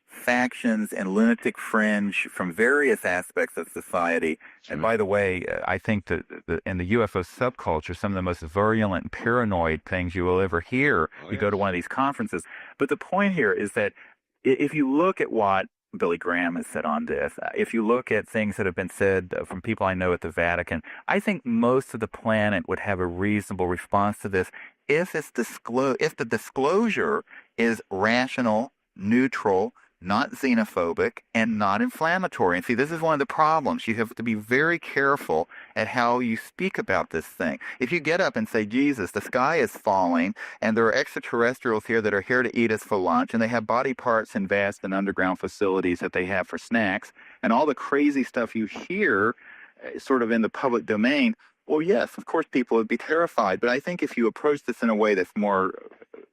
Q: factions and lunatic fringe from various aspects of society. And by the way, I think that in the UFO subculture, some of the most virulent and paranoid things you will ever hear, you go to one of these conferences. But the point here is that if you look at what Billy Graham has said on this, if you look at things that have been said from people I know at the Vatican, I think most of the planet would have a reasonable response to this if the disclosure is rational, neutral, not xenophobic, and not inflammatory. And see, this is one of the problems. You have to be very careful at how you speak about this thing. If you get up and say, Jesus, the sky is falling, and there are extraterrestrials here that are here to eat us for lunch, and they have body parts in vast and underground facilities that they have for snacks, and all the crazy stuff you hear sort of in the public domain, well, yes, of course people would be terrified. But I think if you approach this in a way that's more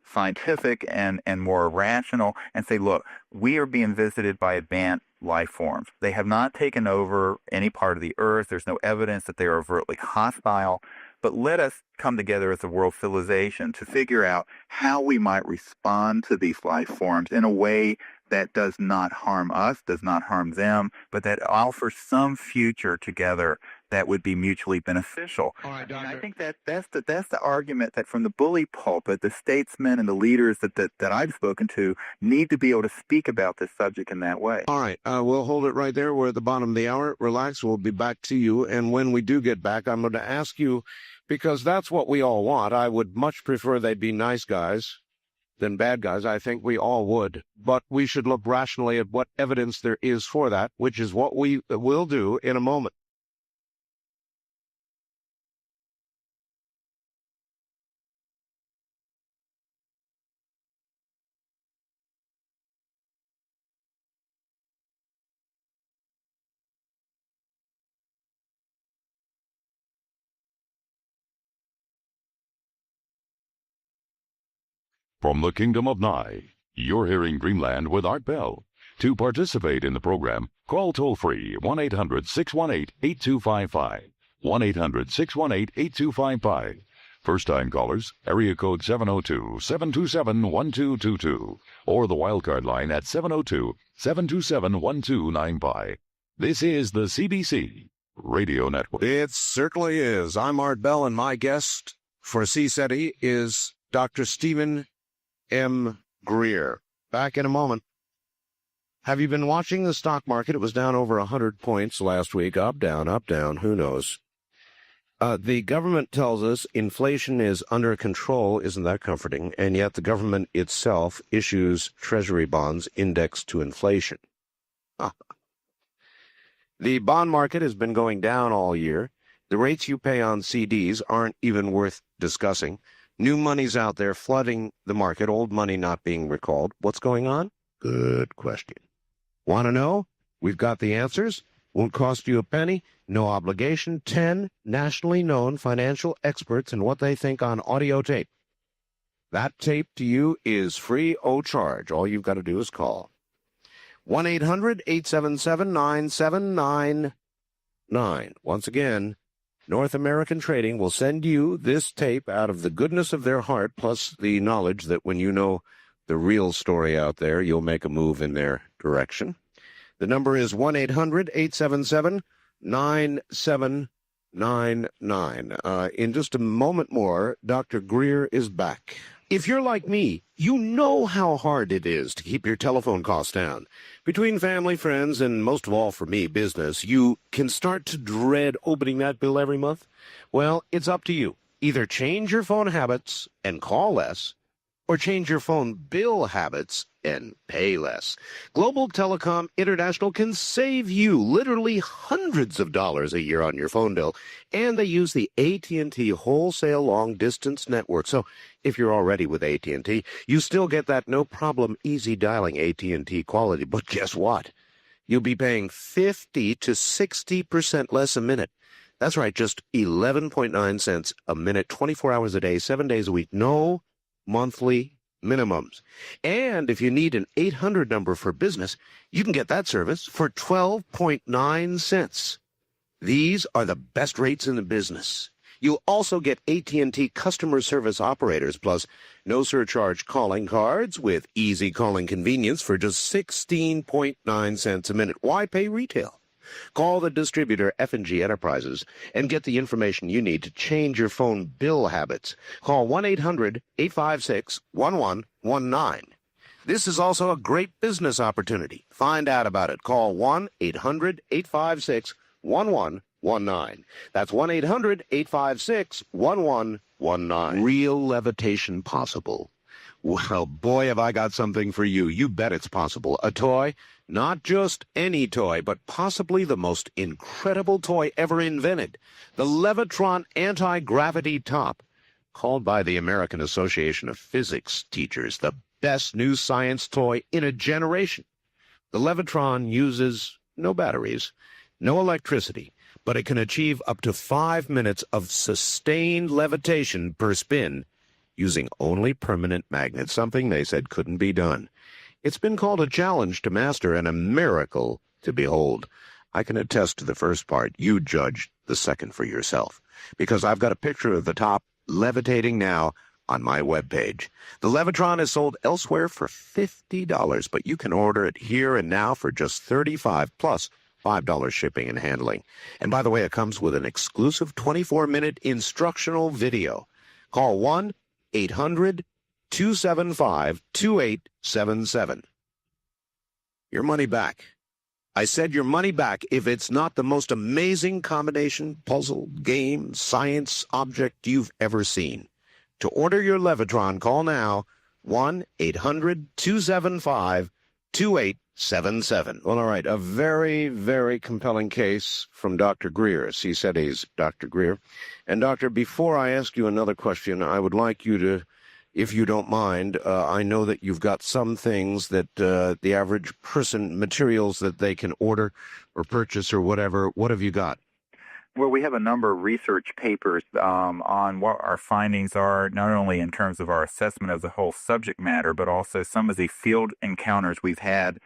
Q: scientific and more rational and say, look, we are being visited by advanced life forms. They have not taken over any part of the earth. There's no evidence that they are overtly hostile. But let us come together as a world civilization to figure out how we might respond to these life forms in a way that does not harm us, does not harm them, but that offers some future together that would be mutually beneficial.
F: All right, Doctor.
Q: I think that's the argument that from the bully pulpit, the statesmen and the leaders that I've spoken to need to be able to speak about this subject in that way.
F: All right, we'll hold it right there. We're at the bottom of the hour. Relax, we'll be back to you. And when we do get back, I'm going to ask you because that's what we all want. I would much prefer they be nice guys than bad guys. I think we all would. But we should look rationally at what evidence there is for that, which is what we will do in a moment.
P: From the Kingdom of Nye, you're hearing Dreamland with Art Bell. To participate in the program, call toll-free 1-800-618-8255. 1-800-618-8255. First-time callers, area code 702-727-1222. Or the wildcard line at 702-727-1295. This is the CBC Radio Network.
F: It certainly is. I'm Art Bell, and my guest for CSETI is Dr. Stephen M. Greer. Back in a moment. Have you been watching the stock market? It was down over 100 points last week. Up, down, who knows? The government tells us inflation is under control. Isn't that comforting? And yet the government itself issues treasury bonds indexed to inflation. The bond market has been going down all year. The rates you pay on CDs aren't even worth discussing. New money's out there flooding the market, old money not being recalled. What's going on? Good question. Want to know? We've got the answers. Won't cost you a penny. No obligation. 10 nationally known financial experts and what they think on audio tape. That tape to you is free o' charge. All you've got to do is call. 1-800-877-9799. Once again, North American Trading will send you this tape out of the goodness of their heart, plus the knowledge that when you know the real story out there, you'll make a move in their direction. The number is 1-800-877-9799. In just a moment more, Dr. Greer is back. If you're like me, you know how hard it is to keep your telephone costs down. Between family, friends, and most of all for me, business, you can start to dread opening that bill every month. Well, it's up to you. Either change your phone habits and call less, or change your phone bill habits and pay less. Global Telecom International can save you literally hundreds of dollars a year on your phone bill, and they use the AT&T wholesale long-distance network. So if you're already with AT&T, you still get that no-problem easy dialing AT&T quality. But guess what? You'll be paying 50 to 60% less a minute. That's right, just 11.9 cents a minute, 24 hours a day, 7 days a week. No monthly minimums. And if you need an 800 number for business, you can get that service for 12.9 cents. These are the best rates in the business. You'll also get AT&T customer service operators plus no surcharge calling cards with easy calling convenience for just 16.9 cents a minute. Why pay retail? Call the distributor F&G Enterprises and get the information you need to change your phone bill habits. Call 1-800-856-1119. This is also a great business opportunity. Find out about it. Call 1-800-856-1119. That's 1-800-856-1119. Real levitation possible. Well, boy, have I got something for you. You bet it's possible. A toy? Not just any toy, but possibly the most incredible toy ever invented. The Levitron Anti-Gravity Top. Called by the American Association of Physics teachers the best new science toy in a generation. The Levitron uses no batteries, no electricity, but it can achieve up to 5 minutes of sustained levitation per spin using only permanent magnets, something they said couldn't be done. It's been called a challenge to master and a miracle to behold. I can attest to the first part. You judge the second for yourself, because I've got a picture of the top levitating now on my webpage. The Levitron is sold elsewhere for $50, but you can order it here and now for just $35 plus $5 shipping and handling. And by the way, it comes with an exclusive 24-minute instructional video. Call 1-800-275-2877. Your money back. I said your money back if it's not the most amazing combination, puzzle, game, science object you've ever seen. To order your Levitron, call now 1-800-275-2877. Well, all right, a very, very compelling case from Dr. Greer's. He said he's Dr. Greer. And, Doctor, before I ask you another question, I would like you to, if you don't mind, I know that you've got some things that the average person, materials that they can order or purchase or whatever. What have you got?
Q: Well, we have a number of research papers on what our findings are, not only in terms of our assessment of the whole subject matter, but also some of the field encounters we've had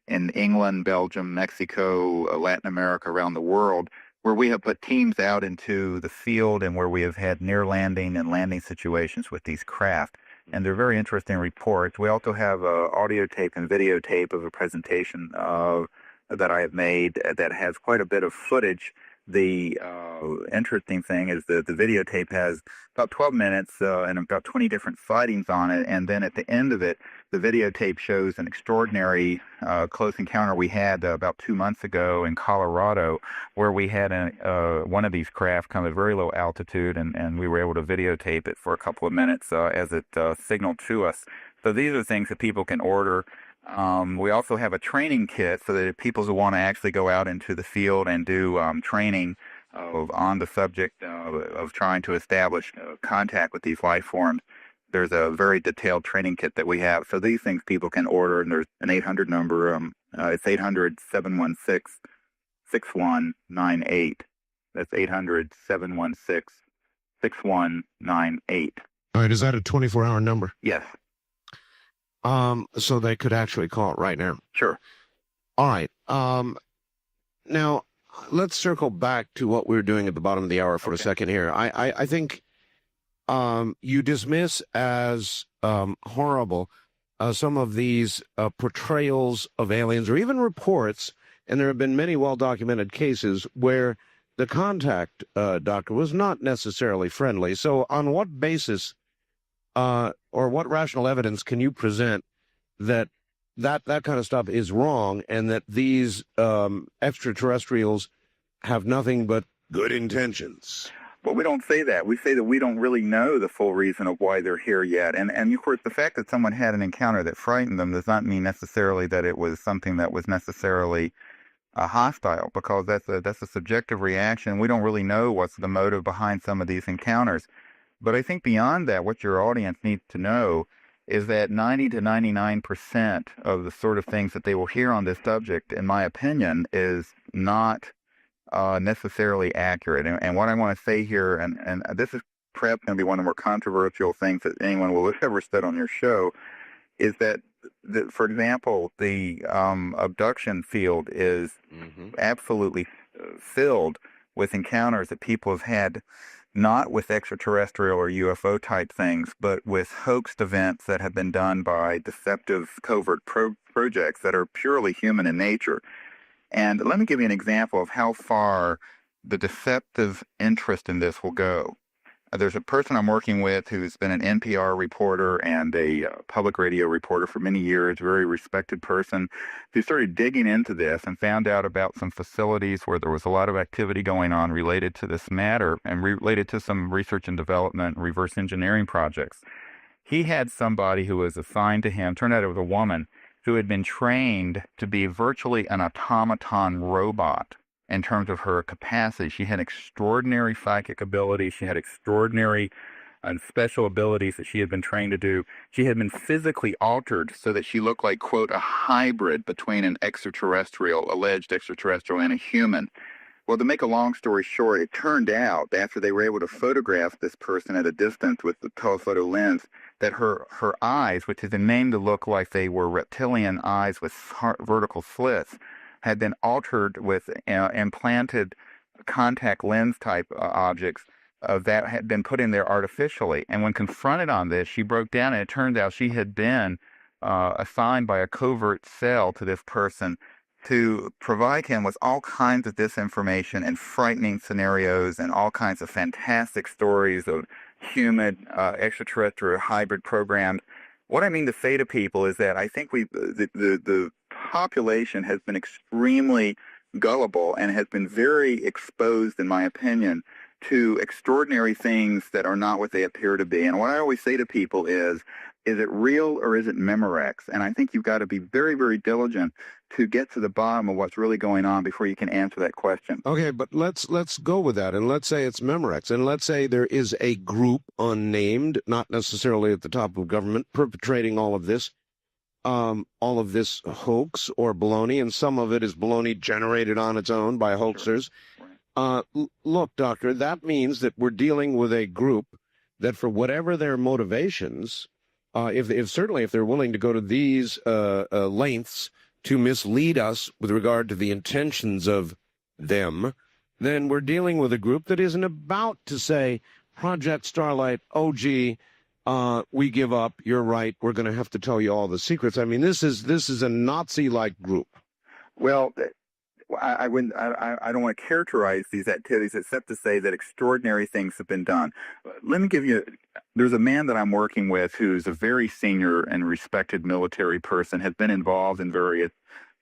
Q: in England, Belgium, Mexico, Latin America, around the world, where we have put teams out into the field and where we have had near landing and landing situations with these craft. And they're very interesting reports. We also have audio tape and videotape of a presentation that I have made that has quite a bit of footage. The interesting thing is that the videotape has about 12 minutes and about 20 different sightings on it. And then at the end of it, the videotape shows an extraordinary close encounter we had about 2 months ago in Colorado, where we had one of these craft come at very low altitude, and we were able to videotape it for a couple of minutes as it signaled to us. So these are things that people can order. We also have a training kit so that if people who want to actually go out into the field and do training on the subject of trying to establish contact with these life forms, there's a very detailed training kit that we have. So these things people can order, and there's an 800 number. It's 800-716-6198. That's 800-716-6198.
F: All right, is that a 24-hour number?
Q: Yes.
F: So they could actually call it right now.
Q: Sure.
F: All right. Now, let's circle back to what we were doing at the bottom of the hour for a second here. I think you dismiss as horrible some of these portrayals of aliens or even reports, and there have been many well-documented cases where the contact, doctor, was not necessarily friendly. So on what basis or what rational evidence can you present that kind of stuff is wrong and that these extraterrestrials have nothing but good intentions?
Q: Well, we don't say that. We say that we don't really know the full reason of why they're here yet. And of course, the fact that someone had an encounter that frightened them does not mean necessarily that it was something that was necessarily hostile, because that's a subjective reaction. We don't really know what's the motive behind some of these encounters. But I think beyond that, what your audience needs to know is that 90 to 99% of the sort of things that they will hear on this subject, in my opinion, is not necessarily accurate. And what I want to say here, and this is perhaps going to be one of the more controversial things that anyone will have ever said on your show, is that, for example, the abduction field is absolutely filled with encounters that people have had, not with extraterrestrial or UFO type things, but with hoaxed events that have been done by deceptive covert projects that are purely human in nature. And let me give you an example of how far the deceptive interest in this will go. There's a person I'm working with who's been an NPR reporter and a public radio reporter for many years, very respected person, who started digging into this and found out about some facilities where there was a lot of activity going on related to this matter and related to some research and development and reverse engineering projects. He had somebody who was assigned to him, turned out it was a woman, who had been trained to be virtually an automaton robot in terms of her capacity. She had extraordinary psychic abilities. She had extraordinary and special abilities that she had been trained to do. She had been physically altered so that she looked like, quote, a hybrid between an extraterrestrial, alleged extraterrestrial, and a human. Well, to make a long story short, it turned out, after they were able to photograph this person at a distance with the telephoto lens, that her eyes, which had been named to look like they were reptilian eyes with vertical slits, had been altered with implanted contact lens type objects that had been put in there artificially. And when confronted on this, she broke down, and it turned out she had been assigned by a covert cell to this person to provide him with all kinds of disinformation and frightening scenarios and all kinds of fantastic stories of human extraterrestrial hybrid programs. What I mean to say to people is that I think the population has been extremely gullible and has been very exposed, in my opinion, to extraordinary things that are not what they appear to be. And what I always say to people is it real or is it Memorex? And I think you've got to be very, very diligent to get to the bottom of what's really going on before you can answer that question.
F: Okay, but let's go with that, and let's say it's Memorex, and let's say there is a group unnamed, not necessarily at the top of government, perpetrating all of this hoax or baloney, and some of it is baloney generated on its own by hoaxers. Look, doctor, that means that we're dealing with a group that, for whatever their motivations, if they're willing to go to these lengths to mislead us with regard to the intentions of them, then we're dealing with a group that isn't about to say, Project Starlight, oh gee, we give up, you're right, we're going to have to tell you all the secrets. I mean, this is a Nazi-like group.
Q: Well, I don't want to characterize these activities except to say that extraordinary things have been done. Let me give you, there's a man that I'm working with who's a very senior and respected military person, has been involved in various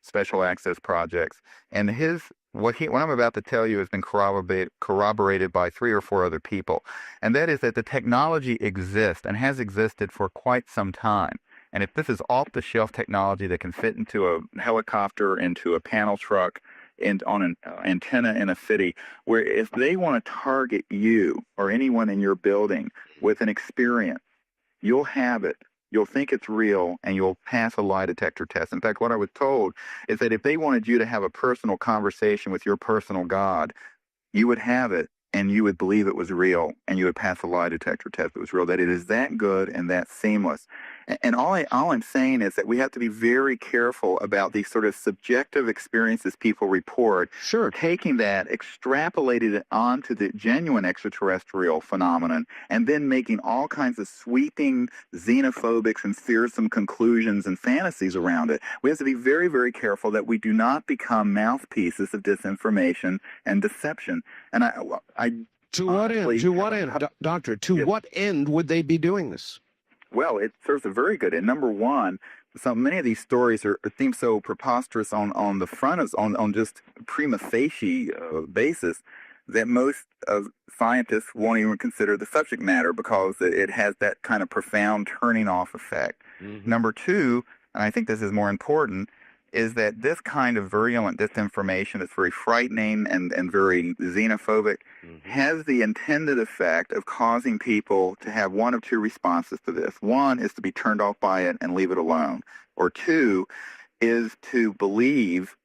Q: special access projects, and what I'm about to tell you has been corroborated by 3 or 4 other people, and that is that the technology exists and has existed for quite some time. And if this is off-the-shelf technology that can fit into a helicopter, into a panel truck, and on an antenna in a city, where if they want to target you or anyone in your building with an experience, you'll have it. You'll think it's real, and you'll pass a lie detector test. In fact, what I was told is that if they wanted you to have a personal conversation with your personal God, you would have it, and you would believe it was real, and you would pass a lie detector test if it was real, that it is that good and that seamless. And all I'm saying is that we have to be very careful about these sort of subjective experiences people report.
F: Sure.
Q: Taking that, extrapolating it onto the genuine extraterrestrial phenomenon, and then making all kinds of sweeping xenophobic and fearsome conclusions and fantasies around it. We have to be very, very careful that we do not become mouthpieces of disinformation and deception. And
F: to what end, Doctor? To what end would they be doing this?
Q: Well, it serves a very good end. Number one, so many of these stories seem so preposterous on the front, on just prima facie basis, that most scientists won't even consider the subject matter because it has that kind of profound turning off effect. Mm-hmm. Number two, and I think this is more important, is that this kind of virulent disinformation that's very frightening and very xenophobic has the intended effect of causing people to have one of 2 responses to this. One is to be turned off by it and leave it alone. Or 2 is to believe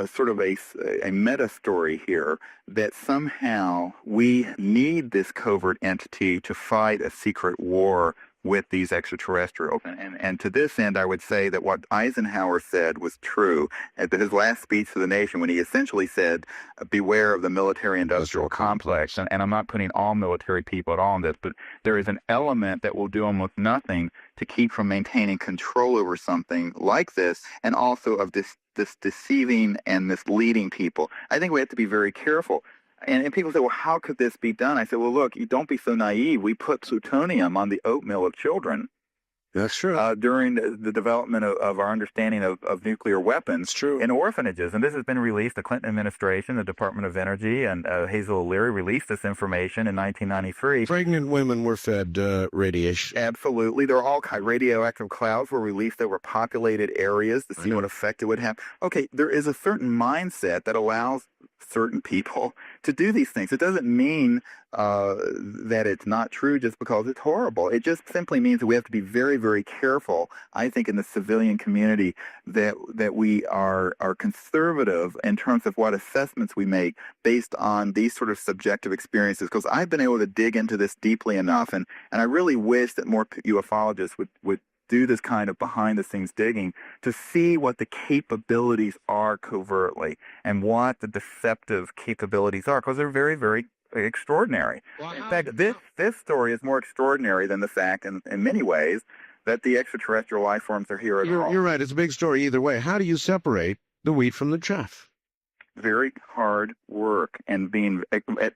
Q: sort of a meta story here that somehow we need this covert entity to fight a secret war with these extraterrestrials. And to this end, I would say that what Eisenhower said was true at his last speech to the nation, when he essentially said, beware of the military-industrial complex. And I'm not putting all military people at all in this, but there is an element that will do almost nothing to keep from maintaining control over something like this, and also of this deceiving and misleading people. I think we have to be very careful. And people say, well, how could this be done? I said, well, look, you don't be so naive. We put plutonium on the oatmeal of children.
F: That's true.
Q: During the development of our understanding of nuclear weapons in orphanages. And this has been released. The Clinton administration, the Department of Energy, and Hazel O'Leary released this information in 1993.
F: Pregnant women were fed radiation.
Q: Absolutely. There are all kinds. Radioactive clouds were released over populated areas to see what effect it would have. Okay, there is a certain mindset that allows certain people to do these things. It doesn't mean that it's not true just because it's horrible. It just simply means that we have to be very, very careful, I think, in the civilian community, that we are conservative in terms of what assessments we make based on these sort of subjective experiences, because I've been able to dig into this deeply enough, and I really wish that more ufologists would do this kind of behind-the-scenes digging to see what the capabilities are covertly and what the deceptive capabilities are, because they're very, very extraordinary. In fact, this story is more extraordinary than the fact, in many ways, that the extraterrestrial life forms are here at all.
F: You're right. It's a big story either way. How do you separate the wheat from the chaff?
Q: very hard work and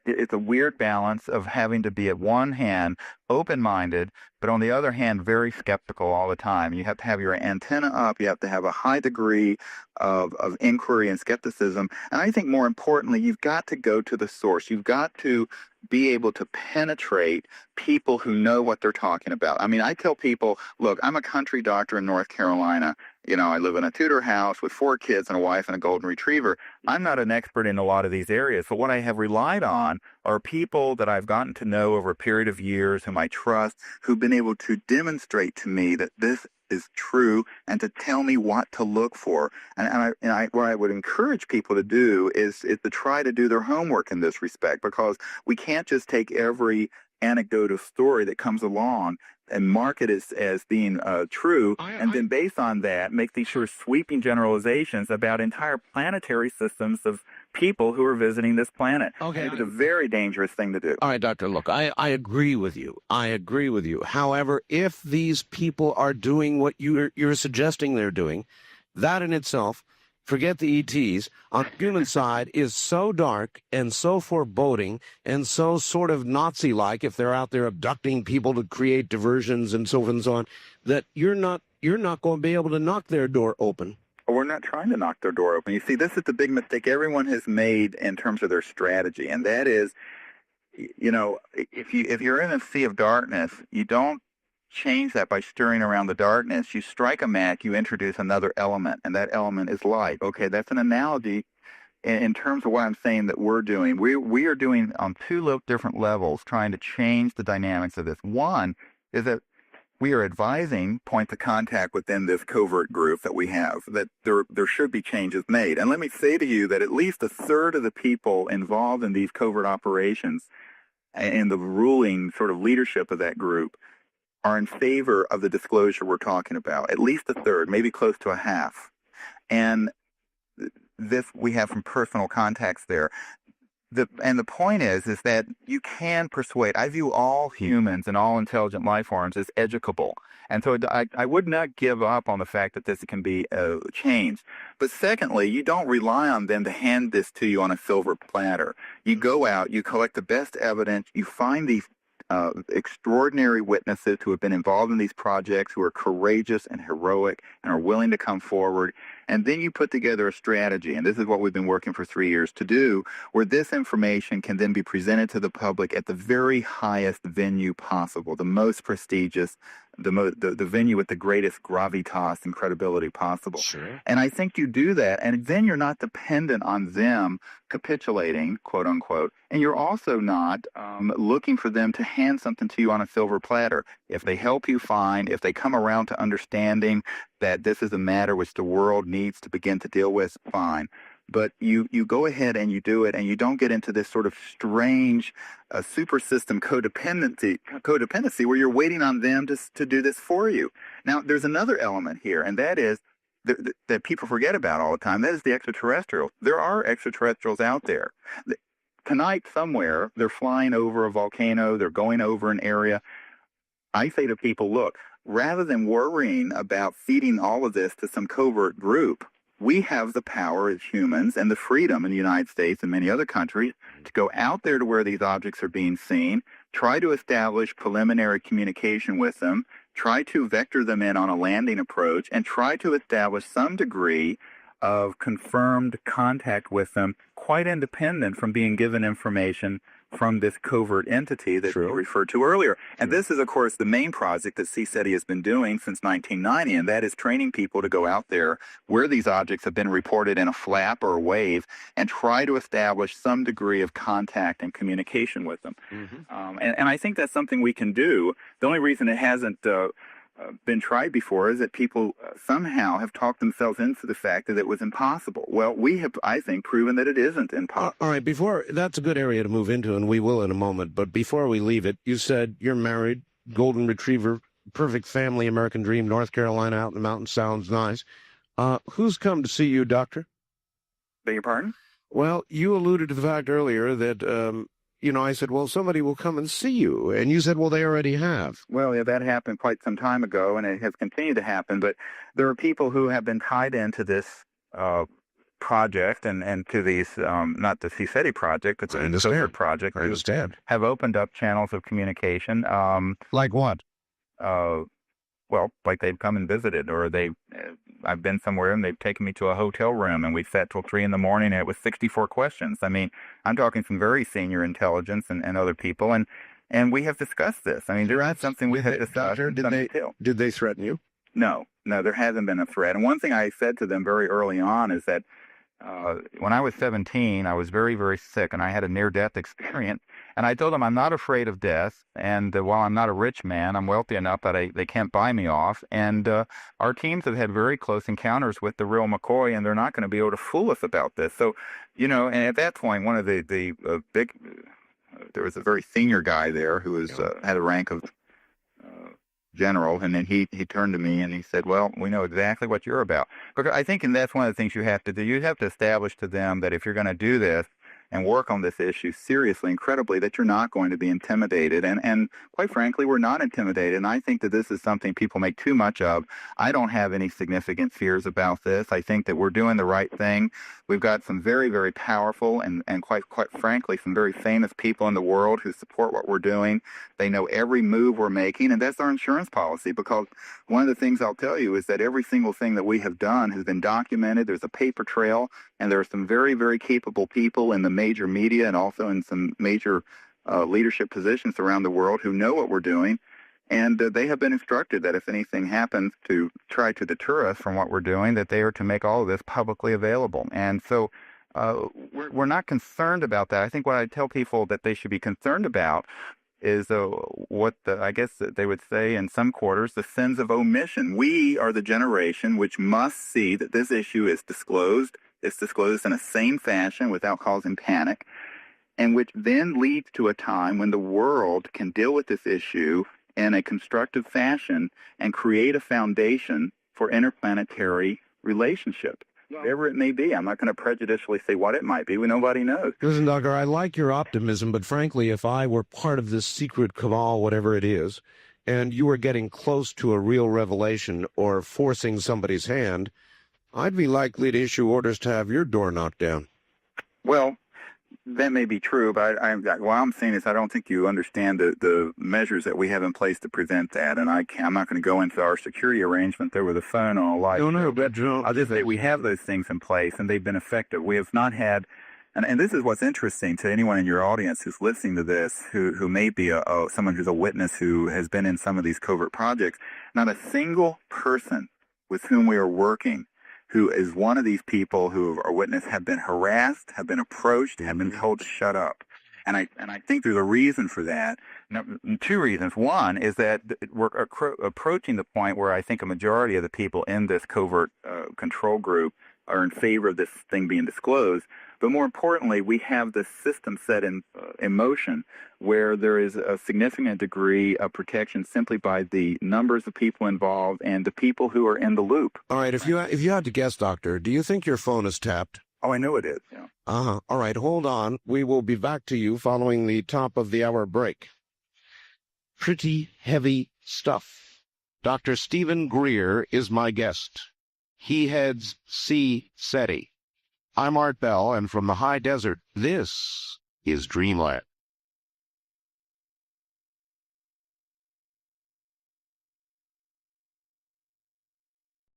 Q: it's a weird balance of having to be at one hand open-minded, but on the other hand very skeptical all the time. You have to have your antenna up. You have to have a high degree of inquiry and skepticism. And I think more importantly, you've got to go to the source. You've got to be able to penetrate people who know what they're talking about. I mean, I tell people, look, I'm a country doctor in North Carolina. You know, I live in a Tudor house with 4 kids and a wife and a golden retriever. I'm not an expert in a lot of these areas, but what I have relied on are people that I've gotten to know over a period of years, whom I trust, who've been able to demonstrate to me that this is true and to tell me what to look for. What I would encourage people to do is to try to do their homework in this respect, because we can't just take every anecdotal story that comes along and mark it as being true, and then based on that, make these sort of sweeping generalizations about entire planetary systems of people who are visiting this planet.
F: Okay.
Q: It's a very dangerous thing to do.
F: All right, Doctor, look, I agree with you. I agree with you. However, if these people are doing what you're suggesting they're doing, that in itself, forget the ETs, on the human side is so dark and so foreboding and so sort of Nazi-like, if they're out there abducting people to create diversions and so forth and so on, that you're not going to be able to knock their door open.
Q: We're not trying to knock their door open. You see, this is the big mistake everyone has made in terms of their strategy, and that is, you know, if you're in a sea of darkness, you don't change that by stirring around the darkness. You strike a match, you introduce another element, and that element is light. Okay, that's an analogy in terms of what I'm saying that we're doing. We are doing on 2 different levels, trying to change the dynamics of this. One is that we are advising points of contact within this covert group that we have, that there should be changes made. And let me say to you that at least 1/3 of the people involved in these covert operations and the ruling sort of leadership of that group are in favor of the disclosure we're talking about. At least 1/3, maybe close to a half. And this we have from personal contacts there. The point is that you can persuade. I view all humans and all intelligent life forms as educable. And so I would not give up on the fact that this can be changed. But secondly, you don't rely on them to hand this to you on a silver platter. You go out, you collect the best evidence, you find these extraordinary witnesses who have been involved in these projects, who are courageous and heroic and are willing to come forward. And then you put together a strategy, and this is what we've been working for 3 years to do, where this information can then be presented to the public at the very highest venue possible, the most prestigious, the venue with the greatest gravitas and credibility possible.
F: Sure.
Q: And I think you do that, and then you're not dependent on them capitulating, quote unquote, and you're also not looking for them to hand something to you on a silver platter. If they help you find, if they come around to understanding that this is a matter which the world needs to begin to deal with, fine. But you go ahead and you do it, and you don't get into this sort of strange super system codependency where you're waiting on them to do this for you. Now, there's another element here, and that is that people forget about all the time. That is the extraterrestrials. There are extraterrestrials out there. Tonight, somewhere, they're flying over a volcano. They're going over an area. I say to people, look, rather than worrying about feeding all of this to some covert group, we have the power as humans and the freedom in the United States and many other countries to go out there to where these objects are being seen, try to establish preliminary communication with them, try to vector them in on a landing approach, and try to establish some degree of confirmed contact with them, quite independent from being given information from this covert entity that you referred to earlier. And this is, of course, the main project that CSETI has been doing since 1990, and that is training people to go out there where these objects have been reported in a flap or a wave and try to establish some degree of contact and communication with them. And I think that's something we can do. The only reason it hasn't been tried before is that people somehow have talked themselves into the fact that it was impossible. Well, we have, I think, proven that it isn't impossible.
F: All right, that's a good area to move into, and we will in a moment. But before we leave it, you said you're married, golden retriever, perfect family, American dream, North Carolina, out in the mountains, sounds nice. Who's come to see you, doctor?
Q: Beg your pardon?
F: Well, you alluded to the fact earlier that, I said, well, somebody will come and see you. And you said, well, they already have.
Q: Well, yeah, that happened quite some time ago, and it has continued to happen. But there are people who have been tied into this project and to these, not the CSETI project, but the covert project,
F: I understand.
Q: have opened up channels of communication.
F: Like what?
Q: Well, like they've come and visited, or I've been somewhere and they've taken me to a hotel room and we sat till 3 a.m. and it was 64 questions. I mean, I'm talking some very senior intelligence and other people, and we have discussed this. I mean, that's something we have discussed.
F: Did they threaten you?
Q: No, there hasn't been a threat. And one thing I said to them very early on is that when I was 17, I was very, very sick, and I had a near-death experience. And I told them I'm not afraid of death, and while I'm not a rich man, I'm wealthy enough that they can't buy me off. And our teams have had very close encounters with the real McCoy, and they're not going to be able to fool us about this. So, and at that point, one of the big, there was a very senior guy there who was had a rank of general, and then he turned to me and he said, well, we know exactly what you're about. Because I think, and that's one of the things you have to do. You have to establish to them that if you're going to do this and work on this issue seriously, incredibly, that you're not going to be intimidated. And quite frankly, we're not intimidated. And I think that this is something people make too much of. I don't have any significant fears about this. I think that we're doing the right thing. We've got some very, very powerful and quite frankly, some very famous people in the world who support what we're doing. They know every move we're making, and that's our insurance policy, because one of the things I'll tell you is that every single thing that we have done has been documented. There's a paper trail, and there are some very, very capable people in the major media and also in some major leadership positions around the world who know what we're doing. And they have been instructed that if anything happens to try to deter us from what we're doing, that they are to make all of this publicly available. And so we're not concerned about that. I think what I tell people that they should be concerned about is I guess they would say in some quarters, the sins of omission. We are the generation which must see that this issue is disclosed. It's disclosed in a sane fashion without causing panic, and which then leads to a time when the world can deal with this issue in a constructive fashion and create a foundation for interplanetary relationship. Whatever it may be, I'm not going to prejudicially say what it might be. Nobody knows.
F: Listen, Doctor, I like your optimism, but frankly, if I were part of this secret cabal, whatever it is, and you were getting close to a real revelation or forcing somebody's hand, I'd be likely to issue orders to have your door knocked down.
Q: Well, that may be true, but what I'm saying is I don't think you understand the measures that we have in place to prevent that. And I'm not going to go into our security arrangement there with the phone and all that.
F: No, but
Q: I'll just say we have those things in place, and they've been effective. We have not had, and this is what's interesting to anyone in your audience who's listening to this, who may be someone who's a witness who has been in some of these covert projects. Not a single person with whom we are working who is one of these people who are witness have been harassed, have been approached, have been told to shut up. And I think there's a reason for that. Two reasons. One is that we're approaching the point where I think a majority of the people in this covert control group are in favor of this thing being disclosed. But more importantly, we have this system set in motion where there is a significant degree of protection simply by the numbers of people involved and the people who are in the loop.
F: All right, if you had to guess, Doctor, do you think your phone is tapped?
Q: Oh, I know it is. Yeah.
F: All right, hold on. We will be back to you following the top of the hour break. Pretty heavy stuff. Dr. Stephen Greer is my guest. He heads CSETI. I'm Art Bell, and from the high desert, this is Dreamland.